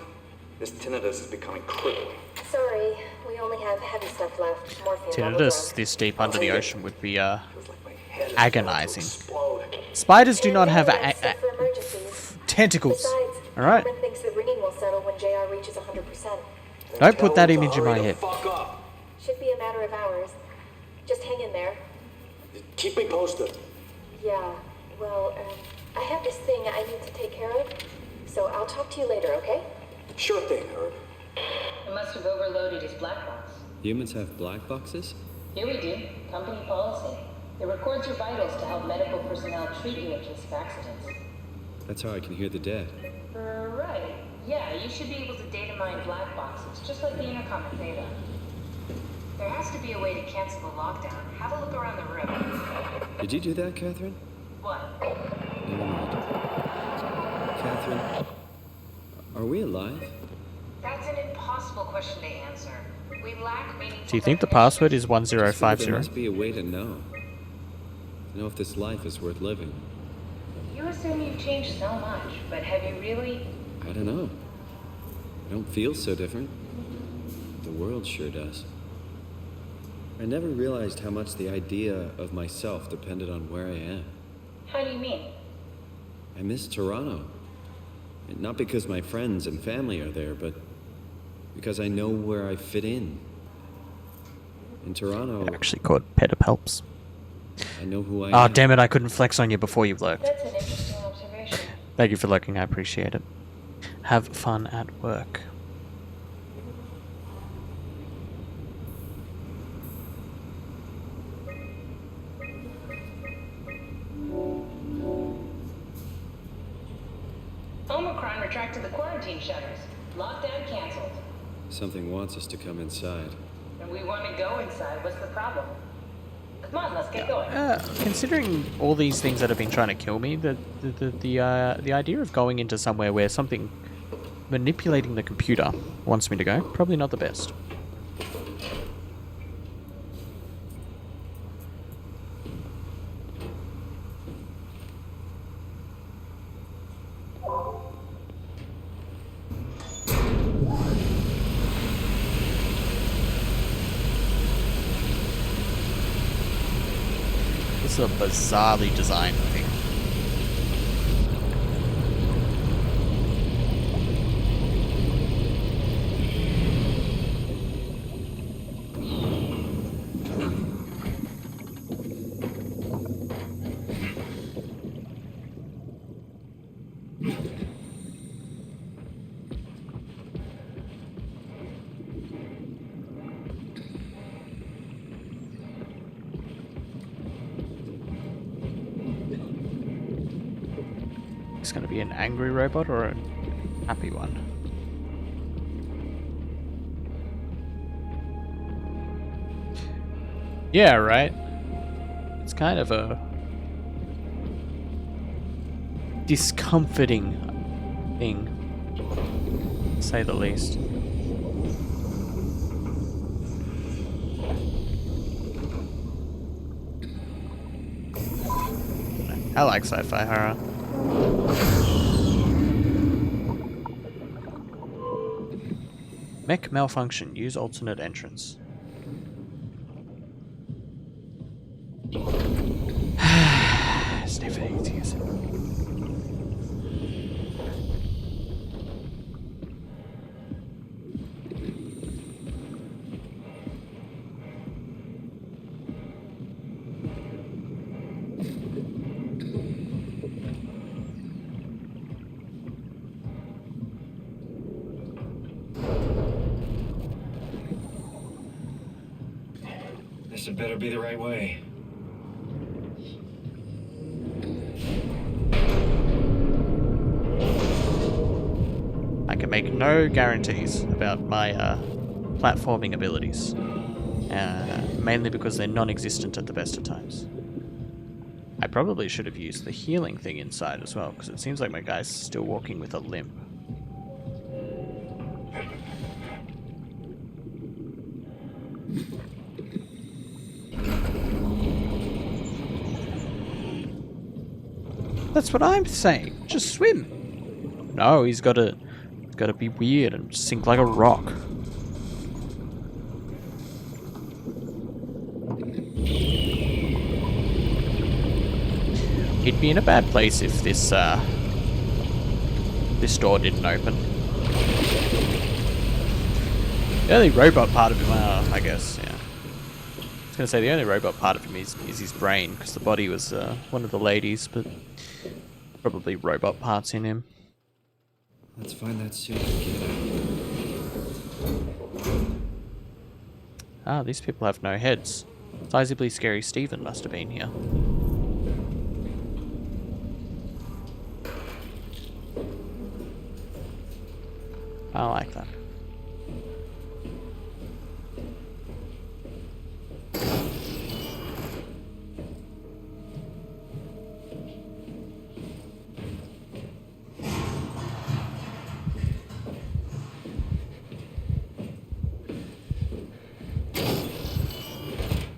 This tinnitus is becoming crippling. Sorry, we only have heavy stuff left. Morphine. Tinnitus this deep under the ocean would be Head is agonizing. about to explode. Spiders do not have Except for emergencies. tentacles. Besides, Alright? Herman thinks the ringing will settle when JR reaches 100%. Don't put that image in my head. Fuck up. Should be a matter of hours. Just hang in there. Keep me posted. Yeah, well, I have this thing I need to take care of, so I'll talk to you later, okay? Sure thing, Herb. I must have overloaded his black box. Humans have black boxes? Here we do. Company policy. It records your vitals to help medical personnel treat you in case of accidents. That's how I can hear the dead. Right. Yeah, you should be able to data mine black boxes, just like the intercom at Theta. There has to be a way to cancel the lockdown. Have a look around the room. Did you do that, Catherine? What? Never mind. Catherine, are we alive? That's an impossible question to answer. We lack meaningful. Do you think the password is There 1050? must be a way to know. To know if this life is worth living. You assume you've changed so much, but have you really? I don't know. I don't feel so different. The world sure does. I never realized how much the idea of myself depended on where I am. How do you mean? I miss Toronto. And not because my friends and family are there, but because I know where I fit in. In Toronto, Actually called pedipalps. I know who I Oh, am. damn it, I couldn't flex on you before you lurked. That's an interesting observation. Thank you for lurking, I appreciate it. Have fun at work. Omicron retracted the quarantine shutters. Lockdown canceled. Something wants us to come inside. And we want to go inside. What's the problem? Come on, let's get going. Considering all these things that have been trying to kill me, the idea of going into somewhere where something manipulating the computer wants me to go, probably not the best. This is a bizarrely designed thing. this going to be an angry robot or a happy one? Yeah, right. It's kind of a discomforting thing, to say the least. I like sci-fi horror. Mech malfunction. Use alternate entrance. It's never easy, is it? This had better be the right way. I can make no guarantees about my platforming abilities, mainly because they're non-existent at the best of times. I probably should have used the healing thing inside as well, because it seems like my guy's still walking with a limp. That's what I'm saying. Just swim. No, he's got to be weird and sink like a rock. He'd be in a bad place if this door didn't open. The only robot part of him, I guess, yeah. I was gonna say the only robot part of him is his brain, because the body was one of the ladies, but probably robot parts in him. Let's find that suit and get out. Ah, these people have no heads. Sizably Scary Stephen must have been here. I like that.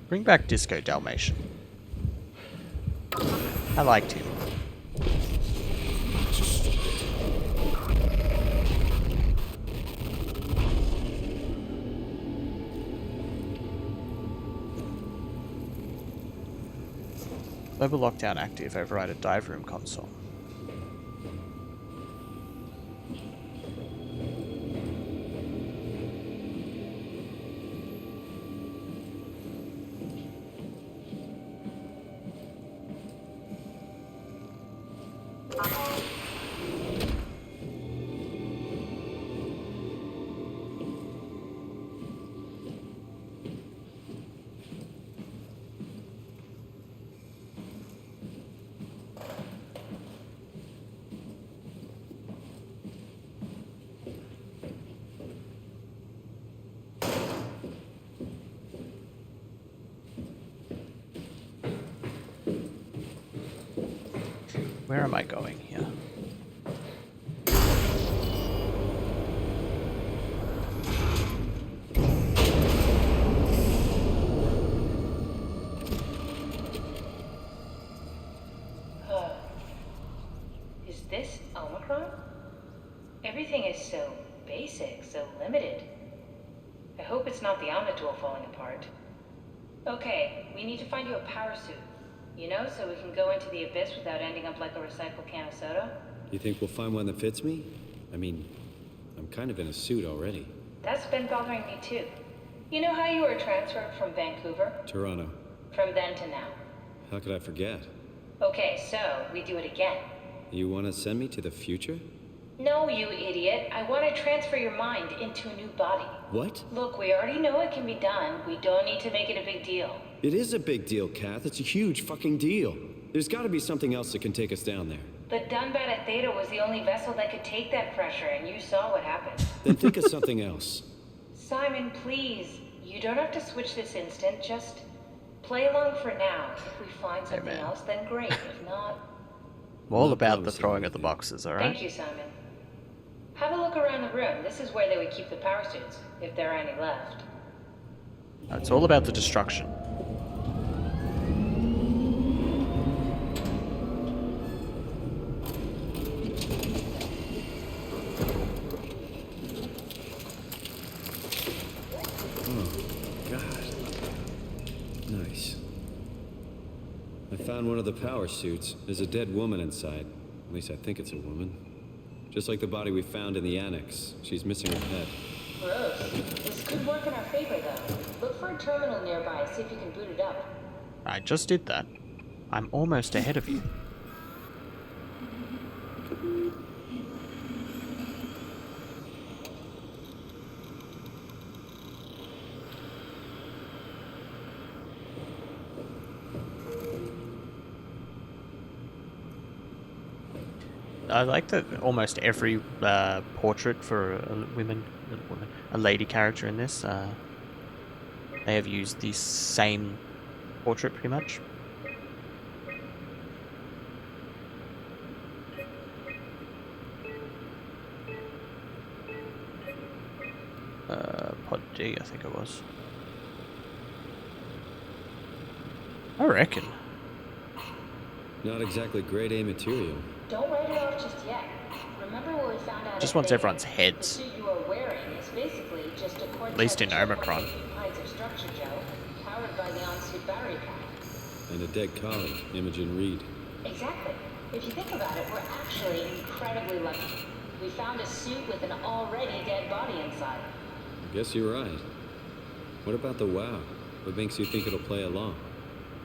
Bring back Disco Dalmatian. I liked him. Global lockdown active. Override a dive room console. Where am I going here? Is this Omicron? Everything is so basic, so limited. I hope it's not the Omnitool falling apart. Okay, we need to find you a power suit. You know, so we can go into the abyss without ending up like a recycled can of soda? You think we'll find one that fits me? I mean, I'm kind of in a suit already. That's been bothering me too. You know how you were transferred from Vancouver? Toronto. From then to now. How could I forget? Okay, so we do it again. You want to send me to the future? No, you idiot. I want to transfer your mind into a new body. What? Look, we already know it can be done. We don't need to make it a big deal. It is a big deal, Kath. It's a huge fucking deal. There's got to be something else that can take us down there. The Dunbat at Theta was the only vessel that could take that pressure, and you saw what happened. Then think of something else. Simon, please. You don't have to switch this instant. Just play along for now. If we find something else, then great. If not... I'm all about the throwing of the boxes, alright? Thank you, Simon. Have a look around the room. This is where they would keep the power suits, if there are any left. It's all about the destruction. Nice. I found one of the power suits. There's a dead woman inside. At least I think it's a woman. Just like the body we found in the annex. She's missing her head. Gross. This could work in our favor, though. Look for a terminal nearby, see if you can boot it up. I just did that. I'm almost ahead of you. I like that almost every portrait for a lady character in this, they have used the same portrait pretty much. Pod D, I think it was. I reckon. Not exactly grade A material. Don't write it off just yet. Remember what we found out? Just wants everyone's heads. The suit you are wearing is basically just a At least in Omicron. kinds of structure gel, powered by the on-suit battery pack. And a dead colleague, Imogen Reed. Exactly. If you think about it, we're actually incredibly lucky. We found a suit with an already dead body inside. I guess you're right. What about the WoW? What makes you think it'll play along?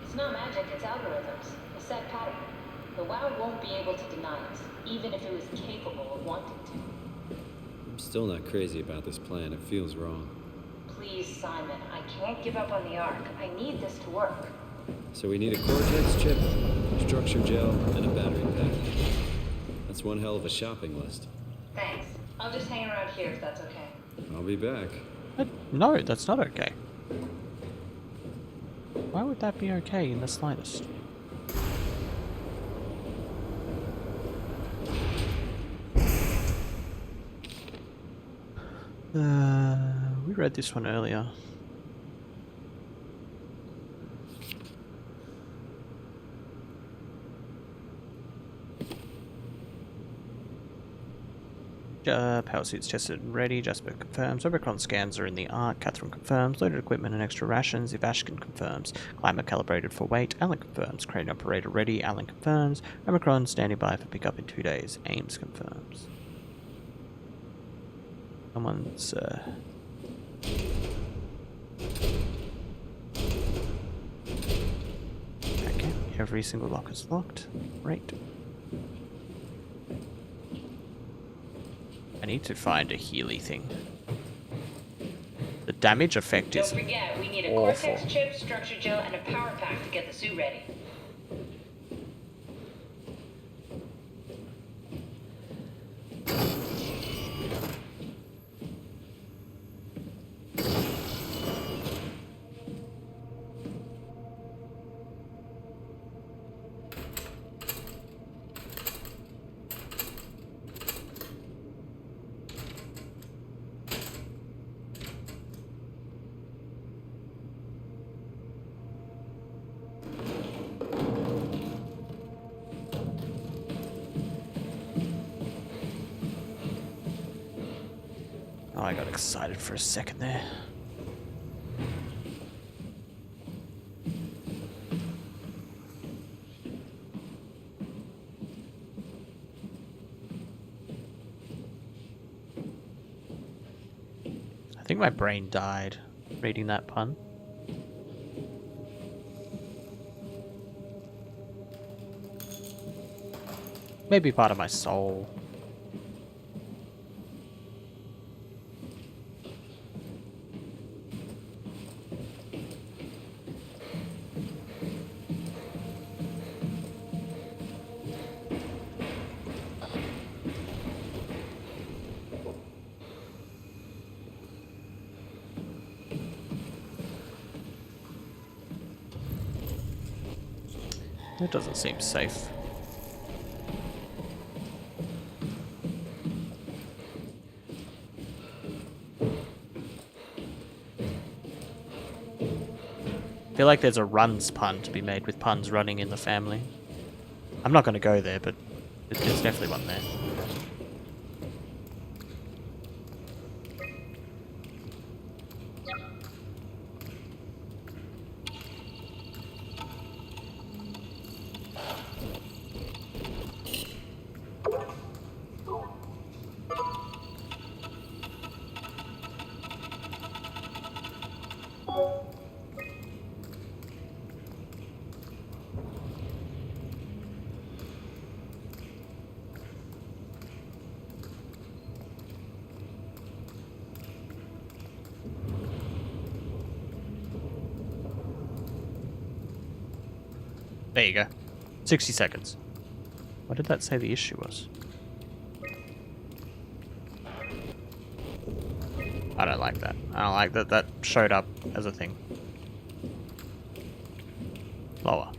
It's not magic, it's algorithms. A set pattern. The WoW won't be able to deny us, even if it was capable of wanting to. I'm still not crazy about this plan. It feels wrong. Please, Simon, I can't give up on the Ark. I need this to work. So we need a Cortex chip, structure gel, and a battery pack. That's one hell of a shopping list. Thanks. I'll just hang around here if that's okay. I'll be back. No, that's not okay. Why would that be okay in the slightest? We read this one earlier. Power suits tested and ready. Jasper confirms. Omicron scans are in the Ark. Catherine confirms. Loaded equipment and extra rations. Ivashkin confirms. Climate calibrated for weight. Alan confirms. Crane operator ready. Alan confirms. Omicron standing by for pickup in 2 days. Ames confirms. Someone's okay, every single lock is locked. Right. I need to find a Healy thing. The damage effect is Don't forget, we need a awful. Cortex chip, structure gel, and a power pack to get the suit ready. Oh, I got excited for a second there. I think my brain died reading that pun. Maybe part of my soul. That doesn't seem safe. I feel like there's a runs pun to be made with puns running in the family. I'm not going to go there, but there's definitely one there. There you go. 60 seconds. What did that say the issue was? I don't like that. I don't like that that showed up as a thing. Lower.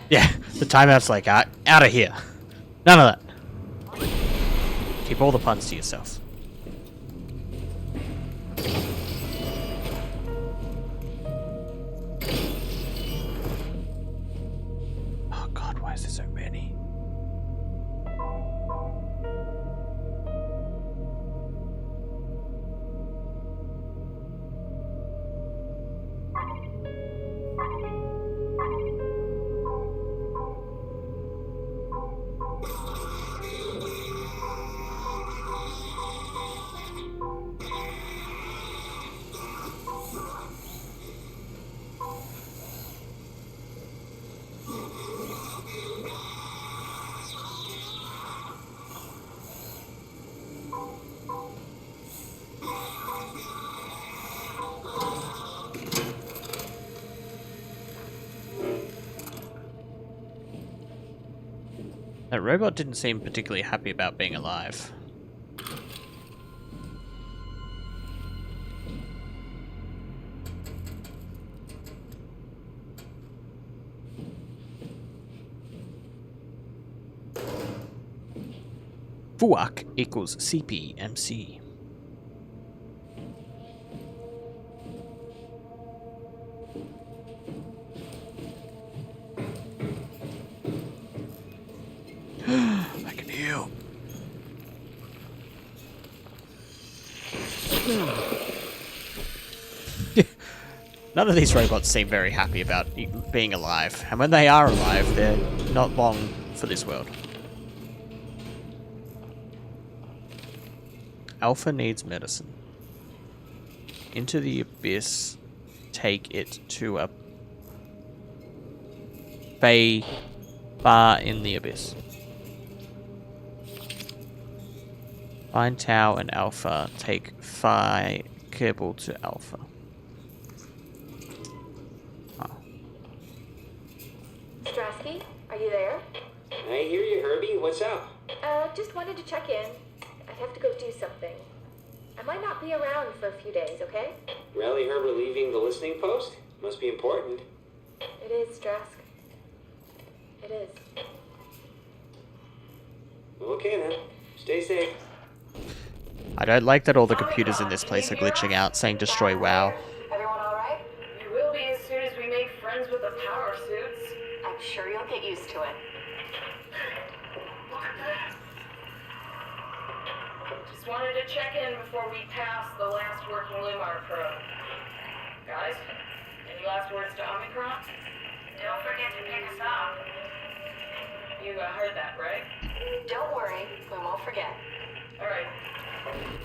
Yeah, the timeout's like, out of here. None of that. Keep all the puns to yourself. Oh god, why is there so many? That robot didn't seem particularly happy about being alive. FUAC equals CPMC. I can heal. None of these robots seem very happy about being alive, and when they are alive, they're not long for this world. Alpha needs medicine. Into the abyss, take it to a bay bar in the abyss. Find Tau and Alpha, take Phi Kerbal to Alpha. Oh. Strasky, are you there? I hear you, Herbie. What's up? Just wanted to check in. I have to go do something. I might not be around for a few days, okay? Rally Herbert leaving the listening post? Must be important. It is, Strask. It is. Okay then. Stay safe. I don't like that all the computers in this place are glitching out, saying destroy WoW. Everyone alright? You will be as soon as we make friends with the power suits. I'm sure you'll get used to it. Just wanted to check in before we pass the last working Lumar probe. Guys, any last words to Omicron? Don't forget to pick us up. You heard that, right? Don't worry, we won't forget. Alright.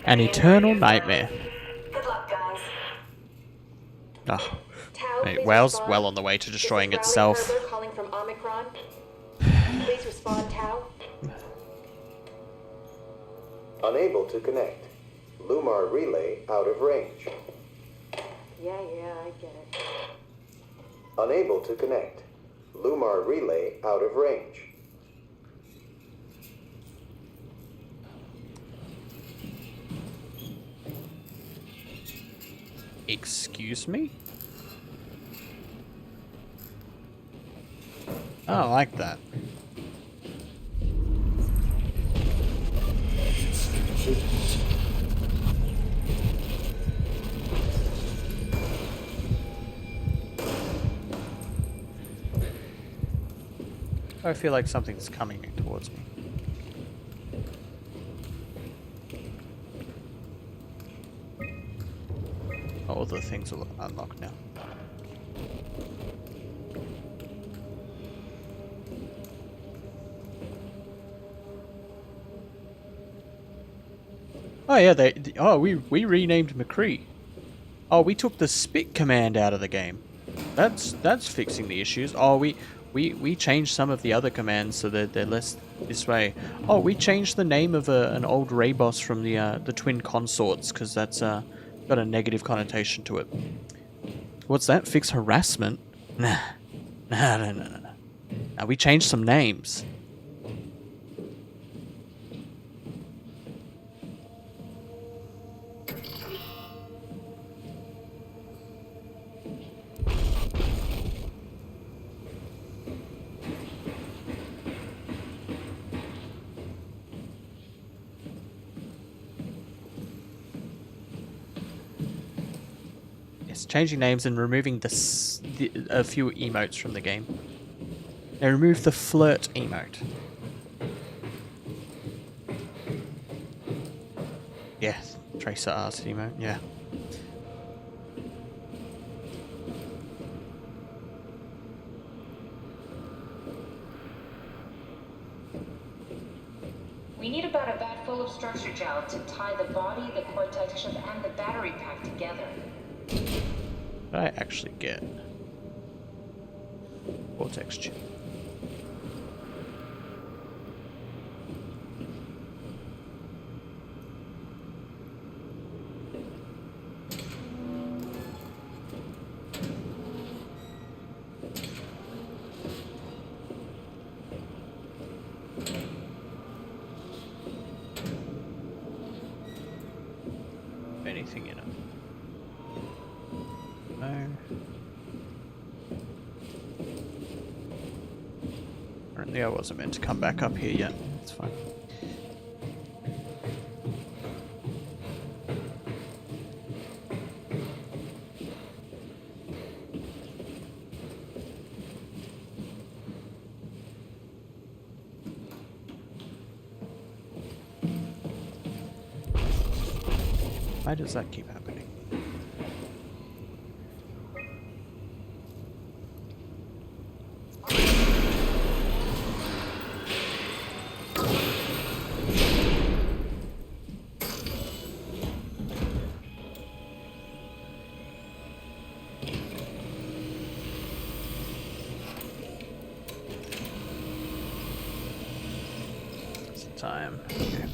An eternal nightmare. Good luck, guys. Oh. Tau, Wait, please WoW's respond. well on the way to destroying This is itself. Rowley Herbert calling from Omicron. Please respond, Tau. Unable to connect. Lumar relay out of range. Yeah, I get it. Unable to connect. Lumar relay out of range. Excuse me? Oh, I like that. I feel like something's coming towards me. All the things are unlocked now. Oh yeah, we renamed McCree. Oh, we took the spit command out of the game. That's fixing the issues. Oh, we changed some of the other commands so that they're less this way. Oh, we changed the name of an old Ray boss from the twin consorts because that's got a negative connotation to it. What's that? Fix harassment? Nah. No. We changed some names. Changing names and removing a few emotes from the game. They removed the flirt emote. Yeah, Tracer R's emote, yeah. We need about a vat full of structure gel to tie the body, the cortex chip, and the battery pack together. What did I actually get? Cortex chip. Anything in it? No. Apparently I wasn't meant to come back up here yet. It's fine. Why does that keep happening? Time. Okay.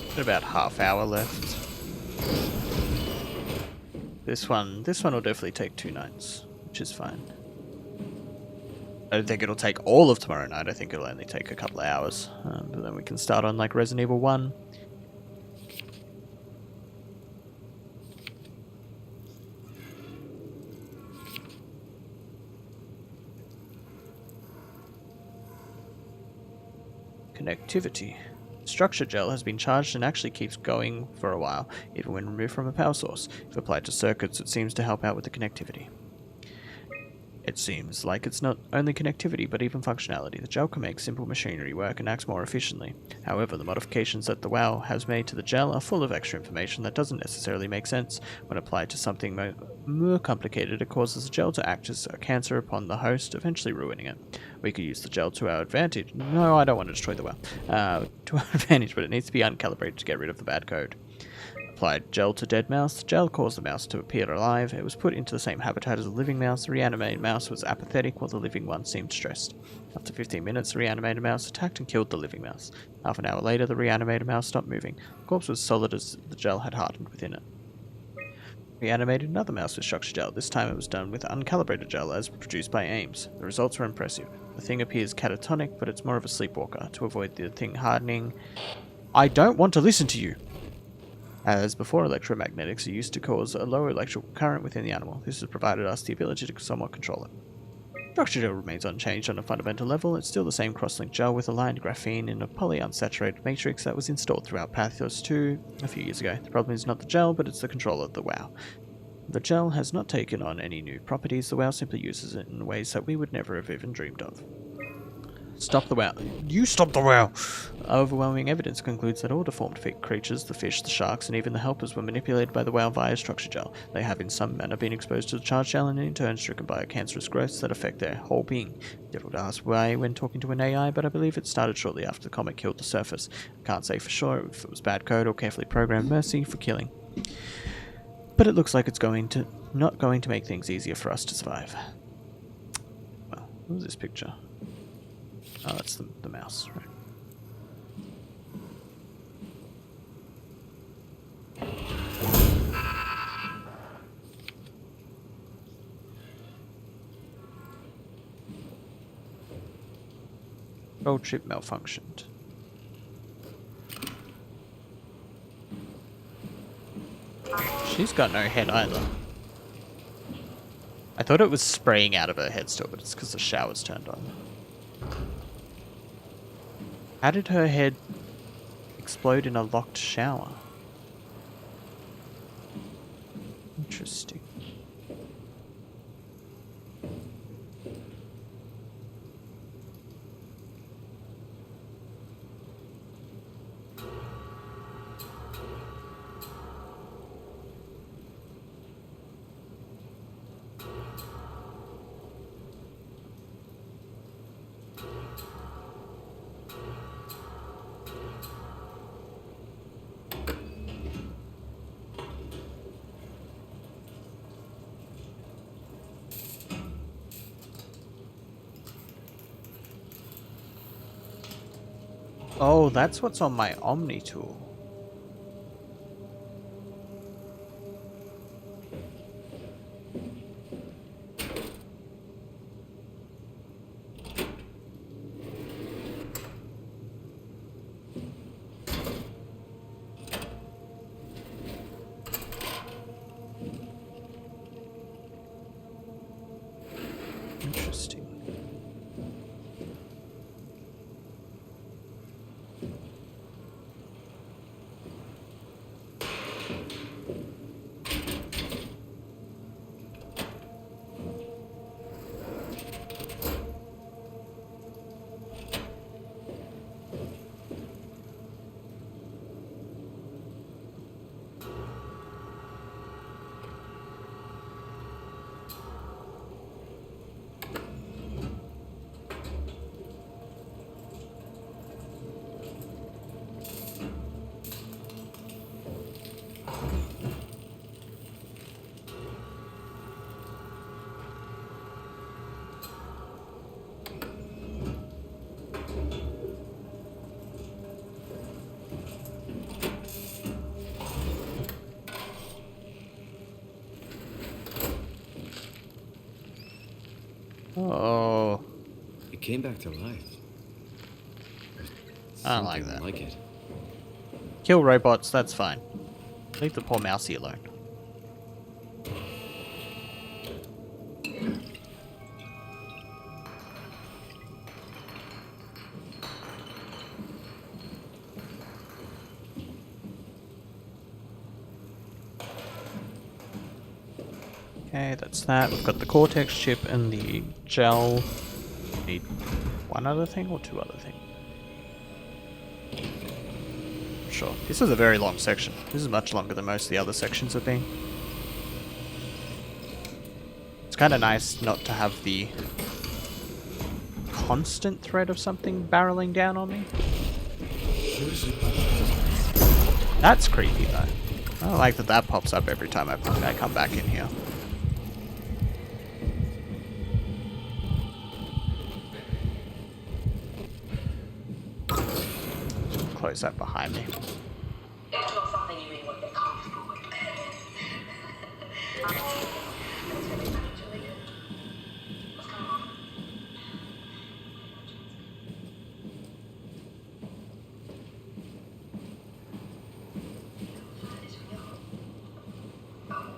Got about half hour left. This one will definitely take 2 nights, which is fine. I don't think it'll take all of tomorrow night. I think it'll only take a couple of hours, but then we can start on like Resident Evil 1. Connectivity. Let's structure gel has been charged and actually keeps going for a while, even when removed from a power source. If applied to circuits, it seems to help out with the connectivity. It seems like it's not only connectivity, but even functionality. The gel can make simple machinery work and acts more efficiently. However, the modifications that the WoW has made to the gel are full of extra information that doesn't necessarily make sense. When applied to something more complicated, it causes the gel to act as a cancer upon the host, eventually ruining it. We could use the gel to our advantage. No, I don't want to destroy the WoW. To our advantage, but it needs to be uncalibrated to get rid of the bad code. Applied gel to dead mouse. The gel caused the mouse to appear alive. It was put into the same habitat as the living mouse. The reanimated mouse was apathetic, while the living one seemed stressed. After 15 minutes, the reanimated mouse attacked and killed the living mouse. Half an hour later, the reanimated mouse stopped moving. The corpse was solid as the gel had hardened within it. Reanimated another mouse with structure gel. This time it was done with uncalibrated gel as produced by Ames. The results were impressive. The thing appears catatonic, but it's more of a sleepwalker. To avoid the thing hardening... I don't want to listen to you! As before, electromagnetics are used to cause a lower electrical current within the animal. This has provided us the ability to somewhat control it. Structure gel remains unchanged on a fundamental level. It's still the same cross-link gel with aligned graphene in a polyunsaturated matrix that was installed throughout Pathos 2 a few years ago. The problem is not the gel, but it's the controller of the WoW. The gel has not taken on any new properties. The WoW simply uses it in ways that we would never have even dreamed of. Stop the WoW. You stop the WoW! Overwhelming evidence concludes that all deformed creatures, the fish, the sharks, and even the helpers were manipulated by the WoW via structure gel. They have in some manner been exposed to the charge gel and in turn stricken by cancerous growths that affect their whole being. Difficult to ask why when talking to an AI, but I believe it started shortly after the comet killed the surface. I can't say for sure if it was bad code or carefully programmed mercy for killing. But it looks like it's not going to make things easier for us to survive. Well, what was this picture? Oh, that's the mouse, right. Control chip malfunctioned. She's got no head either. I thought it was spraying out of her head still, but it's because the shower's turned on. How did her head explode in a locked shower? Interesting. Oh, that's what's on my Omni tool. Interesting. Oh. It came back to life. I don't like Something that. like it. Kill robots, that's fine. Leave the poor mousey alone. Okay, that's that. We've got the Cortex chip and the gel. Need one other thing or two other things? Sure. This is a very long section. This is much longer than most of the other sections have been. It's kind of nice not to have the constant threat of something barreling down on me. That's creepy though. I don't like that that pops up every time I come back in here. Close that behind me. That's not something you may want to be comfortable with. What's going on?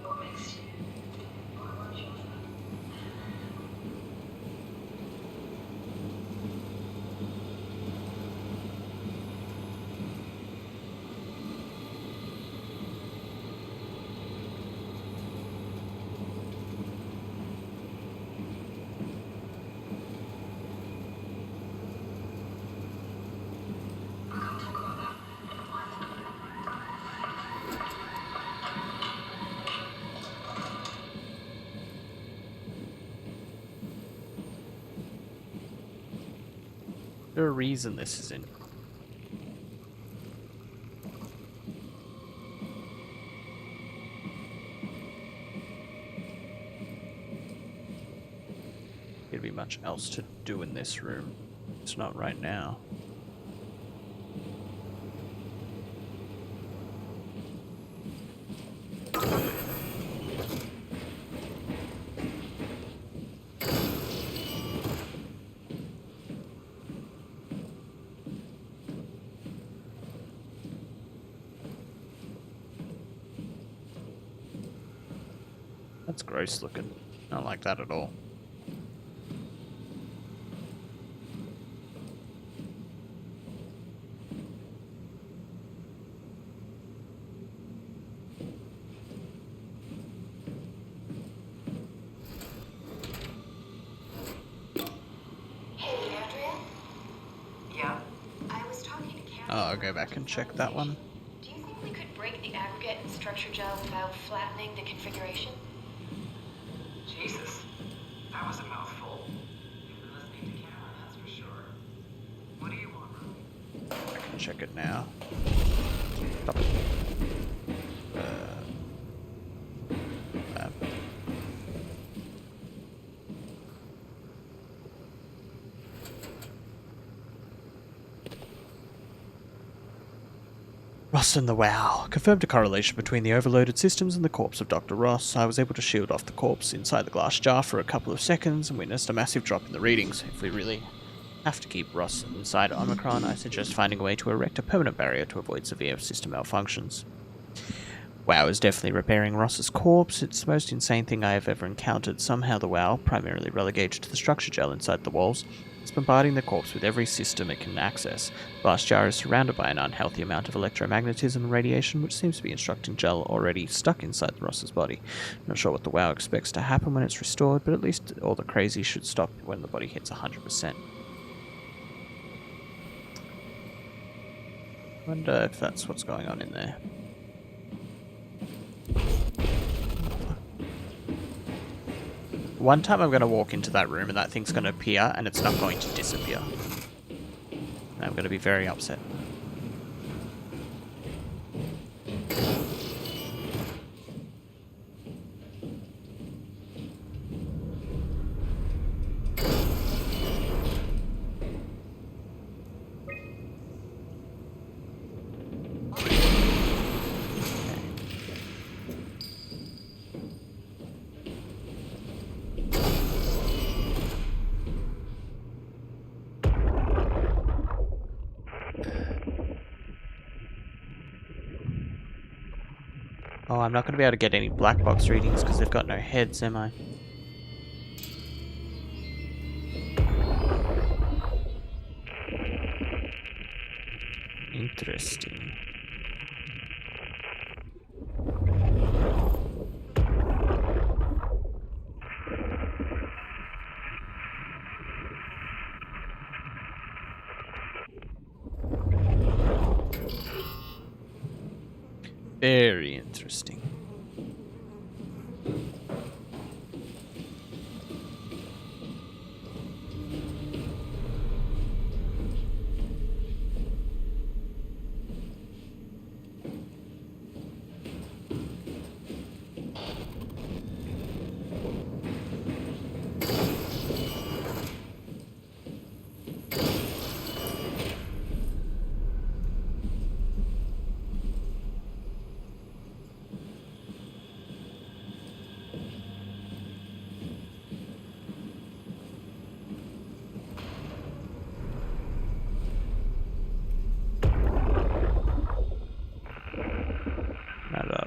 What makes you more emotional? There's a reason this is in. There'd be much else to do in this room. It's not right now. That's gross looking. I don't like that at all. Hey, Andrea? Yeah? I was talking to Karen. Oh, I'll go back and check that one. Do you think we could break the aggregate and structure gel without flattening the configuration? Jesus, that was a mouthful. You've been listening to Cameron, that's for sure. What do you want, Ruby? I can check it now. Stop. Ross and the Wow confirmed a correlation between the overloaded systems and the corpse of Dr. Ross. I was able to shield off the corpse inside the glass jar for a couple of seconds and witnessed a massive drop in the readings. If we really have to keep Ross inside Omicron, I suggest finding a way to erect a permanent barrier to avoid severe system malfunctions. WoW is definitely repairing Ross's corpse. It's the most insane thing I have ever encountered. Somehow the WoW, primarily relegated to the structure gel inside the walls, is bombarding the corpse with every system it can access. The glass jar is surrounded by an unhealthy amount of electromagnetism and radiation, which seems to be instructing gel already stuck inside Ross's body. Not sure what the WoW expects to happen when it's restored, but at least all the crazy should stop when the body hits 100%. Wonder if that's what's going on in there. One time I'm going to walk into that room and that thing's going to appear and it's not going to disappear. And I'm going to be very upset. Oh, I'm not going to be able to get any black box readings because they've got no heads, am I? Interesting. Interesting.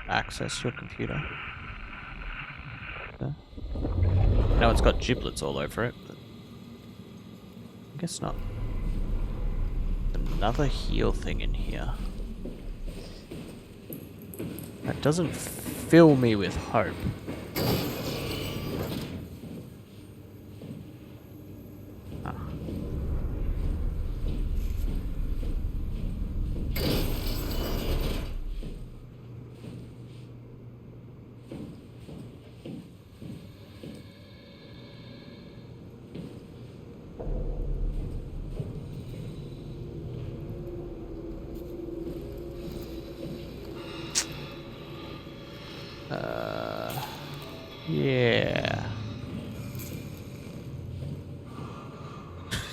Access to a computer. Okay. Now it's got giblets all over it, but I guess not. Another heal thing in here. That doesn't fill me with hope. Yeah.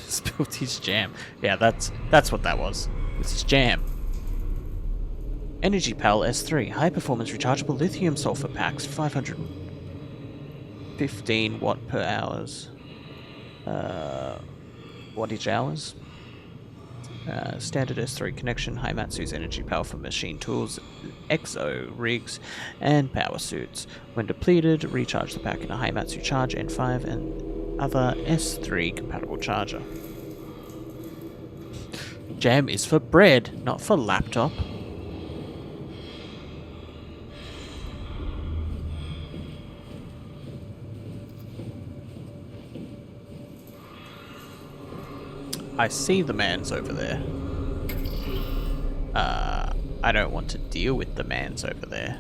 Spilled his jam. Yeah, that's what that was. This is jam. Energy Pal S3, high performance rechargeable lithium sulfur packs, 515 watt per hours. Wattage hours. Standard S3 connection, Haimatsu's energy power for machine tools, exo rigs, and power suits. When depleted, recharge the pack in a Haimatsu Charge N5 and other S3 compatible charger. Jam is for bread, not for laptop. I see the mans over there. I don't want to deal with the mans over there.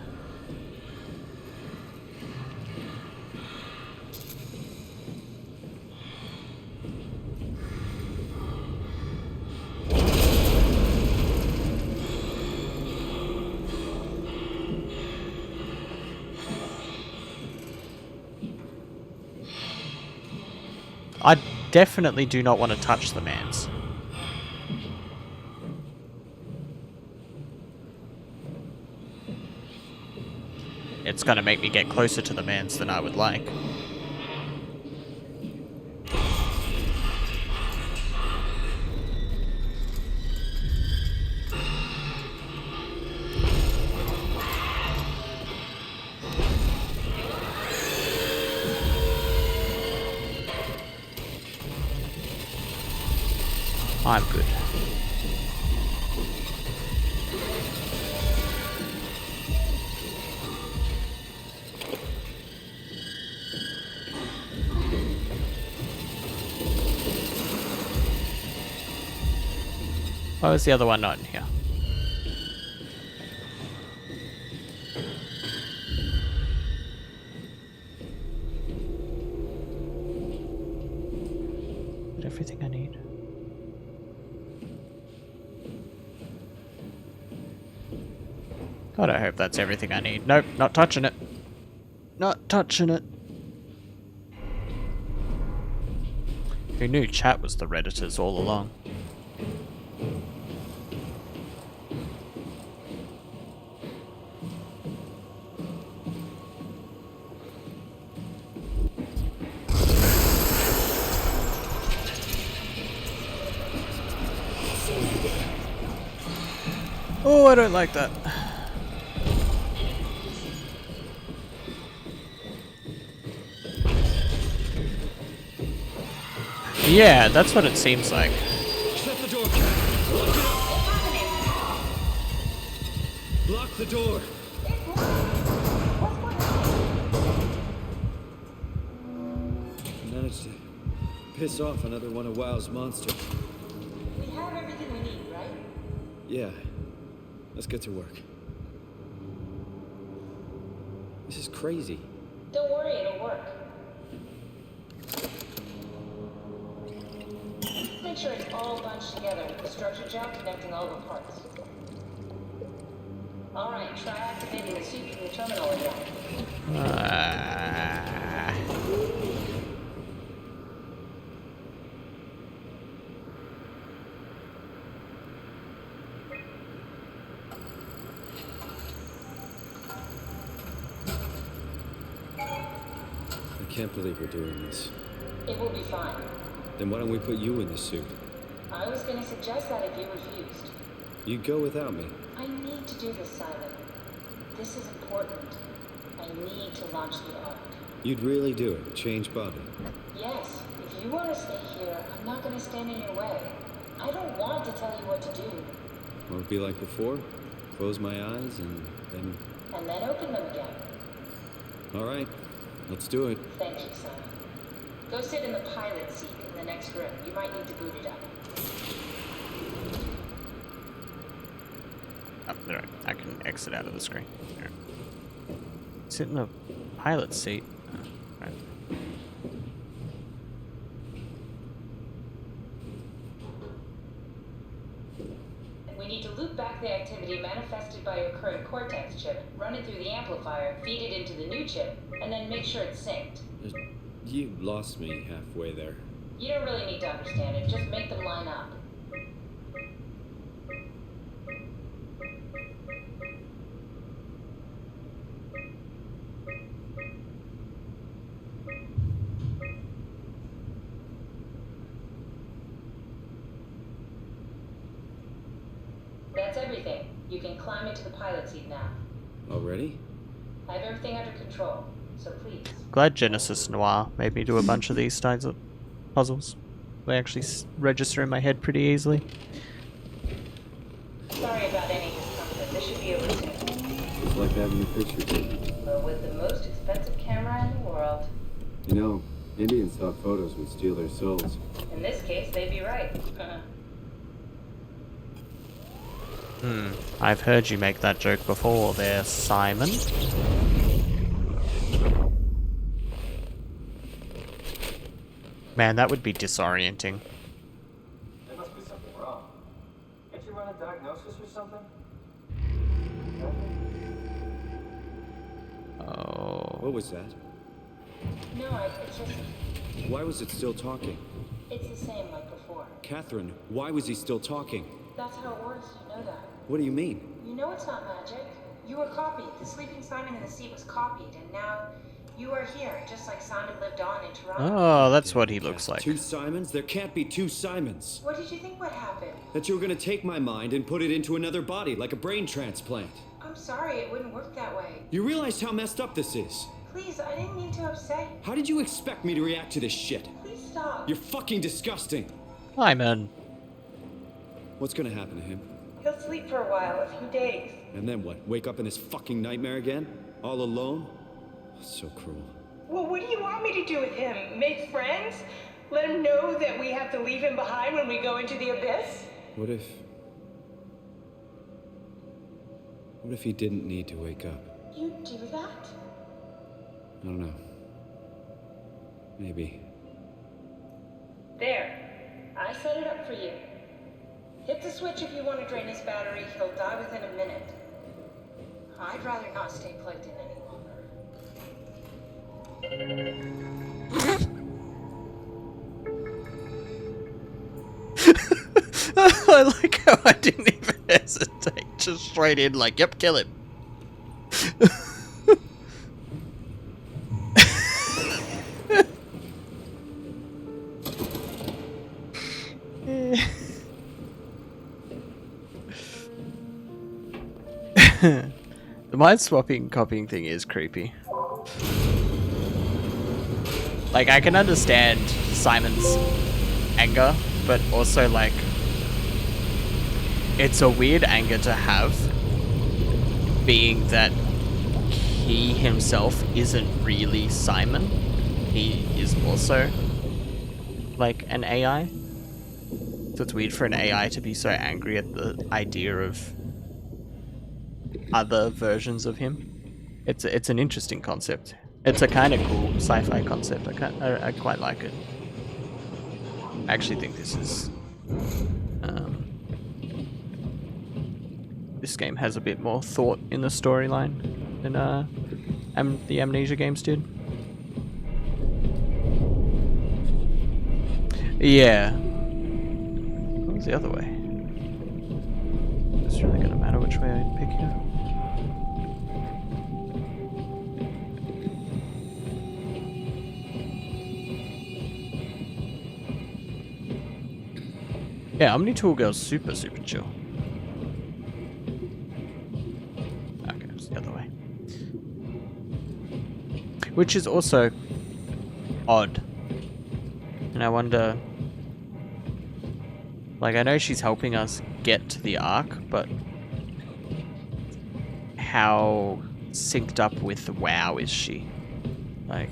I definitely do not want to touch the mans. It's gonna make me get closer to the mans than I would like. I'm good. Why was the other one not in here? Got everything I need. God, I hope that's everything I need. Nope, not touching it. Not touching it. Who knew chat was the Redditors all along? Oh, I don't like that. Yeah, that's what it seems like. Shut the door, Cat. Lock it up. Lock the door. Managed to piss off another one of WoW's monsters. We have everything we need, right? Yeah. Let's get to work. This is crazy. Don't worry, it'll work. Make sure it's all bunched together with the structure gel connecting all the parts. Alright, try activating the suit from the terminal again. I can't believe we're doing this. It will be fine. Then why don't we put you in the suit? I was gonna suggest that if you refused. You'd go without me. I need to do this, Simon. This is important. I need to launch the Ark. You'd really do it? Change Bobby? Yes, if you want to stay here, I'm not gonna stand in your way. I don't want to tell you what to do. Won't it be like before? Close my eyes and then... And then open them again. Alright, let's do it. Thank you, Simon. Go sit in the pilot seat in the next room. You might need to boot it up. Oh, right. I can exit out of the screen. There. Sit in the pilot seat. Right. We need to loop back the activity manifested by your current Cortex chip, run it through the amplifier, feed it into the new chip, and then make sure it's synced. You lost me halfway there. You don't really need to understand it, just make them line up. That's everything. You can climb into the pilot seat now. Already? I have everything under control, so please. Glad Genesis Noir made me do a bunch of these styles of puzzles. They actually register in my head pretty easily. Sorry about any discomfort. This should be over soon. It's like having a picture taken. But with the most expensive camera in the world. You know, Indians thought photos would steal their souls. In this case, they'd be right. I've heard you make that joke before there, Simon. Man, that would be disorienting. There must be something wrong. Can't you run a diagnosis or something? Oh. What was that? No, it's just... Why was it still talking? It's the same like before. Catherine, why was he still talking? That's how it works, you know that. What do you mean? You know it's not magic. You were copied. The sleeping Simon in the seat was copied, and now you are here, just like Simon lived on in Toronto. Oh, that's what he looks like. Two Simons? There can't be two Simons. What did you think would happen? That you were gonna take my mind and put it into another body, like a brain transplant. I'm sorry, it wouldn't work that way. You realize how messed up this is? Please, I didn't mean to upset you. How did you expect me to react to this shit? Please stop. You're fucking disgusting. Simon. What's gonna happen to him? He'll sleep for a while, a few days. And then what? Wake up in this fucking nightmare again? All alone? So cruel. Well, what do you want me to do with him? Make friends? Let him know that we have to leave him behind when we go into the abyss? What if he didn't need to wake up? You'd do that? I don't know. Maybe. There. I set it up for you. Hit the switch if you want to drain his battery. He'll die within a minute. I'd rather not stay plugged in any longer. I like how I didn't even hesitate. Just straight in like, yep, kill him. The mind swapping copying thing is creepy. Like, I can understand Simon's anger, but also like it's a weird anger to have, being that he himself isn't really Simon. He is also like an AI. So it's weird for an AI to be so angry at the idea of other versions of him. It's an interesting concept. It's a kind of cool sci-fi concept. I quite like it. I actually think this game has a bit more thought in the storyline than the Amnesia games did. Yeah. What was the other way? It's really gonna matter which way I pick here. Yeah, Omni-Tool Girl's super chill. Okay, it's the other way. Which is also odd. And I wonder... Like, I know she's helping us get to the Ark, but... How synced up with WoW is she? Like,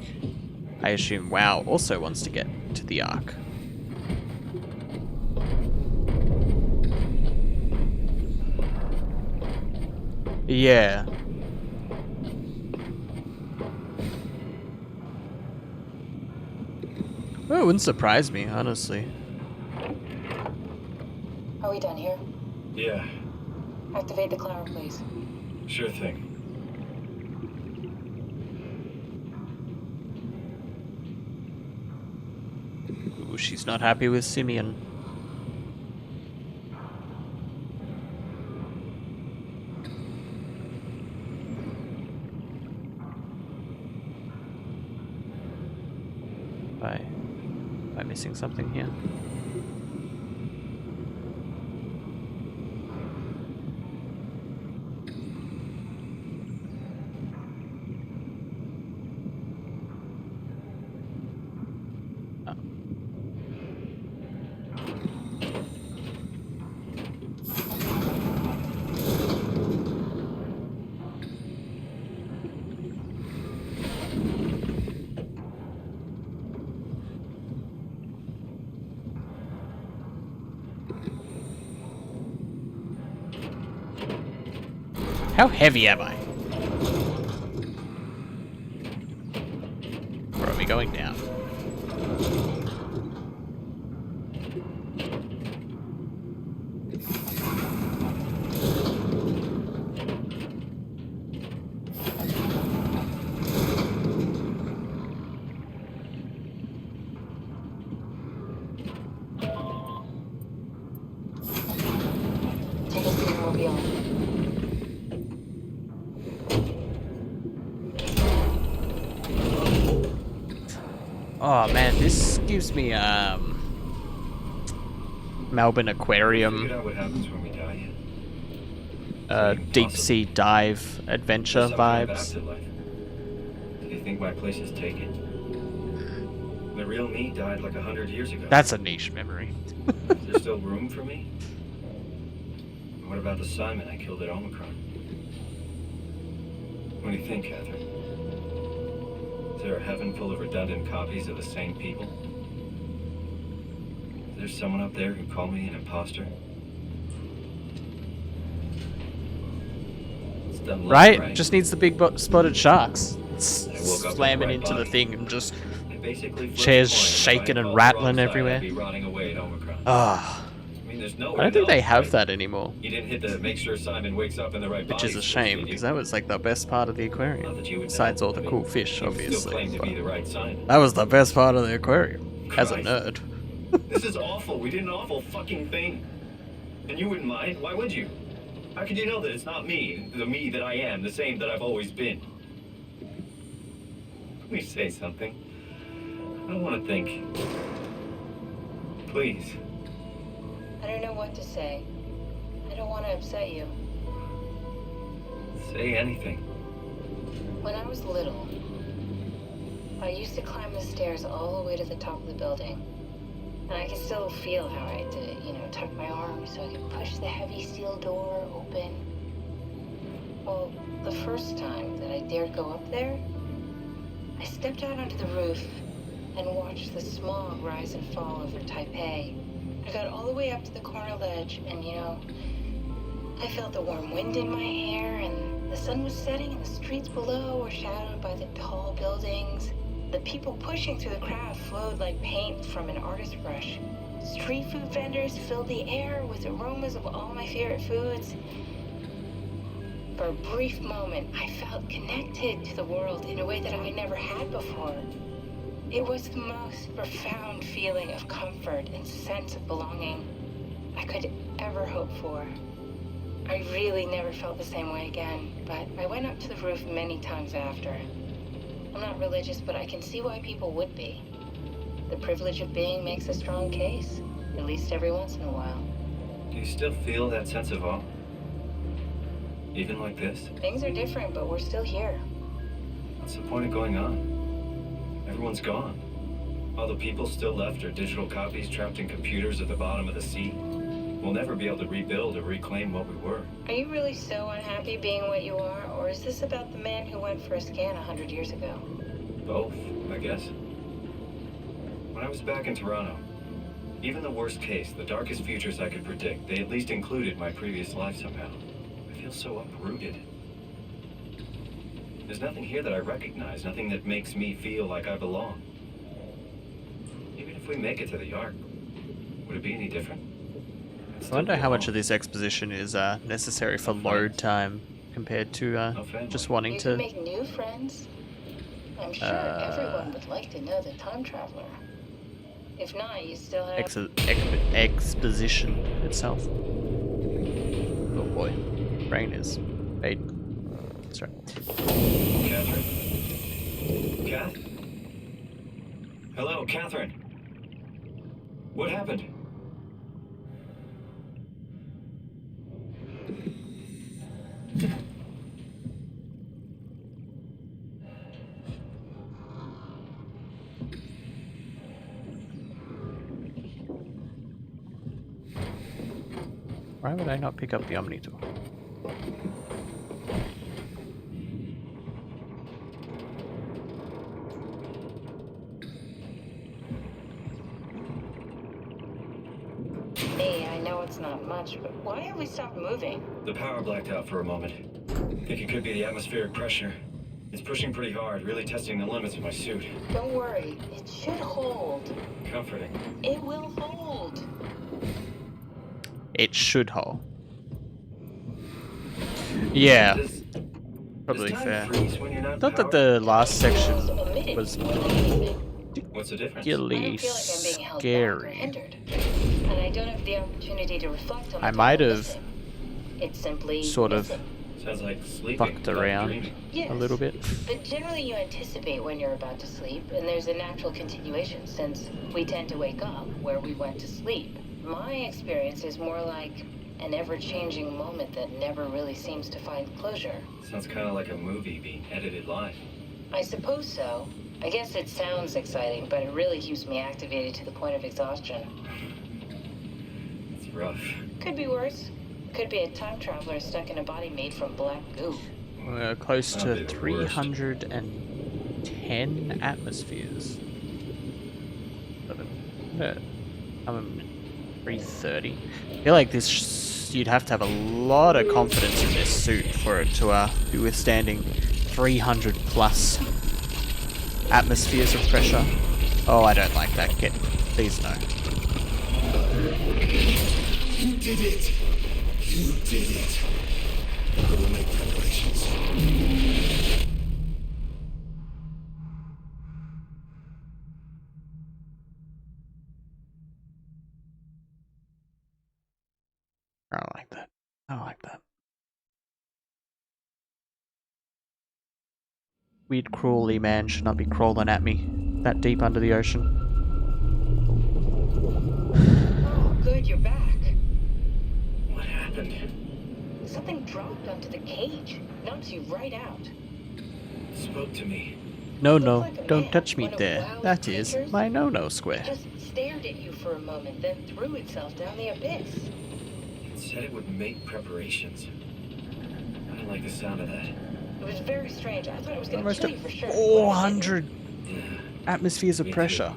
I assume WoW also wants to get to the Ark. Yeah. Well, it wouldn't surprise me, honestly. Are we done here? Yeah, Activate the clamor, please. sure thing. Ooh, she's not happy with Simeon. Am I missing something here? How heavy am I? Or are we going down? Take us to the more beyond. Oh man, this gives me Melbourne Aquarium Figured out what happens when we die. deep sea dive adventure There's something of vibes. afterlife. Do you think my place is taken? The real me died like 100 years ago. That's a niche memory. Is there still room for me? And what about the Simon I killed at Omicron? What do you think, Catherine? Is there a heaven full of redundant copies of the same people? Is there someone up there who called me an imposter? It's done left, Right? Just needs the big spotted sharks. I woke up Slamming with the into right the body. thing and just I basically flipped chairs a coin, and if I shaking had and called the rattling wrong side, everywhere. I'd be rotting away at Omicron. Ah. I mean, there's no I don't think they have that anymore. You didn't hit the make sure Simon wakes up in the right Which body is a switch, shame, did you? because that was like the best part of the aquarium. Besides all the cool fish, You still obviously. claim to but be the right Simon. that was the best part of the aquarium. As a Christ. nerd. This is awful. We did an awful fucking thing. And you wouldn't mind. Why would you? How could you know that it's not me, the me that I am, the same that I've always been? Please say something. I don't want to think. Please. I don't know what to say. I don't want to upset you. Say anything. When I was little, I used to climb the stairs all the way to the top of the building. And I can still feel how I had to, tuck my arms so I could push the heavy steel door open. Well, the first time that I dared go up there, I stepped out onto the roof and watched the smog rise and fall over Taipei. I got all the way up to the corner ledge and, I felt the warm wind in my hair and The sun was setting and the streets below were shadowed by the tall buildings. The people pushing through the crowd flowed like paint from an artist's brush. Street food vendors filled the air with aromas of all my favorite foods. For a brief moment, I felt connected to the world in a way that I never had before. It was the most profound feeling of comfort and sense of belonging I could ever hope for. I really never felt the same way again, but I went up to the roof many times after. I'm not religious, but I can see why people would be. The privilege of being makes a strong case, at least every once in a while. Do you still feel that sense of awe? Even like this? Things are different, but we're still here. What's the point of going on? Everyone's gone. All the people still left are digital copies trapped in computers at the bottom of the sea. We'll never be able to rebuild or reclaim what we were. Are you really so unhappy being what you are, or is this about the man who went for a scan 100 years ago? Both, I guess. When I was back in Toronto, even the worst case, the darkest futures I could predict, they at least included my previous life somehow. I feel so uprooted. There's nothing here that I recognize, nothing that makes me feel like I belong. Even if we make it to the Ark, would it be any different? I wonder how much of this exposition is necessary for load time compared to just wanting You to. can make new friends. I'm sure everyone would like to know the time traveler. If not, you still have Exposition itself. Oh boy, brain is made. That's right. Catherine? Kath? Hello, Catherine. What happened? Why would I not pick up the Omnitor? Hey, I know it's not much, but why have we stopped moving? The power blacked out for a moment. Think it could be the atmospheric pressure. It's pushing pretty hard, really testing the limits of my suit. Don't worry, it should hold. Comforting. It will hold. It should hold. Yeah. Probably fair. Not that the last section was What's the difference? particularly scary. And I don't have the opportunity to reflect on I the might time have missing. It's simply sort of missing. Sounds like sleeping. fucked around Yes, a little bit. but generally you anticipate when you're about to sleep, and there's a natural continuation since we tend to wake up where we went to sleep. My experience is more like an ever-changing moment that never really seems to find closure. Sounds kind of like a movie being edited live. I suppose so. I guess it sounds exciting, but it really keeps me activated to the point of exhaustion. It's rough. Could be worse. Could be a time traveler stuck in a body made from black goo. We're close to 310 atmospheres. 330. I feel like this, you'd have to have a lot of confidence in this suit for it to be withstanding 300 plus atmospheres of pressure. Oh, I don't like that. Please no. You did it! You did it! I will make preparations. I don't like that. I don't like that. Weird crawly man should not be crawling at me that deep under the ocean. Oh, good, you're back. What happened? Something dropped onto the cage. Knocks you right out. It spoke to me. No, don't touch me there. That is my no-no square. It just stared at you for a moment, then threw itself down the abyss. It said it would make preparations. I don't like the sound of that. It was very strange. I thought it was going to Almost kill you for sure. 400 atmospheres of pressure.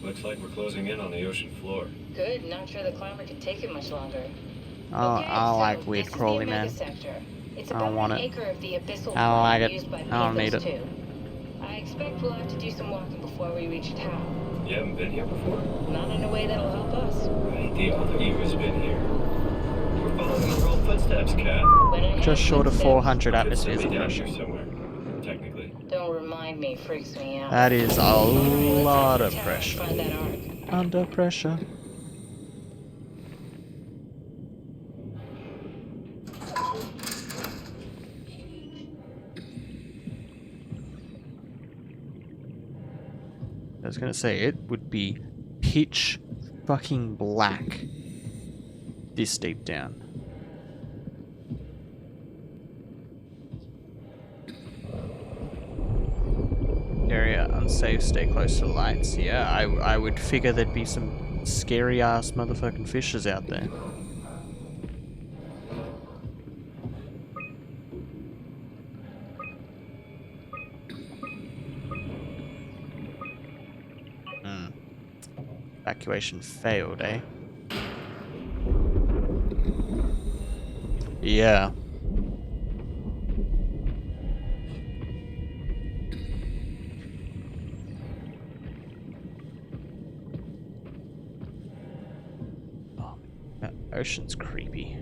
What looks like we're closing in on the ocean floor. Good, not sure the climber can take it much longer. I don't like weird crawly, man. It's I about don't want an it. acre of the abyssal I don't like it. used by I don't need Pecos it. too. I expect we'll have to do some walking before we reach town. You haven't been here before? Not in a way that'll help us. Right, the other you has been here. We're following your old footsteps, Cat. Just short of 400 Could atmospheres still of be down pressure. here somewhere, technically. Don't remind me, freaks me out. That is a lot of Find pressure. that arc. Under pressure. I was gonna say, it would be pitch fucking black this deep down. Area unsafe, stay close to the lights. Yeah, I would figure there'd be some scary ass motherfucking fishes out there. Evacuation failed, eh? Yeah. Oh, that ocean's creepy.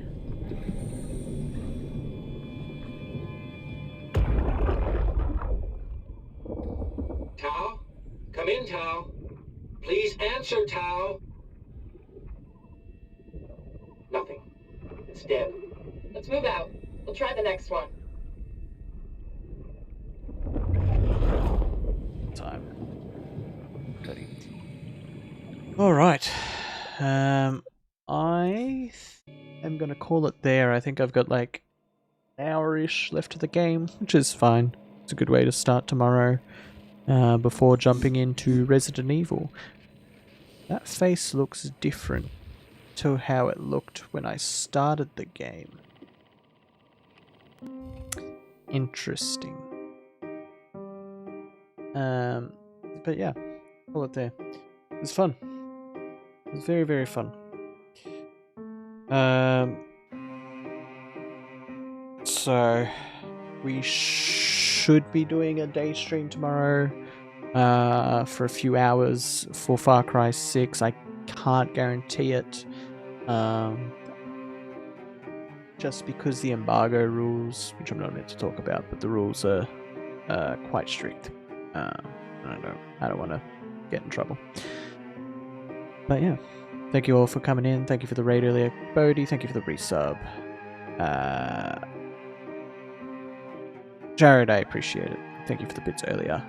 Tao? Come in, Tao. Please answer, Tao. Nothing. It's dead. Let's move out. We'll try the next one. Time. 30. All right. I am gonna call it there. I think I've got like an hour-ish left of the game, which is fine. It's a good way to start tomorrow before jumping into Resident Evil. That face looks different to how it looked when I started the game. Interesting. But yeah, call it there. It was fun. It was very, very fun. So we should be doing a day stream tomorrow for a few hours for Far Cry 6. I can't guarantee it. Just because the embargo rules, which I'm not meant to talk about, but the rules are quite strict. I don't want to get in trouble. But yeah, thank you all for coming in. Thank you for the raid earlier, Bodhi. Thank you for the resub. Jared, I appreciate it. Thank you for the bits earlier.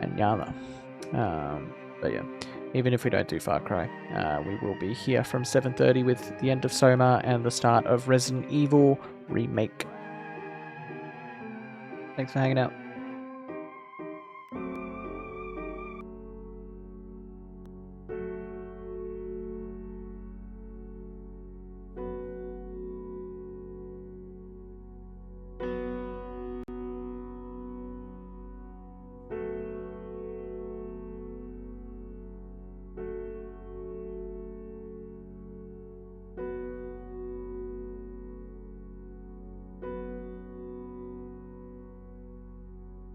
And Yana. But yeah, even if we don't do Far Cry, we will be here from 7:30 with the end of Soma and the start of Resident Evil Remake. Thanks for hanging out.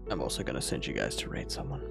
I'm also going to send you guys to raid someone.